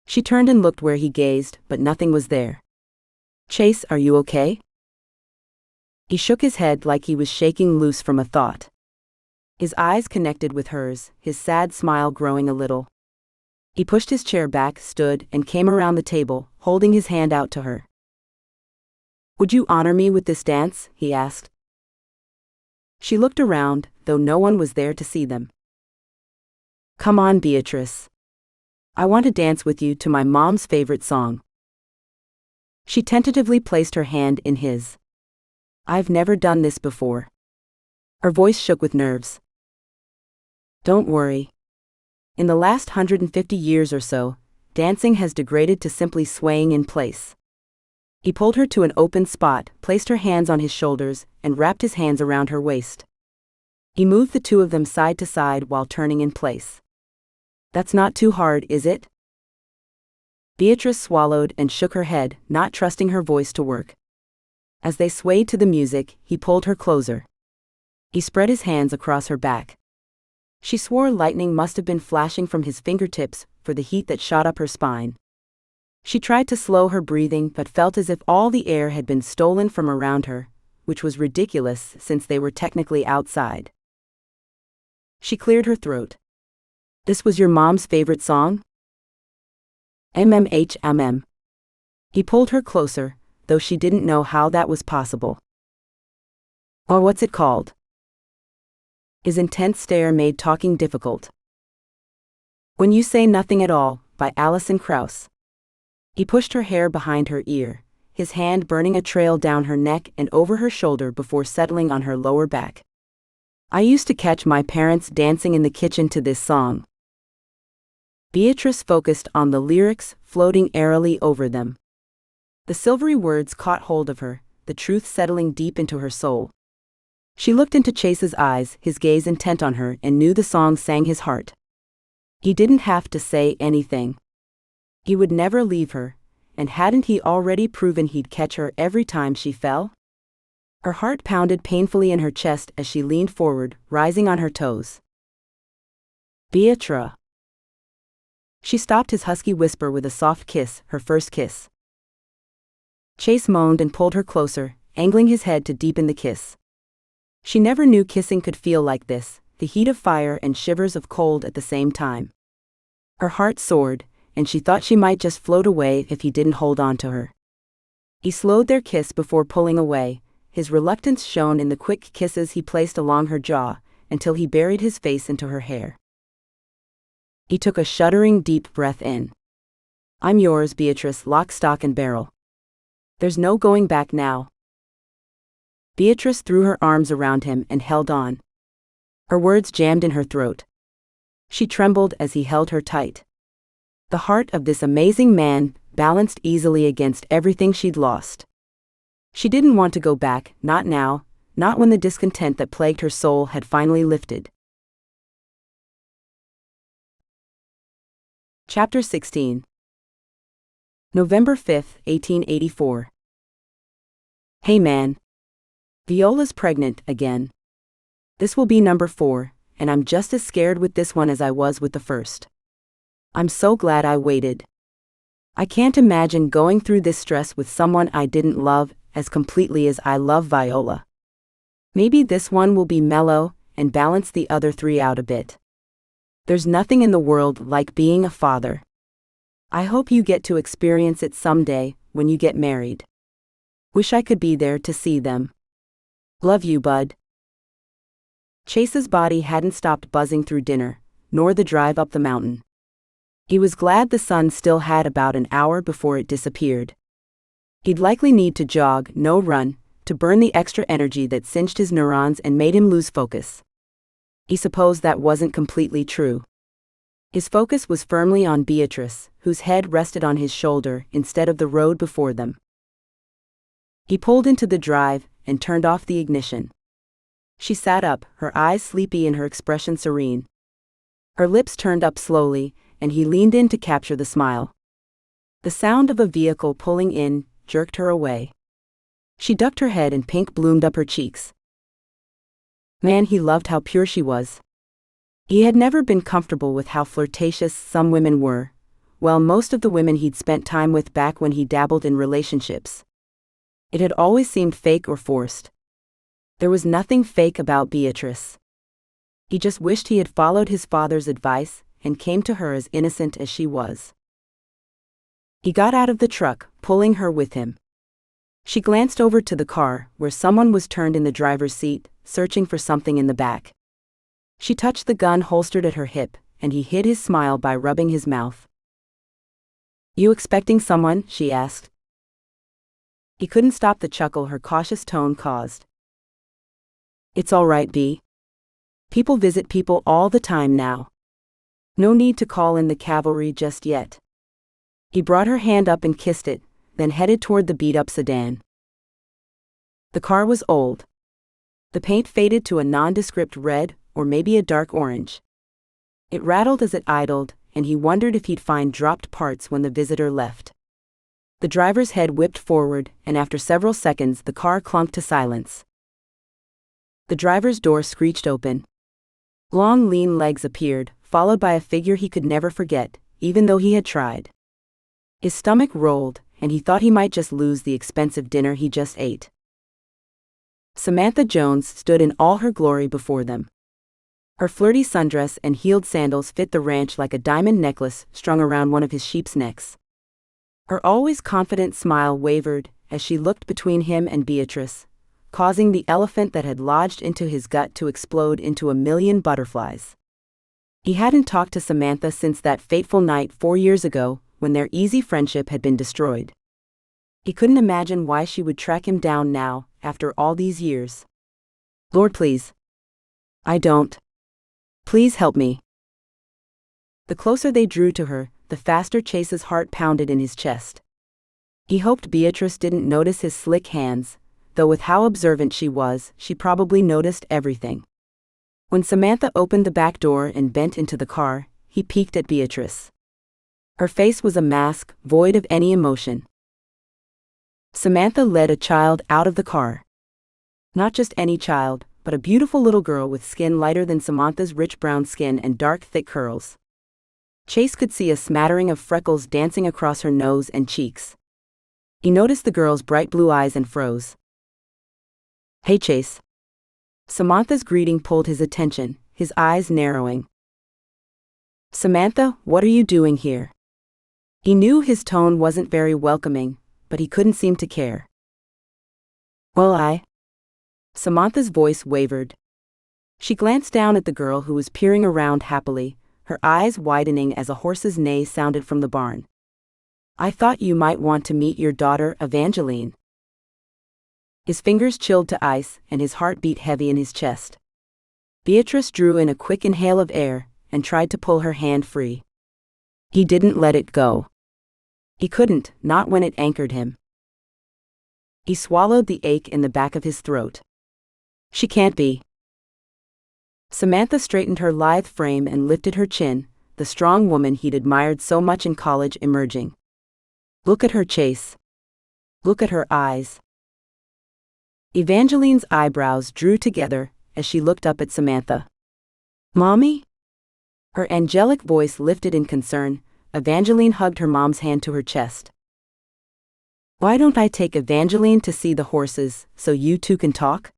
She turned and looked where he gazed, but nothing was there. Chase, are you okay? He shook his head like he was shaking loose from a thought. His eyes connected with hers, his sad smile growing a little. He pushed his chair back, stood, and came around the table, holding his hand out to her. Would you honor me with this dance? He asked. She looked around, though no one was there to see them. Come on, Beatrice. I want to dance with you to my mom's favorite song. She tentatively placed her hand in his. I've never done this before. Her voice shook with nerves. Don't worry. In the last 150 years or so, dancing has degraded to simply swaying in place. He pulled her to an open spot, placed her hands on his shoulders, and wrapped his hands around her waist. He moved the two of them side to side while turning in place. That's not too hard, is it? Beatrice swallowed and shook her head, not trusting her voice to work. As they swayed to the music, he pulled her closer. He spread his hands across her back. She swore lightning must have been flashing from his fingertips for the heat that shot up her spine. She tried to slow her breathing but felt as if all the air had been stolen from around her, which was ridiculous since they were technically outside. She cleared her throat. "This was your mom's favorite song?" "MMHMM. He pulled her closer, though she didn't know how that was possible. "Or what's it called?" His intense stare made talking difficult. "When You Say Nothing at All," by Alison Krauss. He pushed her hair behind her ear, his hand burning a trail down her neck and over her shoulder before settling on her lower back. "I used to catch my parents dancing in the kitchen to this song." Beatrice focused on the lyrics, floating airily over them. The silvery words caught hold of her, the truth settling deep into her soul. She looked into Chase's eyes, his gaze intent on her, and knew the song sang his heart. He didn't have to say anything. He would never leave her, and hadn't he already proven he'd catch her every time she fell? Her heart pounded painfully in her chest as she leaned forward, rising on her toes. "Beatrice." She stopped his husky whisper with a soft kiss, her first kiss. Chase moaned and pulled her closer, angling his head to deepen the kiss. She never knew kissing could feel like this, the heat of fire and shivers of cold at the same time. Her heart soared, and she thought she might just float away if he didn't hold on to her. He slowed their kiss before pulling away, his reluctance shown in the quick kisses he placed along her jaw, until he buried his face into her hair. He took a shuddering deep breath in. "I'm yours, Beatrice, lock, stock, and barrel. There's no going back now." Beatrice threw her arms around him and held on. Her words jammed in her throat. She trembled as he held her tight. The heart of this amazing man balanced easily against everything she'd lost. She didn't want to go back, not now, not when the discontent that plagued her soul had finally lifted. Chapter 16. November 5, 1884. "Hey man. Viola's pregnant again. This will be number 4, and I'm just as scared with this one as I was with the first. I'm so glad I waited. I can't imagine going through this stress with someone I didn't love as completely as I love Viola. Maybe this one will be mellow and balance the other 3 out a bit. There's nothing in the world like being a father. I hope you get to experience it someday when you get married. Wish I could be there to see them. Love you, bud." Chase's body hadn't stopped buzzing through dinner, nor the drive up the mountain. He was glad the sun still had about an hour before it disappeared. He'd likely need to jog, no run, to burn the extra energy that cinched his neurons and made him lose focus. He supposed that wasn't completely true. His focus was firmly on Beatrice, whose head rested on his shoulder instead of the road before them. He pulled into the drive and turned off the ignition. She sat up, her eyes sleepy and her expression serene. Her lips turned up slowly, and he leaned in to capture the smile. The sound of a vehicle pulling in jerked her away. She ducked her head and pink bloomed up her cheeks. Man, he loved how pure she was. He had never been comfortable with how flirtatious some women were, well, most of the women he'd spent time with back when he dabbled in relationships. It had always seemed fake or forced. There was nothing fake about Beatrice. He just wished he had followed his father's advice and came to her as innocent as she was. He got out of the truck, pulling her with him. She glanced over to the car, where someone was turned in the driver's seat, searching for something in the back. She touched the gun holstered at her hip, and he hid his smile by rubbing his mouth. "You expecting someone?" she asked. He couldn't stop the chuckle her cautious tone caused. "It's all right, B. People visit people all the time now. No need to call in the cavalry just yet." He brought her hand up and kissed it, then headed toward the beat-up sedan. The car was old. The paint faded to a nondescript red, or maybe a dark orange. It rattled as it idled, and he wondered if he'd find dropped parts when the visitor left. The driver's head whipped forward, and after several seconds the car clunked to silence. The driver's door screeched open. Long lean legs appeared, followed by a figure he could never forget, even though he had tried. His stomach rolled, and he thought he might just lose the expensive dinner he just ate. Samantha Jones stood in all her glory before them. Her flirty sundress and heeled sandals fit the ranch like a diamond necklace strung around one of his sheep's necks. Her always confident smile wavered as she looked between him and Beatrice, causing the elephant that had lodged into his gut to explode into a million butterflies. He hadn't talked to Samantha since that fateful night 4 years ago, when their easy friendship had been destroyed. He couldn't imagine why she would track him down now, after all these years. Lord, please. I don't. Please help me. The closer they drew to her, the faster Chase's heart pounded in his chest. He hoped Beatrice didn't notice his slick hands, though with how observant she was, she probably noticed everything. When Samantha opened the back door and bent into the car, he peeked at Beatrice. Her face was a mask, void of any emotion. Samantha led a child out of the car. Not just any child, but a beautiful little girl with skin lighter than Samantha's rich brown skin and dark thick curls. Chase could see a smattering of freckles dancing across her nose and cheeks. He noticed the girl's bright blue eyes and froze. Hey Chase. Samantha's greeting pulled his attention, his eyes narrowing. Samantha, what are you doing here? He knew his tone wasn't very welcoming, but he couldn't seem to care. Well, Samantha's voice wavered. She glanced down at the girl who was peering around happily, her eyes widening as a horse's neigh sounded from the barn. I thought you might want to meet your daughter, Evangeline. His fingers chilled to ice, and his heart beat heavy in his chest. Beatrice drew in a quick inhale of air, and tried to pull her hand free. He didn't let it go. He couldn't, not when it anchored him. He swallowed the ache in the back of his throat. She can't be. Samantha straightened her lithe frame and lifted her chin, the strong woman he'd admired so much in college emerging. Look at her, Chase. Look at her eyes. Evangeline's eyebrows drew together as she looked up at Samantha. Mommy? Her angelic voice lifted in concern. Evangeline hugged her mom's hand to her chest. Why don't I take Evangeline to see the horses, so you two can talk?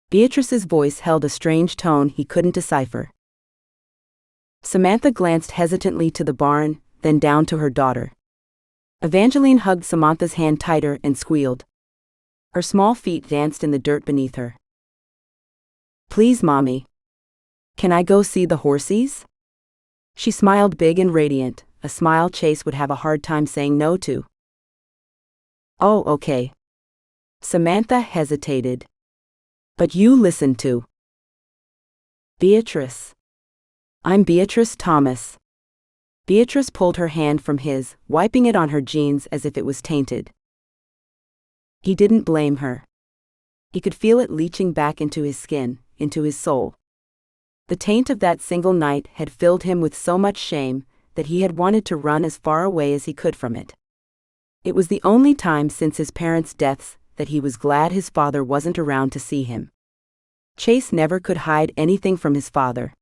Beatrice's voice held a strange tone he couldn't decipher. Samantha glanced hesitantly to the barn, then down to her daughter. Evangeline hugged Samantha's hand tighter and squealed. Her small feet danced in the dirt beneath her. Please, Mommy. Can I go see the horsies? She smiled big and radiant, a smile Chase would have a hard time saying no to. Oh, okay. Samantha hesitated. But you listen to. Beatrice. I'm Beatrice Thomas. Beatrice pulled her hand from his, wiping it on her jeans as if it was tainted. He didn't blame her. He could feel it leaching back into his skin, into his soul. The taint of that single night had filled him with so much shame that he had wanted to run as far away as he could from it. It was the only time since his parents' deaths that he was glad his father wasn't around to see him. Chase never could hide anything from his father.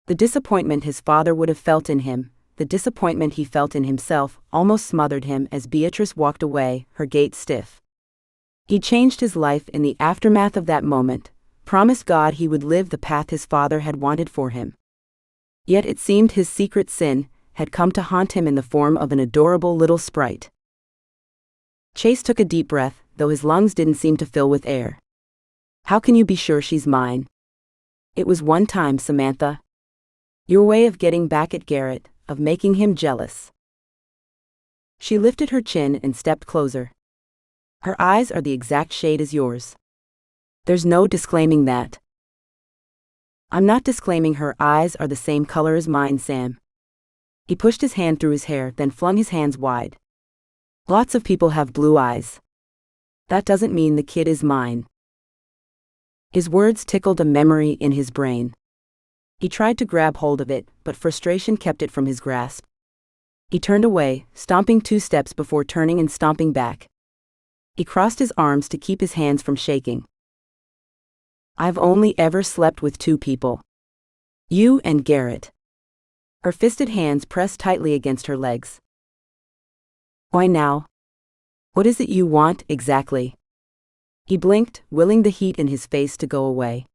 The disappointment his father would have felt in him, the disappointment he felt in himself, almost smothered him as Beatrice walked away, her gait stiff. He changed his life in the aftermath of that moment, promised God he would live the path his father had wanted for him. Yet it seemed his secret sin had come to haunt him in the form of an adorable little sprite. Chase took a deep breath, though his lungs didn't seem to fill with air. How can you be sure she's mine? It was one time, Samantha. Your way of getting back at Garrett, of making him jealous. She lifted her chin and stepped closer. Her eyes are the exact shade as yours. There's no disclaiming that. I'm not disclaiming her eyes are the same color as mine, Sam. He pushed his hand through his hair, then flung his hands wide. Lots of people have blue eyes. That doesn't mean the kid is mine. His words tickled a memory in his brain. He tried to grab hold of it, but frustration kept it from his grasp. He turned away, stomping 2 steps before turning and stomping back. He crossed his arms to keep his hands from shaking. I've only ever slept with 2 people. You and Garrett. Her fisted hands pressed tightly against her legs. Why now? What is it you want, exactly? He blinked, willing the heat in his face to go away.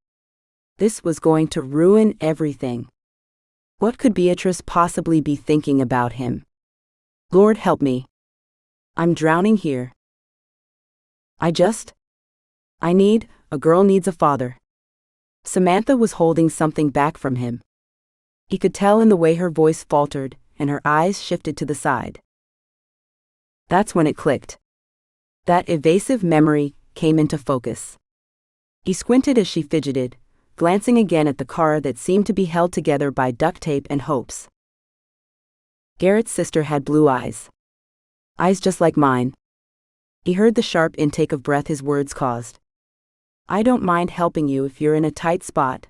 This was going to ruin everything. What could Beatrice possibly be thinking about him? Lord help me. I'm drowning here. A girl needs a father. Samantha was holding something back from him. He could tell in the way her voice faltered, and her eyes shifted to the side. That's when it clicked. That evasive memory came into focus. He squinted as she fidgeted, glancing again at the car that seemed to be held together by duct tape and hopes. Garrett's sister had blue eyes. Eyes just like mine. He heard the sharp intake of breath his words caused. I don't mind helping you if you're in a tight spot,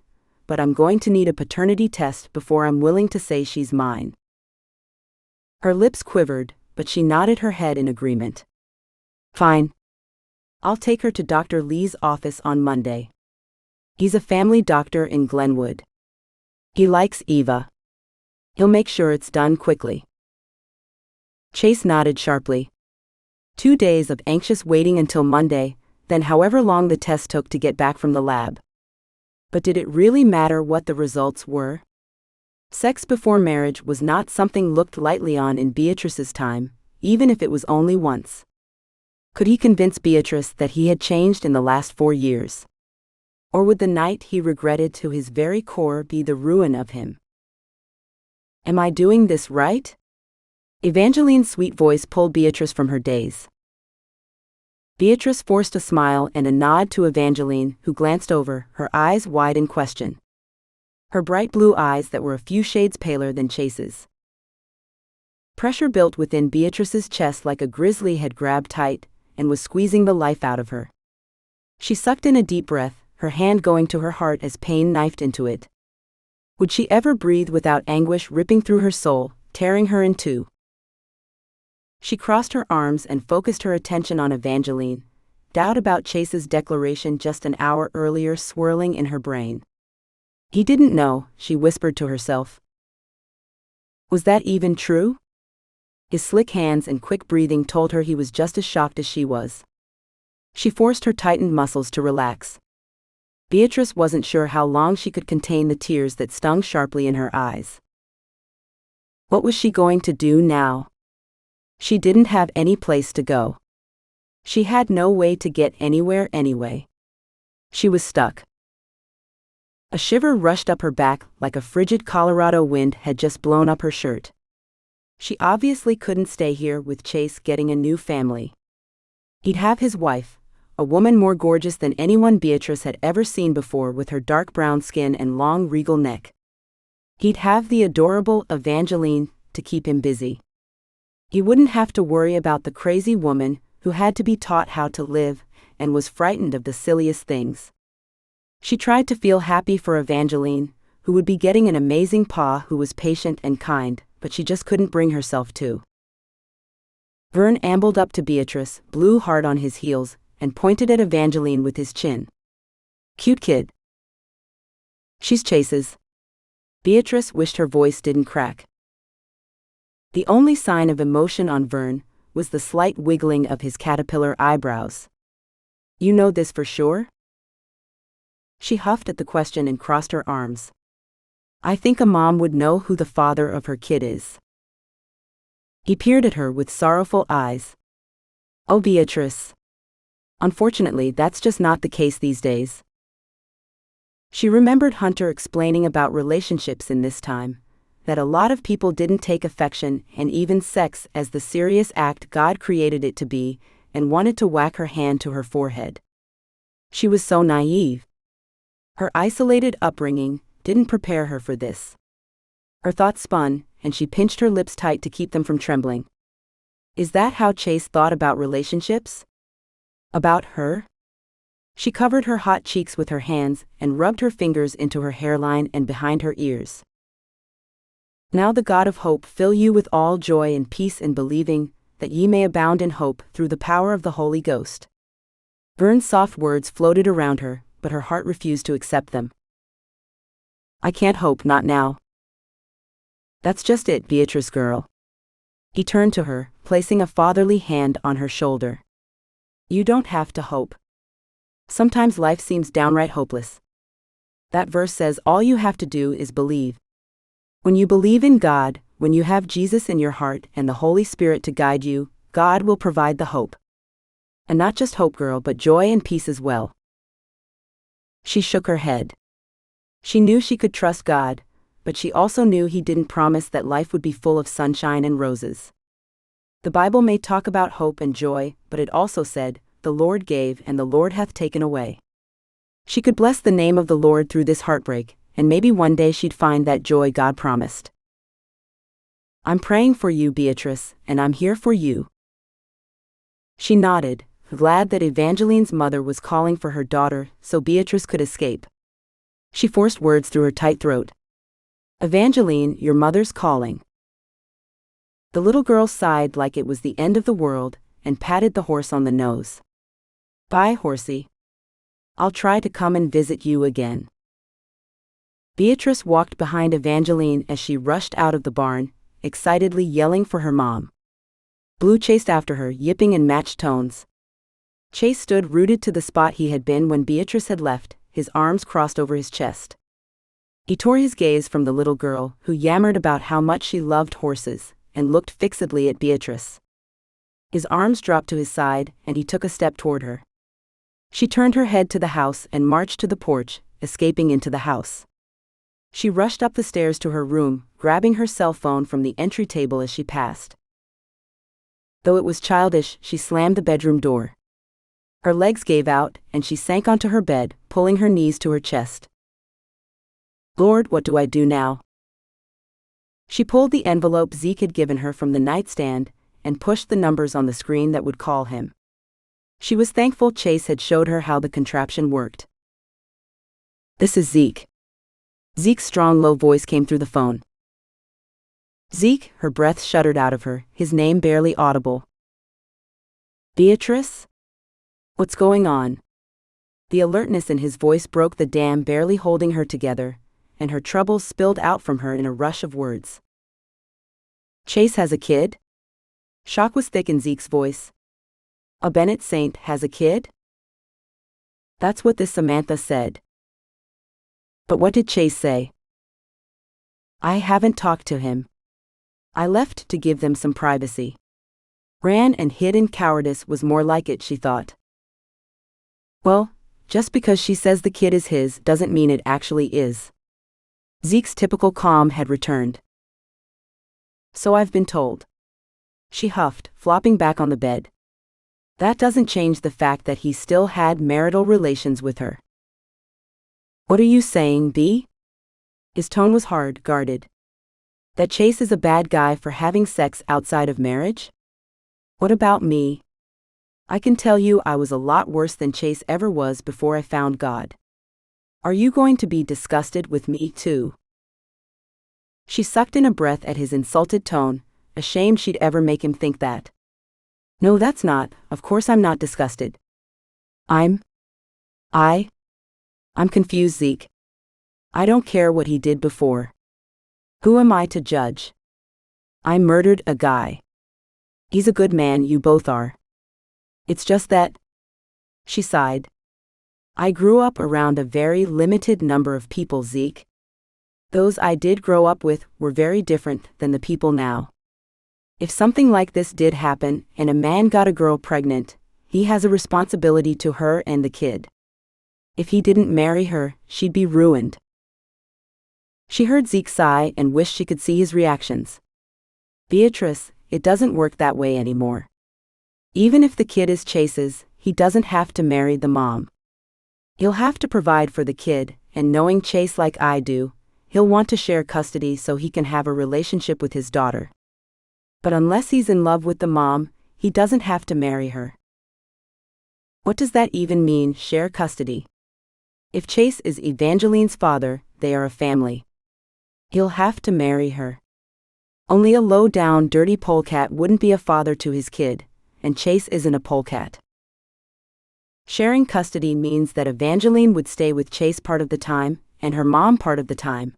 but I'm going to need a paternity test before I'm willing to say she's mine. Her lips quivered, but she nodded her head in agreement. Fine. I'll take her to Dr. Lee's office on Monday. He's a family doctor in Glenwood. He likes Eva. He'll make sure it's done quickly. Chase nodded sharply. 2 days of anxious waiting until Monday, then however long the test took to get back from the lab. But did it really matter what the results were? Sex before marriage was not something looked lightly on in Beatrice's time, even if it was only once. Could he convince Beatrice that he had changed in the last 4 years? Or would the night he regretted to his very core be the ruin of him? Am I doing this right? Evangeline's sweet voice pulled Beatrice from her daze. Beatrice forced a smile and a nod to Evangeline, who glanced over, her eyes wide in question. Her bright blue eyes that were a few shades paler than Chase's. Pressure built within Beatrice's chest like a grizzly had grabbed tight and was squeezing the life out of her. She sucked in a deep breath, her hand going to her heart as pain knifed into it. Would she ever breathe without anguish ripping through her soul, tearing her in two? She crossed her arms and focused her attention on Evangeline, doubt about Chase's declaration just an hour earlier swirling in her brain. He didn't know, she whispered to herself. Was that even true? His slick hands and quick breathing told her he was just as shocked as she was. She forced her tightened muscles to relax. Beatrice wasn't sure how long she could contain the tears that stung sharply in her eyes. What was she going to do now? She didn't have any place to go. She had no way to get anywhere anyway. She was stuck. A shiver rushed up her back like a frigid Colorado wind had just blown up her shirt. She obviously couldn't stay here with Chase getting a new family. He'd have his wife, a woman more gorgeous than anyone Beatrice had ever seen before with her dark brown skin and long regal neck. He'd have the adorable Evangeline to keep him busy. He wouldn't have to worry about the crazy woman who had to be taught how to live and was frightened of the silliest things. She tried to feel happy for Evangeline, who would be getting an amazing pa who was patient and kind, but she just couldn't bring herself to. Vern ambled up to Beatrice, blew hard on his heels, and pointed at Evangeline with his chin. Cute kid. She's Chase's. Beatrice wished her voice didn't crack. The only sign of emotion on Vern was the slight wiggling of his caterpillar eyebrows. You know this for sure? She huffed at the question and crossed her arms. I think a mom would know who the father of her kid is. He peered at her with sorrowful eyes. Oh, Beatrice. Unfortunately, that's just not the case these days. She remembered Hunter explaining about relationships in this time, that a lot of people didn't take affection and even sex as the serious act God created it to be, and wanted to whack her hand to her forehead. She was so naive. Her isolated upbringing didn't prepare her for this. Her thoughts spun, and she pinched her lips tight to keep them from trembling. Is that how Chase thought about relationships? About her? She covered her hot cheeks with her hands and rubbed her fingers into her hairline and behind her ears. Now the God of hope fill you with all joy and peace in believing, that ye may abound in hope through the power of the Holy Ghost. Vern's soft words floated around her, but her heart refused to accept them. I can't hope, not now. That's just it, Beatrice girl. He turned to her, placing a fatherly hand on her shoulder. You don't have to hope. Sometimes life seems downright hopeless. That verse says all you have to do is believe. When you believe in God, when you have Jesus in your heart and the Holy Spirit to guide you, God will provide the hope. And not just hope, girl, but joy and peace as well. She shook her head. She knew she could trust God, but she also knew He didn't promise that life would be full of sunshine and roses. The Bible may talk about hope and joy, but it also said, "The Lord gave and the Lord hath taken away." She could bless the name of the Lord through this heartbreak, and maybe one day she'd find that joy God promised. I'm praying for you, Beatrice, and I'm here for you. She nodded, glad that Evangeline's mother was calling for her daughter so Beatrice could escape. She forced words through her tight throat. Evangeline, your mother's calling. The little girl sighed like it was the end of the world and patted the horse on the nose. Bye, horsey. I'll try to come and visit you again. Beatrice walked behind Evangeline as she rushed out of the barn, excitedly yelling for her mom. Blue chased after her, yipping in matched tones. Chase stood rooted to the spot he had been when Beatrice had left, his arms crossed over his chest. He tore his gaze from the little girl, who yammered about how much she loved horses, and looked fixedly at Beatrice. His arms dropped to his side, and he took a step toward her. She turned her head to the house and marched to the porch, escaping into the house. She rushed up the stairs to her room, grabbing her cell phone from the entry table as she passed. Though it was childish, she slammed the bedroom door. Her legs gave out, and she sank onto her bed, pulling her knees to her chest. Lord, what do I do now? She pulled the envelope Zeke had given her from the nightstand and pushed the numbers on the screen that would call him. She was thankful Chase had showed her how the contraption worked. This is Zeke. Zeke's strong, low voice came through the phone. Zeke, her breath shuddered out of her, his name barely audible. Beatrice? What's going on? The alertness in his voice broke the dam barely holding her together, and her troubles spilled out from her in a rush of words. Chase has a kid? Shock was thick in Zeke's voice. A Bennett saint has a kid? That's what this Samantha said. But what did Chase say? I haven't talked to him. I left to give them some privacy. Ran and hid in cowardice was more like it, she thought. Well, just because she says the kid is his doesn't mean it actually is. Zeke's typical calm had returned. So I've been told. She huffed, flopping back on the bed. That doesn't change the fact that he still had marital relations with her. What are you saying, B? His tone was hard, guarded. That Chase is a bad guy for having sex outside of marriage? What about me? I can tell you I was a lot worse than Chase ever was before I found God. Are you going to be disgusted with me too? She sucked in a breath at his insulted tone, ashamed she'd ever make him think that. No, that's not, of course I'm not disgusted. I'm confused, Zeke. I don't care what he did before. Who am I to judge? I murdered a guy. He's a good man, you both are. It's just that. She sighed. I grew up around a very limited number of people, Zeke. Those I did grow up with were very different than the people now. If something like this did happen and a man got a girl pregnant, he has a responsibility to her and the kid. If he didn't marry her, she'd be ruined. She heard Zeke sigh and wished she could see his reactions. Beatrice, it doesn't work that way anymore. Even if the kid is Chase's, he doesn't have to marry the mom. He'll have to provide for the kid, and knowing Chase like I do, he'll want to share custody so he can have a relationship with his daughter. But unless he's in love with the mom, he doesn't have to marry her. What does that even mean, share custody? If Chase is Evangeline's father, they are a family. He'll have to marry her. Only a low-down, dirty polecat wouldn't be a father to his kid, and Chase isn't a polecat. Sharing custody means that Evangeline would stay with Chase part of the time, and her mom part of the time.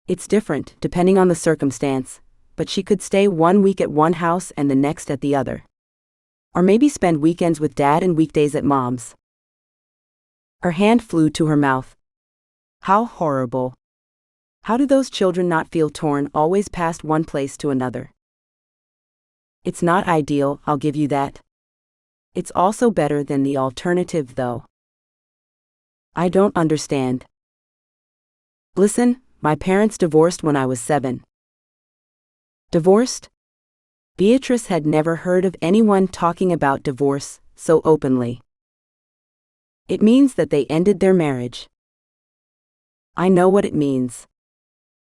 It's different, depending on the circumstance, but she could stay 1 week at one house and the next at the other. Or maybe spend weekends with dad and weekdays at mom's. Her hand flew to her mouth. How horrible. How do those children not feel torn always past one place to another? It's not ideal, I'll give you that. It's also better than the alternative, though. I don't understand. Listen, my parents divorced when I was 7. Divorced? Beatrice had never heard of anyone talking about divorce so openly. It means that they ended their marriage. I know what it means.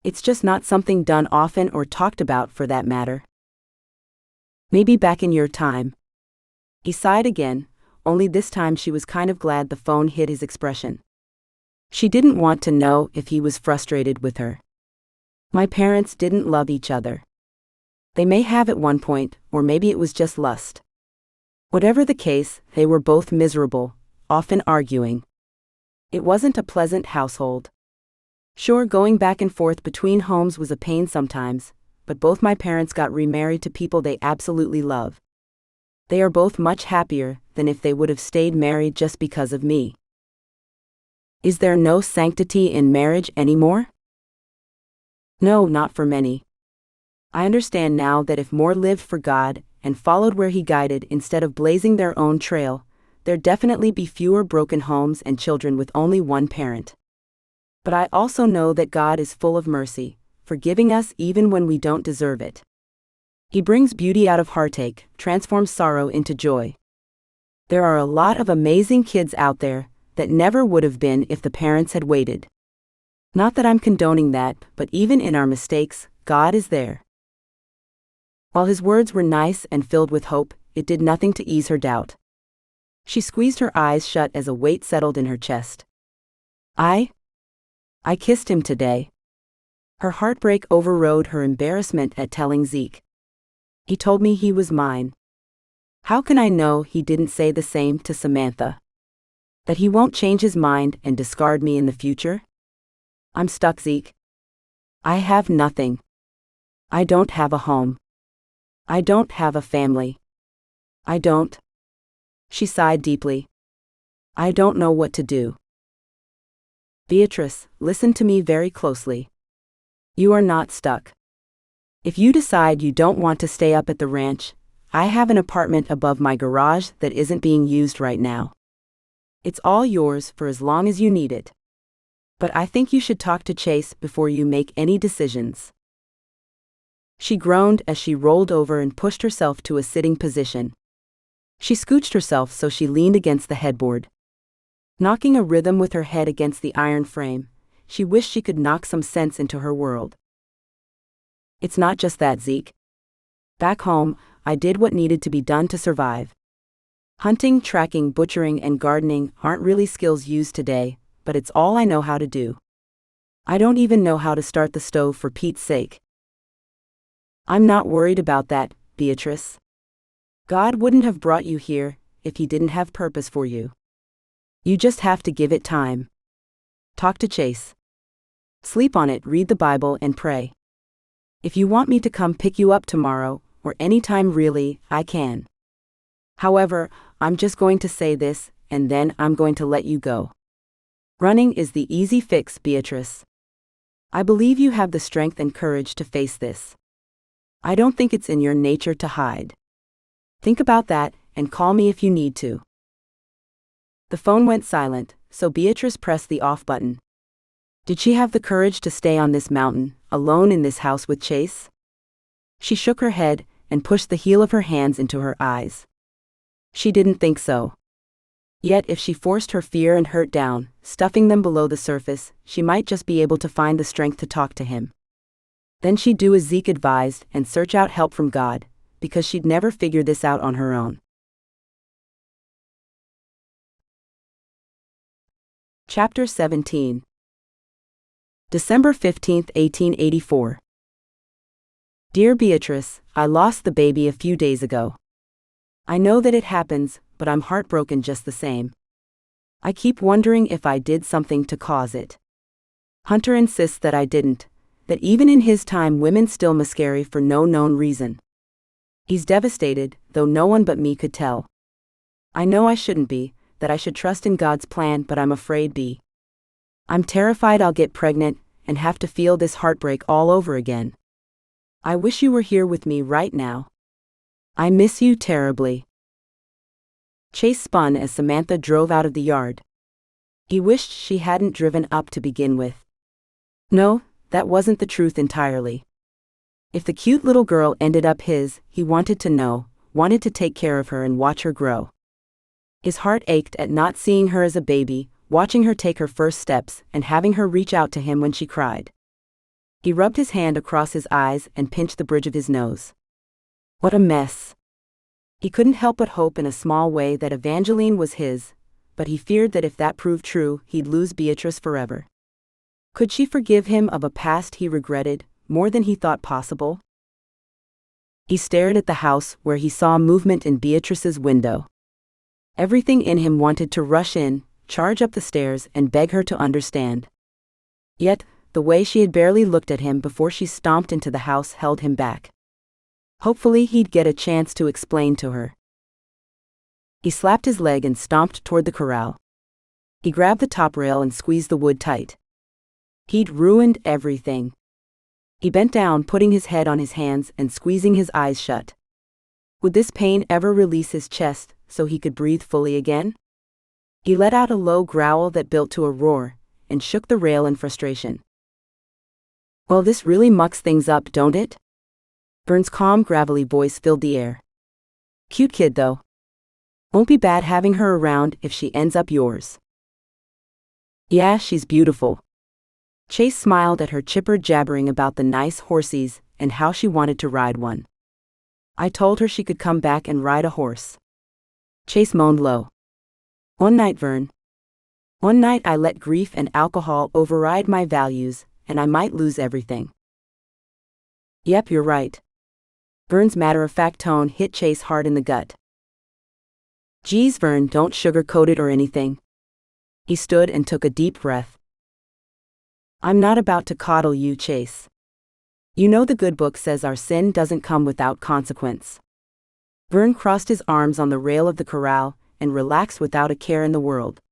It's just not something done often or talked about for that matter. Maybe back in your time. He sighed again, only this time she was kind of glad the phone hid his expression. She didn't want to know if he was frustrated with her. My parents didn't love each other. They may have at one point, or maybe it was just lust. Whatever the case, they were both miserable, often arguing. It wasn't a pleasant household. Sure, going back and forth between homes was a pain sometimes, but both my parents got remarried to people they absolutely love. They are both much happier than if they would have stayed married just because of me. Is there no sanctity in marriage anymore? No, not for many. I understand now that if more lived for God and followed where He guided instead of blazing their own trail, there'd definitely be fewer broken homes and children with only one parent. But I also know that God is full of mercy, forgiving us even when we don't deserve it. He brings beauty out of heartache, transforms sorrow into joy. There are a lot of amazing kids out there that never would have been if the parents had waited. Not that I'm condoning that, but even in our mistakes, God is there. While his words were nice and filled with hope, it did nothing to ease her doubt. She squeezed her eyes shut as a weight settled in her chest. I kissed him today. Her heartbreak overrode her embarrassment at telling Zeke. He told me he was mine. How can I know he didn't say the same to Samantha? That he won't change his mind and discard me in the future? I'm stuck, Zeke. I have nothing. I don't have a home. I don't have a family. I don't. She sighed deeply. I don't know what to do. Beatrice, listen to me very closely. You are not stuck. If you decide you don't want to stay up at the ranch, I have an apartment above my garage that isn't being used right now. It's all yours for as long as you need it. But I think you should talk to Chase before you make any decisions. She groaned as she rolled over and pushed herself to a sitting position. She scooched herself so she leaned against the headboard. Knocking a rhythm with her head against the iron frame, she wished she could knock some sense into her world. It's not just that, Zeke. Back home, I did what needed to be done to survive. Hunting, tracking, butchering, and gardening aren't really skills used today, but it's all I know how to do. I don't even know how to start the stove for Pete's sake. I'm not worried about that, Beatrice. God wouldn't have brought you here if He didn't have purpose for you. You just have to give it time. Talk to Chase. Sleep on it, read the Bible, and pray. If you want me to come pick you up tomorrow, or any time really, I can. However, I'm just going to say this, and then I'm going to let you go. Running is the easy fix, Beatrice. I believe you have the strength and courage to face this. I don't think it's in your nature to hide. Think about that, and call me if you need to. The phone went silent, so Beatrice pressed the off button. Did she have the courage to stay on this mountain, alone in this house with Chase? She shook her head and pushed the heel of her hands into her eyes. She didn't think so. Yet if she forced her fear and hurt down, stuffing them below the surface, she might just be able to find the strength to talk to him. Then she'd do as Zeke advised and search out help from God, because she'd never figure this out on her own. Chapter 17. December 15, 1884. Dear Beatrice, I lost the baby a few days ago. I know that it happens, but I'm heartbroken just the same. I keep wondering if I did something to cause it. Hunter insists that I didn't, that even in his time women still miscarry for no known reason. He's devastated, though no one but me could tell. I know I shouldn't be, that I should trust in God's plan, but I'm afraid be. I'm terrified I'll get pregnant and have to feel this heartbreak all over again. I wish you were here with me right now. I miss you terribly. Chase spun as Samantha drove out of the yard. He wished she hadn't driven up to begin with. No, that wasn't the truth entirely. If the cute little girl ended up his, he wanted to know, wanted to take care of her and watch her grow. His heart ached at not seeing her as a baby, watching her take her first steps and having her reach out to him when she cried. He rubbed his hand across his eyes and pinched the bridge of his nose. What a mess. He couldn't help but hope in a small way that Evangeline was his, but he feared that if that proved true, he'd lose Beatrice forever. Could she forgive him of a past he regretted, more than he thought possible? He stared at the house where he saw movement in Beatrice's window. Everything in him wanted to rush in, charge up the stairs and beg her to understand. Yet, the way she had barely looked at him before she stomped into the house held him back. Hopefully he'd get a chance to explain to her. He slapped his leg and stomped toward the corral. He grabbed the top rail and squeezed the wood tight. He'd ruined everything. He bent down, putting his head on his hands and squeezing his eyes shut. Would this pain ever release his chest so he could breathe fully again? He let out a low growl that built to a roar and shook the rail in frustration. Well, this really mucks things up, don't it? Vern's calm, gravelly voice filled the air. Cute kid, though. Won't be bad having her around if she ends up yours. Yeah, she's beautiful. Chase smiled at her chipper, jabbering about the nice horsies and how she wanted to ride one. I told her she could come back and ride a horse. Chase moaned low. One night, Vern. One night I let grief and alcohol override my values, and I might lose everything. Yep, you're right. Vern's matter-of-fact tone hit Chase hard in the gut. Geez, Vern, don't sugarcoat it or anything. He stood and took a deep breath. I'm not about to coddle you, Chase. You know the good book says our sin doesn't come without consequence. Vern crossed his arms on the rail of the corral and relaxed without a care in the world.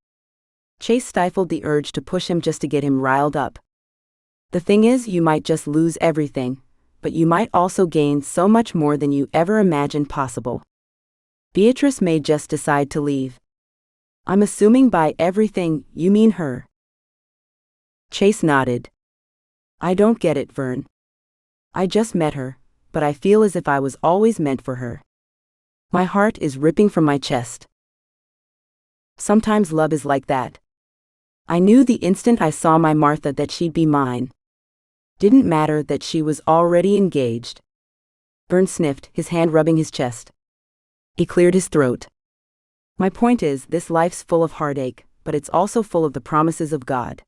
Chase stifled the urge to push him just to get him riled up. The thing is, you might just lose everything, but you might also gain so much more than you ever imagined possible. Beatrice may just decide to leave. I'm assuming by everything, you mean her. Chase nodded. I don't get it, Vern. I just met her, but I feel as if I was always meant for her. My heart is ripping from my chest. Sometimes love is like that. I knew the instant I saw my Martha that she'd be mine. Didn't matter that she was already engaged. Vern sniffed, his hand rubbing his chest. He cleared his throat. My point is, this life's full of heartache, but it's also full of the promises of God.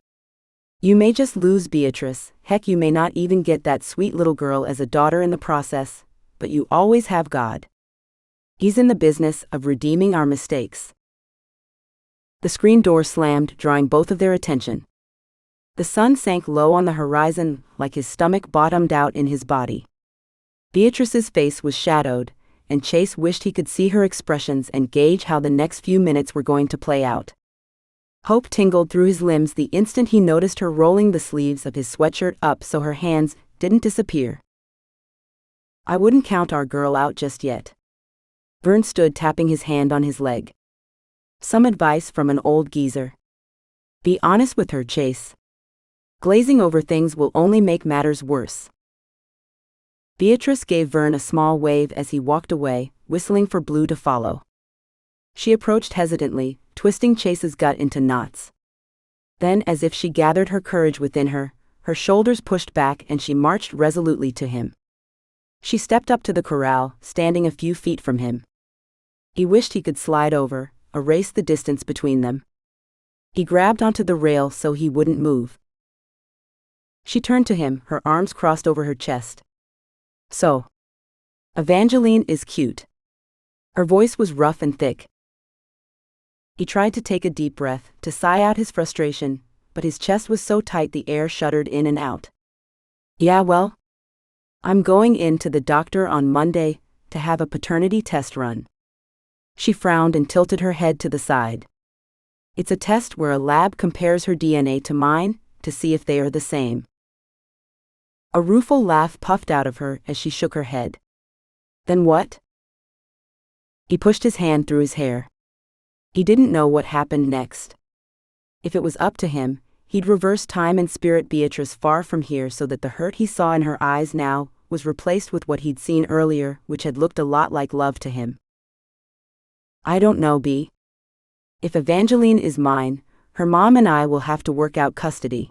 You may just lose Beatrice, heck, you may not even get that sweet little girl as a daughter in the process, but you always have God. He's in the business of redeeming our mistakes. The screen door slammed, drawing both of their attention. The sun sank low on the horizon, like his stomach bottomed out in his body. Beatrice's face was shadowed, and Chase wished he could see her expressions and gauge how the next few minutes were going to play out. Hope tingled through his limbs the instant he noticed her rolling the sleeves of his sweatshirt up so her hands didn't disappear. I wouldn't count our girl out just yet. Vern stood, tapping his hand on his leg. Some advice from an old geezer. Be honest with her, Chase. Glazing over things will only make matters worse. Beatrice gave Vern a small wave as he walked away, whistling for Blue to follow. She approached hesitantly, twisting Chase's gut into knots. Then, as if she gathered her courage within her, her shoulders pushed back and she marched resolutely to him. She stepped up to the corral, standing a few feet from him. He wished he could slide over, erase the distance between them. He grabbed onto the rail so he wouldn't move. She turned to him, her arms crossed over her chest. So, Evangeline is cute. Her voice was rough and thick. He tried to take a deep breath, to sigh out his frustration, but his chest was so tight the air shuddered in and out. Yeah, well, I'm going in to the doctor on Monday to have a paternity test run. She frowned and tilted her head to the side. It's a test where a lab compares her DNA to mine to see if they are the same. A rueful laugh puffed out of her as she shook her head. Then what? He pushed his hand through his hair. He didn't know what happened next. If it was up to him, he'd reverse time and spirit Beatrice far from here so that the hurt he saw in her eyes now was replaced with what he'd seen earlier, which had looked a lot like love to him. I don't know, B. If Evangeline is mine, her mom and I will have to work out custody.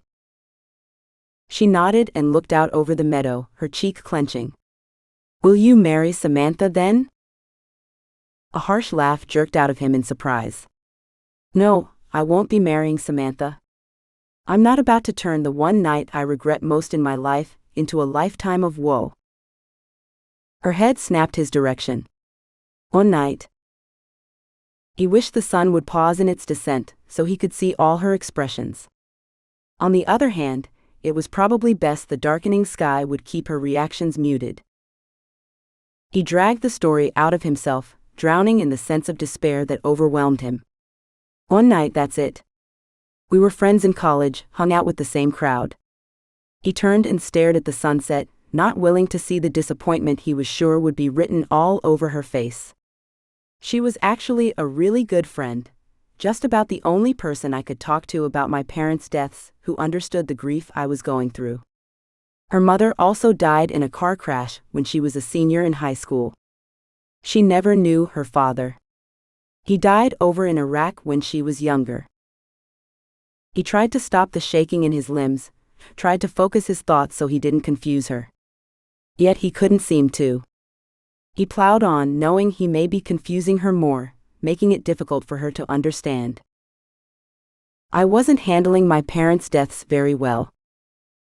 She nodded and looked out over the meadow, her cheek clenching. Will you marry Samantha then? A harsh laugh jerked out of him in surprise. No, I won't be marrying Samantha. I'm not about to turn the one night I regret most in my life into a lifetime of woe. Her head snapped his direction. One night. He wished the sun would pause in its descent so he could see all her expressions. On the other hand, it was probably best the darkening sky would keep her reactions muted. He dragged the story out of himself, drowning in the sense of despair that overwhelmed him. One night, that's it. We were friends in college, hung out with the same crowd. He turned and stared at the sunset, not willing to see the disappointment he was sure would be written all over her face. She was actually a really good friend, just about the only person I could talk to about my parents' deaths who understood the grief I was going through. Her mother also died in a car crash when she was a senior in high school. She never knew her father. He died over in Iraq when she was younger. He tried to stop the shaking in his limbs, tried to focus his thoughts so he didn't confuse her. Yet he couldn't seem to. He plowed on, knowing he may be confusing her more, making it difficult for her to understand. I wasn't handling my parents' deaths very well.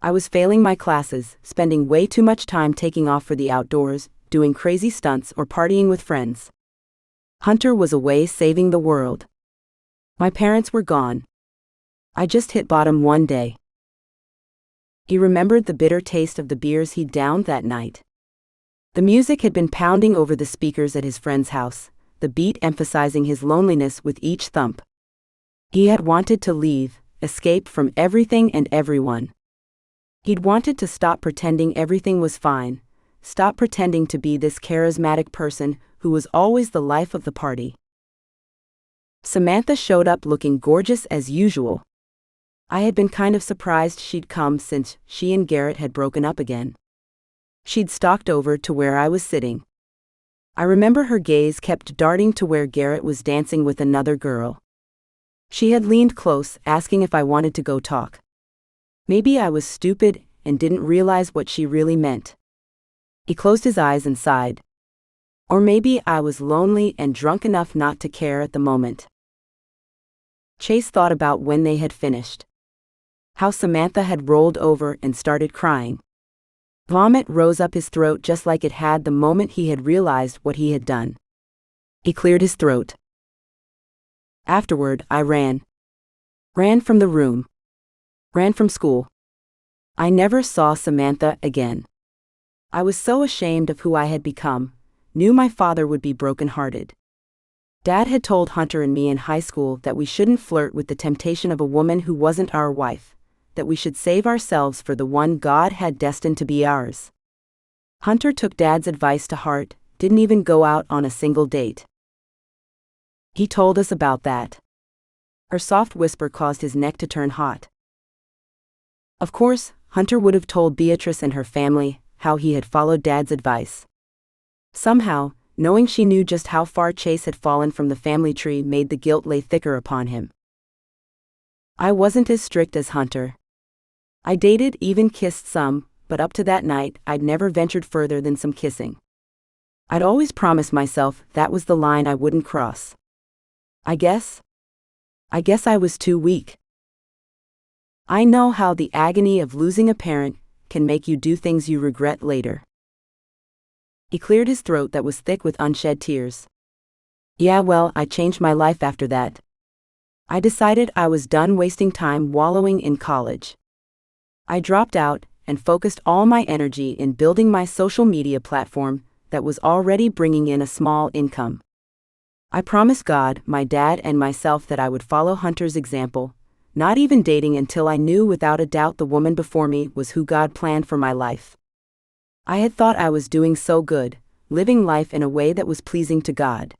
I was failing my classes, spending way too much time taking off for the outdoors, doing crazy stunts or partying with friends. Hunter was away saving the world. My parents were gone. I just hit bottom one day. He remembered the bitter taste of the beers he'd downed that night. The music had been pounding over the speakers at his friend's house, the beat emphasizing his loneliness with each thump. He had wanted to leave, escape from everything and everyone. He'd wanted to stop pretending everything was fine, stop pretending to be this charismatic person who was always the life of the party. Samantha showed up looking gorgeous as usual. I had been kind of surprised she'd come since she and Garrett had broken up again. She'd stalked over to where I was sitting. I remember her gaze kept darting to where Garrett was dancing with another girl. She had leaned close, asking if I wanted to go talk. Maybe I was stupid and didn't realize what she really meant. He closed his eyes and sighed. Or maybe I was lonely and drunk enough not to care at the moment. Chase thought about when they had finished. How Samantha had rolled over and started crying. Vomit rose up his throat just like it had the moment he had realized what he had done. He cleared his throat. Afterward, I ran. Ran from the room. Ran from school. I never saw Samantha again. I was so ashamed of who I had become, knew my father would be broken-hearted. Dad had told Hunter and me in high school that we shouldn't flirt with the temptation of a woman who wasn't our wife, that we should save ourselves for the one God had destined to be ours. Hunter took Dad's advice to heart, didn't even go out on a single date. He told us about that. Her soft whisper caused his neck to turn hot. Of course, Hunter would have told Beatrice and her family how he had followed Dad's advice. Somehow, knowing she knew just how far Chase had fallen from the family tree made the guilt lay thicker upon him. I wasn't as strict as Hunter. I dated, even kissed some, but up to that night I'd never ventured further than some kissing. I'd always promised myself that was the line I wouldn't cross. I guess I was too weak. I know how the agony of losing a parent can make you do things you regret later. He cleared his throat that was thick with unshed tears. Yeah, well, I changed my life after that. I decided I was done wasting time wallowing in college. I dropped out and focused all my energy in building my social media platform that was already bringing in a small income. I promised God, my dad, and myself that I would follow Hunter's example, not even dating until I knew without a doubt the woman before me was who God planned for my life. I had thought I was doing so good, living life in a way that was pleasing to God.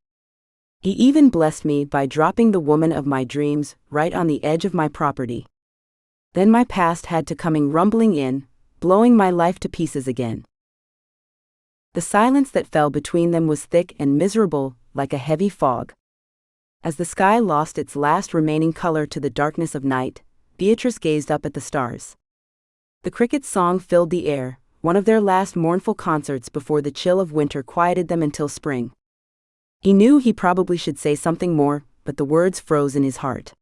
He even blessed me by dropping the woman of my dreams right on the edge of my property. Then my past had to come rumbling in, blowing my life to pieces again. The silence that fell between them was thick and miserable, like a heavy fog. As the sky lost its last remaining color to the darkness of night, Beatrice gazed up at the stars. The crickets' song filled the air, one of their last mournful concerts before the chill of winter quieted them until spring. He knew he probably should say something more, but the words froze in his heart.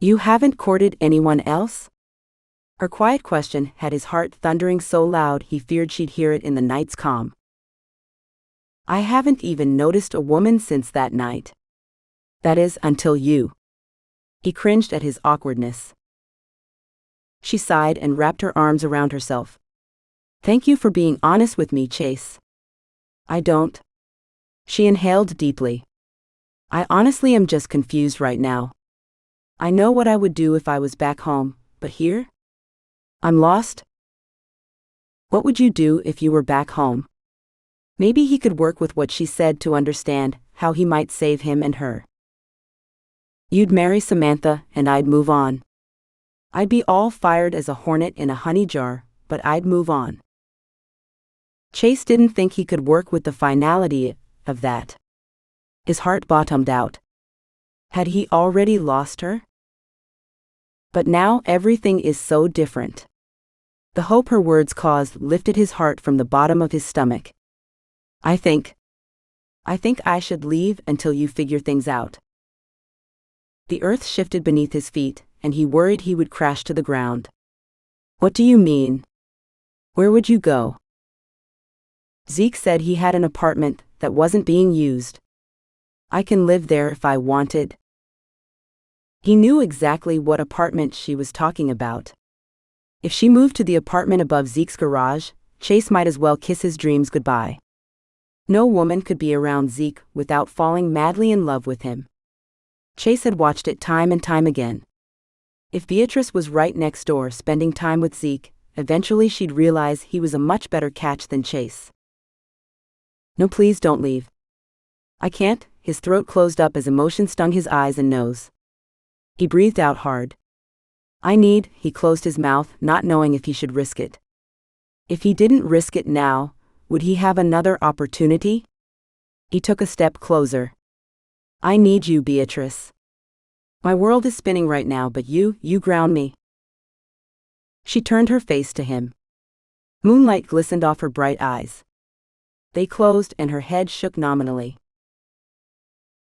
"You haven't courted anyone else?" Her quiet question had his heart thundering so loud he feared she'd hear it in the night's calm. "I haven't even noticed a woman since that night. That is, until you." He cringed at his awkwardness. She sighed and wrapped her arms around herself. "Thank you for being honest with me, Chase." "I don't." She inhaled deeply. "I honestly am just confused right now. I know what I would do if I was back home, but here? I'm lost." "What would you do if you were back home?" Maybe he could work with what she said to understand how he might save him and her. "You'd marry Samantha and I'd move on. I'd be all fired as a hornet in a honey jar, but I'd move on." Chase didn't think he could work with the finality of that. His heart bottomed out. Had he already lost her? But now everything is so different. The hope her words caused lifted his heart from the bottom of his stomach. I think I should leave until you figure things out." The earth shifted beneath his feet, and he worried he would crash to the ground. "What do you mean? Where would you go?" "Zeke said he had an apartment that wasn't being used. I can live there if I wanted." He knew exactly what apartment she was talking about. If she moved to the apartment above Zeke's garage, Chase might as well kiss his dreams goodbye. No woman could be around Zeke without falling madly in love with him. Chase had watched it time and time again. If Beatrice was right next door spending time with Zeke, eventually she'd realize he was a much better catch than Chase. "No, please don't leave." "I can't." His throat closed up as emotion stung his eyes and nose. He breathed out hard. He closed his mouth, not knowing if he should risk it. If he didn't risk it now, would he have another opportunity? He took a step closer. "I need you, Beatrice. My world is spinning right now, but you ground me." She turned her face to him. Moonlight glistened off her bright eyes. They closed and her head shook nominally.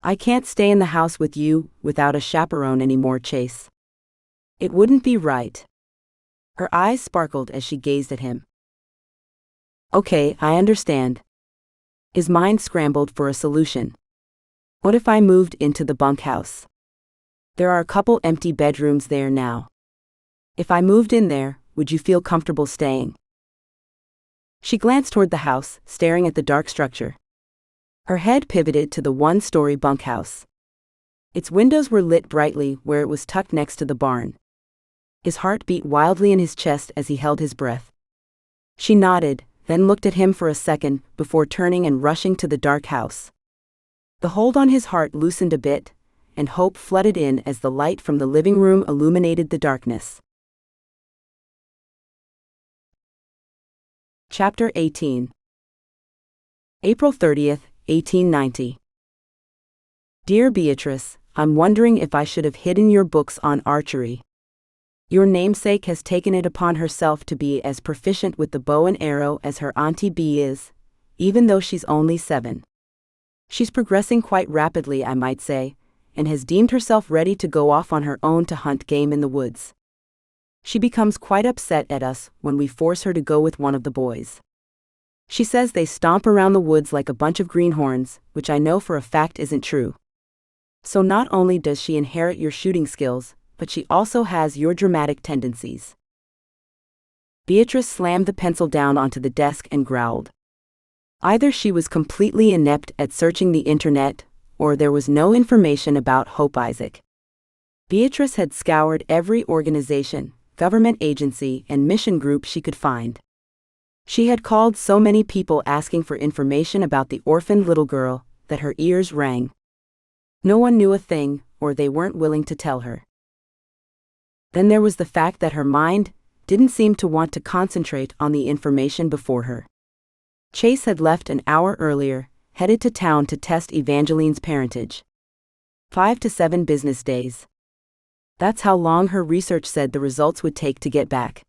"I can't stay in the house with you without a chaperone anymore, Chase. It wouldn't be right." Her eyes sparkled as she gazed at him. "Okay, I understand." His mind scrambled for a solution. "What if I moved into the bunkhouse? There are a couple empty bedrooms there now. If I moved in there, would you feel comfortable staying?" She glanced toward the house, staring at the dark structure. Her head pivoted to the one-story bunkhouse. Its windows were lit brightly where it was tucked next to the barn. His heart beat wildly in his chest as he held his breath. She nodded, then looked at him for a second before turning and rushing to the dark house. The hold on his heart loosened a bit, and hope flooded in as the light from the living room illuminated the darkness. Chapter 18. April 30th, 1890. Dear Beatrice, I'm wondering if I should have hidden your books on archery. Your namesake has taken it upon herself to be as proficient with the bow and arrow as her Auntie Bee is, even though she's only 7. She's progressing quite rapidly, I might say, and has deemed herself ready to go off on her own to hunt game in the woods. She becomes quite upset at us when we force her to go with one of the boys. She says they stomp around the woods like a bunch of greenhorns, which I know for a fact isn't true. So not only does she inherit your shooting skills, but she also has your dramatic tendencies. Beatrice slammed the pencil down onto the desk and growled. Either she was completely inept at searching the internet, or there was no information about Hope Isaac. Beatrice had scoured every organization, government agency, and mission group she could find. She had called so many people asking for information about the orphaned little girl that her ears rang. No one knew a thing, or they weren't willing to tell her. Then there was the fact that her mind didn't seem to want to concentrate on the information before her. Chase had left an hour earlier, headed to town to test Evangeline's parentage. 5 to 7 business days. That's how long her research said the results would take to get back.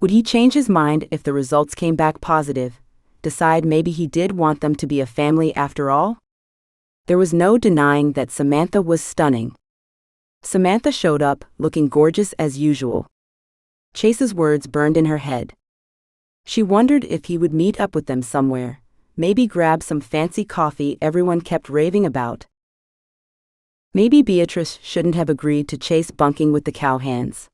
Would he change his mind if the results came back positive, decide maybe he did want them to be a family after all? There was no denying that Samantha was stunning. Samantha showed up, looking gorgeous as usual. Chase's words burned in her head. She wondered if he would meet up with them somewhere, maybe grab some fancy coffee everyone kept raving about. Maybe Beatrice shouldn't have agreed to Chase bunking with the cowhands.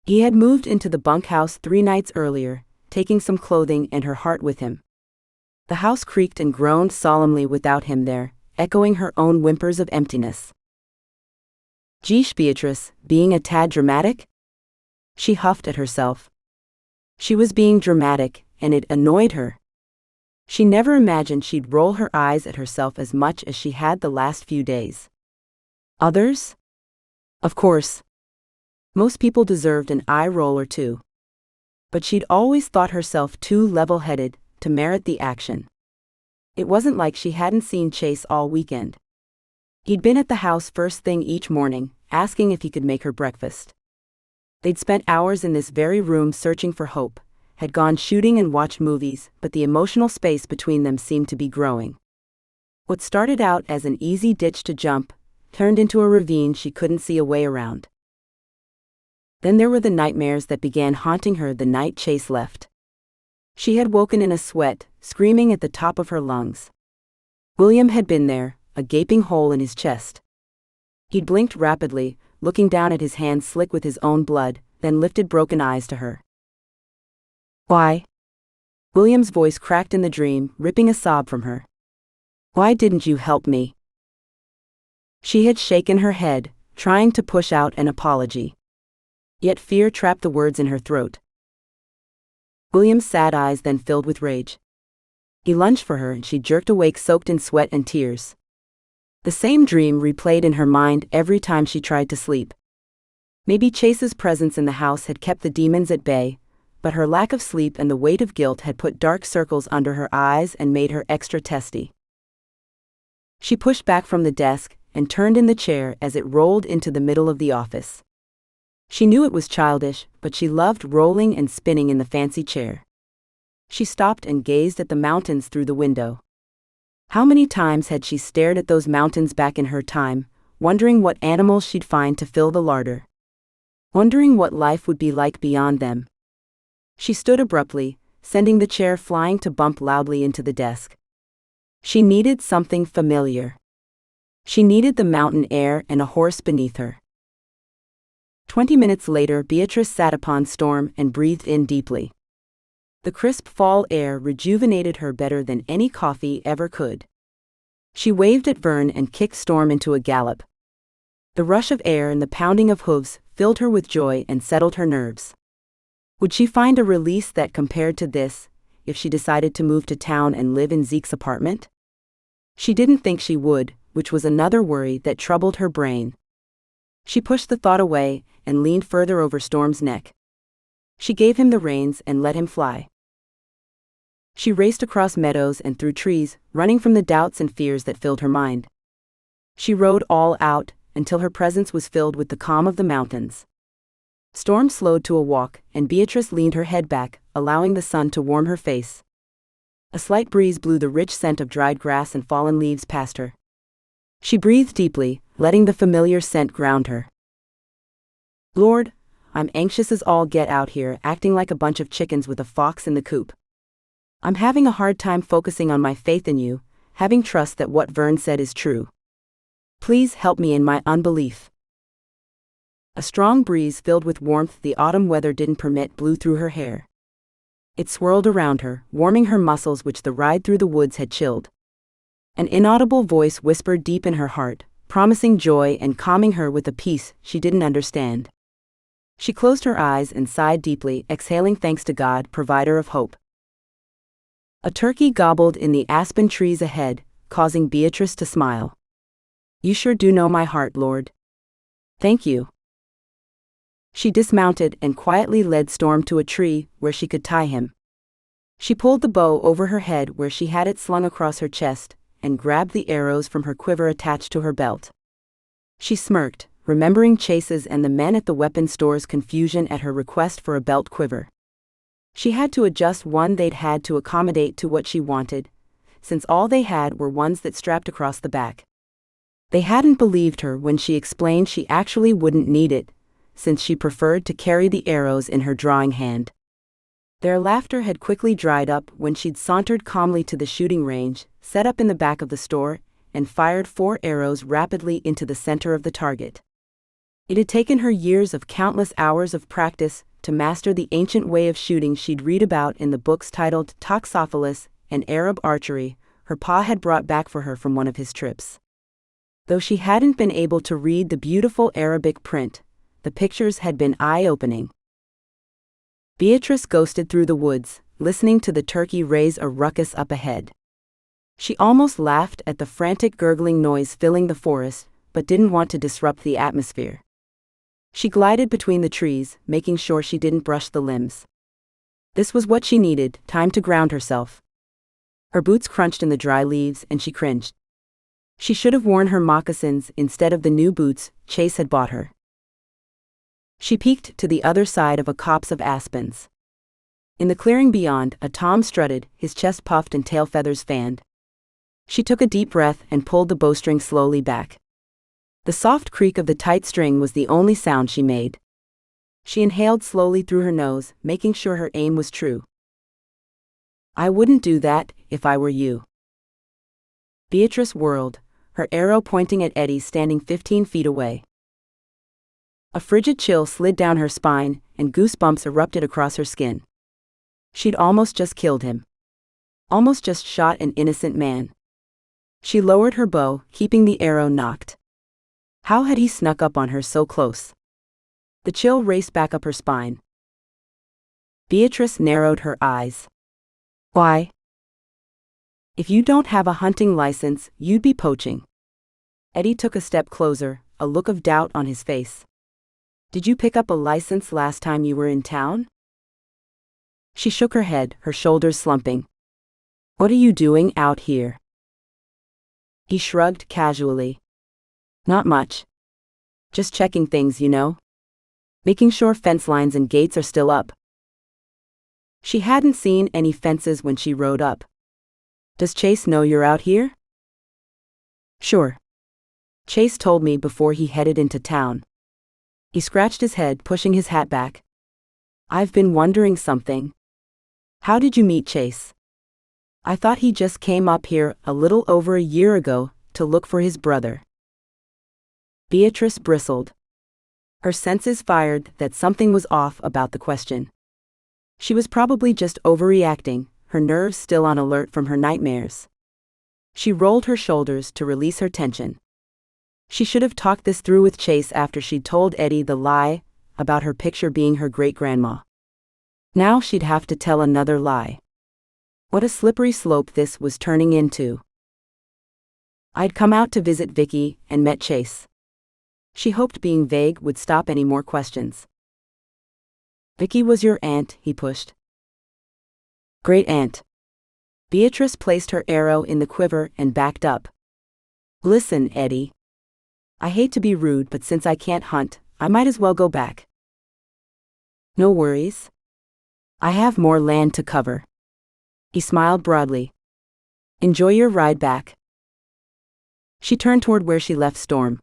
He had moved into the bunkhouse 3 nights earlier, taking some clothing and her heart with him. The house creaked and groaned solemnly without him there, echoing her own whimpers of emptiness. Geesh, Beatrice, being a tad dramatic? She huffed at herself. She was being dramatic, and it annoyed her. She never imagined she'd roll her eyes at herself as much as she had the last few days. Others? Of course. Most people deserved an eye roll or two. But she'd always thought herself too level-headed to merit the action. It wasn't like she hadn't seen Chase all weekend. He'd been at the house first thing each morning, asking if he could make her breakfast. They'd spent hours in this very room searching for Hope, had gone shooting and watched movies, but the emotional space between them seemed to be growing. What started out as an easy ditch to jump turned into a ravine she couldn't see a way around. Then there were the nightmares that began haunting her the night Chase left. She had woken in a sweat, screaming at the top of her lungs. William had been there, a gaping hole in his chest. He'd blinked rapidly, looking down at his hands slick with his own blood, then lifted broken eyes to her. Why? William's voice cracked in the dream, ripping a sob from her. Why didn't you help me? She had shaken her head, trying to push out an apology. Yet fear trapped the words in her throat. William's sad eyes then filled with rage. He lunged for her and she jerked awake soaked in sweat and tears. The same dream replayed in her mind every time she tried to sleep. Maybe Chase's presence in the house had kept the demons at bay, but her lack of sleep and the weight of guilt had put dark circles under her eyes and made her extra testy. She pushed back from the desk and turned in the chair as it rolled into the middle of the office. She knew it was childish, but she loved rolling and spinning in the fancy chair. She stopped and gazed at the mountains through the window. How many times had she stared at those mountains back in her time, wondering what animals she'd find to fill the larder? Wondering what life would be like beyond them. She stood abruptly, sending the chair flying to bump loudly into the desk. She needed something familiar. She needed the mountain air and a horse beneath her. 20 minutes later, Beatrice sat upon Storm and breathed in deeply. The crisp fall air rejuvenated her better than any coffee ever could. She waved at Vern and kicked Storm into a gallop. The rush of air and the pounding of hooves filled her with joy and settled her nerves. Would she find a release that compared to this, if she decided to move to town and live in Zeke's apartment? She didn't think she would, which was another worry that troubled her brain. She pushed the thought away and leaned further over Storm's neck. She gave him the reins and let him fly. She raced across meadows and through trees, running from the doubts and fears that filled her mind. She rode all out, until her presence was filled with the calm of the mountains. Storm slowed to a walk, and Beatrice leaned her head back, allowing the sun to warm her face. A slight breeze blew the rich scent of dried grass and fallen leaves past her. She breathed deeply, letting the familiar scent ground her. Lord, I'm anxious as all get out here, acting like a bunch of chickens with a fox in the coop. I'm having a hard time focusing on my faith in you, having trust that what Vern said is true. Please help me in my unbelief." A strong breeze filled with warmth the autumn weather didn't permit blew through her hair. It swirled around her, warming her muscles which the ride through the woods had chilled. An inaudible voice whispered deep in her heart, promising joy and calming her with a peace she didn't understand. She closed her eyes and sighed deeply, exhaling thanks to God, provider of hope. A turkey gobbled in the aspen trees ahead, causing Beatrice to smile. "You sure do know my heart, Lord. Thank you." She dismounted and quietly led Storm to a tree where she could tie him. She pulled the bow over her head where she had it slung across her chest, and grabbed the arrows from her quiver attached to her belt. She smirked, remembering Chase's and the men at the weapon store's confusion at her request for a belt quiver. She had to adjust one they'd had to accommodate to what she wanted, since all they had were ones that strapped across the back. They hadn't believed her when she explained she actually wouldn't need it, since she preferred to carry the arrows in her drawing hand. Their laughter had quickly dried up when she'd sauntered calmly to the shooting range, set up in the back of the store, and fired 4 arrows rapidly into the center of the target. It had taken her years of countless hours of practice to master the ancient way of shooting she'd read about in the books titled Toxophilus and Arab Archery her pa had brought back for her from one of his trips. Though she hadn't been able to read the beautiful Arabic print, the pictures had been eye-opening. Beatrice ghosted through the woods, listening to the turkey raise a ruckus up ahead. She almost laughed at the frantic gurgling noise filling the forest, but didn't want to disrupt the atmosphere. She glided between the trees, making sure she didn't brush the limbs. This was what she needed, time to ground herself. Her boots crunched in the dry leaves and she cringed. She should have worn her moccasins instead of the new boots Chase had bought her. She peeked to the other side of a copse of aspens. In the clearing beyond, a tom strutted, his chest puffed and tail feathers fanned. She took a deep breath and pulled the bowstring slowly back. The soft creak of the tight string was the only sound she made. She inhaled slowly through her nose, making sure her aim was true. "I wouldn't do that, if I were you." Beatrice whirled, her arrow pointing at Eddie standing 15 feet away. A frigid chill slid down her spine, and goosebumps erupted across her skin. She'd almost just killed him. Almost just shot an innocent man. She lowered her bow, keeping the arrow nocked. How had he snuck up on her so close? The chill raced back up her spine. Beatrice narrowed her eyes. "Why? If you don't have a hunting license, you'd be poaching." Eddie took a step closer, a look of doubt on his face. "Did you pick up a license last time you were in town?" She shook her head, her shoulders slumping. "What are you doing out here?" He shrugged casually. "Not much. Just checking things, you know. Making sure fence lines and gates are still up." She hadn't seen any fences when she rode up. "Does Chase know you're out here?" "Sure. Chase told me before he headed into town." He scratched his head, pushing his hat back. "I've been wondering something. How did you meet Chase?" "I thought he just came up here a little over a year ago to look for his brother." Beatrice bristled. Her senses fired that something was off about the question. She was probably just overreacting, her nerves still on alert from her nightmares. She rolled her shoulders to release her tension. She should have talked this through with Chase after she'd told Eddie the lie about her picture being her great-grandma. Now she'd have to tell another lie. What a slippery slope this was turning into. "I'd come out to visit Vicky and met Chase." She hoped being vague would stop any more questions. "Vicky was your aunt," he pushed. "Great aunt." Beatrice placed her arrow in the quiver and backed up. "Listen, Eddie. I hate to be rude, but since I can't hunt, I might as well go back." "No worries. I have more land to cover." He smiled broadly. "Enjoy your ride back." She turned toward where she left Storm.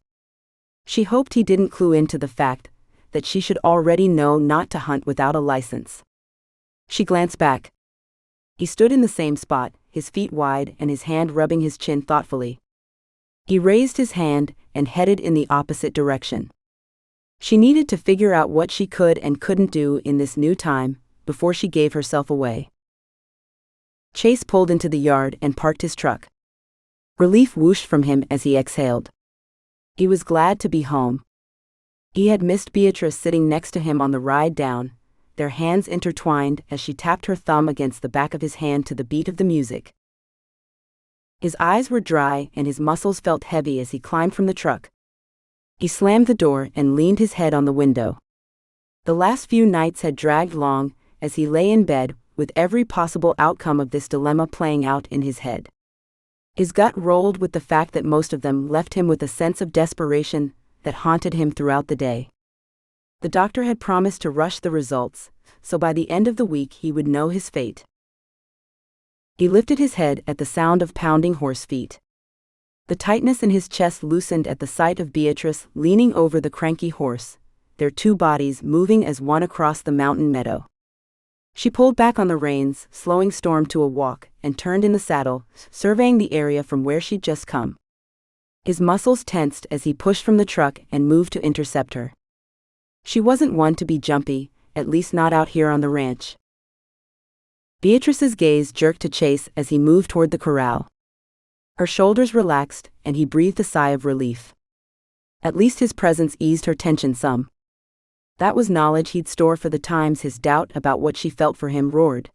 She hoped he didn't clue into the fact that she should already know not to hunt without a license. She glanced back. He stood in the same spot, his feet wide and his hand rubbing his chin thoughtfully. He raised his hand, and headed in the opposite direction. She needed to figure out what she could and couldn't do in this new time, before she gave herself away. Chase pulled into the yard and parked his truck. Relief whooshed from him as he exhaled. He was glad to be home. He had missed Beatrice sitting next to him on the ride down, their hands intertwined as she tapped her thumb against the back of his hand to the beat of the music. His eyes were dry and his muscles felt heavy as he climbed from the truck. He slammed the door and leaned his head on the window. The last few nights had dragged long, as he lay in bed, with every possible outcome of this dilemma playing out in his head. His gut rolled with the fact that most of them left him with a sense of desperation that haunted him throughout the day. The doctor had promised to rush the results, so by the end of the week he would know his fate. He lifted his head at the sound of pounding horse feet. The tightness in his chest loosened at the sight of Beatrice leaning over the cranky horse, their two bodies moving as one across the mountain meadow. She pulled back on the reins, slowing Storm to a walk, and turned in the saddle, surveying the area from where she'd just come. His muscles tensed as he pushed from the truck and moved to intercept her. She wasn't one to be jumpy, at least not out here on the ranch. Beatrice's gaze jerked to Chase as he moved toward the corral. Her shoulders relaxed, and he breathed a sigh of relief. At least his presence eased her tension some. That was knowledge he'd store for the times his doubt about what she felt for him roared.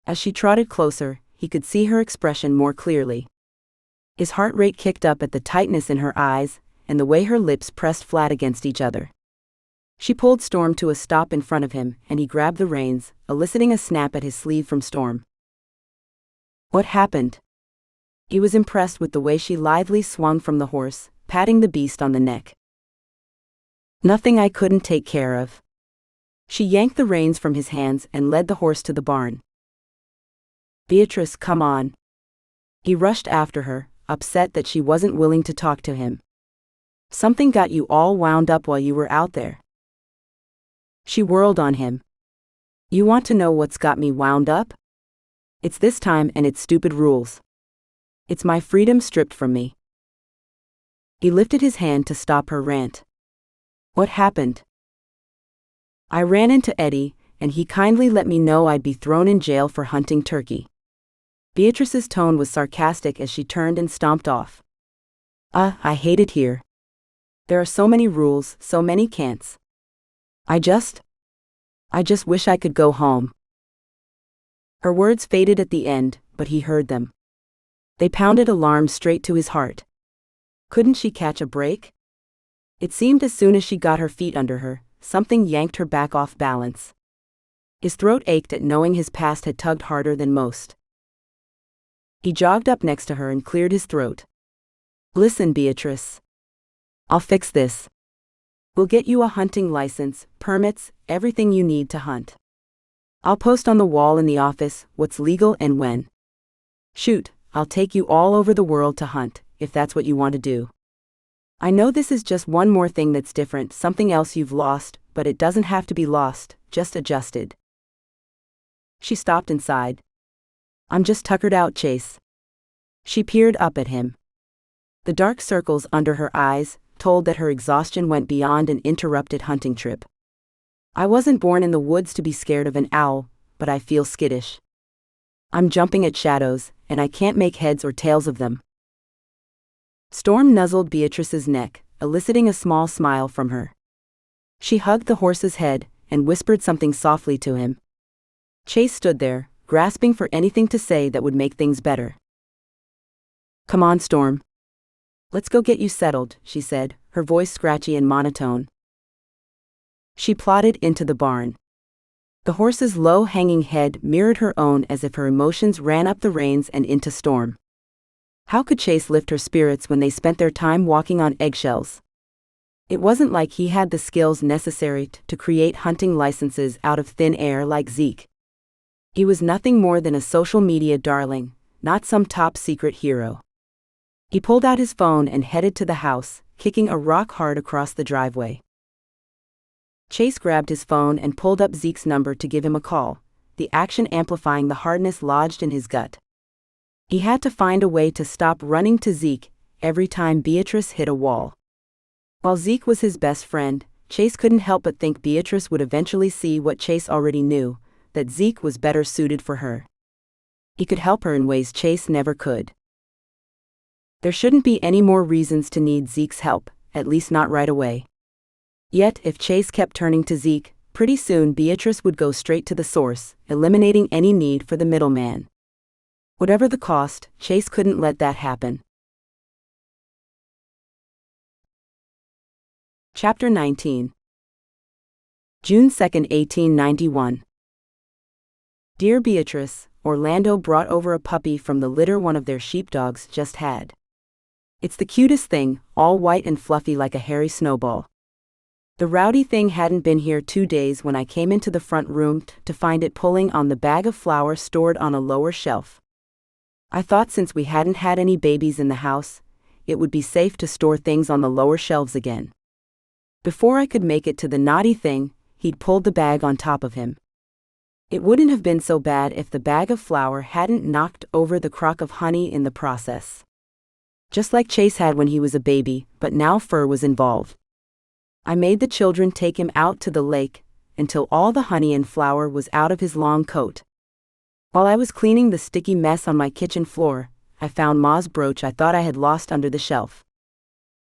As she trotted closer, he could see her expression more clearly. His heart rate kicked up at the tightness in her eyes, and the way her lips pressed flat against each other. She pulled Storm to a stop in front of him, and he grabbed the reins, eliciting a snap at his sleeve from Storm. What happened? He was impressed with the way she lithely swung from the horse, patting the beast on the neck. Nothing I couldn't take care of. She yanked the reins from his hands and led the horse to the barn. Beatrice, come on. He rushed after her, upset that she wasn't willing to talk to him. Something got you all wound up while you were out there. She whirled on him. You want to know what's got me wound up? It's this time and its stupid rules. It's my freedom stripped from me. He lifted his hand to stop her rant. What happened? I ran into Eddie, and he kindly let me know I'd be thrown in jail for hunting turkey. Beatrice's tone was sarcastic as she turned and stomped off. I hate it here. There are so many rules, so many can'ts. I just wish I could go home. Her words faded at the end, but he heard them. They pounded alarm straight to his heart. Couldn't she catch a break? It seemed as soon as she got her feet under her, something yanked her back off balance. His throat ached at knowing his past had tugged harder than most. He jogged up next to her and cleared his throat. Listen, Beatrice. I'll fix this. We'll get you a hunting license, permits, everything you need to hunt. I'll post on the wall in the office what's legal and when. Shoot, I'll take you all over the world to hunt, if that's what you want to do. I know this is just one more thing that's different, something else you've lost, but it doesn't have to be lost, just adjusted. She stopped and sighed. I'm just tuckered out, Chase. She peered up at him. The dark circles under her eyes told that her exhaustion went beyond an interrupted hunting trip. I wasn't born in the woods to be scared of an owl, but I feel skittish. I'm jumping at shadows, and I can't make heads or tails of them. Storm nuzzled Beatrice's neck, eliciting a small smile from her. She hugged the horse's head and whispered something softly to him. Chase stood there, grasping for anything to say that would make things better. Come on, Storm. Let's go get you settled, she said, her voice scratchy and monotone. She plodded into the barn. The horse's low-hanging head mirrored her own as if her emotions ran up the reins and into Storm. How could Chase lift her spirits when they spent their time walking on eggshells? It wasn't like he had the skills necessary to create hunting licenses out of thin air like Zeke. He was nothing more than a social media darling, not some top-secret hero. He pulled out his phone and headed to the house, kicking a rock hard across the driveway. Chase grabbed his phone and pulled up Zeke's number to give him a call, the action amplifying the hardness lodged in his gut. He had to find a way to stop running to Zeke every time Beatrice hit a wall. While Zeke was his best friend, Chase couldn't help but think Beatrice would eventually see what Chase already knew, that Zeke was better suited for her. He could help her in ways Chase never could. There shouldn't be any more reasons to need Zeke's help, at least not right away. Yet, if Chase kept turning to Zeke, pretty soon Beatrice would go straight to the source, eliminating any need for the middleman. Whatever the cost, Chase couldn't let that happen. Chapter 19. June 2, 1891. Dear Beatrice, Orlando brought over a puppy from the litter one of their sheepdogs just had. It's the cutest thing, all white and fluffy like a hairy snowball. The rowdy thing hadn't been here 2 days when I came into the front room to find it pulling on the bag of flour stored on a lower shelf. I thought since we hadn't had any babies in the house, it would be safe to store things on the lower shelves again. Before I could make it to the naughty thing, he'd pulled the bag on top of him. It wouldn't have been so bad if the bag of flour hadn't knocked over the crock of honey in the process. Just like Chase had when he was a baby, but now fur was involved. I made the children take him out to the lake, until all the honey and flour was out of his long coat. While I was cleaning the sticky mess on my kitchen floor, I found Ma's brooch I thought I had lost under the shelf.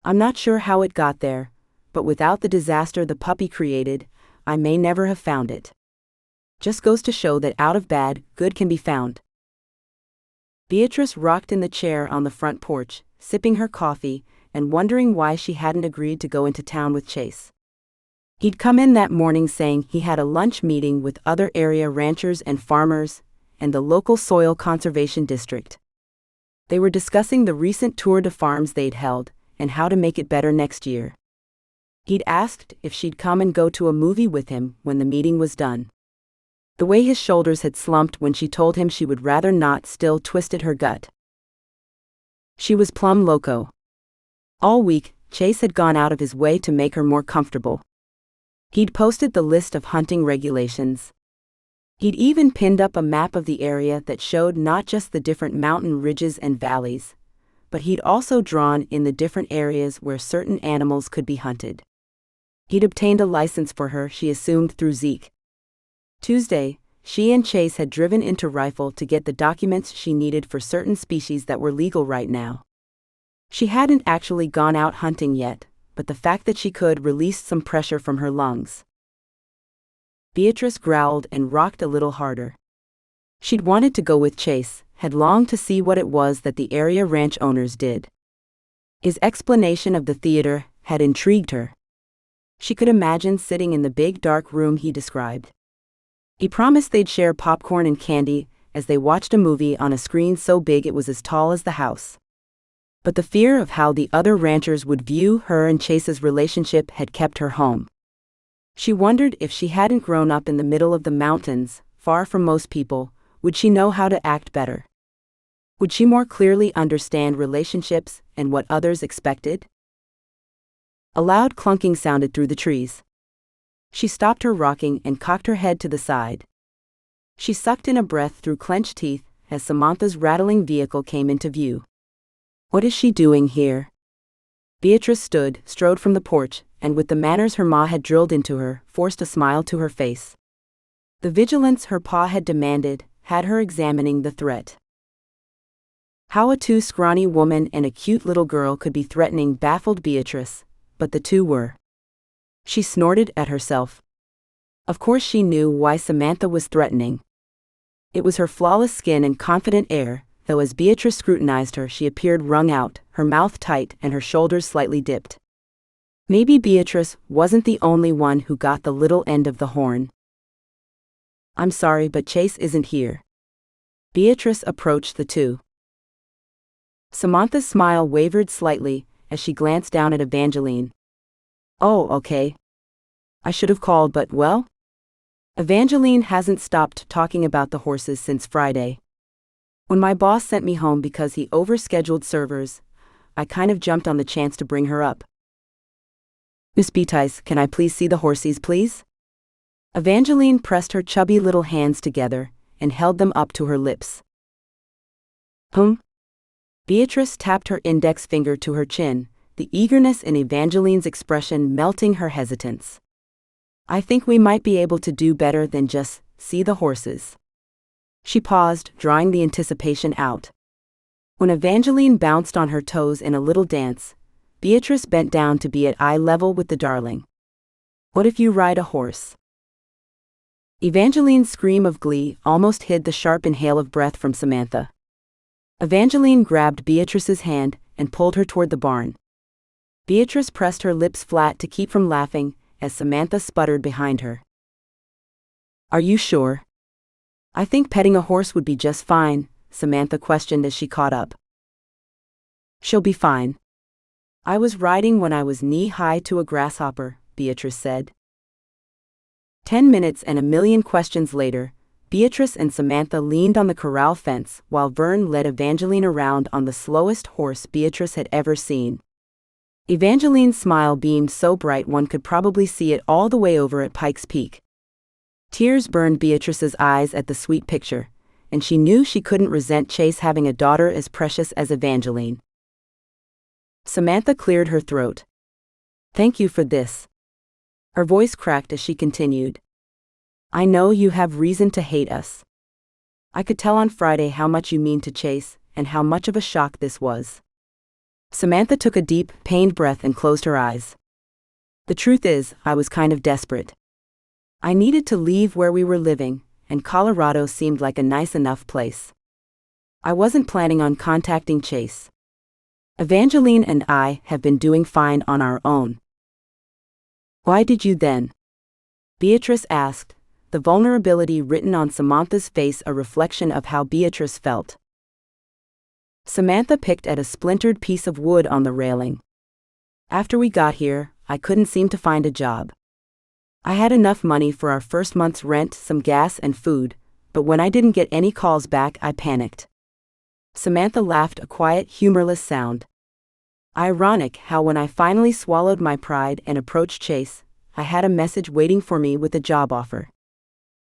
I'm not sure how it got there, but without the disaster the puppy created, I may never have found it. Just goes to show that out of bad, good can be found. Beatrice rocked in the chair on the front porch, sipping her coffee, and wondering why she hadn't agreed to go into town with Chase. He'd come in that morning saying he had a lunch meeting with other area ranchers and farmers, and the local soil conservation district. They were discussing the recent tour de farms they'd held, and how to make it better next year. He'd asked if she'd come and go to a movie with him when the meeting was done. The way his shoulders had slumped when she told him she would rather not still twisted her gut. She was plumb loco. All week, Chase had gone out of his way to make her more comfortable. He'd posted the list of hunting regulations. He'd even pinned up a map of the area that showed not just the different mountain ridges and valleys, but he'd also drawn in the different areas where certain animals could be hunted. He'd obtained a license for her, she assumed, through Zeke. Tuesday, she and Chase had driven into Rifle to get the documents she needed for certain species that were legal right now. She hadn't actually gone out hunting yet, but the fact that she could released some pressure from her lungs. Beatrice growled and rocked a little harder. She'd wanted to go with Chase, had longed to see what it was that the area ranch owners did. His explanation of the theater had intrigued her. She could imagine sitting in the big dark room he described. He promised they'd share popcorn and candy as they watched a movie on a screen so big it was as tall as the house. But the fear of how the other ranchers would view her and Chase's relationship had kept her home. She wondered if she hadn't grown up in the middle of the mountains, far from most people, would she know how to act better? Would she more clearly understand relationships and what others expected? A loud clunking sounded through the trees. She stopped her rocking and cocked her head to the side. She sucked in a breath through clenched teeth as Samantha's rattling vehicle came into view. What is she doing here? Beatrice strode from the porch, and with the manners her ma had drilled into her, forced a smile to her face. The vigilance her pa had demanded had her examining the threat. How a too scrawny woman and a cute little girl could be threatening baffled Beatrice, but the two were. She snorted at herself. Of course she knew why Samantha was threatening. It was her flawless skin and confident air, though as Beatrice scrutinized her she appeared wrung out, her mouth tight and her shoulders slightly dipped. Maybe Beatrice wasn't the only one who got the little end of the horn. I'm sorry, but Chase isn't here. Beatrice approached the two. Samantha's smile wavered slightly as she glanced down at Evangeline. Oh, okay. I should have called, but well? Evangeline hasn't stopped talking about the horses since Friday. When my boss sent me home because he overscheduled servers, I kind of jumped on the chance to bring her up. Miss Beatrice, can I please see the horses, please? Evangeline pressed her chubby little hands together and held them up to her lips. Beatrice tapped her index finger to her chin, the eagerness in Evangeline's expression melting her hesitance. I think we might be able to do better than just see the horses. She paused, drawing the anticipation out. When Evangeline bounced on her toes in a little dance, Beatrice bent down to be at eye level with the darling. What if you ride a horse? Evangeline's scream of glee almost hid the sharp inhale of breath from Samantha. Evangeline grabbed Beatrice's hand and pulled her toward the barn. Beatrice pressed her lips flat to keep from laughing as Samantha sputtered behind her. Are you sure? I think petting a horse would be just fine, Samantha questioned as she caught up. She'll be fine. I was riding when I was knee-high to a grasshopper, Beatrice said. 10 minutes and a million questions later, Beatrice and Samantha leaned on the corral fence while Vern led Evangeline around on the slowest horse Beatrice had ever seen. Evangeline's smile beamed so bright one could probably see it all the way over at Pikes Peak. Tears burned Beatrice's eyes at the sweet picture, and she knew she couldn't resent Chase having a daughter as precious as Evangeline. Samantha cleared her throat. Thank you for this. Her voice cracked as she continued. I know you have reason to hate us. I could tell on Friday how much you mean to Chase, and how much of a shock this was. Samantha took a deep, pained breath and closed her eyes. The truth is, I was kind of desperate. I needed to leave where we were living, and Colorado seemed like a nice enough place. I wasn't planning on contacting Chase. Evangeline and I have been doing fine on our own. Why did you then? Beatrice asked, the vulnerability written on Samantha's face a reflection of how Beatrice felt. Samantha picked at a splintered piece of wood on the railing. After we got here, I couldn't seem to find a job. I had enough money for our first month's rent, some gas and food, but when I didn't get any calls back, I panicked. Samantha laughed, a quiet, humorless sound. Ironic how when I finally swallowed my pride and approached Chase, I had a message waiting for me with a job offer.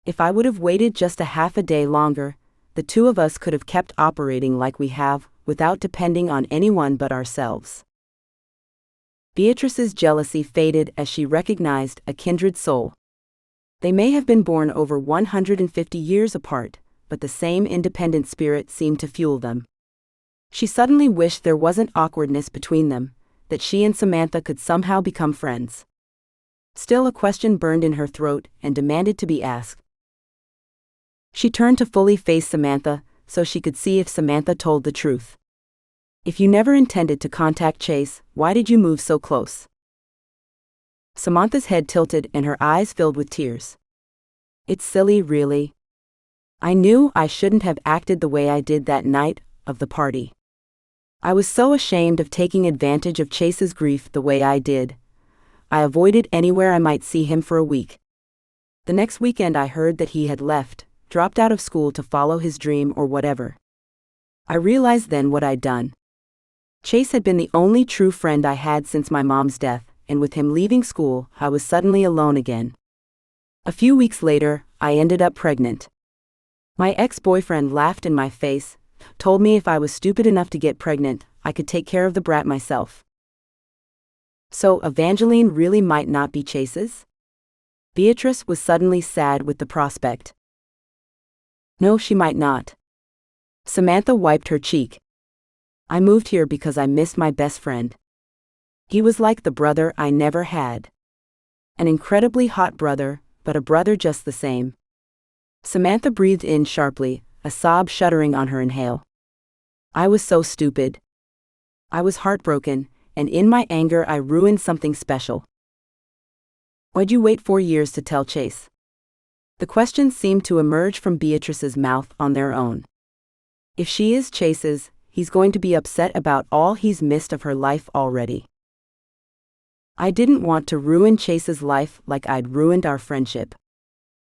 If I would have waited just a half a day longer, the two of us could have kept operating like we have, without depending on anyone but ourselves. Beatrice's jealousy faded as she recognized a kindred soul. They may have been born over 150 years apart, but the same independent spirit seemed to fuel them. She suddenly wished there wasn't awkwardness between them, that she and Samantha could somehow become friends. Still, a question burned in her throat and demanded to be asked. She turned to fully face Samantha, so she could see if Samantha told the truth. If you never intended to contact Chase, why did you move so close? Samantha's head tilted and her eyes filled with tears. It's silly, really. I knew I shouldn't have acted the way I did that night of the party. I was so ashamed of taking advantage of Chase's grief the way I did. I avoided anywhere I might see him for a week. The next weekend I heard that he had left, dropped out of school to follow his dream or whatever. I realized then what I'd done. Chase had been the only true friend I had since my mom's death, and with him leaving school, I was suddenly alone again. A few weeks later, I ended up pregnant. My ex-boyfriend laughed in my face, told me if I was stupid enough to get pregnant, I could take care of the brat myself. So Evangeline really might not be Chase's? Beatrice was suddenly sad with the prospect. No, she might not. Samantha wiped her cheek. I moved here because I missed my best friend. He was like the brother I never had. An incredibly hot brother, but a brother just the same. Samantha breathed in sharply, a sob shuddering on her inhale. I was so stupid. I was heartbroken, and in my anger I ruined something special. Why'd you wait 4 years to tell Chase? The questions seemed to emerge from Beatrice's mouth on their own. If she is Chase's, he's going to be upset about all he's missed of her life already. I didn't want to ruin Chase's life like I'd ruined our friendship.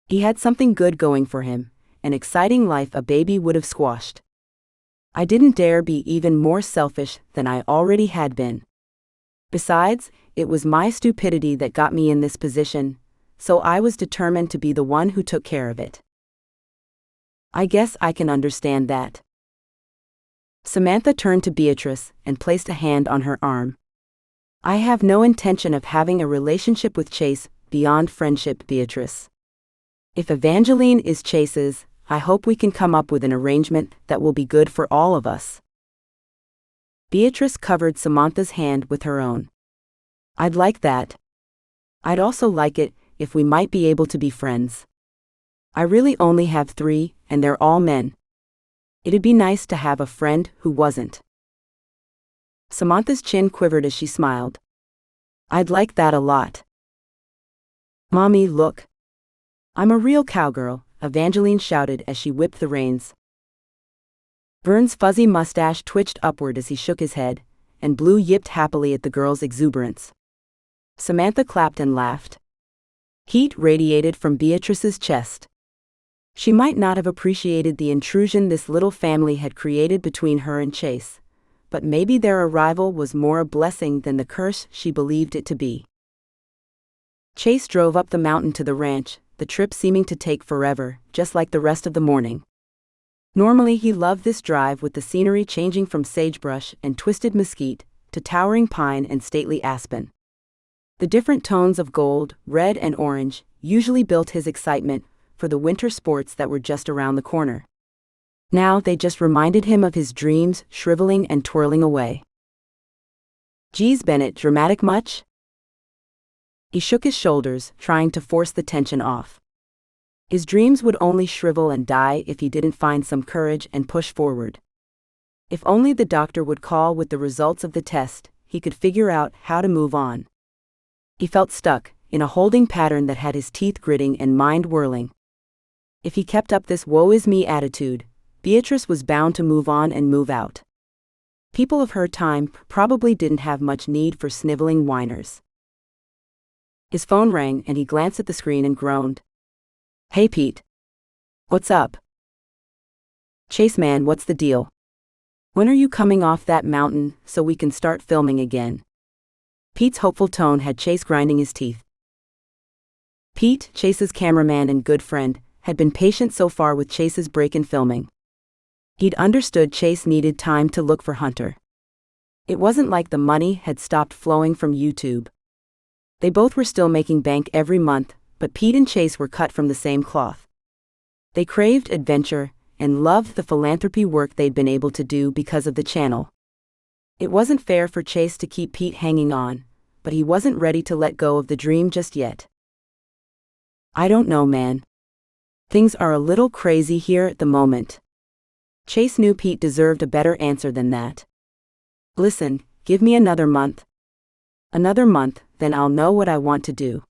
He had something good going for him, an exciting life a baby would have squashed. I didn't dare be even more selfish than I already had been. Besides, it was my stupidity that got me in this position, so I was determined to be the one who took care of it. I guess I can understand that. Samantha turned to Beatrice and placed a hand on her arm. I have no intention of having a relationship with Chase beyond friendship, Beatrice. If Evangeline is Chase's, I hope we can come up with an arrangement that will be good for all of us. Beatrice covered Samantha's hand with her own. I'd like that. I'd also like it if we might be able to be friends. I really only have 3, and they're all men. It'd be nice to have a friend who wasn't. Samantha's chin quivered as she smiled. I'd like that a lot. Mommy, look. I'm a real cowgirl, Evangeline shouted as she whipped the reins. Vern's fuzzy mustache twitched upward as he shook his head, and Blue yipped happily at the girl's exuberance. Samantha clapped and laughed. Heat radiated from Beatrice's chest. She might not have appreciated the intrusion this little family had created between her and Chase, but maybe their arrival was more a blessing than the curse she believed it to be. Chase drove up the mountain to the ranch, the trip seeming to take forever, just like the rest of the morning. Normally he loved this drive with the scenery changing from sagebrush and twisted mesquite to towering pine and stately aspen. The different tones of gold, red and orange usually built his excitement for the winter sports that were just around the corner. Now they just reminded him of his dreams shriveling and twirling away. Geez, Bennett, dramatic much? He shook his shoulders, trying to force the tension off. His dreams would only shrivel and die if he didn't find some courage and push forward. If only the doctor would call with the results of the test, he could figure out how to move on. He felt stuck in a holding pattern that had his teeth gritting and mind whirling. If he kept up this woe-is-me attitude, Beatrice was bound to move on and move out. People of her time probably didn't have much need for sniveling whiners. His phone rang and he glanced at the screen and groaned. Hey Pete. What's up? Chase man, what's the deal? When are you coming off that mountain so we can start filming again? Pete's hopeful tone had Chase grinding his teeth. Pete, Chase's cameraman and good friend, had been patient so far with Chase's break in filming. He'd understood Chase needed time to look for Hunter. It wasn't like the money had stopped flowing from YouTube. They both were still making bank every month, but Pete and Chase were cut from the same cloth. They craved adventure and loved the philanthropy work they'd been able to do because of the channel. It wasn't fair for Chase to keep Pete hanging on, but he wasn't ready to let go of the dream just yet. I don't know, man. Things are a little crazy here at the moment. Chase knew Pete deserved a better answer than that. Listen, give me another month. Another month, then I'll know what I want to do.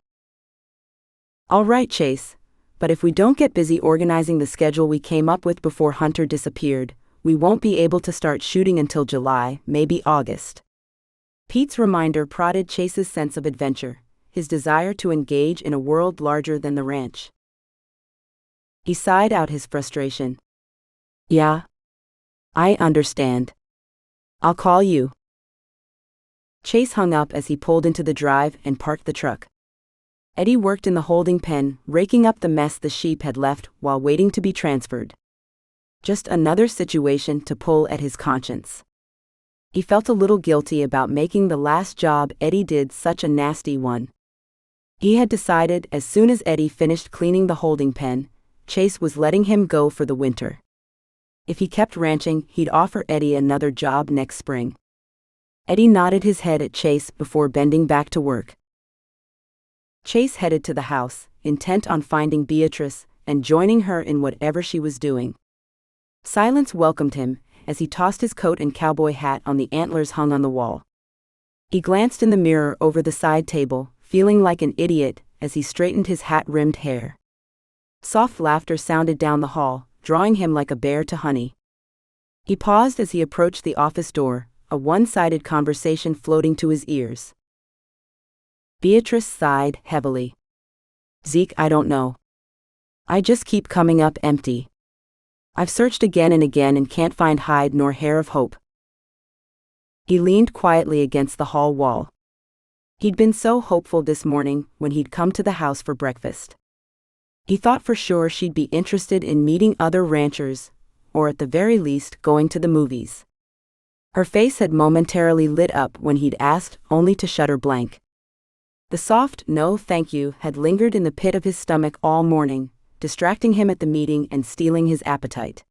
All right, Chase, but if we don't get busy organizing the schedule we came up with before Hunter disappeared, we won't be able to start shooting until July, maybe August. Pete's reminder prodded Chase's sense of adventure, his desire to engage in a world larger than the ranch. He sighed out his frustration. Yeah. I understand. I'll call you. Chase hung up as he pulled into the drive and parked the truck. Eddie worked in the holding pen, raking up the mess the sheep had left while waiting to be transferred. Just another situation to pull at his conscience. He felt a little guilty about making the last job Eddie did such a nasty one. He had decided as soon as Eddie finished cleaning the holding pen, Chase was letting him go for the winter. If he kept ranching, he'd offer Eddie another job next spring. Eddie nodded his head at Chase before bending back to work. Chase headed to the house, intent on finding Beatrice and joining her in whatever she was doing. Silence welcomed him as he tossed his coat and cowboy hat on the antlers hung on the wall. He glanced in the mirror over the side table, feeling like an idiot as he straightened his hat-rimmed hair. Soft laughter sounded down the hall, drawing him like a bear to honey. He paused as he approached the office door, a one-sided conversation floating to his ears. Beatrice sighed heavily. Zeke, I don't know. I just keep coming up empty. I've searched again and again and can't find hide nor hair of hope. He leaned quietly against the hall wall. He'd been so hopeful this morning when he'd come to the house for breakfast. He thought for sure she'd be interested in meeting other ranchers, or at the very least going to the movies. Her face had momentarily lit up when he'd asked, only to shudder blank. The soft, "no thank you," had lingered in the pit of his stomach all morning, distracting him at the meeting and stealing his appetite.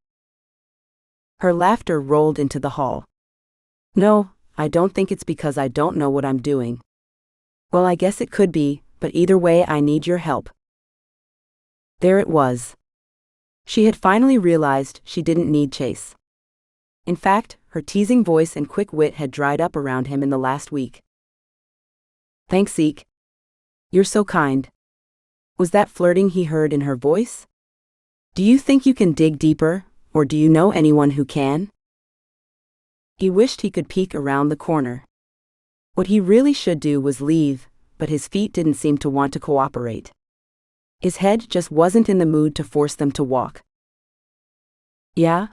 Her laughter rolled into the hall. "No, I don't think it's because I don't know what I'm doing." "Well, I guess it could be, but either way I need your help." There it was. She had finally realized she didn't need Chase. In fact, her teasing voice and quick wit had dried up around him in the last week. "Thanks, Zeke. You're so kind." Was that flirting he heard in her voice? "Do you think you can dig deeper, or do you know anyone who can?" He wished he could peek around the corner. What he really should do was leave, but his feet didn't seem to want to cooperate. His head just wasn't in the mood to force them to walk. "Yeah?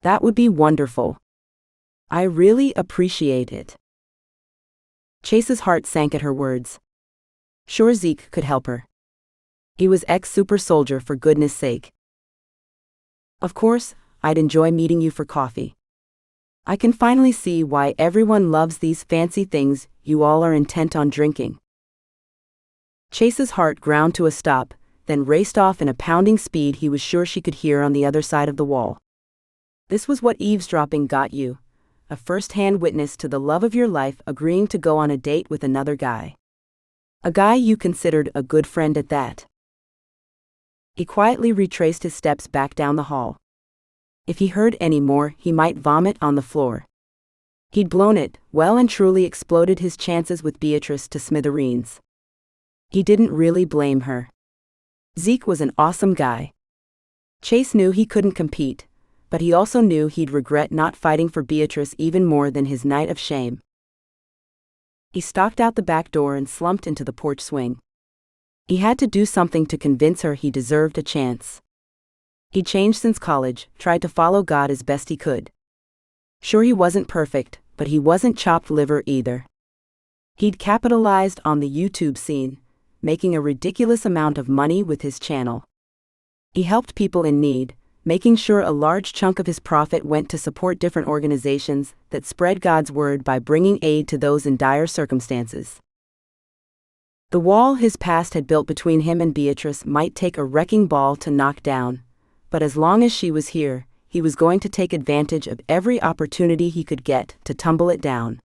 That would be wonderful. I really appreciate it." Chase's heart sank at her words. Sure, Zeke could help her. He was ex-super soldier, for goodness sake. "Of course, I'd enjoy meeting you for coffee. I can finally see why everyone loves these fancy things you all are intent on drinking." Chase's heart ground to a stop, then raced off in a pounding speed he was sure she could hear on the other side of the wall. This was what eavesdropping got you, a first-hand witness to the love of your life agreeing to go on a date with another guy. A guy you considered a good friend at that. He quietly retraced his steps back down the hall. If he heard any more, he might vomit on the floor. He'd blown it, well and truly exploded his chances with Beatrice to smithereens. He didn't really blame her. Zeke was an awesome guy. Chase knew he couldn't compete, but he also knew he'd regret not fighting for Beatrice even more than his night of shame. He stalked out the back door and slumped into the porch swing. He had to do something to convince her he deserved a chance. He'd changed since college, tried to follow God as best he could. Sure, he wasn't perfect, but he wasn't chopped liver either. He'd capitalized on the YouTube scene, making a ridiculous amount of money with his channel. He helped people in need, making sure a large chunk of his profit went to support different organizations that spread God's word by bringing aid to those in dire circumstances. The wall his past had built between him and Beatrice might take a wrecking ball to knock down, but as long as she was here, he was going to take advantage of every opportunity he could get to tumble it down.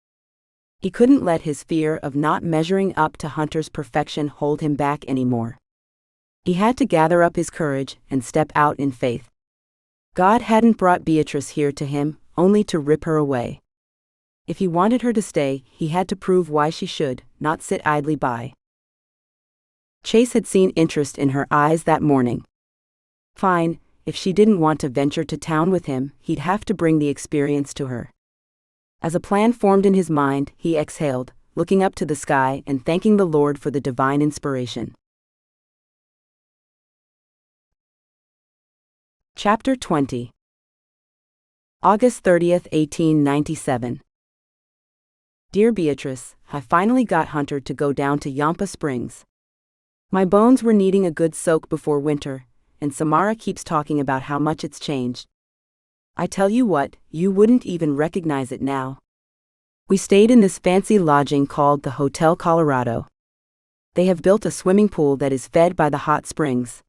He couldn't let his fear of not measuring up to Hunter's perfection hold him back anymore. He had to gather up his courage and step out in faith. God hadn't brought Beatrice here to him, only to rip her away. If he wanted her to stay, he had to prove why she should not sit idly by. Chase had seen interest in her eyes that morning. Fine, if she didn't want to venture to town with him, he'd have to bring the experience to her. As a plan formed in his mind, he exhaled, looking up to the sky and thanking the Lord for the divine inspiration. Chapter 20. August 30th, 1897. Dear Beatrice, I finally got Hunter to go down to Yampa Springs. My bones were needing a good soak before winter, and Samara keeps talking about how much it's changed. I tell you what, you wouldn't even recognize it now. We stayed in this fancy lodging called the Hotel Colorado. They have built a swimming pool that is fed by the hot springs.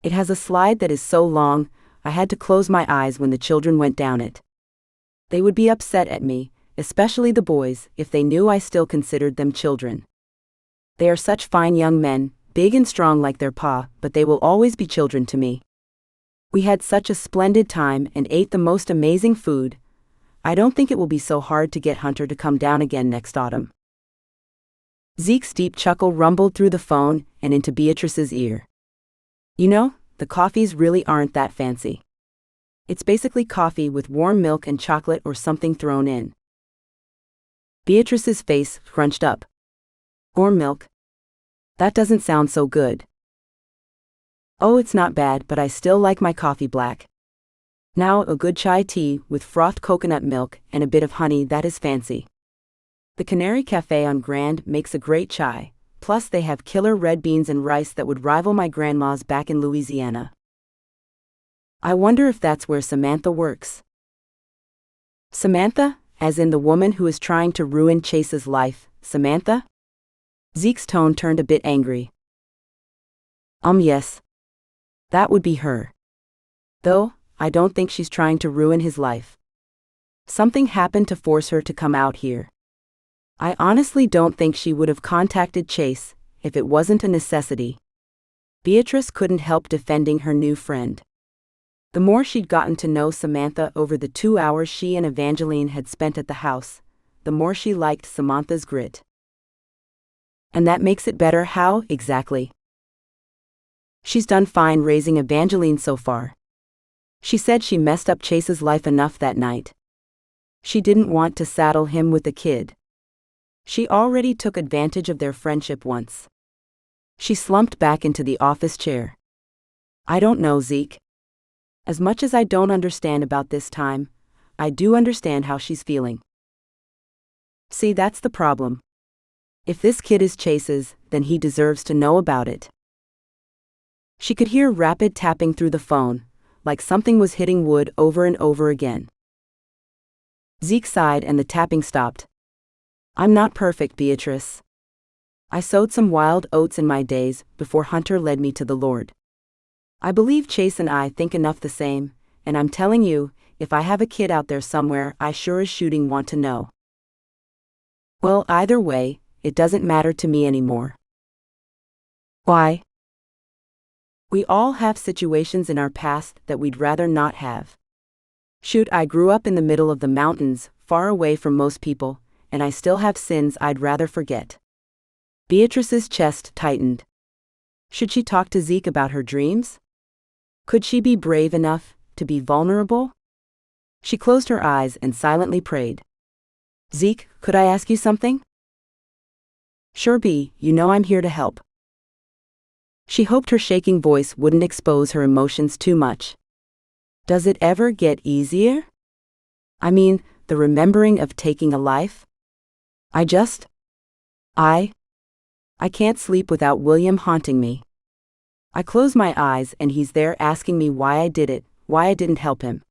It has a slide that is so long, I had to close my eyes when the children went down it. They would be upset at me, especially the boys, if they knew I still considered them children. They are such fine young men, big and strong like their pa, but they will always be children to me. We had such a splendid time and ate the most amazing food. I don't think it will be so hard to get Hunter to come down again next autumn. Zeke's deep chuckle rumbled through the phone and into Beatrice's ear. You know, the coffees really aren't that fancy. It's basically coffee with warm milk and chocolate or something thrown in. Beatrice's face scrunched up. Warm milk? That doesn't sound so good. Oh, it's not bad, but I still like my coffee black. Now a good chai tea with frothed coconut milk and a bit of honey, that is fancy. The Canary Cafe on Grand makes a great chai. Plus they have killer red beans and rice that would rival my grandma's back in Louisiana. I wonder if that's where Samantha works. Samantha, as in the woman who is trying to ruin Chase's life, Samantha? Zeke's tone turned a bit angry. Yes. That would be her. Though, I don't think she's trying to ruin his life. Something happened to force her to come out here. I honestly don't think she would have contacted Chase if it wasn't a necessity. Beatrice couldn't help defending her new friend. The more she'd gotten to know Samantha over the 2 hours she and Evangeline had spent at the house, the more she liked Samantha's grit. And that makes it better how, exactly? She's done fine raising Evangeline so far. She said she messed up Chase's life enough that night. She didn't want to saddle him with a kid. She already took advantage of their friendship once. She slumped back into the office chair. I don't know, Zeke. As much as I don't understand about this time, I do understand how she's feeling. See, that's the problem. If this kid is Chase's, then he deserves to know about it. She could hear rapid tapping through the phone, like something was hitting wood over and over again. Zeke sighed and the tapping stopped. I'm not perfect, Beatrice. I sowed some wild oats in my days before Hunter led me to the Lord. I believe Chase and I think enough the same, and I'm telling you, if I have a kid out there somewhere, I sure as shooting want to know. Well, either way, it doesn't matter to me anymore. Why? We all have situations in our past that we'd rather not have. Shoot, I grew up in the middle of the mountains, far away from most people, and I still have sins I'd rather forget. Beatrice's chest tightened. Should she talk to Zeke about her dreams? Could she be brave enough to be vulnerable? She closed her eyes and silently prayed. Zeke, could I ask you something? Sure, B, you know I'm here to help. She hoped her shaking voice wouldn't expose her emotions too much. Does it ever get easier? I mean, the remembering of taking a life? I can't sleep without William haunting me. I close my eyes and he's there asking me why I did it, why I didn't help him.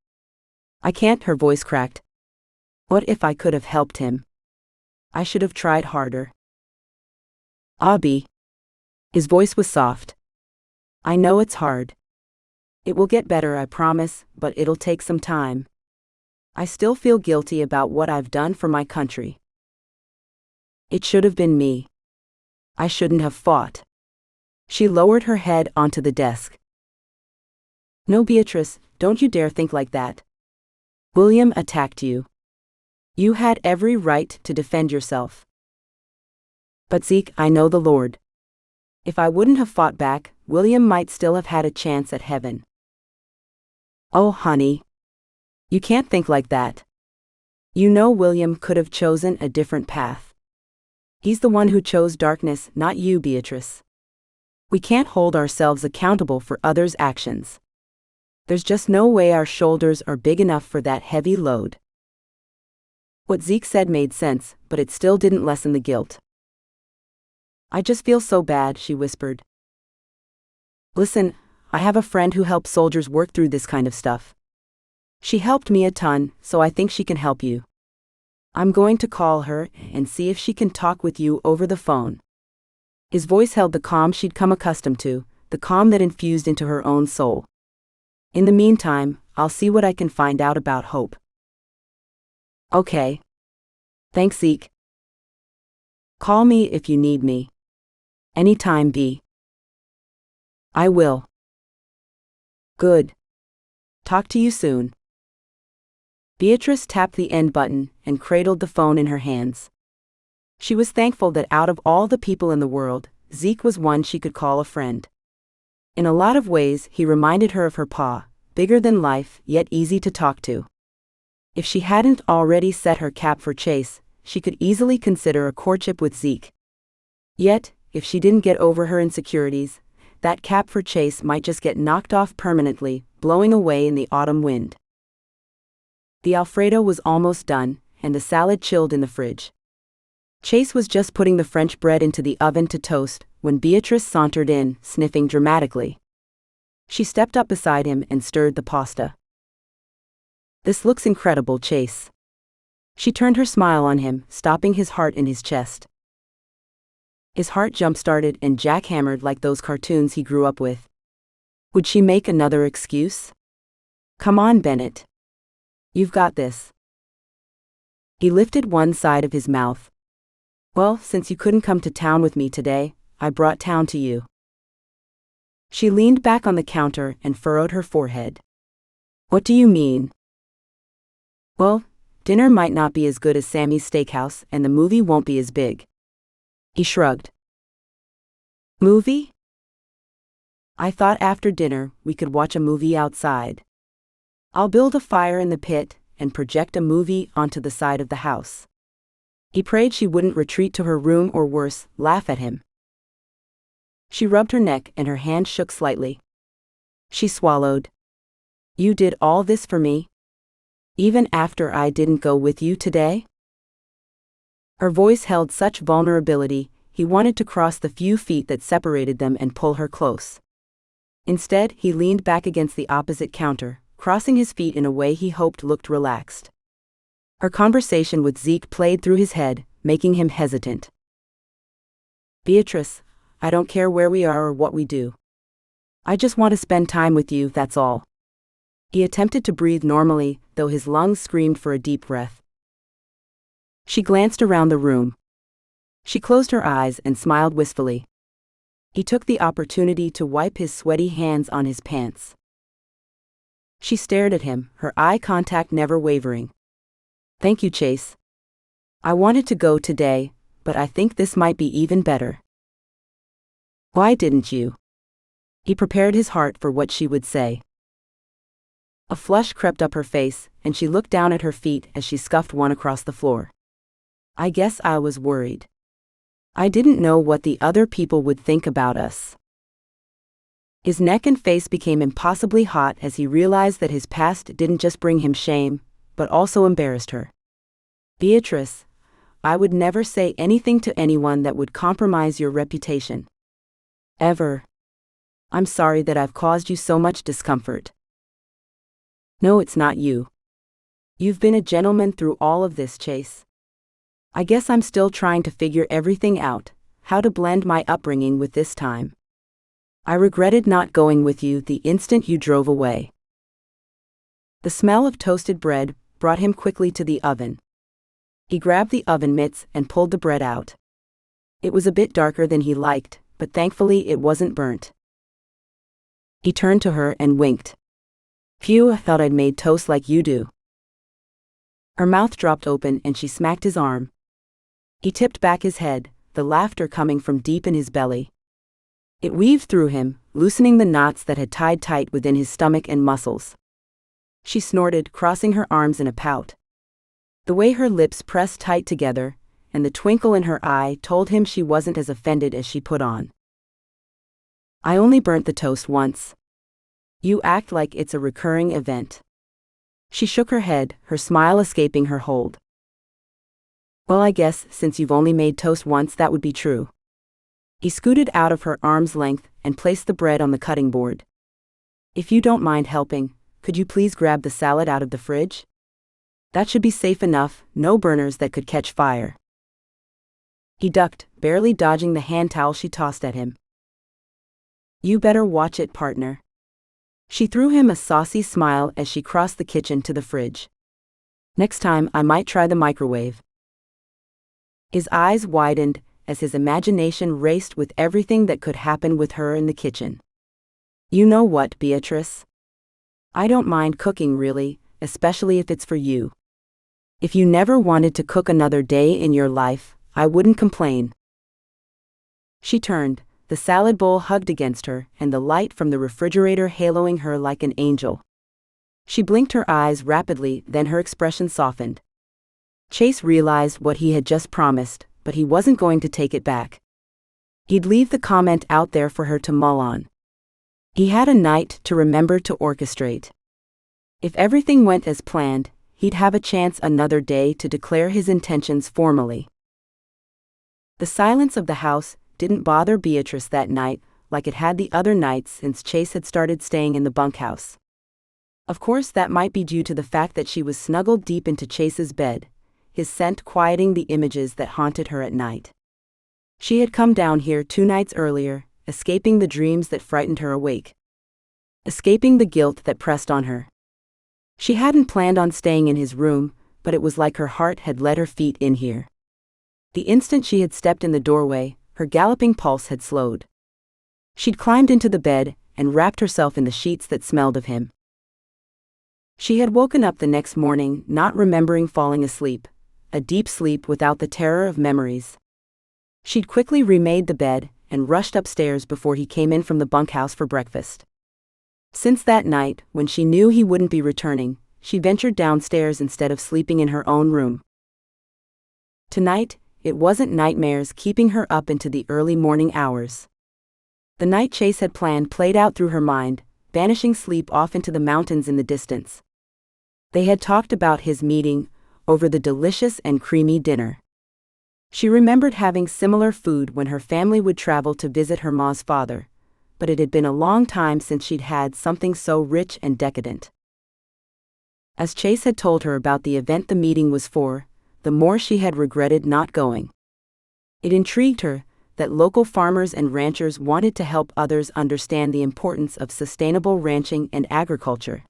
I can't, her voice cracked. What if I could have helped him? I should have tried harder. Abby. His voice was soft. I know it's hard. It will get better, I promise, but it'll take some time. I still feel guilty about what I've done for my country. It should have been me. I shouldn't have fought. She lowered her head onto the desk. No, Beatrice, don't you dare think like that. William attacked you. You had every right to defend yourself. But Zeke, I know the Lord. If I wouldn't have fought back, William might still have had a chance at heaven. Oh, honey. You can't think like that. You know William could have chosen a different path. He's the one who chose darkness, not you, Beatrice. We can't hold ourselves accountable for others' actions. There's just no way our shoulders are big enough for that heavy load. What Zeke said made sense, but it still didn't lessen the guilt. I just feel so bad, she whispered. Listen, I have a friend who helps soldiers work through this kind of stuff. She helped me a ton, so I think she can help you. I'm going to call her and see if she can talk with you over the phone. His voice held the calm she'd come accustomed to, the calm that infused into her own soul. In the meantime, I'll see what I can find out about Hope. Okay. Thanks, Zeke. Call me if you need me. Anytime, B. I will. Good. Talk to you soon. Beatrice tapped the end button and cradled the phone in her hands. She was thankful that out of all the people in the world, Zeke was one she could call a friend. In a lot of ways, he reminded her of her pa, bigger than life, yet easy to talk to. If she hadn't already set her cap for Chase, she could easily consider a courtship with Zeke. Yet, if she didn't get over her insecurities, that cap for Chase might just get knocked off permanently, blowing away in the autumn wind. The Alfredo was almost done, and the salad chilled in the fridge. Chase was just putting the French bread into the oven to toast when Beatrice sauntered in, sniffing dramatically. She stepped up beside him and stirred the pasta. This looks incredible, Chase. She turned her smile on him, stopping his heart in his chest. His heart jump-started and jackhammered like those cartoons he grew up with. Would she make another excuse? Come on, Bennett. You've got this. He lifted one side of his mouth. Well, since you couldn't come to town with me today, I brought town to you. She leaned back on the counter and furrowed her forehead. What do you mean? Well, dinner might not be as good as Sammy's Steakhouse, and the movie won't be as big. He shrugged. Movie? I thought after dinner we could watch a movie outside. I'll build a fire in the pit and project a movie onto the side of the house. He prayed she wouldn't retreat to her room or worse, laugh at him. She rubbed her neck and her hand shook slightly. She swallowed. You did all this for me? Even after I didn't go with you today? Her voice held such vulnerability, he wanted to cross the few feet that separated them and pull her close. Instead, he leaned back against the opposite counter, crossing his feet in a way he hoped looked relaxed. Her conversation with Zeke played through his head, making him hesitant. Beatrice, I don't care where we are or what we do. I just want to spend time with you, that's all. He attempted to breathe normally, though his lungs screamed for a deep breath. She glanced around the room. She closed her eyes and smiled wistfully. He took the opportunity to wipe his sweaty hands on his pants. She stared at him, her eye contact never wavering. Thank you, Chase. I wanted to go today, but I think this might be even better. Why didn't you? He prepared his heart for what she would say. A flush crept up her face, and she looked down at her feet as she scuffed one across the floor. I guess I was worried. I didn't know what the other people would think about us. His neck and face became impossibly hot as he realized that his past didn't just bring him shame, but also embarrassed her. Beatrice, I would never say anything to anyone that would compromise your reputation. Ever. I'm sorry that I've caused you so much discomfort. No, it's not you. You've been a gentleman through all of this, Chase. I guess I'm still trying to figure everything out, how to blend my upbringing with this time. I regretted not going with you the instant you drove away. The smell of toasted bread brought him quickly to the oven. He grabbed the oven mitts and pulled the bread out. It was a bit darker than he liked, but thankfully it wasn't burnt. He turned to her and winked. Phew, I thought I'd made toast like you do. Her mouth dropped open and she smacked his arm. He tipped back his head, the laughter coming from deep in his belly. It weaved through him, loosening the knots that had tied tight within his stomach and muscles. She snorted, crossing her arms in a pout. The way her lips pressed tight together, and the twinkle in her eye told him she wasn't as offended as she put on. I only burnt the toast once. You act like it's a recurring event. She shook her head, her smile escaping her hold. Well, I guess since you've only made toast once that would be true. He scooted out of her arm's length and placed the bread on the cutting board. If you don't mind helping, could you please grab the salad out of the fridge? That should be safe enough, no burners that could catch fire. He ducked, barely dodging the hand towel she tossed at him. You better watch it, partner. She threw him a saucy smile as she crossed the kitchen to the fridge. Next time I might try the microwave. His eyes widened as his imagination raced with everything that could happen with her in the kitchen. You know what, Beatrice? I don't mind cooking really, especially if it's for you. If you never wanted to cook another day in your life, I wouldn't complain. She turned, the salad bowl hugged against her and the light from the refrigerator haloing her like an angel. She blinked her eyes rapidly, then her expression softened. Chase realized what he had just promised, but he wasn't going to take it back. He'd leave the comment out there for her to mull on. He had a night to remember to orchestrate. If everything went as planned, he'd have a chance another day to declare his intentions formally. The silence of the house didn't bother Beatrice that night like it had the other nights since Chase had started staying in the bunkhouse. Of course, that might be due to the fact that she was snuggled deep into Chase's bed, his scent quieting the images that haunted her at night. She had come down here 2 nights earlier, escaping the dreams that frightened her awake. Escaping the guilt that pressed on her. She hadn't planned on staying in his room, but it was like her heart had led her feet in here. The instant she had stepped in the doorway, her galloping pulse had slowed. She'd climbed into the bed and wrapped herself in the sheets that smelled of him. She had woken up the next morning not remembering falling asleep, a deep sleep without the terror of memories. She'd quickly remade the bed and rushed upstairs before he came in from the bunkhouse for breakfast. Since that night, when she knew he wouldn't be returning, she ventured downstairs instead of sleeping in her own room. Tonight, it wasn't nightmares keeping her up into the early morning hours. The night Chase had planned played out through her mind, banishing sleep off into the mountains in the distance. They had talked about his meeting over the delicious and creamy dinner. She remembered having similar food when her family would travel to visit her ma's father, but it had been a long time since she'd had something so rich and decadent. As Chase had told her about the event the meeting was for, the more she had regretted not going. It intrigued her that local farmers and ranchers wanted to help others understand the importance of sustainable ranching and agriculture.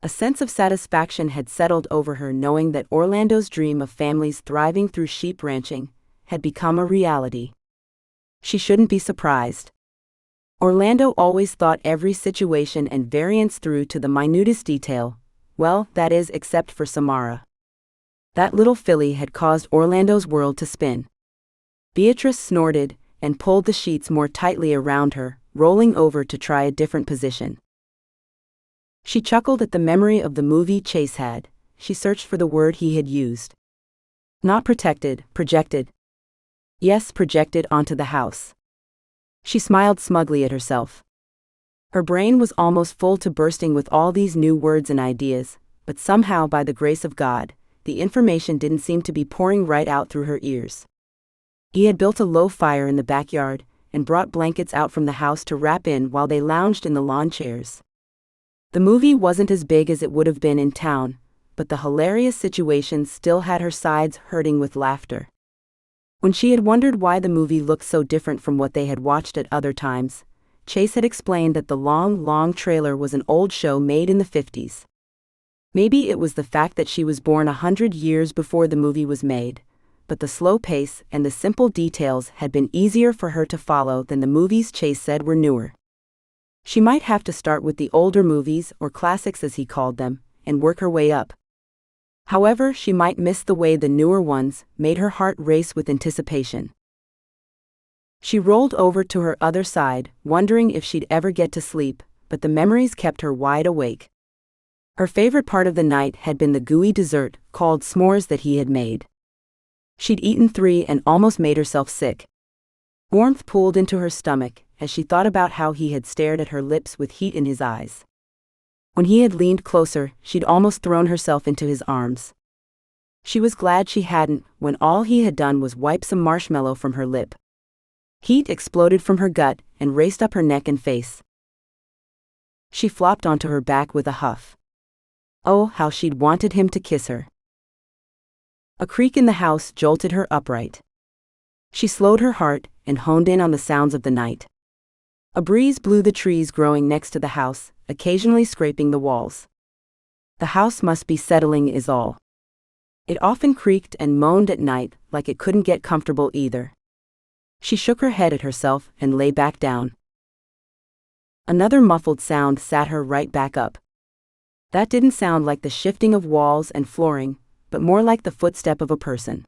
A sense of satisfaction had settled over her knowing that Orlando's dream of families thriving through sheep ranching had become a reality. She shouldn't be surprised. Orlando always thought every situation and variance through to the minutest detail, well, that is, except for Samara. That little filly had caused Orlando's world to spin. Beatrice snorted and pulled the sheets more tightly around her, rolling over to try a different position. She chuckled at the memory of the movie Chase had. She searched for the word he had used. Not protected, projected. Yes, projected onto the house. She smiled smugly at herself. Her brain was almost full to bursting with all these new words and ideas, but somehow, by the grace of God, the information didn't seem to be pouring right out through her ears. He had built a low fire in the backyard and brought blankets out from the house to wrap in while they lounged in the lawn chairs. The movie wasn't as big as it would have been in town, but the hilarious situations still had her sides hurting with laughter. When she had wondered why the movie looked so different from what they had watched at other times, Chase had explained that the long trailer was an old show made in the 50s. Maybe it was the fact that she was born 100 years before the movie was made, but the slow pace and the simple details had been easier for her to follow than the movies Chase said were newer. She might have to start with the older movies, or classics as he called them, and work her way up. However, she might miss the way the newer ones made her heart race with anticipation. She rolled over to her other side, wondering if she'd ever get to sleep, but the memories kept her wide awake. Her favorite part of the night had been the gooey dessert, called s'mores, that he had made. She'd eaten 3 and almost made herself sick. Warmth pooled into her stomach as she thought about how he had stared at her lips with heat in his eyes. When he had leaned closer, she'd almost thrown herself into his arms. She was glad she hadn't, when all he had done was wipe some marshmallow from her lip. Heat exploded from her gut and raced up her neck and face. She flopped onto her back with a huff. Oh, how she'd wanted him to kiss her. A creak in the house jolted her upright. She slowed her heart and honed in on the sounds of the night. A breeze blew the trees growing next to the house, occasionally scraping the walls. The house must be settling is all. It often creaked and moaned at night like it couldn't get comfortable either. She shook her head at herself and lay back down. Another muffled sound sat her right back up. That didn't sound like the shifting of walls and flooring, but more like the footstep of a person.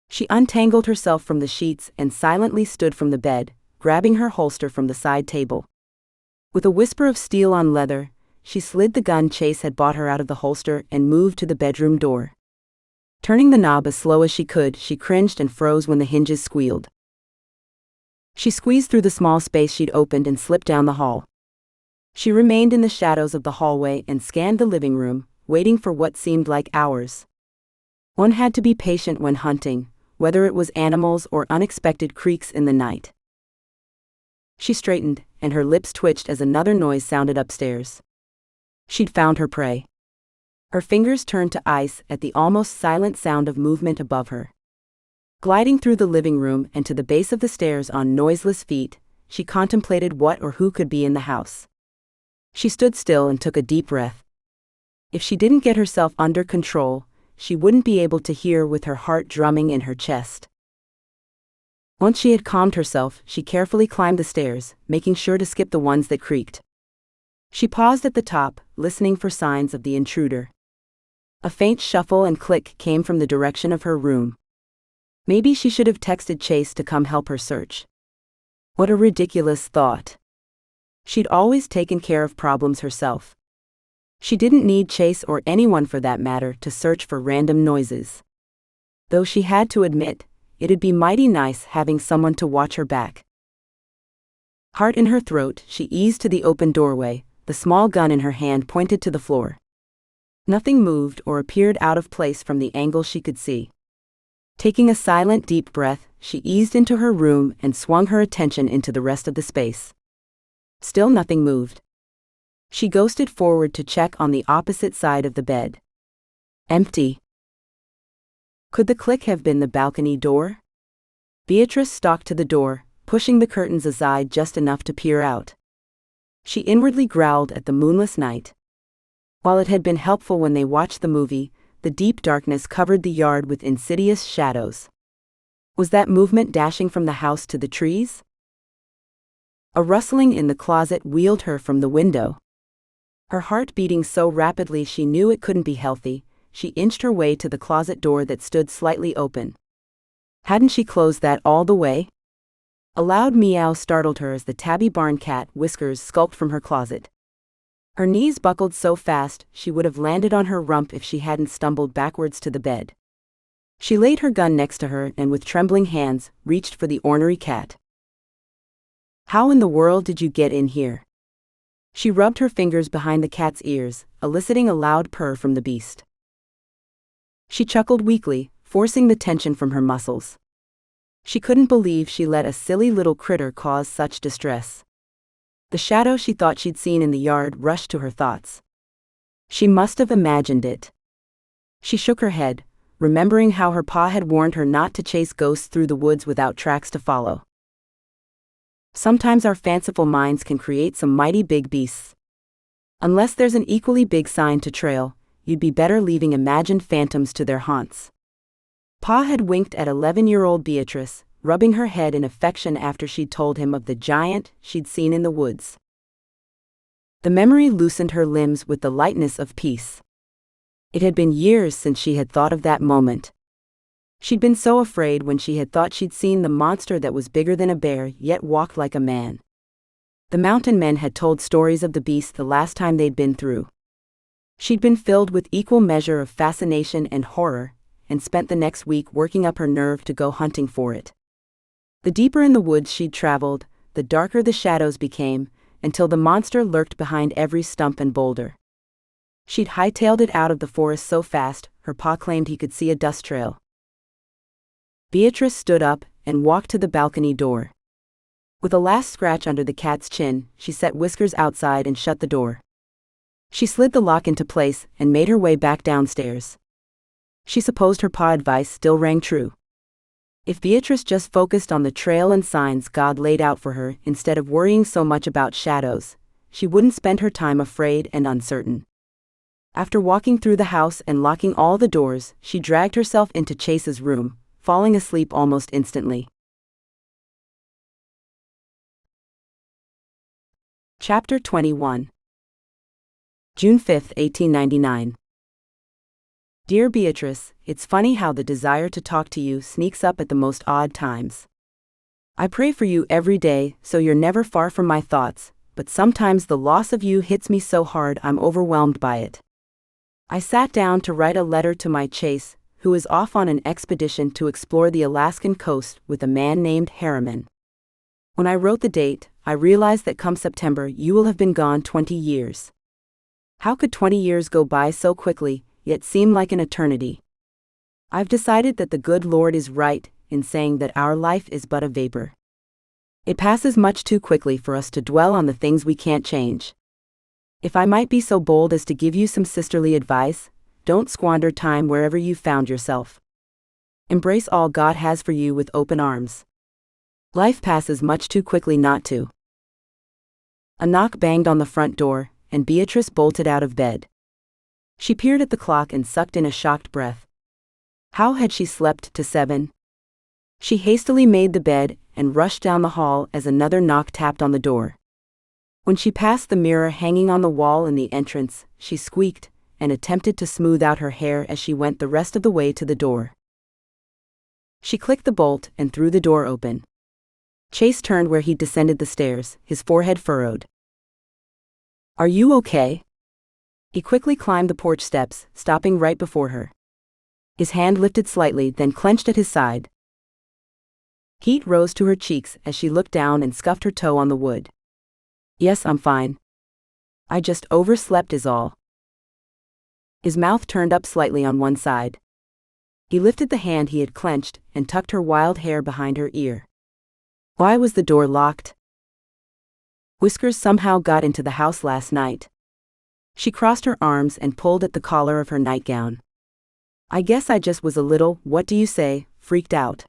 She untangled herself from the sheets and silently stood from the bed, grabbing her holster from the side table. With a whisper of steel on leather, she slid the gun Chase had bought her out of the holster and moved to the bedroom door. Turning the knob as slow as she could, she cringed and froze when the hinges squealed. She squeezed through the small space she'd opened and slipped down the hall. She remained in the shadows of the hallway and scanned the living room, waiting for what seemed like hours. One had to be patient when hunting, whether it was animals or unexpected creaks in the night. She straightened, and her lips twitched as another noise sounded upstairs. She'd found her prey. Her fingers turned to ice at the almost silent sound of movement above her. Gliding through the living room and to the base of the stairs on noiseless feet, she contemplated what or who could be in the house. She stood still and took a deep breath. If she didn't get herself under control, she wouldn't be able to hear with her heart drumming in her chest. Once she had calmed herself, she carefully climbed the stairs, making sure to skip the ones that creaked. She paused at the top, listening for signs of the intruder. A faint shuffle and click came from the direction of her room. Maybe she should have texted Chase to come help her search. What a ridiculous thought. She'd always taken care of problems herself. She didn't need Chase or anyone for that matter to search for random noises. Though she had to admit, it'd be mighty nice having someone to watch her back. Heart in her throat, she eased to the open doorway, the small gun in her hand pointed to the floor. Nothing moved or appeared out of place from the angle she could see. Taking a silent, deep breath, she eased into her room and swung her attention into the rest of the space. Still nothing moved. She ghosted forward to check on the opposite side of the bed. Empty. Could the click have been the balcony door? Beatrice stalked to the door, pushing the curtains aside just enough to peer out. She inwardly growled at the moonless night. While it had been helpful when they watched the movie, the deep darkness covered the yard with insidious shadows. Was that movement dashing from the house to the trees? A rustling in the closet wheeled her from the window. Her heart beating so rapidly she knew it couldn't be healthy, she inched her way to the closet door that stood slightly open. Hadn't she closed that all the way? A loud meow startled her as the tabby barn cat Whiskers skulked from her closet. Her knees buckled so fast she would have landed on her rump if she hadn't stumbled backwards to the bed. She laid her gun next to her and with trembling hands, reached for the ornery cat. How in the world did you get in here? She rubbed her fingers behind the cat's ears, eliciting a loud purr from the beast. She chuckled weakly, forcing the tension from her muscles. She couldn't believe she let a silly little critter cause such distress. The shadow she thought she'd seen in the yard rushed to her thoughts. She must have imagined it. She shook her head, remembering how her pa had warned her not to chase ghosts through the woods without tracks to follow. Sometimes our fanciful minds can create some mighty big beasts. Unless there's an equally big sign to trail, you'd be better leaving imagined phantoms to their haunts. Pa had winked at 11-year-old Beatrice, rubbing her head in affection after she'd told him of the giant she'd seen in the woods. The memory loosened her limbs with the lightness of peace. It had been years since she had thought of that moment. She'd been so afraid when she had thought she'd seen the monster that was bigger than a bear yet walked like a man. The mountain men had told stories of the beast the last time they'd been through. She'd been filled with equal measure of fascination and horror, and spent the next week working up her nerve to go hunting for it. The deeper in the woods she'd traveled, the darker the shadows became, until the monster lurked behind every stump and boulder. She'd hightailed it out of the forest so fast, her pa claimed he could see a dust trail. Beatrice stood up and walked to the balcony door. With a last scratch under the cat's chin, she set Whiskers outside and shut the door. She slid the lock into place and made her way back downstairs. She supposed her pa's advice still rang true. If Beatrice just focused on the trail and signs God laid out for her instead of worrying so much about shadows, she wouldn't spend her time afraid and uncertain. After walking through the house and locking all the doors, she dragged herself into Chase's room, falling asleep almost instantly. Chapter 21. June 5, 1899. Dear Beatrice, it's funny how the desire to talk to you sneaks up at the most odd times. I pray for you every day, so you're never far from my thoughts, but sometimes the loss of you hits me so hard I'm overwhelmed by it. I sat down to write a letter to my Chase, who is off on an expedition to explore the Alaskan coast with a man named Harriman. When I wrote the date, I realized that come September you will have been gone 20 years. How could 20 years go by so quickly, yet seem like an eternity? I've decided that the good Lord is right in saying that our life is but a vapor. It passes much too quickly for us to dwell on the things we can't change. If I might be so bold as to give you some sisterly advice, don't squander time wherever you found yourself. Embrace all God has for you with open arms. Life passes much too quickly not to. A knock banged on the front door, and Beatrice bolted out of bed. She peered at the clock and sucked in a shocked breath. How had she slept to 7? She hastily made the bed and rushed down the hall as another knock tapped on the door. When she passed the mirror hanging on the wall in the entrance, she squeaked and attempted to smooth out her hair as she went the rest of the way to the door. She clicked the bolt and threw the door open. Chase turned where he descended the stairs, his forehead furrowed. "Are you okay?" He quickly climbed the porch steps, stopping right before her. His hand lifted slightly, then clenched at his side. Heat rose to her cheeks as she looked down and scuffed her toe on the wood. "Yes, I'm fine. I just overslept is all." His mouth turned up slightly on one side. He lifted the hand he had clenched and tucked her wild hair behind her ear. Why was the door locked? Whiskers somehow got into the house last night. She crossed her arms and pulled at the collar of her nightgown. "I guess I just was a little, what do you say, freaked out."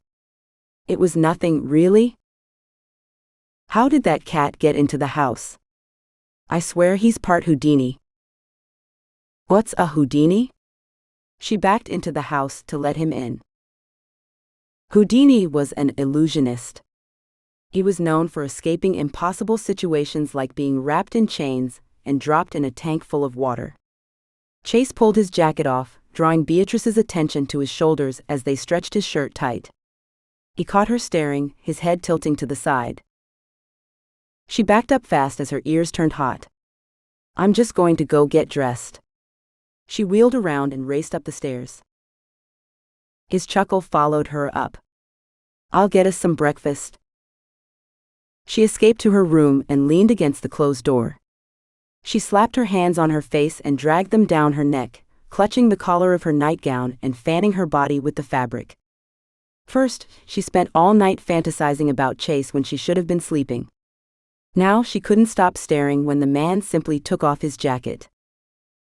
"It was nothing, really." "How did that cat get into the house?" "I swear he's part Houdini." "What's a Houdini?" She backed into the house to let him in. Houdini was an illusionist. He was known for escaping impossible situations like being wrapped in chains and dropped in a tank full of water. Chase pulled his jacket off, drawing Beatrice's attention to his shoulders as they stretched his shirt tight. He caught her staring, his head tilting to the side. She backed up fast as her ears turned hot. "I'm just going to go get dressed." She wheeled around and raced up the stairs. His chuckle followed her up. "I'll get us some breakfast." She escaped to her room and leaned against the closed door. She slapped her hands on her face and dragged them down her neck, clutching the collar of her nightgown and fanning her body with the fabric. First, she spent all night fantasizing about Chase when she should have been sleeping. Now she couldn't stop staring when the man simply took off his jacket.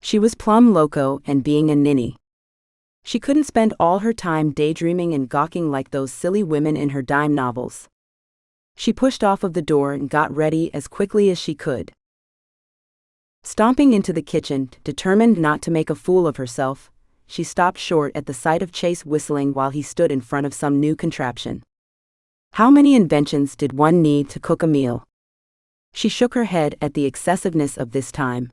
She was plumb loco and being a ninny. She couldn't spend all her time daydreaming and gawking like those silly women in her dime novels. She pushed off of the door and got ready as quickly as she could. Stomping into the kitchen, determined not to make a fool of herself, she stopped short at the sight of Chase whistling while he stood in front of some new contraption. How many inventions did one need to cook a meal? She shook her head at the excessiveness of this time.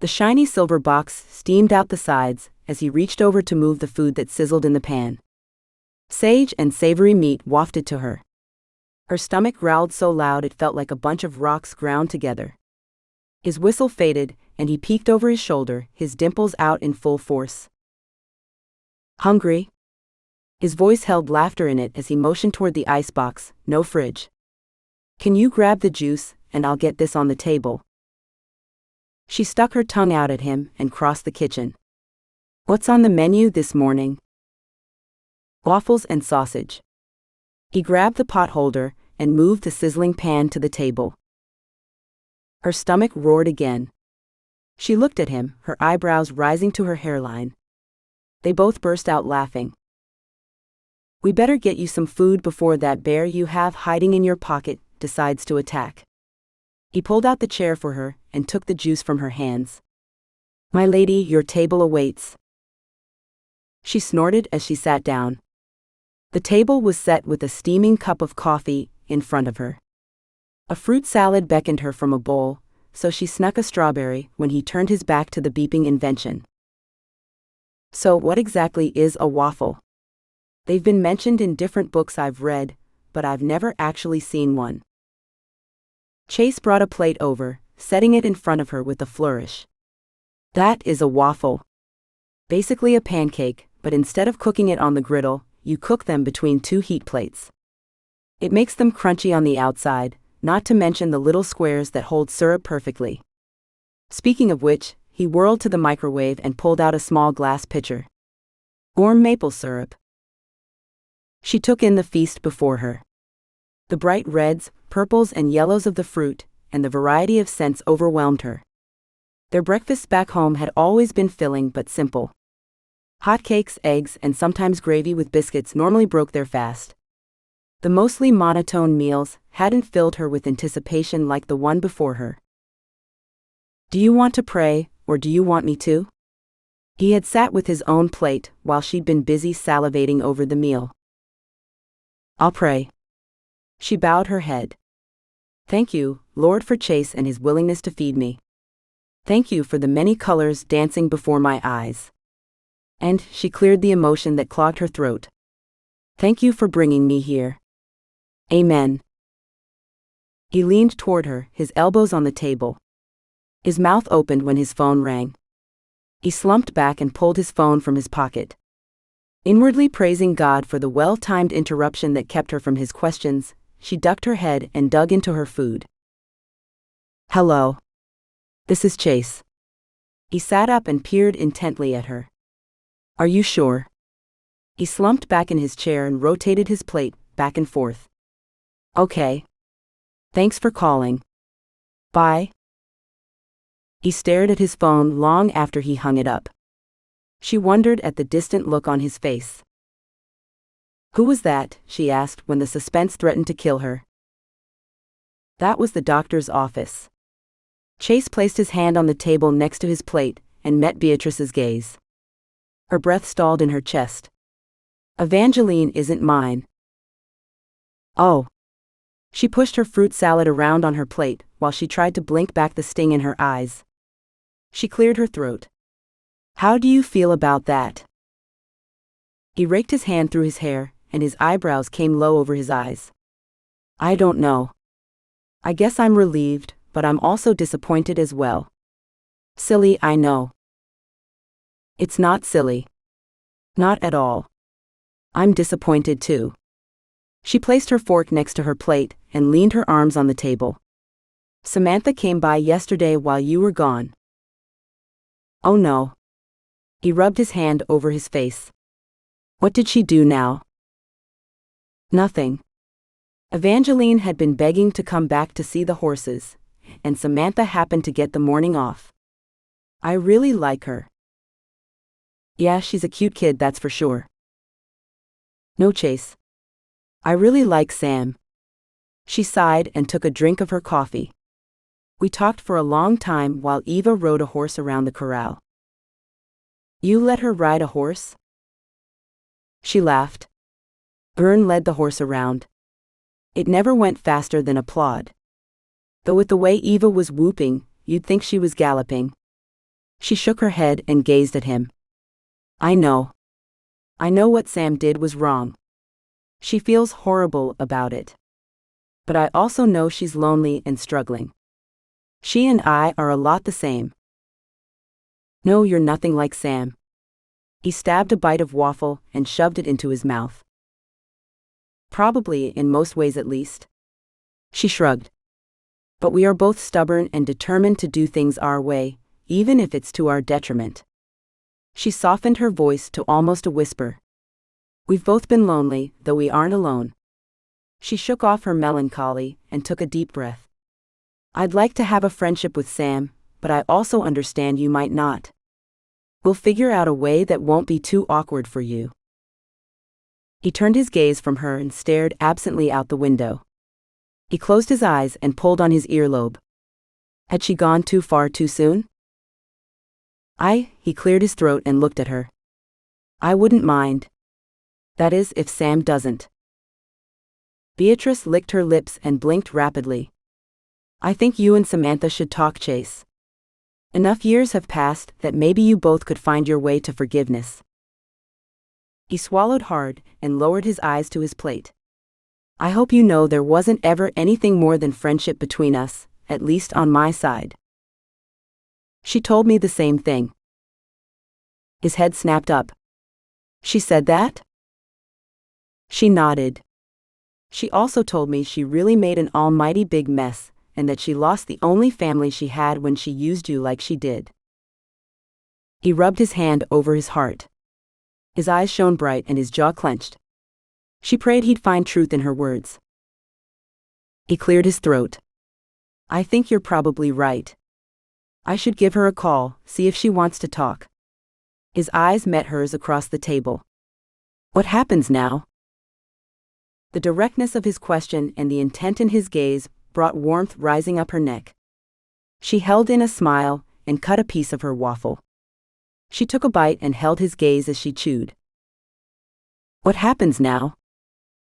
The shiny silver box steamed out the sides as he reached over to move the food that sizzled in the pan. Sage and savory meat wafted to her. Her stomach growled so loud it felt like a bunch of rocks ground together. His whistle faded, and he peeked over his shoulder, his dimples out in full force. "Hungry?" His voice held laughter in it as he motioned toward the icebox, no fridge. "Can you grab the juice, and I'll get this on the table." She stuck her tongue out at him and crossed the kitchen. "What's on the menu this morning?" "Waffles and sausage." He grabbed the pot holder and moved the sizzling pan to the table. Her stomach roared again. She looked at him, her eyebrows rising to her hairline. They both burst out laughing. "We better get you some food before that bear you have hiding in your pocket decides to attack." He pulled out the chair for her and took the juice from her hands. "My lady, your table awaits." She snorted as she sat down. The table was set with a steaming cup of coffee in front of her. A fruit salad beckoned her from a bowl, so she snuck a strawberry when he turned his back to the beeping invention. "So what exactly is a waffle?" "They've been mentioned in different books I've read, but I've never actually seen one." Chase brought a plate over, setting it in front of her with a flourish. "That is a waffle. Basically a pancake, but instead of cooking it on the griddle, you cook them between two heat plates. It makes them crunchy on the outside, not to mention the little squares that hold syrup perfectly." Speaking of which, he whirled to the microwave and pulled out a small glass pitcher. "Warm maple syrup." She took in the feast before her. The bright reds, purples and yellows of the fruit, and the variety of scents overwhelmed her. Their breakfasts back home had always been filling but simple. Hot cakes, eggs, and sometimes gravy with biscuits normally broke their fast. The mostly monotone meals hadn't filled her with anticipation like the one before her. "Do you want to pray, or do you want me to?" He had sat with his own plate while she'd been busy salivating over the meal. "I'll pray." She bowed her head. "Thank you, Lord, for Chase and his willingness to feed me. Thank you for the many colors dancing before my eyes." And she cleared the emotion that clogged her throat. "Thank you for bringing me here. Amen." He leaned toward her, his elbows on the table. His mouth opened when his phone rang. He slumped back and pulled his phone from his pocket. Inwardly praising God for the well-timed interruption that kept her from his questions, she ducked her head and dug into her food. "Hello. This is Chase." He sat up and peered intently at her. "Are you sure?" He slumped back in his chair and rotated his plate back and forth. "Okay. Thanks for calling. Bye." He stared at his phone long after he hung it up. She wondered at the distant look on his face. "Who was that?" she asked when the suspense threatened to kill her. That was the doctor's office. Chase placed his hand on the table next to his plate and met Beatrice's gaze. Her breath stalled in her chest. "Evangeline isn't mine." "Oh." She pushed her fruit salad around on her plate while she tried to blink back the sting in her eyes. She cleared her throat. "How do you feel about that?" He raked his hand through his hair, and his eyebrows came low over his eyes. "I don't know. I guess I'm relieved, but I'm also disappointed as well." "Silly, I know." "It's not silly. Not at all. I'm disappointed too." She placed her fork next to her plate and leaned her arms on the table. "Samantha came by yesterday while you were gone." "Oh no." He rubbed his hand over his face. "What did she do now?" "Nothing. Evangeline had been begging to come back to see the horses, and Samantha happened to get the morning off. I really like her." "Yeah, she's a cute kid, that's for sure." "No, Chase. I really like Sam." She sighed and took a drink of her coffee. "We talked for a long time while Eva rode a horse around the corral." "You let her ride a horse?" She laughed. Vern led the horse around. It never went faster than a plod. Though with the way Eva was whooping, you'd think she was galloping. She shook her head and gazed at him. "I know. I know what Sam did was wrong. She feels horrible about it. But I also know she's lonely and struggling. She and I are a lot the same." "No, you're nothing like Sam." He stabbed a bite of waffle and shoved it into his mouth. "Probably, in most ways at least." She shrugged. "But we are both stubborn and determined to do things our way, even if it's to our detriment." She softened her voice to almost a whisper. "We've both been lonely, though we aren't alone." She shook off her melancholy and took a deep breath. "I'd like to have a friendship with Sam, but I also understand you might not. We'll figure out a way that won't be too awkward for you." He turned his gaze from her and stared absently out the window. He closed his eyes and pulled on his earlobe. Had she gone too far too soon? He cleared his throat and looked at her. "I wouldn't mind. That is, if Sam doesn't." Beatrice licked her lips and blinked rapidly. "I think you and Samantha should talk, Chase. Enough years have passed that maybe you both could find your way to forgiveness." He swallowed hard and lowered his eyes to his plate. "I hope you know there wasn't ever anything more than friendship between us, at least on my side." She told me the same thing. His head snapped up. "She said that?" She nodded. "She also told me she really made an almighty big mess, and that she lost the only family she had when she used you like she did." He rubbed his hand over his heart. His eyes shone bright and his jaw clenched. She prayed he'd find truth in her words. He cleared his throat. "I think you're probably right. I should give her a call, see if she wants to talk. His eyes met hers across the table. What happens now? The directness of his question and the intent in his gaze brought warmth rising up her neck. She held in a smile and cut a piece of her waffle. She took a bite and held his gaze as she chewed. What happens now?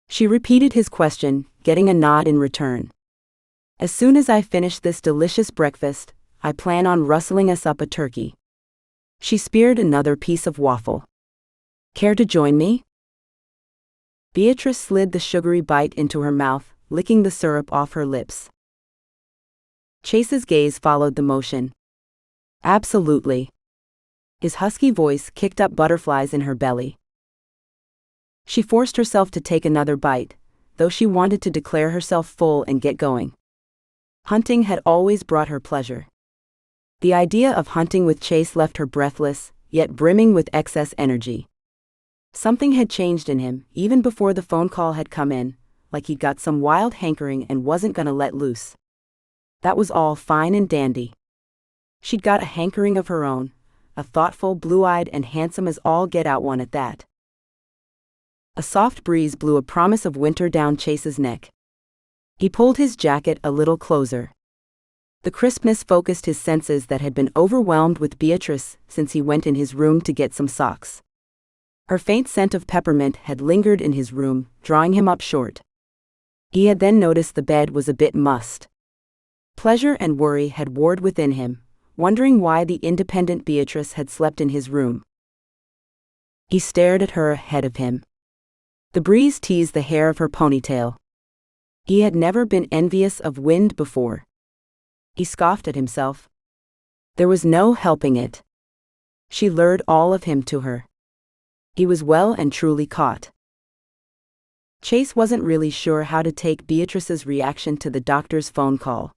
She repeated his question, getting a nod in return. As soon as I finish this delicious breakfast, I plan on rustling us up a turkey. She speared another piece of waffle. Care to join me? Beatrice slid the sugary bite into her mouth, licking the syrup off her lips. Chase's gaze followed the motion. Absolutely. His husky voice kicked up butterflies in her belly. She forced herself to take another bite, though she wanted to declare herself full and get going. Hunting had always brought her pleasure. The idea of hunting with Chase left her breathless, yet brimming with excess energy. Something had changed in him, even before the phone call had come in, like he'd got some wild hankering and wasn't gonna let loose. That was all fine and dandy. She'd got a hankering of her own, a thoughtful, blue-eyed and handsome as all get out one at that. A soft breeze blew a promise of winter down Chase's neck. He pulled his jacket a little closer. The crispness focused his senses that had been overwhelmed with Beatrice since he went in his room to get some socks. Her faint scent of peppermint had lingered in his room, drawing him up short. He had then noticed the bed was a bit mussed. Pleasure and worry had warred within him, wondering why the independent Beatrice had slept in his room. He stared at her ahead of him. The breeze teased the hair of her ponytail. He had never been envious of wind before. He scoffed at himself. There was no helping it. She lured all of him to her. He was well and truly caught. Chase wasn't really sure how to take Beatrice's reaction to the doctor's phone call.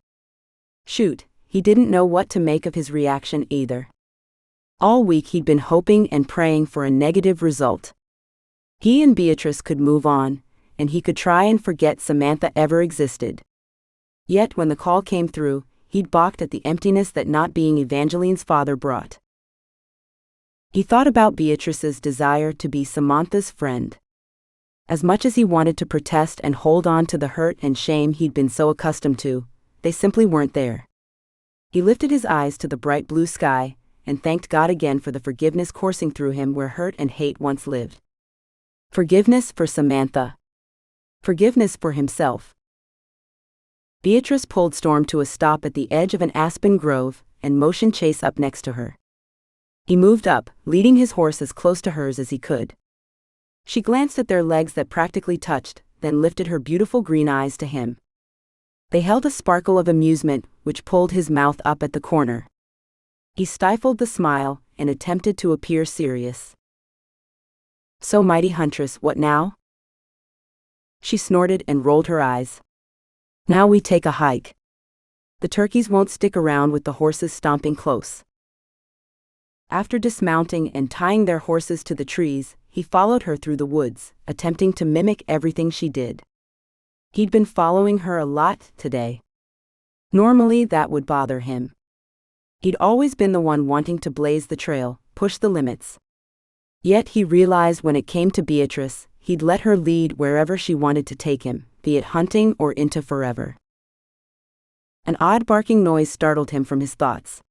Shoot, he didn't know what to make of his reaction either. All week he'd been hoping and praying for a negative result. He and Beatrice could move on, and he could try and forget Samantha ever existed. Yet when the call came through, he'd balked at the emptiness that not being Evangeline's father brought. He thought about Beatrice's desire to be Samantha's friend. As much as he wanted to protest and hold on to the hurt and shame he'd been so accustomed to, they simply weren't there. He lifted his eyes to the bright blue sky, and thanked God again for the forgiveness coursing through him where hurt and hate once lived. Forgiveness for Samantha. Forgiveness for himself. Beatrice pulled Storm to a stop at the edge of an aspen grove, and motioned Chase up next to her. He moved up, leading his horse as close to hers as he could. She glanced at their legs that practically touched, then lifted her beautiful green eyes to him. They held a sparkle of amusement, which pulled his mouth up at the corner. He stifled the smile, and attempted to appear serious. So mighty huntress, what now? She snorted and rolled her eyes. Now we take a hike. The turkeys won't stick around with the horses stomping close. After dismounting and tying their horses to the trees, he followed her through the woods, attempting to mimic everything she did. He'd been following her a lot today. Normally that would bother him. He'd always been the one wanting to blaze the trail, push the limits. Yet he realized when it came to Beatrice, he'd let her lead wherever she wanted to take him, be it hunting or into forever. An odd barking noise startled him from his thoughts.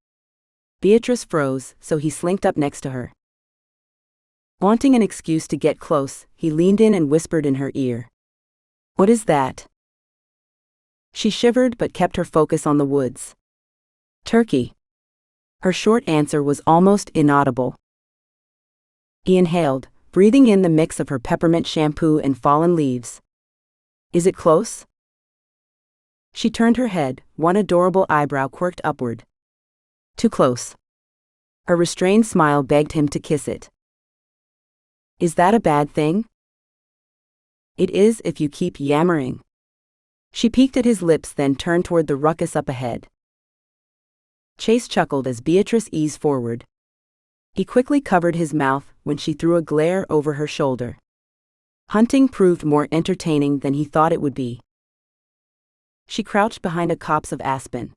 Beatrice froze, so he slinked up next to her. Wanting an excuse to get close, he leaned in and whispered in her ear. What is that? She shivered but kept her focus on the woods. Turkey. Her short answer was almost inaudible. He inhaled, breathing in the mix of her peppermint shampoo and fallen leaves. Is it close? She turned her head, one adorable eyebrow quirked upward. Too close. Her restrained smile begged him to kiss it. Is that a bad thing? It is if you keep yammering. She peeked at his lips, then turned toward the ruckus up ahead. Chase chuckled as Beatrice eased forward. He quickly covered his mouth when she threw a glare over her shoulder. Hunting proved more entertaining than he thought it would be. She crouched behind a copse of aspen.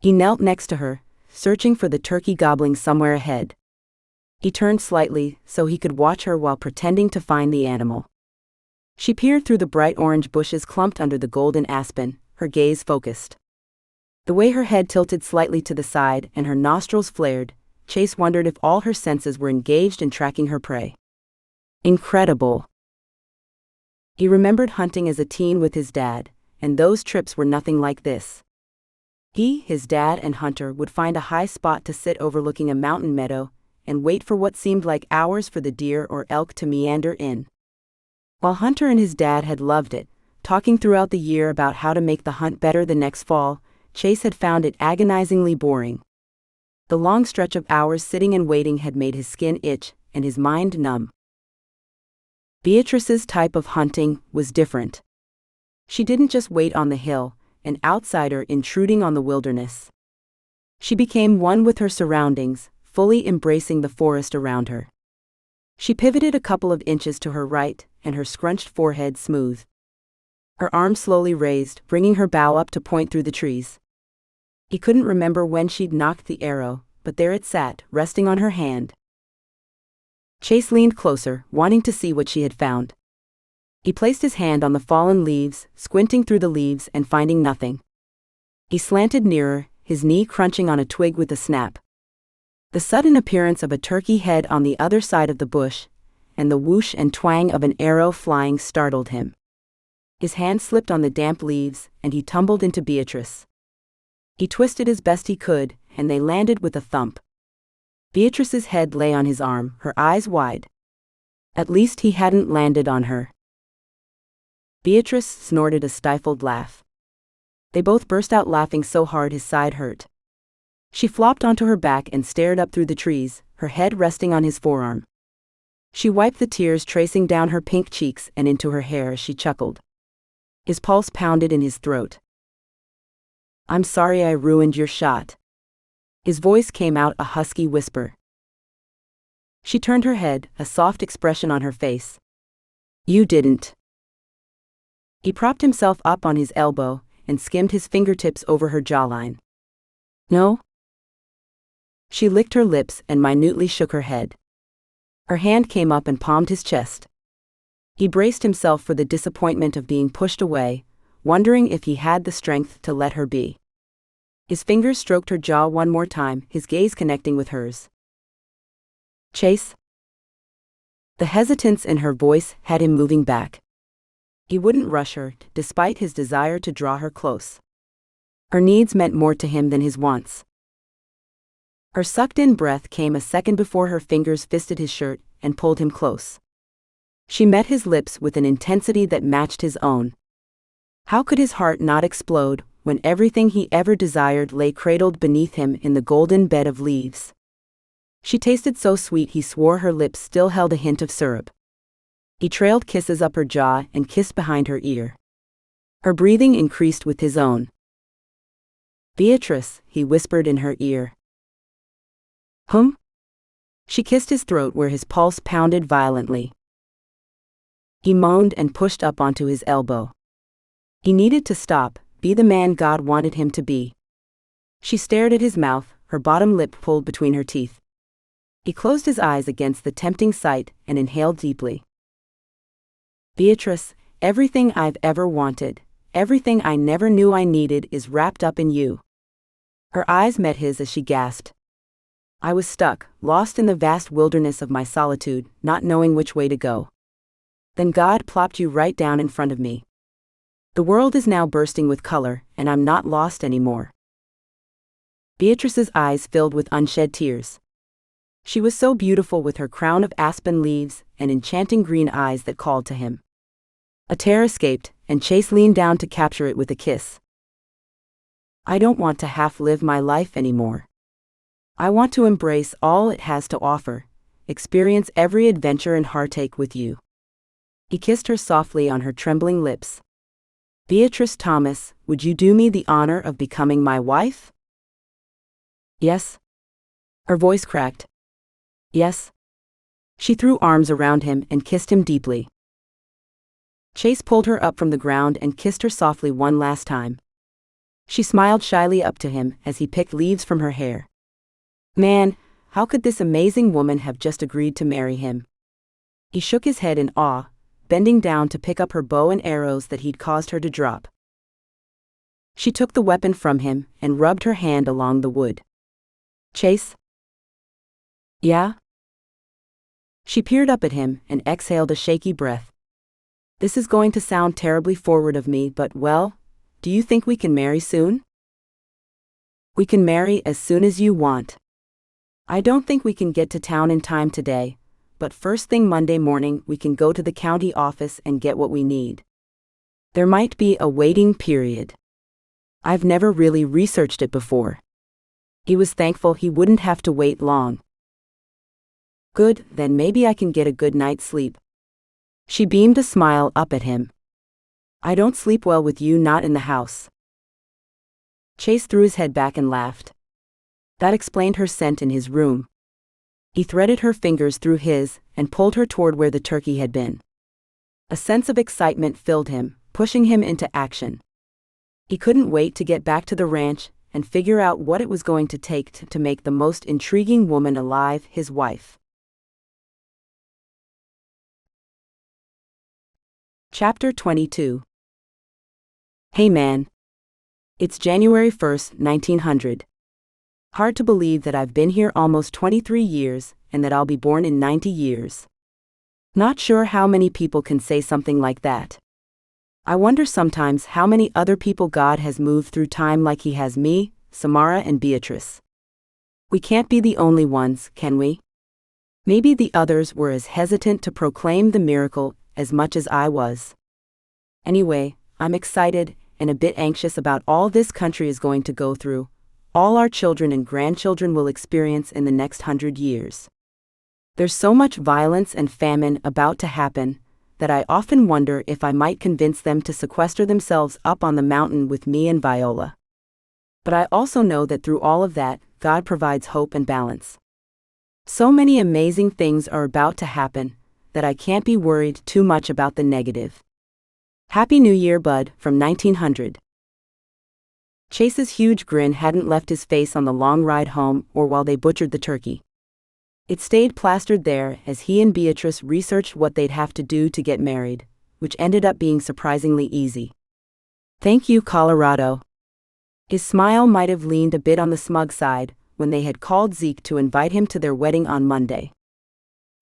He knelt next to her, searching for the turkey gobbling somewhere ahead. He turned slightly so he could watch her while pretending to find the animal. She peered through the bright orange bushes clumped under the golden aspen, her gaze focused. The way her head tilted slightly to the side and her nostrils flared, Chase wondered if all her senses were engaged in tracking her prey. Incredible. He remembered hunting as a teen with his dad, and those trips were nothing like this. He, his dad, and Hunter would find a high spot to sit overlooking a mountain meadow and wait for what seemed like hours for the deer or elk to meander in. While Hunter and his dad had loved it, talking throughout the year about how to make the hunt better the next fall, Chase had found it agonizingly boring. The long stretch of hours sitting and waiting had made his skin itch and his mind numb. Beatrice's type of hunting was different. She didn't just wait on the hill, an outsider intruding on the wilderness. She became one with her surroundings, fully embracing the forest around her. She pivoted a couple of inches to her right, and her scrunched forehead smoothed. Her arm slowly raised, bringing her bow up to point through the trees. He couldn't remember when she'd knocked the arrow, but there it sat, resting on her hand. Chase leaned closer, wanting to see what she had found. He placed his hand on the fallen leaves, squinting through the leaves and finding nothing. He slanted nearer, his knee crunching on a twig with a snap. The sudden appearance of a turkey head on the other side of the bush, and the whoosh and twang of an arrow flying startled him. His hand slipped on the damp leaves, and he tumbled into Beatrice. He twisted as best he could, and they landed with a thump. Beatrice's head lay on his arm, her eyes wide. At least he hadn't landed on her. Beatrice snorted a stifled laugh. They both burst out laughing so hard his side hurt. She flopped onto her back and stared up through the trees, her head resting on his forearm. She wiped the tears tracing down her pink cheeks and into her hair as she chuckled. His pulse pounded in his throat. "I'm sorry I ruined your shot." His voice came out a husky whisper. She turned her head, a soft expression on her face. "You didn't." He propped himself up on his elbow and skimmed his fingertips over her jawline. "No?" She licked her lips and minutely shook her head. Her hand came up and palmed his chest. He braced himself for the disappointment of being pushed away, wondering if he had the strength to let her be. His fingers stroked her jaw one more time, his gaze connecting with hers. "Chase?" The hesitance in her voice had him moving back. He wouldn't rush her, despite his desire to draw her close. Her needs meant more to him than his wants. Her sucked-in breath came a second before her fingers fisted his shirt and pulled him close. She met his lips with an intensity that matched his own. How could his heart not explode when everything he ever desired lay cradled beneath him in the golden bed of leaves? She tasted so sweet he swore her lips still held a hint of syrup. He trailed kisses up her jaw and kissed behind her ear. Her breathing increased with his own. "Beatrice," he whispered in her ear. She kissed his throat where his pulse pounded violently. He moaned and pushed up onto his elbow. He needed to stop, be the man God wanted him to be. She stared at his mouth, her bottom lip pulled between her teeth. He closed his eyes against the tempting sight and inhaled deeply. "Beatrice, everything I've ever wanted, everything I never knew I needed is wrapped up in you." Her eyes met his as she gasped. "I was stuck, lost in the vast wilderness of my solitude, not knowing which way to go. Then God plopped you right down in front of me. The world is now bursting with color, and I'm not lost anymore." Beatrice's eyes filled with unshed tears. She was so beautiful with her crown of aspen leaves and enchanting green eyes that called to him. A tear escaped, and Chase leaned down to capture it with a kiss. "I don't want to half-live my life anymore. I want to embrace all it has to offer, experience every adventure and heartache with you." He kissed her softly on her trembling lips. "Beatrice Thomas, would you do me the honor of becoming my wife?" "Yes." Her voice cracked. "Yes." She threw arms around him and kissed him deeply. Chase pulled her up from the ground and kissed her softly one last time. She smiled shyly up to him as he picked leaves from her hair. Man, how could this amazing woman have just agreed to marry him? He shook his head in awe, bending down to pick up her bow and arrows that he'd caused her to drop. She took the weapon from him and rubbed her hand along the wood. Chase? Yeah? She peered up at him and exhaled a shaky breath. This is going to sound terribly forward of me, but well, do you think we can marry soon? We can marry as soon as you want. I don't think we can get to town in time today, but first thing Monday morning we can go to the county office and get what we need. There might be a waiting period. I've never really researched it before. He was thankful he wouldn't have to wait long. Good, then maybe I can get a good night's sleep. She beamed a smile up at him. I don't sleep well with you not in the house. Chase threw his head back and laughed. That explained her scent in his room. He threaded her fingers through his and pulled her toward where the turkey had been. A sense of excitement filled him, pushing him into action. He couldn't wait to get back to the ranch and figure out what it was going to take to make the most intriguing woman alive his wife. Chapter 22. Hey man. It's January 1st, 1900. Hard to believe that I've been here almost 23 years and that I'll be born in 90 years. Not sure how many people can say something like that. I wonder sometimes how many other people God has moved through time like He has me, Samara and Beatrice. We can't be the only ones, can we? Maybe the others were as hesitant to proclaim the miracle as much as I was. Anyway, I'm excited and a bit anxious about all this country is going to go through, all our children and grandchildren will experience in the next 100 years. There's so much violence and famine about to happen that I often wonder if I might convince them to sequester themselves up on the mountain with me and Viola. But I also know that through all of that, God provides hope and balance. So many amazing things are about to happen that I can't be worried too much about the negative. Happy New Year, bud, from 1900. Chase's huge grin hadn't left his face on the long ride home or while they butchered the turkey. It stayed plastered there as he and Beatrice researched what they'd have to do to get married, which ended up being surprisingly easy. Thank you, Colorado. His smile might have leaned a bit on the smug side when they had called Zeke to invite him to their wedding on Monday.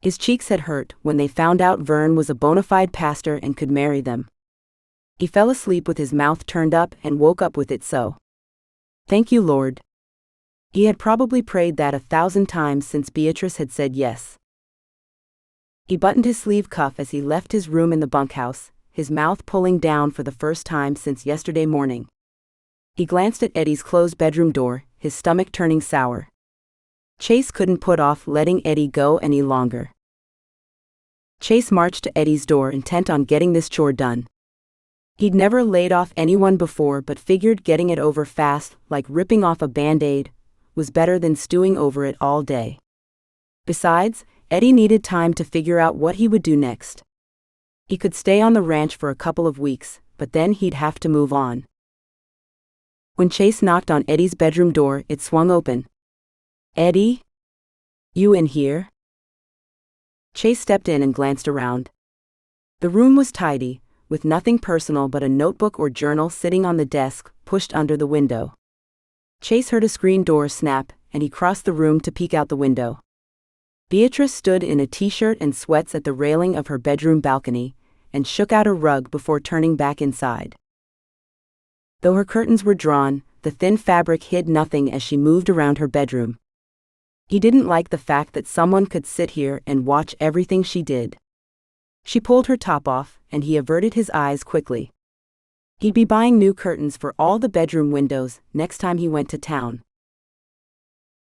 His cheeks had hurt when they found out Vern was a bona fide pastor and could marry them. He fell asleep with his mouth turned up and woke up with it so. Thank you, Lord. He had probably prayed that 1,000 times since Beatrice had said yes. He buttoned his sleeve cuff as he left his room in the bunkhouse, his mouth pulling down for the first time since yesterday morning. He glanced at Eddie's closed bedroom door, his stomach turning sour. Chase couldn't put off letting Eddie go any longer. Chase marched to Eddie's door intent on getting this chore done. He'd never laid off anyone before but figured getting it over fast, like ripping off a Band-Aid, was better than stewing over it all day. Besides, Eddie needed time to figure out what he would do next. He could stay on the ranch for a couple of weeks, but then he'd have to move on. When Chase knocked on Eddie's bedroom door, it swung open. Eddie? You in here? Chase stepped in and glanced around. The room was tidy, with nothing personal but a notebook or journal sitting on the desk, pushed under the window. Chase heard a screen door snap, and he crossed the room to peek out the window. Beatrice stood in a t-shirt and sweats at the railing of her bedroom balcony, and shook out a rug before turning back inside. Though her curtains were drawn, the thin fabric hid nothing as she moved around her bedroom. He didn't like the fact that someone could sit here and watch everything she did. She pulled her top off, and he averted his eyes quickly. He'd be buying new curtains for all the bedroom windows next time he went to town.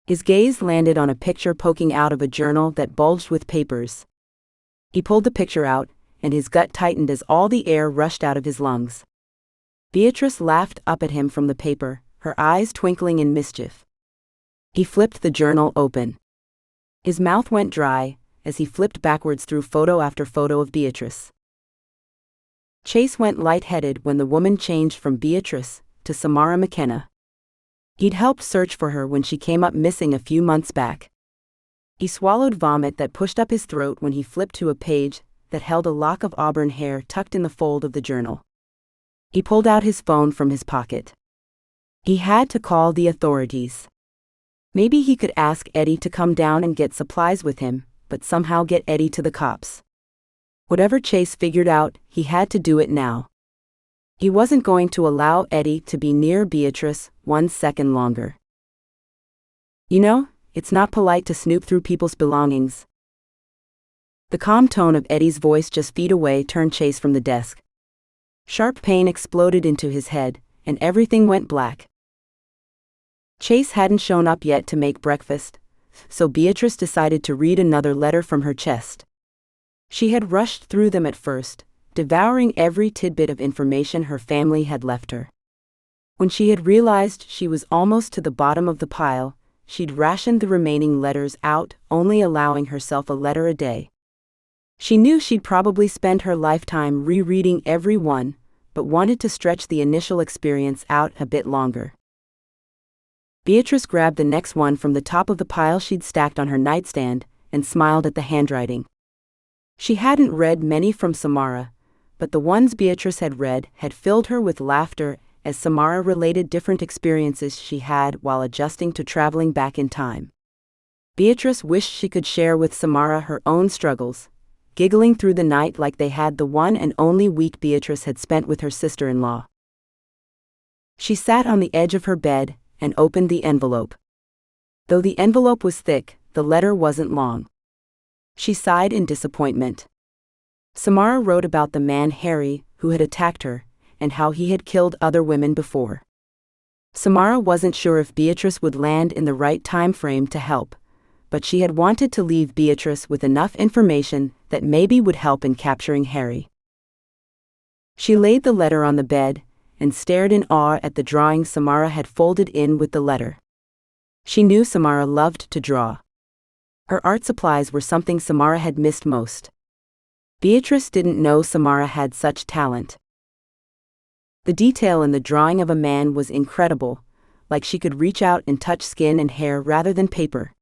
His gaze landed on a picture poking out of a journal that bulged with papers. He pulled the picture out, and his gut tightened as all the air rushed out of his lungs. Beatrice laughed up at him from the paper, her eyes twinkling in mischief. He flipped the journal open. His mouth went dry as he flipped backwards through photo after photo of Beatrice. Chase went lightheaded when the woman changed from Beatrice to Samara McKenna. He'd helped search for her when she came up missing a few months back. He swallowed vomit that pushed up his throat when he flipped to a page that held a lock of auburn hair tucked in the fold of the journal. He pulled out his phone from his pocket. He had to call the authorities. Maybe he could ask Eddie to come down and get supplies with him, but somehow get Eddie to the cops. Whatever Chase figured out, he had to do it now. He wasn't going to allow Eddie to be near Beatrice 1 second longer. You know, it's not polite to snoop through people's belongings. The calm tone of Eddie's voice just feet away turned Chase from the desk. Sharp pain exploded into his head, and everything went black. Chase hadn't shown up yet to make breakfast, so Beatrice decided to read another letter from her chest. She had rushed through them at first, devouring every tidbit of information her family had left her. When she had realized she was almost to the bottom of the pile, she'd rationed the remaining letters out, only allowing herself a letter a day. She knew she'd probably spend her lifetime rereading every one, but wanted to stretch the initial experience out a bit longer. Beatrice grabbed the next one from the top of the pile she'd stacked on her nightstand and smiled at the handwriting. She hadn't read many from Samara, but the ones Beatrice had read had filled her with laughter as Samara related different experiences she had while adjusting to traveling back in time. Beatrice wished she could share with Samara her own struggles, giggling through the night like they had the one and only week Beatrice had spent with her sister-in-law. She sat on the edge of her bed and opened the envelope. Though the envelope was thick, the letter wasn't long. She sighed in disappointment. Samara wrote about the man Harry who had attacked her, and how he had killed other women before. Samara wasn't sure if Beatrice would land in the right time frame to help, but she had wanted to leave Beatrice with enough information that maybe would help in capturing Harry. She laid the letter on the bed and stared in awe at the drawing Samara had folded in with the letter. She knew Samara loved to draw. Her art supplies were something Samara had missed most. Beatrice didn't know Samara had such talent. The detail in the drawing of a man was incredible, like she could reach out and touch skin and hair rather than paper.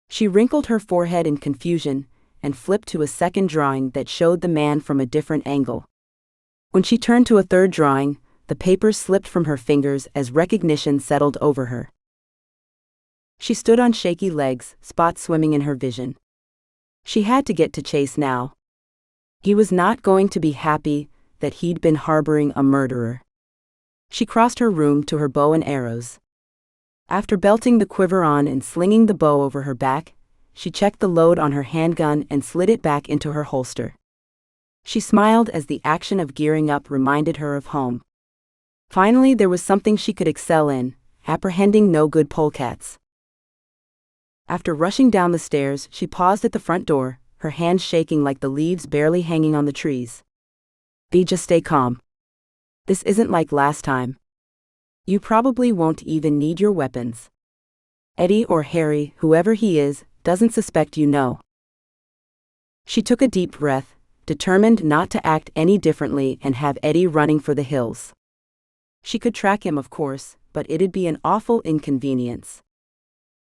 She wrinkled her forehead in confusion and flipped to a second drawing that showed the man from a different angle. When she turned to a third drawing, the papers slipped from her fingers as recognition settled over her. She stood on shaky legs, spots swimming in her vision. She had to get to Chase now. He was not going to be happy that he'd been harboring a murderer. She crossed her room to her bow and arrows. After belting the quiver on and slinging the bow over her back, she checked the load on her handgun and slid it back into her holster. She smiled as the action of gearing up reminded her of home. Finally, there was something she could excel in, apprehending no-good polecats. After rushing down the stairs, she paused at the front door, her hands shaking like the leaves barely hanging on the trees. Just stay calm. This isn't like last time. You probably won't even need your weapons. Eddie or Harry, whoever he is, doesn't suspect you know. She took a deep breath, determined not to act any differently and have Eddie running for the hills. She could track him, of course, but it'd be an awful inconvenience.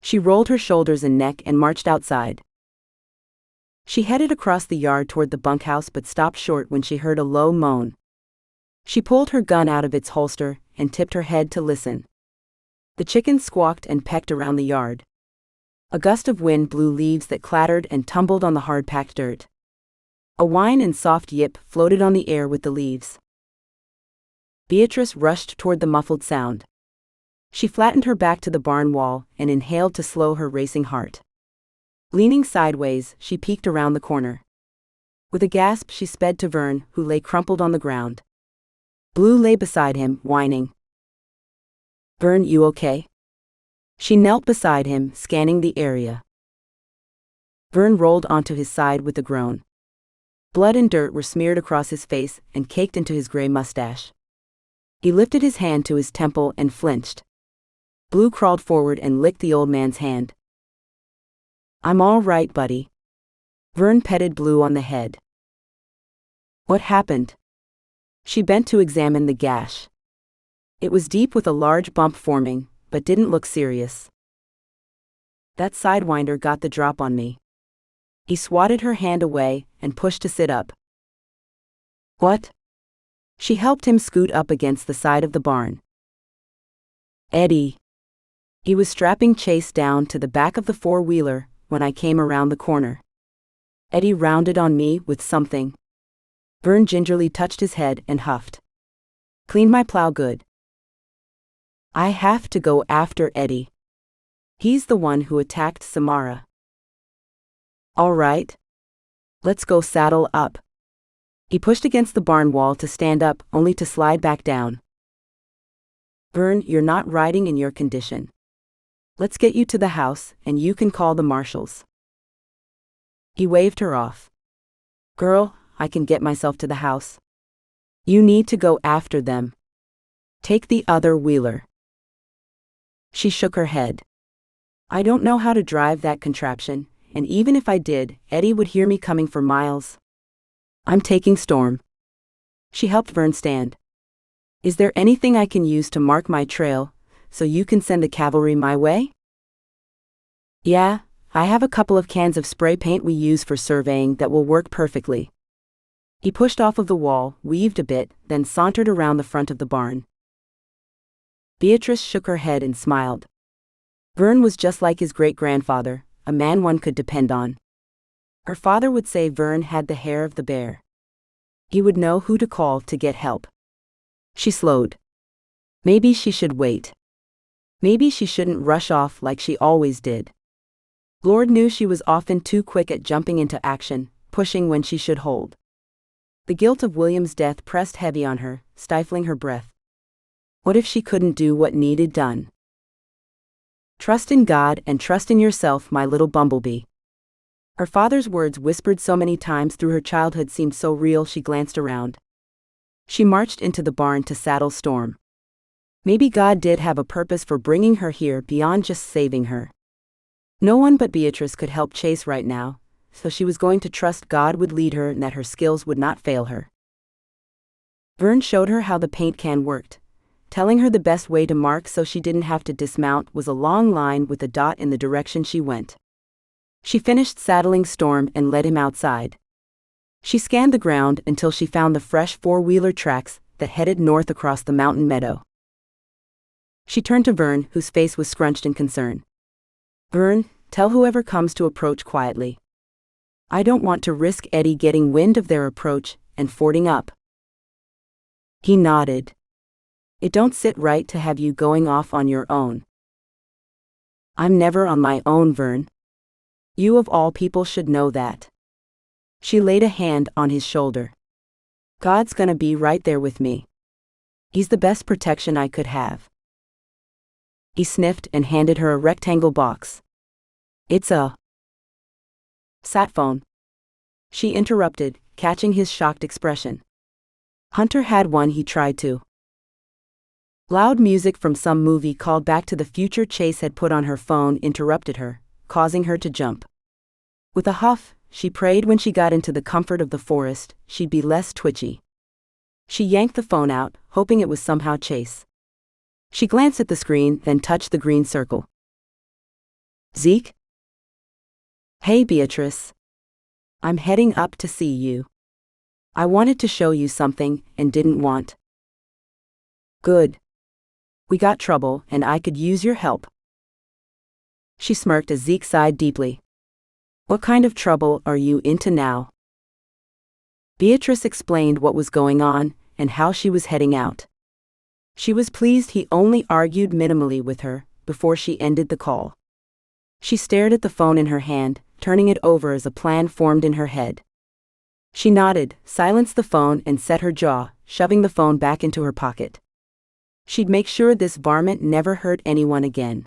She rolled her shoulders and neck and marched outside. She headed across the yard toward the bunkhouse but stopped short when she heard a low moan. She pulled her gun out of its holster and tipped her head to listen. The chickens squawked and pecked around the yard. A gust of wind blew leaves that clattered and tumbled on the hard-packed dirt. A whine and soft yip floated on the air with the leaves. Beatrice rushed toward the muffled sound. She flattened her back to the barn wall and inhaled to slow her racing heart. Leaning sideways, she peeked around the corner. With a gasp, she sped to Vern, who lay crumpled on the ground. Blue lay beside him, whining. "Vern, you okay?" She knelt beside him, scanning the area. Vern rolled onto his side with a groan. Blood and dirt were smeared across his face and caked into his gray mustache. He lifted his hand to his temple and flinched. Blue crawled forward and licked the old man's hand. "I'm all right, buddy." Vern petted Blue on the head. "What happened?" She bent to examine the gash. It was deep with a large bump forming, but didn't look serious. That sidewinder got the drop on me. He swatted her hand away and pushed to sit up. What? She helped him scoot up against the side of the barn. Eddie. He was strapping Chase down to the back of the four-wheeler when I came around the corner. Eddie rounded on me with something. Vern gingerly touched his head and huffed. Cleaned my plow good. I have to go after Eddie. He's the one who attacked Samara. All right. Let's go saddle up. He pushed against the barn wall to stand up, only to slide back down. Vern, you're not riding in your condition. Let's get you to the house, and you can call the marshals. He waved her off. Girl, I can get myself to the house. You need to go after them. Take the other wheeler. She shook her head. I don't know how to drive that contraption, and even if I did, Eddie would hear me coming for miles. I'm taking Storm. She helped Vern stand. Is there anything I can use to mark my trail, so you can send the cavalry my way? Yeah, I have a couple of cans of spray paint we use for surveying that will work perfectly. He pushed off of the wall, weaved a bit, then sauntered around the front of the barn. Beatrice shook her head and smiled. Vern was just like his great-grandfather, a man one could depend on. Her father would say Vern had the hair of the bear. He would know who to call to get help. She slowed. Maybe she should wait. Maybe she shouldn't rush off like she always did. Lord knew she was often too quick at jumping into action, pushing when she should hold. The guilt of William's death pressed heavy on her, stifling her breath. What if she couldn't do what needed done? Trust in God and trust in yourself, my little bumblebee. Her father's words, whispered so many times through her childhood, seemed so real. She glanced around. She marched into the barn to saddle Storm. Maybe God did have a purpose for bringing her here beyond just saving her. No one but Beatrice could help Chase right now, so she was going to trust God would lead her and that her skills would not fail her. Vern showed her how the paint can worked, telling her the best way to mark so she didn't have to dismount was a long line with a dot in the direction she went. She finished saddling Storm and led him outside. She scanned the ground until she found the fresh four-wheeler tracks that headed north across the mountain meadow. She turned to Vern, whose face was scrunched in concern. Vern, tell whoever comes to approach quietly. I don't want to risk Eddie getting wind of their approach and fording up. He nodded. It don't sit right to have you going off on your own. I'm never on my own, Vern. You of all people should know that. She laid a hand on his shoulder. God's gonna be right there with me. He's the best protection I could have. He sniffed and handed her a rectangle box. It's a sat phone. She interrupted, catching his shocked expression. Hunter had one. He tried to. Loud music from some movie called back to the future Chase had put on her phone interrupted her, causing her to jump. With a huff, she prayed when she got into the comfort of the forest, she'd be less twitchy. She yanked the phone out, hoping it was somehow Chase. She glanced at the screen, then touched the green circle. Zeke? Hey, Beatrice. I'm heading up to see you. I wanted to show you something, and didn't want. Good. We got trouble, and I could use your help. She smirked as Zeke sighed deeply. What kind of trouble are you into now? Beatrice explained what was going on, and how she was heading out. She was pleased he only argued minimally with her, before she ended the call. She stared at the phone in her hand, turning it over as a plan formed in her head. She nodded, silenced the phone and set her jaw, shoving the phone back into her pocket. She'd make sure this varmint never hurt anyone again.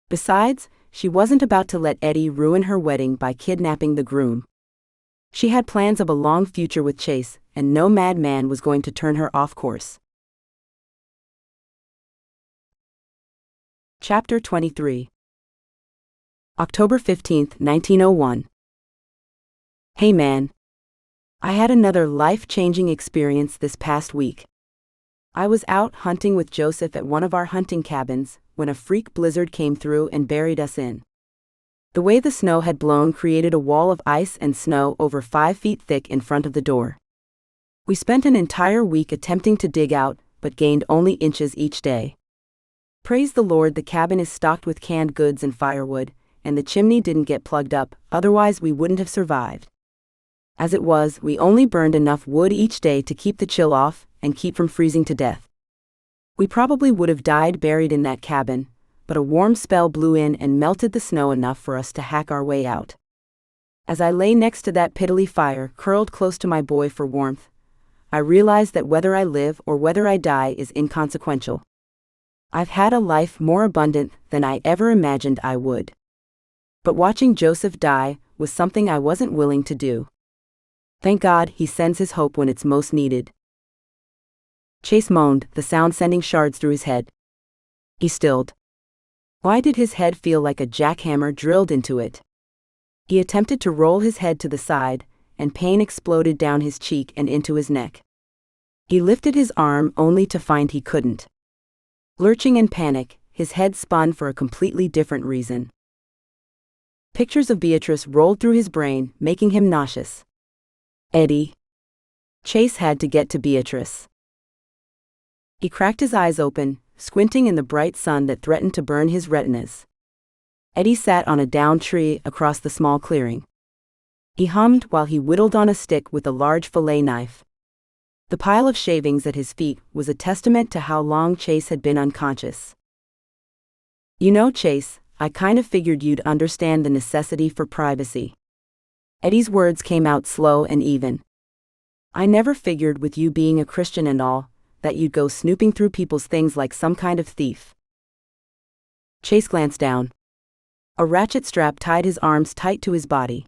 Besides, she wasn't about to let Eddie ruin her wedding by kidnapping the groom. She had plans of a long future with Chase, and no madman was going to turn her off course. Chapter 23. October 15, 1901. Hey man. I had another life-changing experience this past week. I was out hunting with Joseph at one of our hunting cabins, when a freak blizzard came through and buried us in. The way the snow had blown created a wall of ice and snow over 5 feet thick in front of the door. We spent an entire week attempting to dig out, but gained only inches each day. Praise the Lord, the cabin is stocked with canned goods and firewood, and the chimney didn't get plugged up, otherwise we wouldn't have survived. As it was, we only burned enough wood each day to keep the chill off and keep from freezing to death. We probably would have died buried in that cabin, but a warm spell blew in and melted the snow enough for us to hack our way out. As I lay next to that piddly fire, curled close to my boy for warmth, I realized that whether I live or whether I die is inconsequential. I've had a life more abundant than I ever imagined I would. But watching Joseph die was something I wasn't willing to do. Thank God he sends his hope when it's most needed. Chase moaned, the sound sending shards through his head. He stilled. Why did his head feel like a jackhammer drilled into it? He attempted to roll his head to the side, and pain exploded down his cheek and into his neck. He lifted his arm only to find he couldn't. Lurching in panic, his head spun for a completely different reason. Pictures of Beatrice rolled through his brain, making him nauseous. Eddie. Chase had to get to Beatrice. He cracked his eyes open, squinting in the bright sun that threatened to burn his retinas. Eddie sat on a downed tree across the small clearing. He hummed while he whittled on a stick with a large fillet knife. The pile of shavings at his feet was a testament to how long Chase had been unconscious. You know, Chase, I kind of figured you'd understand the necessity for privacy. Eddie's words came out slow and even. I never figured, with you being a Christian and all, that you'd go snooping through people's things like some kind of thief. Chase glanced down. A ratchet strap tied his arms tight to his body.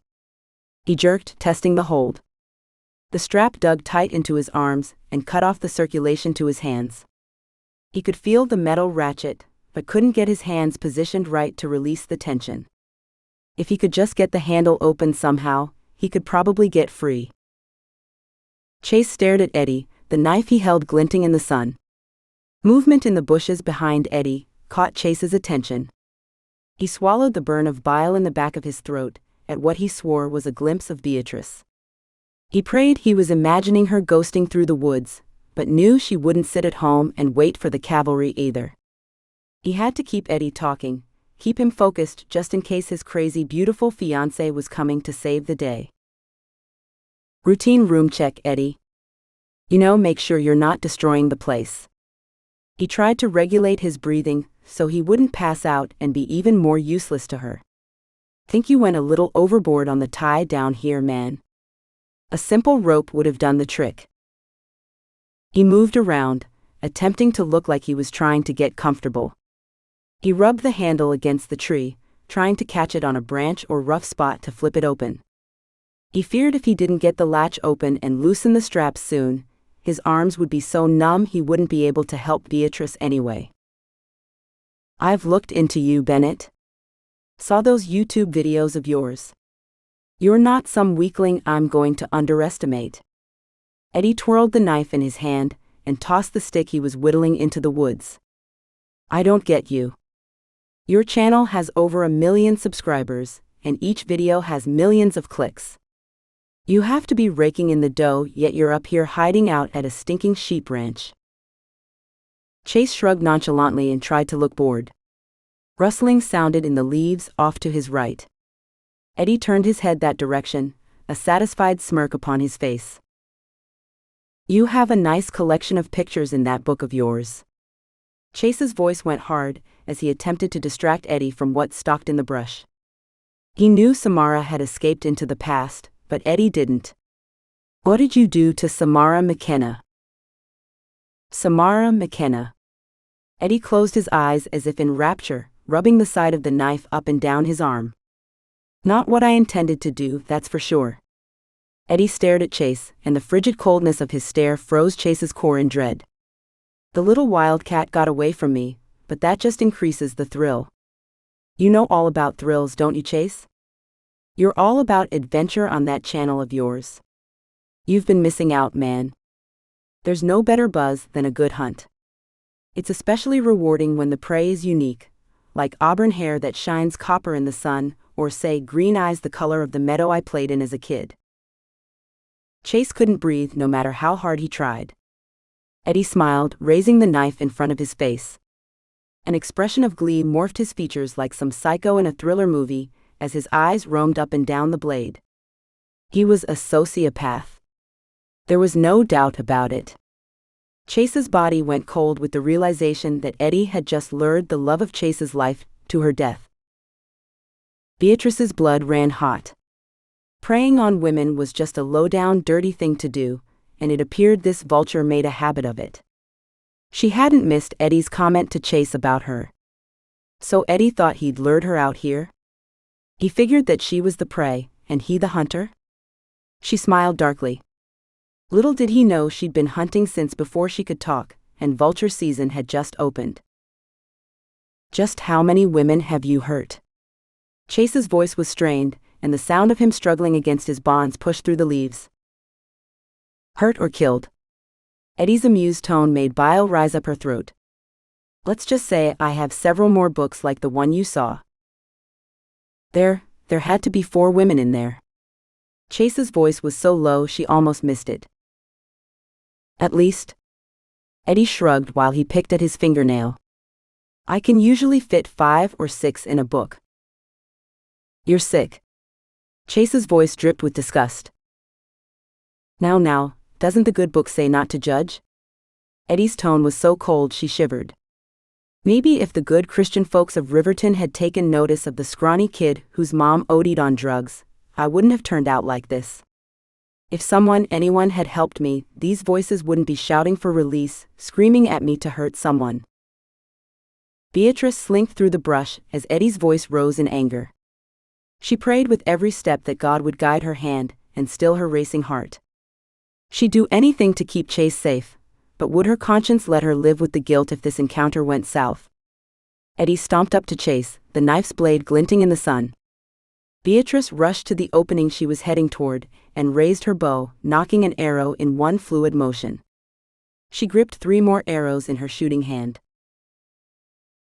He jerked, testing the hold. The strap dug tight into his arms and cut off the circulation to his hands. He could feel the metal ratchet, but couldn't get his hands positioned right to release the tension. If he could just get the handle open somehow, he could probably get free. Chase stared at Eddie, the knife he held glinting in the sun. Movement in the bushes behind Eddie caught Chase's attention. He swallowed the burn of bile in the back of his throat at what he swore was a glimpse of Beatrice. He prayed he was imagining her ghosting through the woods, but knew she wouldn't sit at home and wait for the cavalry either. He had to keep Eddie talking, keep him focused just in case his crazy beautiful fiancée was coming to save the day. Routine room check, Eddie. You know, make sure you're not destroying the place. He tried to regulate his breathing so he wouldn't pass out and be even more useless to her. Think you went a little overboard on the tie down here, man. A simple rope would have done the trick. He moved around, attempting to look like he was trying to get comfortable. He rubbed the handle against the tree, trying to catch it on a branch or rough spot to flip it open. He feared if he didn't get the latch open and loosen the straps soon, his arms would be so numb he wouldn't be able to help Beatrice anyway. I've looked into you, Bennett. Saw those YouTube videos of yours. You're not some weakling I'm going to underestimate. Eddie twirled the knife in his hand and tossed the stick he was whittling into the woods. I don't get you. Your channel has over 1 million subscribers, and each video has millions of clicks. You have to be raking in the dough, yet you're up here hiding out at a stinking sheep ranch. Chase shrugged nonchalantly and tried to look bored. Rustling sounded in the leaves off to his right. Eddie turned his head that direction, a satisfied smirk upon his face. You have a nice collection of pictures in that book of yours. Chase's voice went hard as he attempted to distract Eddie from what stalked in the brush. He knew Samara had escaped into the past, but Eddie didn't. What did you do to Samara McKenna? Samara McKenna. Eddie closed his eyes as if in rapture, rubbing the side of the knife up and down his arm. Not what I intended to do, that's for sure. Eddie stared at Chase, and the frigid coldness of his stare froze Chase's core in dread. The little wildcat got away from me, but that just increases the thrill. You know all about thrills, don't you, Chase? You're all about adventure on that channel of yours. You've been missing out, man. There's no better buzz than a good hunt. It's especially rewarding when the prey is unique, like auburn hair that shines copper in the sun, or say green eyes the color of the meadow I played in as a kid. Chase couldn't breathe no matter how hard he tried. Eddie smiled, raising the knife in front of his face. An expression of glee morphed his features like some psycho in a thriller movie, as his eyes roamed up and down the blade. He was a sociopath. There was no doubt about it. Chase's body went cold with the realization that Eddie had just lured the love of Chase's life to her death. Beatrice's blood ran hot. Preying on women was just a low-down, dirty thing to do, and it appeared this vulture made a habit of it. She hadn't missed Eddie's comment to Chase about her. So Eddie thought he'd lured her out here? He figured that she was the prey, and he the hunter? She smiled darkly. Little did he know she'd been hunting since before she could talk, and vulture season had just opened. Just how many women have you hurt? Chase's voice was strained, and the sound of him struggling against his bonds pushed through the leaves. Hurt or killed? Eddie's amused tone made bile rise up her throat. Let's just say I have several more books like the one you saw. There had to be 4 women in there. Chase's voice was so low she almost missed it. At least. Eddie shrugged while he picked at his fingernail. I can usually fit 5 or 6 in a book. You're sick. Chase's voice dripped with disgust. Now, doesn't the good book say not to judge? Eddie's tone was so cold she shivered. Maybe if the good Christian folks of Riverton had taken notice of the scrawny kid whose mom OD'd on drugs, I wouldn't have turned out like this. If anyone had helped me, these voices wouldn't be shouting for release, screaming at me to hurt someone. Beatrice slinked through the brush as Eddie's voice rose in anger. She prayed with every step that God would guide her hand and still her racing heart. She'd do anything to keep Chase safe, but would her conscience let her live with the guilt if this encounter went south? Eddie stomped up to Chase, the knife's blade glinting in the sun. Beatrice rushed to the opening she was heading toward and raised her bow, knocking an arrow in one fluid motion. She gripped 3 more arrows in her shooting hand.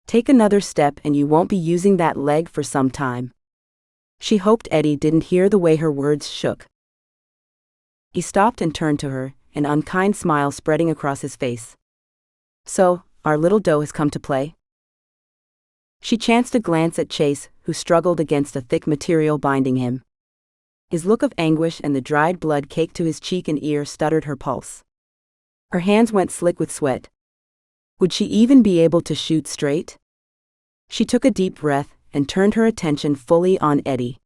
Take another step and you won't be using that leg for some time. She hoped Eddie didn't hear the way her words shook. He stopped and turned to her, an unkind smile spreading across his face. So, our little doe has come to play? She chanced a glance at Chase, who struggled against a thick material binding him. His look of anguish and the dried blood caked to his cheek and ear stuttered her pulse. Her hands went slick with sweat. Would she even be able to shoot straight? She took a deep breath and turned her attention fully on Eddie.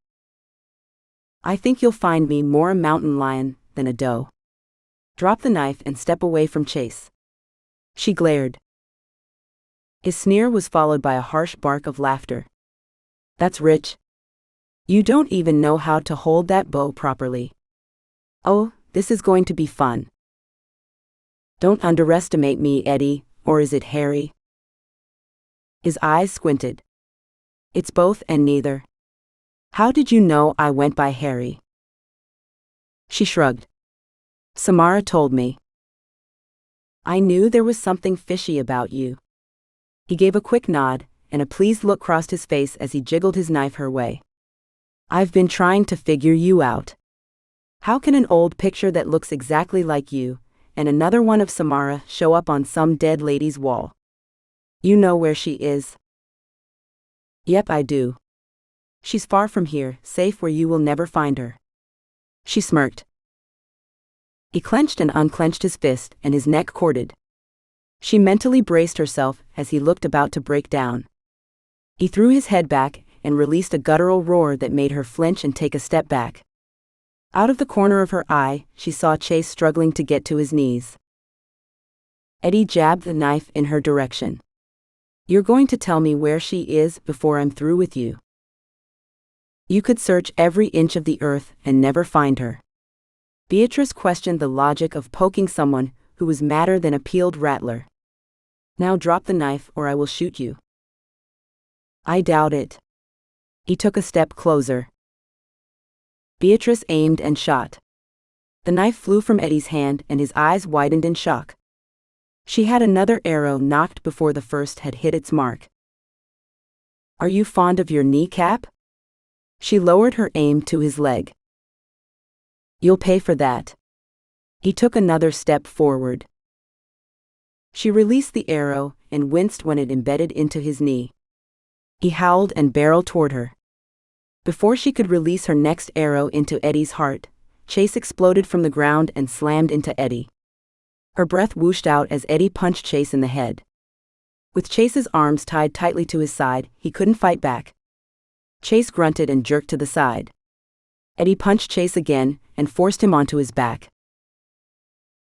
I think you'll find me more a mountain lion than a doe. Drop the knife and step away from Chase. She glared. His sneer was followed by a harsh bark of laughter. That's rich. You don't even know how to hold that bow properly. Oh, this is going to be fun. Don't underestimate me, Eddie, or is it Harry? His eyes squinted. It's both and neither. How did you know I went by Harry? She shrugged. Samara told me. I knew there was something fishy about you. He gave a quick nod, and a pleased look crossed his face as he jiggled his knife her way. I've been trying to figure you out. How can an old picture that looks exactly like you, and another one of Samara, show up on some dead lady's wall? You know where she is? Yep, I do. She's far from here, safe where you will never find her. She smirked. He clenched and unclenched his fist, and his neck corded. She mentally braced herself as he looked about to break down. He threw his head back and released a guttural roar that made her flinch and take a step back. Out of the corner of her eye, she saw Chase struggling to get to his knees. Eddie jabbed the knife in her direction. You're going to tell me where she is before I'm through with you. You could search every inch of the earth and never find her. Beatrice questioned the logic of poking someone who was madder than a peeled rattler. Now drop the knife or I will shoot you. I doubt it. He took a step closer. Beatrice aimed and shot. The knife flew from Eddie's hand and his eyes widened in shock. She had another arrow knocked before the first had hit its mark. "Are you fond of your kneecap?" She lowered her aim to his leg. "You'll pay for that." He took another step forward. She released the arrow and winced when it embedded into his knee. He howled and barreled toward her. Before she could release her next arrow into Eddie's heart, Chase exploded from the ground and slammed into Eddie. Her breath whooshed out as Eddie punched Chase in the head. With Chase's arms tied tightly to his side, he couldn't fight back. Chase grunted and jerked to the side. Eddie punched Chase again and forced him onto his back.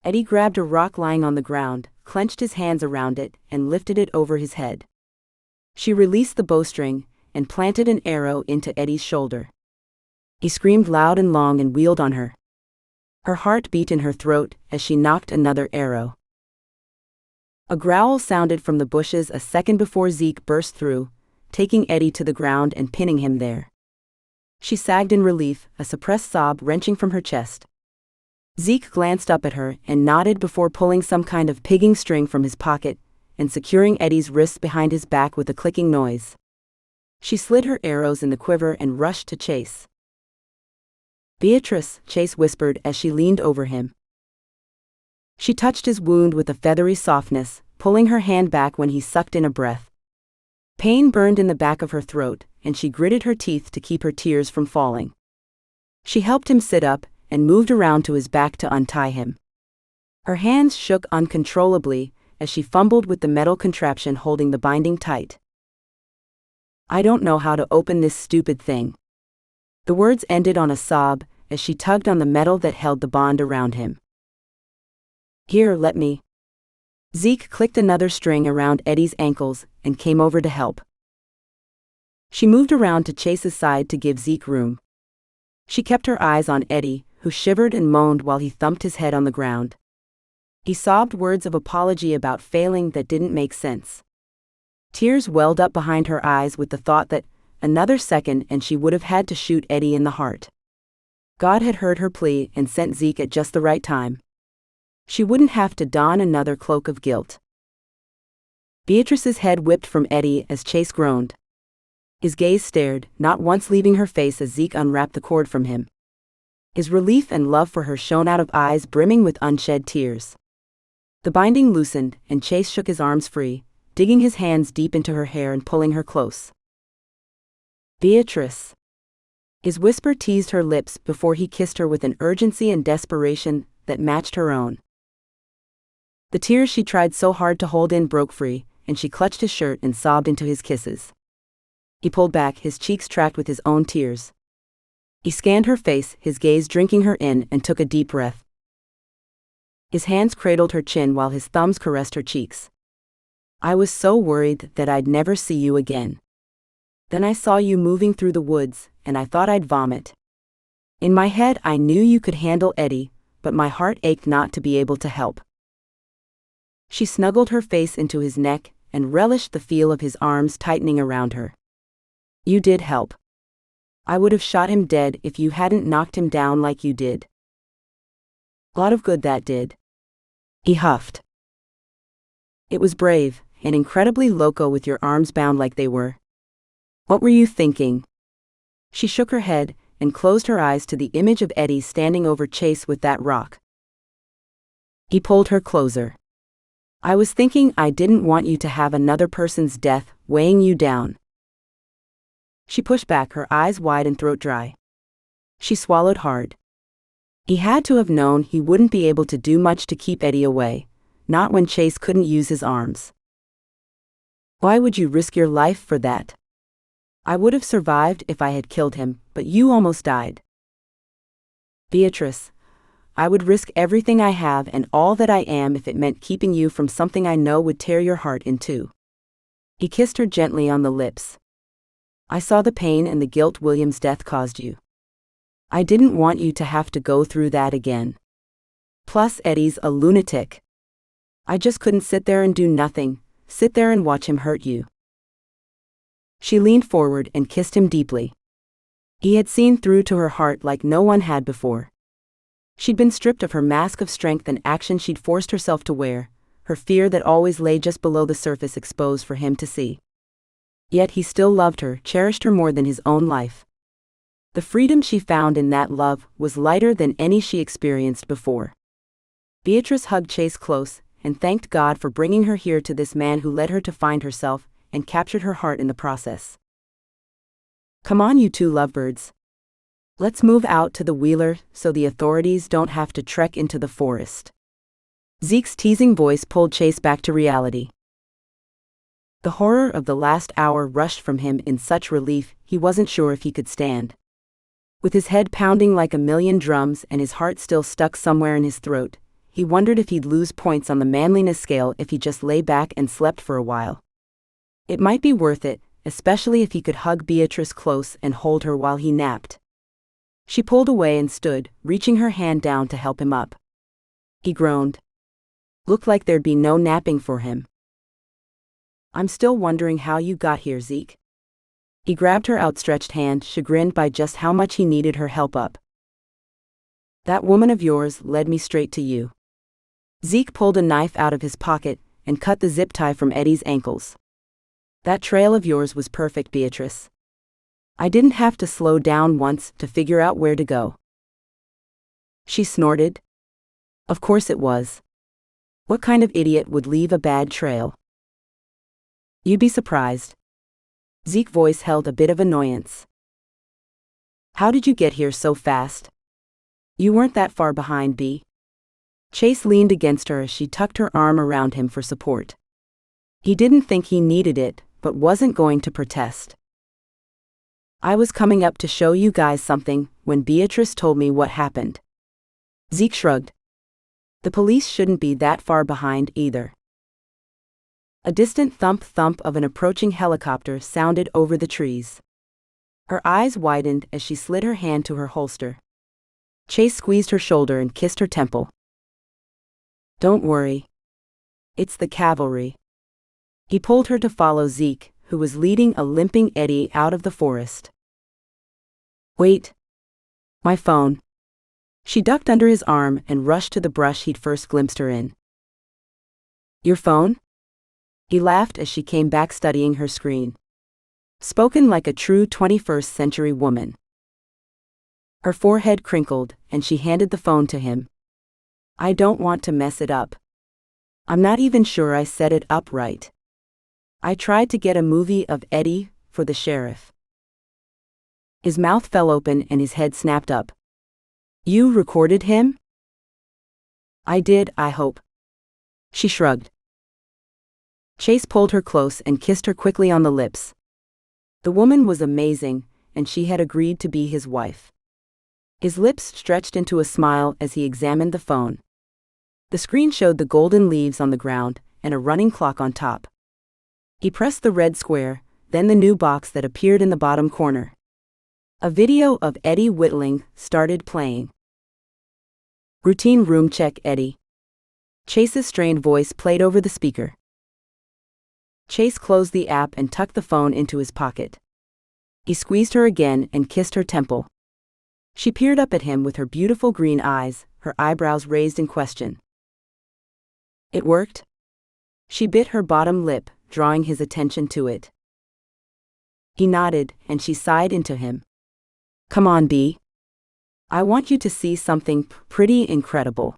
Eddie grabbed a rock lying on the ground, clenched his hands around it, and lifted it over his head. She released the bowstring and planted an arrow into Eddie's shoulder. He screamed loud and long and wheeled on her. Her heart beat in her throat as she knocked another arrow. A growl sounded from the bushes a second before Zeke burst through, taking Eddie to the ground and pinning him there. She sagged in relief, a suppressed sob wrenching from her chest. Zeke glanced up at her and nodded before pulling some kind of pigging string from his pocket and securing Eddie's wrists behind his back with a clicking noise. She slid her arrows in the quiver and rushed to Chase. "Beatrice," Chase whispered as she leaned over him. She touched his wound with a feathery softness, pulling her hand back when he sucked in a breath. Pain burned in the back of her throat, and she gritted her teeth to keep her tears from falling. She helped him sit up and moved around to his back to untie him. Her hands shook uncontrollably as she fumbled with the metal contraption holding the binding tight. "I don't know how to open this stupid thing." The words ended on a sob as she tugged on the metal that held the bond around him. "Here, let me." Zeke clicked another string around Eddie's ankles and came over to help. She moved around to Chase's side to give Zeke room. She kept her eyes on Eddie, who shivered and moaned while he thumped his head on the ground. He sobbed words of apology about failing that didn't make sense. Tears welled up behind her eyes with the thought that another second and she would have had to shoot Eddie in the heart. God had heard her plea and sent Zeke at just the right time. She wouldn't have to don another cloak of guilt. Beatrice's head whipped from Eddie as Chase groaned. His gaze stared, not once leaving her face as Zeke unwrapped the cord from him. His relief and love for her shone out of eyes brimming with unshed tears. The binding loosened, and Chase shook his arms free, digging his hands deep into her hair and pulling her close. "Beatrice." His whisper teased her lips before he kissed her with an urgency and desperation that matched her own. The tears she tried so hard to hold in broke free, and she clutched his shirt and sobbed into his kisses. He pulled back, his cheeks tracked with his own tears. He scanned her face, his gaze drinking her in, and took a deep breath. His hands cradled her chin while his thumbs caressed her cheeks. "I was so worried that I'd never see you again. Then I saw you moving through the woods, and I thought I'd vomit. In my head I knew you could handle Eddie, but my heart ached not to be able to help." She snuggled her face into his neck and relished the feel of his arms tightening around her. "You did help. I would have shot him dead if you hadn't knocked him down like you did." "A lot of good that did." He huffed. "It was brave, and incredibly loco with your arms bound like they were. What were you thinking?" She shook her head and closed her eyes to the image of Eddie standing over Chase with that rock. He pulled her closer. "I was thinking I didn't want you to have another person's death weighing you down." She pushed back, her eyes wide and throat dry. She swallowed hard. He had to have known he wouldn't be able to do much to keep Eddie away, not when Chase couldn't use his arms. "Why would you risk your life for that? I would have survived if I had killed him, but you almost died." "Beatrice, I would risk everything I have and all that I am if it meant keeping you from something I know would tear your heart in two." He kissed her gently on the lips. "I saw the pain and the guilt William's death caused you. I didn't want you to have to go through that again. Plus Eddie's a lunatic. I just couldn't sit there and do nothing, sit there and watch him hurt you." She leaned forward and kissed him deeply. He had seen through to her heart like no one had before. She'd been stripped of her mask of strength and action she'd forced herself to wear, her fear that always lay just below the surface exposed for him to see. Yet he still loved her, cherished her more than his own life. The freedom she found in that love was lighter than any she experienced before. Beatrice hugged Chase close and thanked God for bringing her here to this man who led her to find herself and captured her heart in the process. "Come on, you two lovebirds. Let's move out to the wheeler so the authorities don't have to trek into the forest." Zeke's teasing voice pulled Chase back to reality. The horror of the last hour rushed from him in such relief he wasn't sure if he could stand. With his head pounding like a million drums and his heart still stuck somewhere in his throat, he wondered if he'd lose points on the manliness scale if he just lay back and slept for a while. It might be worth it, especially if he could hug Beatrice close and hold her while he napped. She pulled away and stood, reaching her hand down to help him up. He groaned. Looked like there'd be no napping for him. "I'm still wondering how you got here, Zeke." He grabbed her outstretched hand, chagrined by just how much he needed her help up. "That woman of yours led me straight to you." Zeke pulled a knife out of his pocket and cut the zip tie from Eddie's ankles. "That trail of yours was perfect, Beatrice. I didn't have to slow down once to figure out where to go." She snorted. Of course it was. What kind of idiot would leave a bad trail? "You'd be surprised." Zeke's voice held a bit of annoyance. "How did you get here so fast? You weren't that far behind, B." Chase leaned against her as she tucked her arm around him for support. He didn't think he needed it, but wasn't going to protest. "I was coming up to show you guys something when Beatrice told me what happened." Zeke shrugged. The police shouldn't be that far behind either. A distant thump-thump of an approaching helicopter sounded over the trees. Her eyes widened as she slid her hand to her holster. Chase squeezed her shoulder and kissed her temple. "Don't worry. It's the cavalry." He pulled her to follow Zeke, who was leading a limping Eddie out of the forest. "Wait. My phone." She ducked under his arm and rushed to the brush he'd first glimpsed her in. "Your phone?" He laughed as she came back studying her screen. Spoken like a true 21st century woman. Her forehead crinkled, and she handed the phone to him. "I don't want to mess it up. I'm not even sure I set it up right. I tried to get a movie of Eddie for the sheriff." His mouth fell open and his head snapped up. "You recorded him?" "I did, I hope." She shrugged. Chase pulled her close and kissed her quickly on the lips. The woman was amazing, and she had agreed to be his wife. His lips stretched into a smile as he examined the phone. The screen showed the golden leaves on the ground and a running clock on top. He pressed the red square, then the new box that appeared in the bottom corner. A video of Eddie whittling started playing. "Routine room check, Eddie." Chase's strained voice played over the speaker. Chase closed the app and tucked the phone into his pocket. He squeezed her again and kissed her temple. She peered up at him with her beautiful green eyes, her eyebrows raised in question. "It worked?" She bit her bottom lip, drawing his attention to it. He nodded, and she sighed into him. "Come on, B. I want you to see something pretty incredible."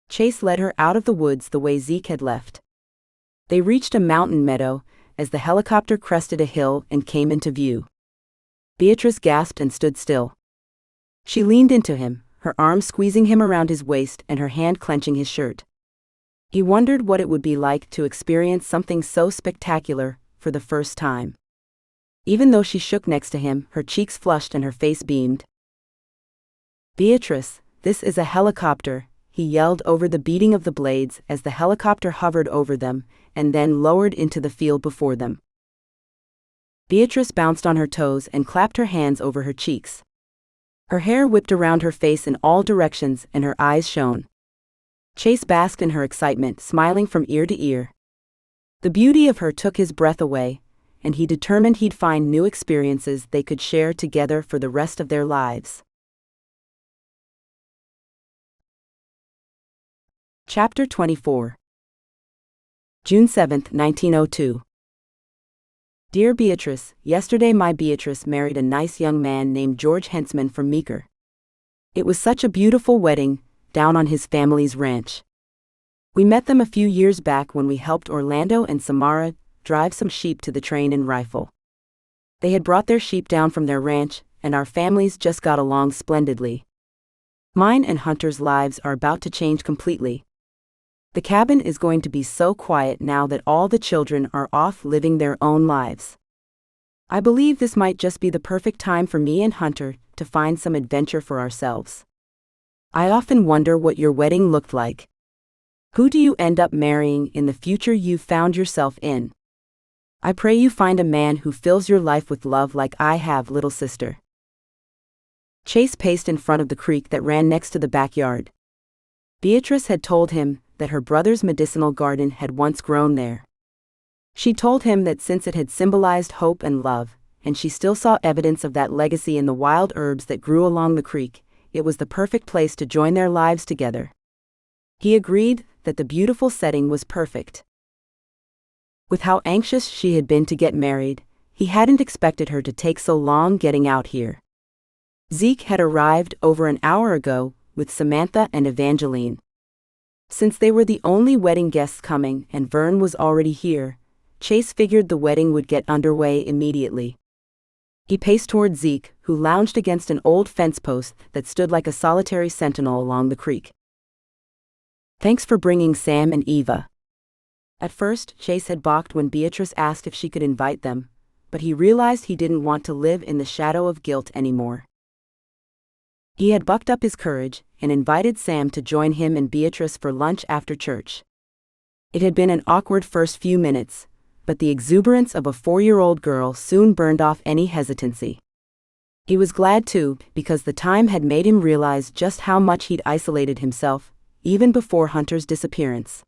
Chase led her out of the woods the way Zeke had left. They reached a mountain meadow as the helicopter crested a hill and came into view. Beatrice gasped and stood still. She leaned into him, her arm squeezing him around his waist and her hand clenching his shirt. He wondered what it would be like to experience something so spectacular for the first time. Even though she shook next to him, her cheeks flushed and her face beamed. "Beatrice, this is a helicopter," he yelled over the beating of the blades as the helicopter hovered over them and then lowered into the field before them. Beatrice bounced on her toes and clapped her hands over her cheeks. Her hair whipped around her face in all directions and her eyes shone. Chase basked in her excitement, smiling from ear to ear. The beauty of her took his breath away, and he determined he'd find new experiences they could share together for the rest of their lives. Chapter 24. June 7, 1902. Dear Beatrice, yesterday my Beatrice married a nice young man named George Hensman from Meeker. It was such a beautiful wedding, down on his family's ranch. We met them a few years back when we helped Orlando and Samara drive some sheep to the train and rifle. They had brought their sheep down from their ranch, and our families just got along splendidly. Mine and Hunter's lives are about to change completely. The cabin is going to be so quiet now that all the children are off living their own lives. I believe this might just be the perfect time for me and Hunter to find some adventure for ourselves. I often wonder what your wedding looked like. Who do you end up marrying in the future you found yourself in? I pray you find a man who fills your life with love like I have, little sister. Chase paced in front of the creek that ran next to the backyard. Beatrice had told him that her brother's medicinal garden had once grown there. She told him that since it had symbolized hope and love, and she still saw evidence of that legacy in the wild herbs that grew along the creek, it was the perfect place to join their lives together. He agreed that the beautiful setting was perfect. With how anxious she had been to get married, he hadn't expected her to take so long getting out here. Zeke had arrived over an hour ago with Samantha and Evangeline. Since they were the only wedding guests coming and Vern was already here, Chase figured the wedding would get underway immediately. He paced toward Zeke, who lounged against an old fence post that stood like a solitary sentinel along the creek. Thanks for bringing Sam and Eva. At first, Chase had balked when Beatrice asked if she could invite them, but he realized he didn't want to live in the shadow of guilt anymore. He had bucked up his courage and invited Sam to join him and Beatrice for lunch after church. It had been an awkward first few minutes, but the exuberance of a 4-year-old girl soon burned off any hesitancy. He was glad too, because the time had made him realize just how much he'd isolated himself, even before Hunter's disappearance.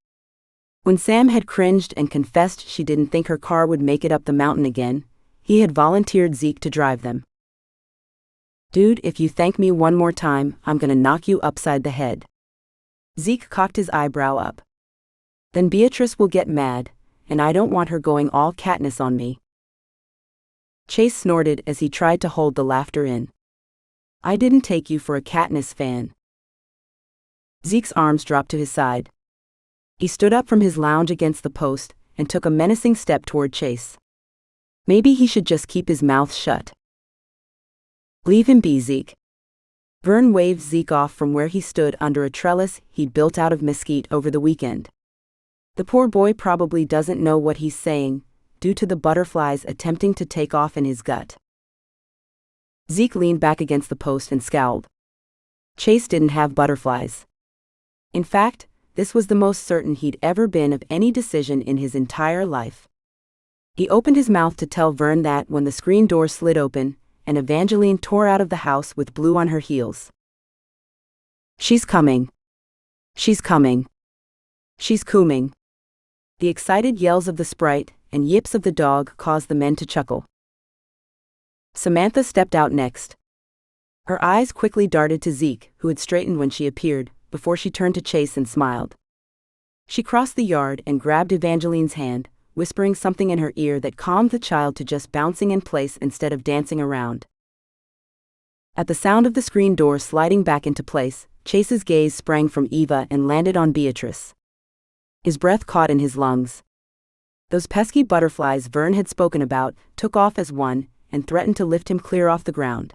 When Sam had cringed and confessed she didn't think her car would make it up the mountain again, he had volunteered Zeke to drive them. Dude, if you thank me one more time, I'm gonna knock you upside the head. Zeke cocked his eyebrow up. Then Beatrice will get mad, and I don't want her going all Katniss on me. Chase snorted as he tried to hold the laughter in. I didn't take you for a Katniss fan. Zeke's arms dropped to his side. He stood up from his lounge against the post and took a menacing step toward Chase. Maybe he should just keep his mouth shut. Leave him be, Zeke. Vern waved Zeke off from where he stood under a trellis he'd built out of mesquite over the weekend. The poor boy probably doesn't know what he's saying, due to the butterflies attempting to take off in his gut. Zeke leaned back against the post and scowled. Chase didn't have butterflies. In fact, this was the most certain he'd ever been of any decision in his entire life. He opened his mouth to tell Vern that when the screen door slid open, and Evangeline tore out of the house with Blue on her heels. She's coming. She's coming. She's coming. The excited yells of the sprite and yips of the dog caused the men to chuckle. Samantha stepped out next. Her eyes quickly darted to Zeke, who had straightened when she appeared, before she turned to Chase and smiled. She crossed the yard and grabbed Evangeline's hand, whispering something in her ear that calmed the child to just bouncing in place instead of dancing around. At the sound of the screen door sliding back into place, Chase's gaze sprang from Eva and landed on Beatrice. His breath caught in his lungs. Those pesky butterflies Vern had spoken about took off as one and threatened to lift him clear off the ground.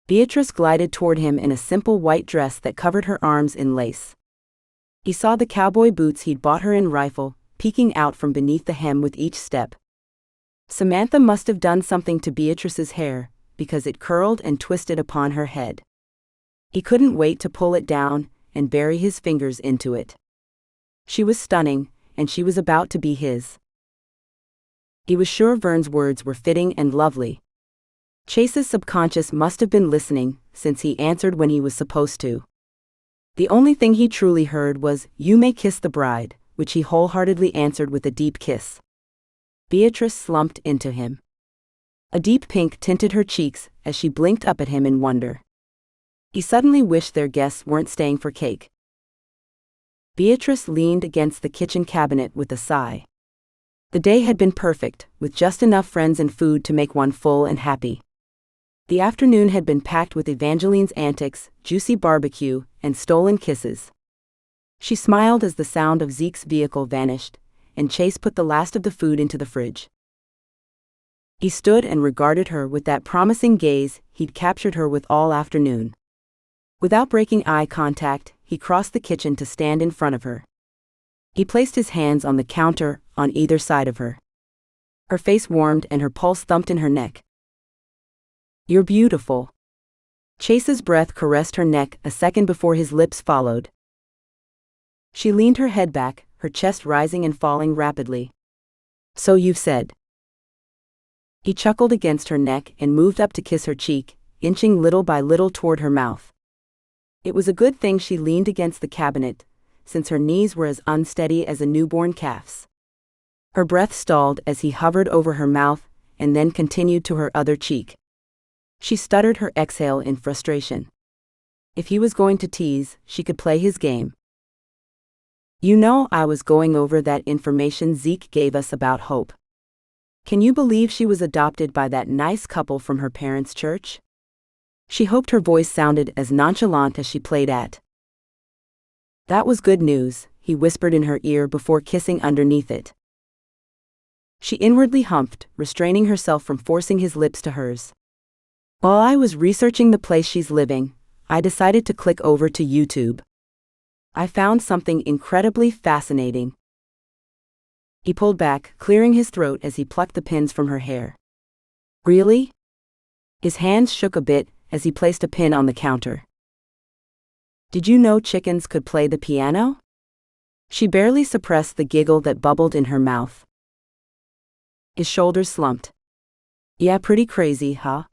Beatrice glided toward him in a simple white dress that covered her arms in lace. He saw the cowboy boots he'd bought her in rifle, peeking out from beneath the hem with each step. Samantha must have done something to Beatrice's hair, because it curled and twisted upon her head. He couldn't wait to pull it down and bury his fingers into it. She was stunning, and she was about to be his. He was sure Vern's words were fitting and lovely. Chase's subconscious must have been listening, since he answered when he was supposed to. The only thing he truly heard was, "You may kiss the bride," which he wholeheartedly answered with a deep kiss. Beatrice slumped into him. A deep pink tinted her cheeks as she blinked up at him in wonder. He suddenly wished their guests weren't staying for cake. Beatrice leaned against the kitchen cabinet with a sigh. The day had been perfect, with just enough friends and food to make one full and happy. The afternoon had been packed with Evangeline's antics, juicy barbecue, and stolen kisses. She smiled as the sound of Zeke's vehicle vanished, and Chase put the last of the food into the fridge. He stood and regarded her with that promising gaze he'd captured her with all afternoon. Without breaking eye contact, he crossed the kitchen to stand in front of her. He placed his hands on the counter, on either side of her. Her face warmed and her pulse thumped in her neck. "You're beautiful." Chase's breath caressed her neck a second before his lips followed. She leaned her head back, her chest rising and falling rapidly. "So you've said." He chuckled against her neck and moved up to kiss her cheek, inching little by little toward her mouth. It was a good thing she leaned against the cabinet, since her knees were as unsteady as a newborn calf's. Her breath stalled as he hovered over her mouth and then continued to her other cheek. She stuttered her exhale in frustration. If he was going to tease, she could play his game. "You know, I was going over that information Zeke gave us about Hope. Can you believe she was adopted by that nice couple from her parents' church?" She hoped her voice sounded as nonchalant as she played at. "That was good news," he whispered in her ear before kissing underneath it. She inwardly humphed, restraining herself from forcing his lips to hers. "While I was researching the place she's living, I decided to click over to YouTube. I found something incredibly fascinating." He pulled back, clearing his throat as he plucked the pins from her hair. "Really?" His hands shook a bit as he placed a pin on the counter. "Did you know chickens could play the piano?" She barely suppressed the giggle that bubbled in her mouth. His shoulders slumped. "Yeah, pretty crazy, huh?"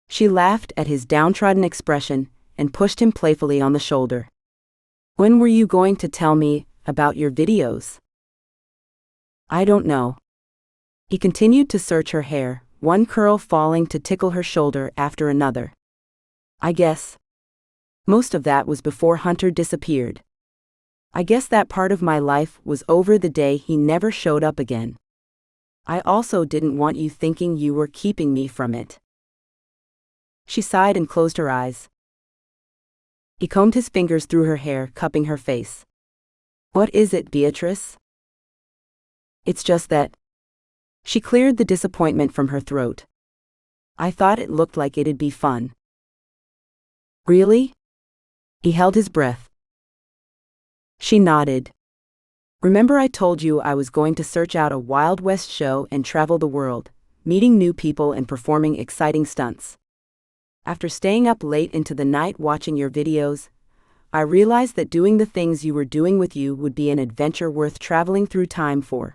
She laughed at his downtrodden expression and pushed him playfully on the shoulder. "When were you going to tell me about your videos?" "I don't know." He continued to search her hair, one curl falling to tickle her shoulder after another. "I guess most of that was before Hunter disappeared. I guess that part of my life was over the day he never showed up again. I also didn't want you thinking you were keeping me from it." She sighed and closed her eyes. He combed his fingers through her hair, cupping her face. "What is it, Beatrice?" "It's just that." She cleared the disappointment from her throat. "I thought it looked like it'd be fun." "Really?" He held his breath. She nodded. "Remember I told you I was going to search out a Wild West show and travel the world, meeting new people and performing exciting stunts? After staying up late into the night watching your videos, I realized that doing the things you were doing with you would be an adventure worth traveling through time for."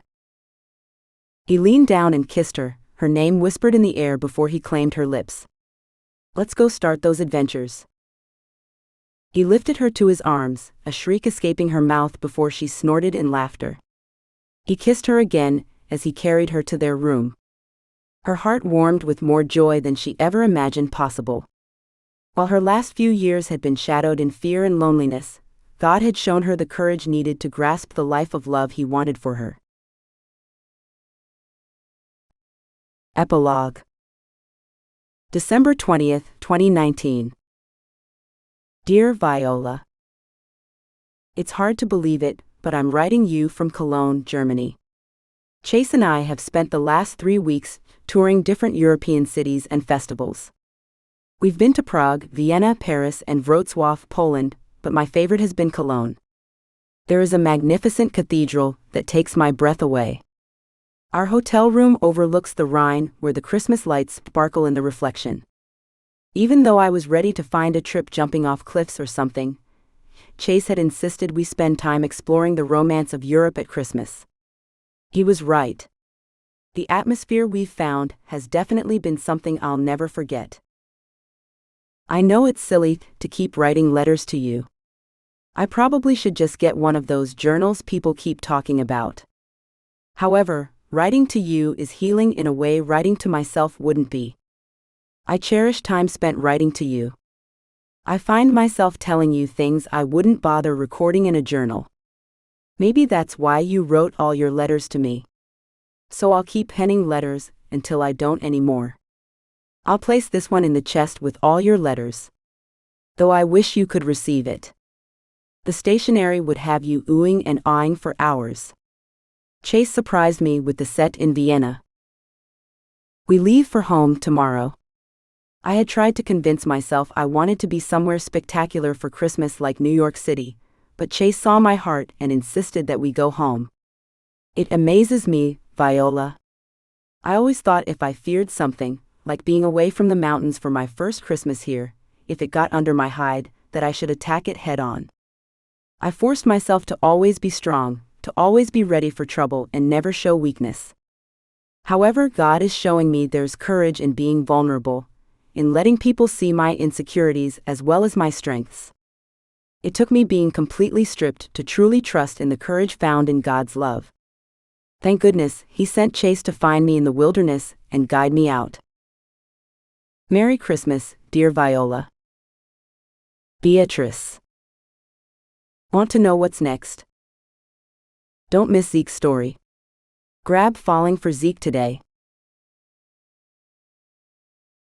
He leaned down and kissed her, her name whispered in the air before he claimed her lips. "Let's go start those adventures." He lifted her to his arms, a shriek escaping her mouth before she snorted in laughter. He kissed her again as he carried her to their room. Her heart warmed with more joy than she ever imagined possible. While her last few years had been shadowed in fear and loneliness, God had shown her the courage needed to grasp the life of love He wanted for her. Epilogue. December 20th, 2019. Dear Viola, it's hard to believe it, but I'm writing you from Cologne, Germany. Chase and I have spent the last 3 weeks touring different European cities and festivals. We've been to Prague, Vienna, Paris, and Wrocław, Poland, but my favorite has been Cologne. There is a magnificent cathedral that takes my breath away. Our hotel room overlooks the Rhine, where the Christmas lights sparkle in the reflection. Even though I was ready to find a trip jumping off cliffs or something, Chase had insisted we spend time exploring the romance of Europe at Christmas. He was right. The atmosphere we've found has definitely been something I'll never forget. I know it's silly to keep writing letters to you. I probably should just get one of those journals people keep talking about. However, writing to you is healing in a way writing to myself wouldn't be. I cherish time spent writing to you. I find myself telling you things I wouldn't bother recording in a journal. Maybe that's why you wrote all your letters to me. So I'll keep penning letters until I don't anymore. I'll place this one in the chest with all your letters. Though I wish you could receive it. The stationery would have you oohing and ahhing for hours. Chase surprised me with the set in Vienna. We leave for home tomorrow. I had tried to convince myself I wanted to be somewhere spectacular for Christmas like New York City, but Chase saw my heart and insisted that we go home. It amazes me, Viola. I always thought if I feared something, like being away from the mountains for my first Christmas here, if it got under my hide, that I should attack it head on. I forced myself to always be strong, to always be ready for trouble and never show weakness. However, God is showing me there's courage in being vulnerable, in letting people see my insecurities as well as my strengths. It took me being completely stripped to truly trust in the courage found in God's love. Thank goodness, He sent Chase to find me in the wilderness and guide me out. Merry Christmas, dear Viola. Beatrice. Want to know what's next? Don't miss Zeke's story. Grab Falling for Zeke today.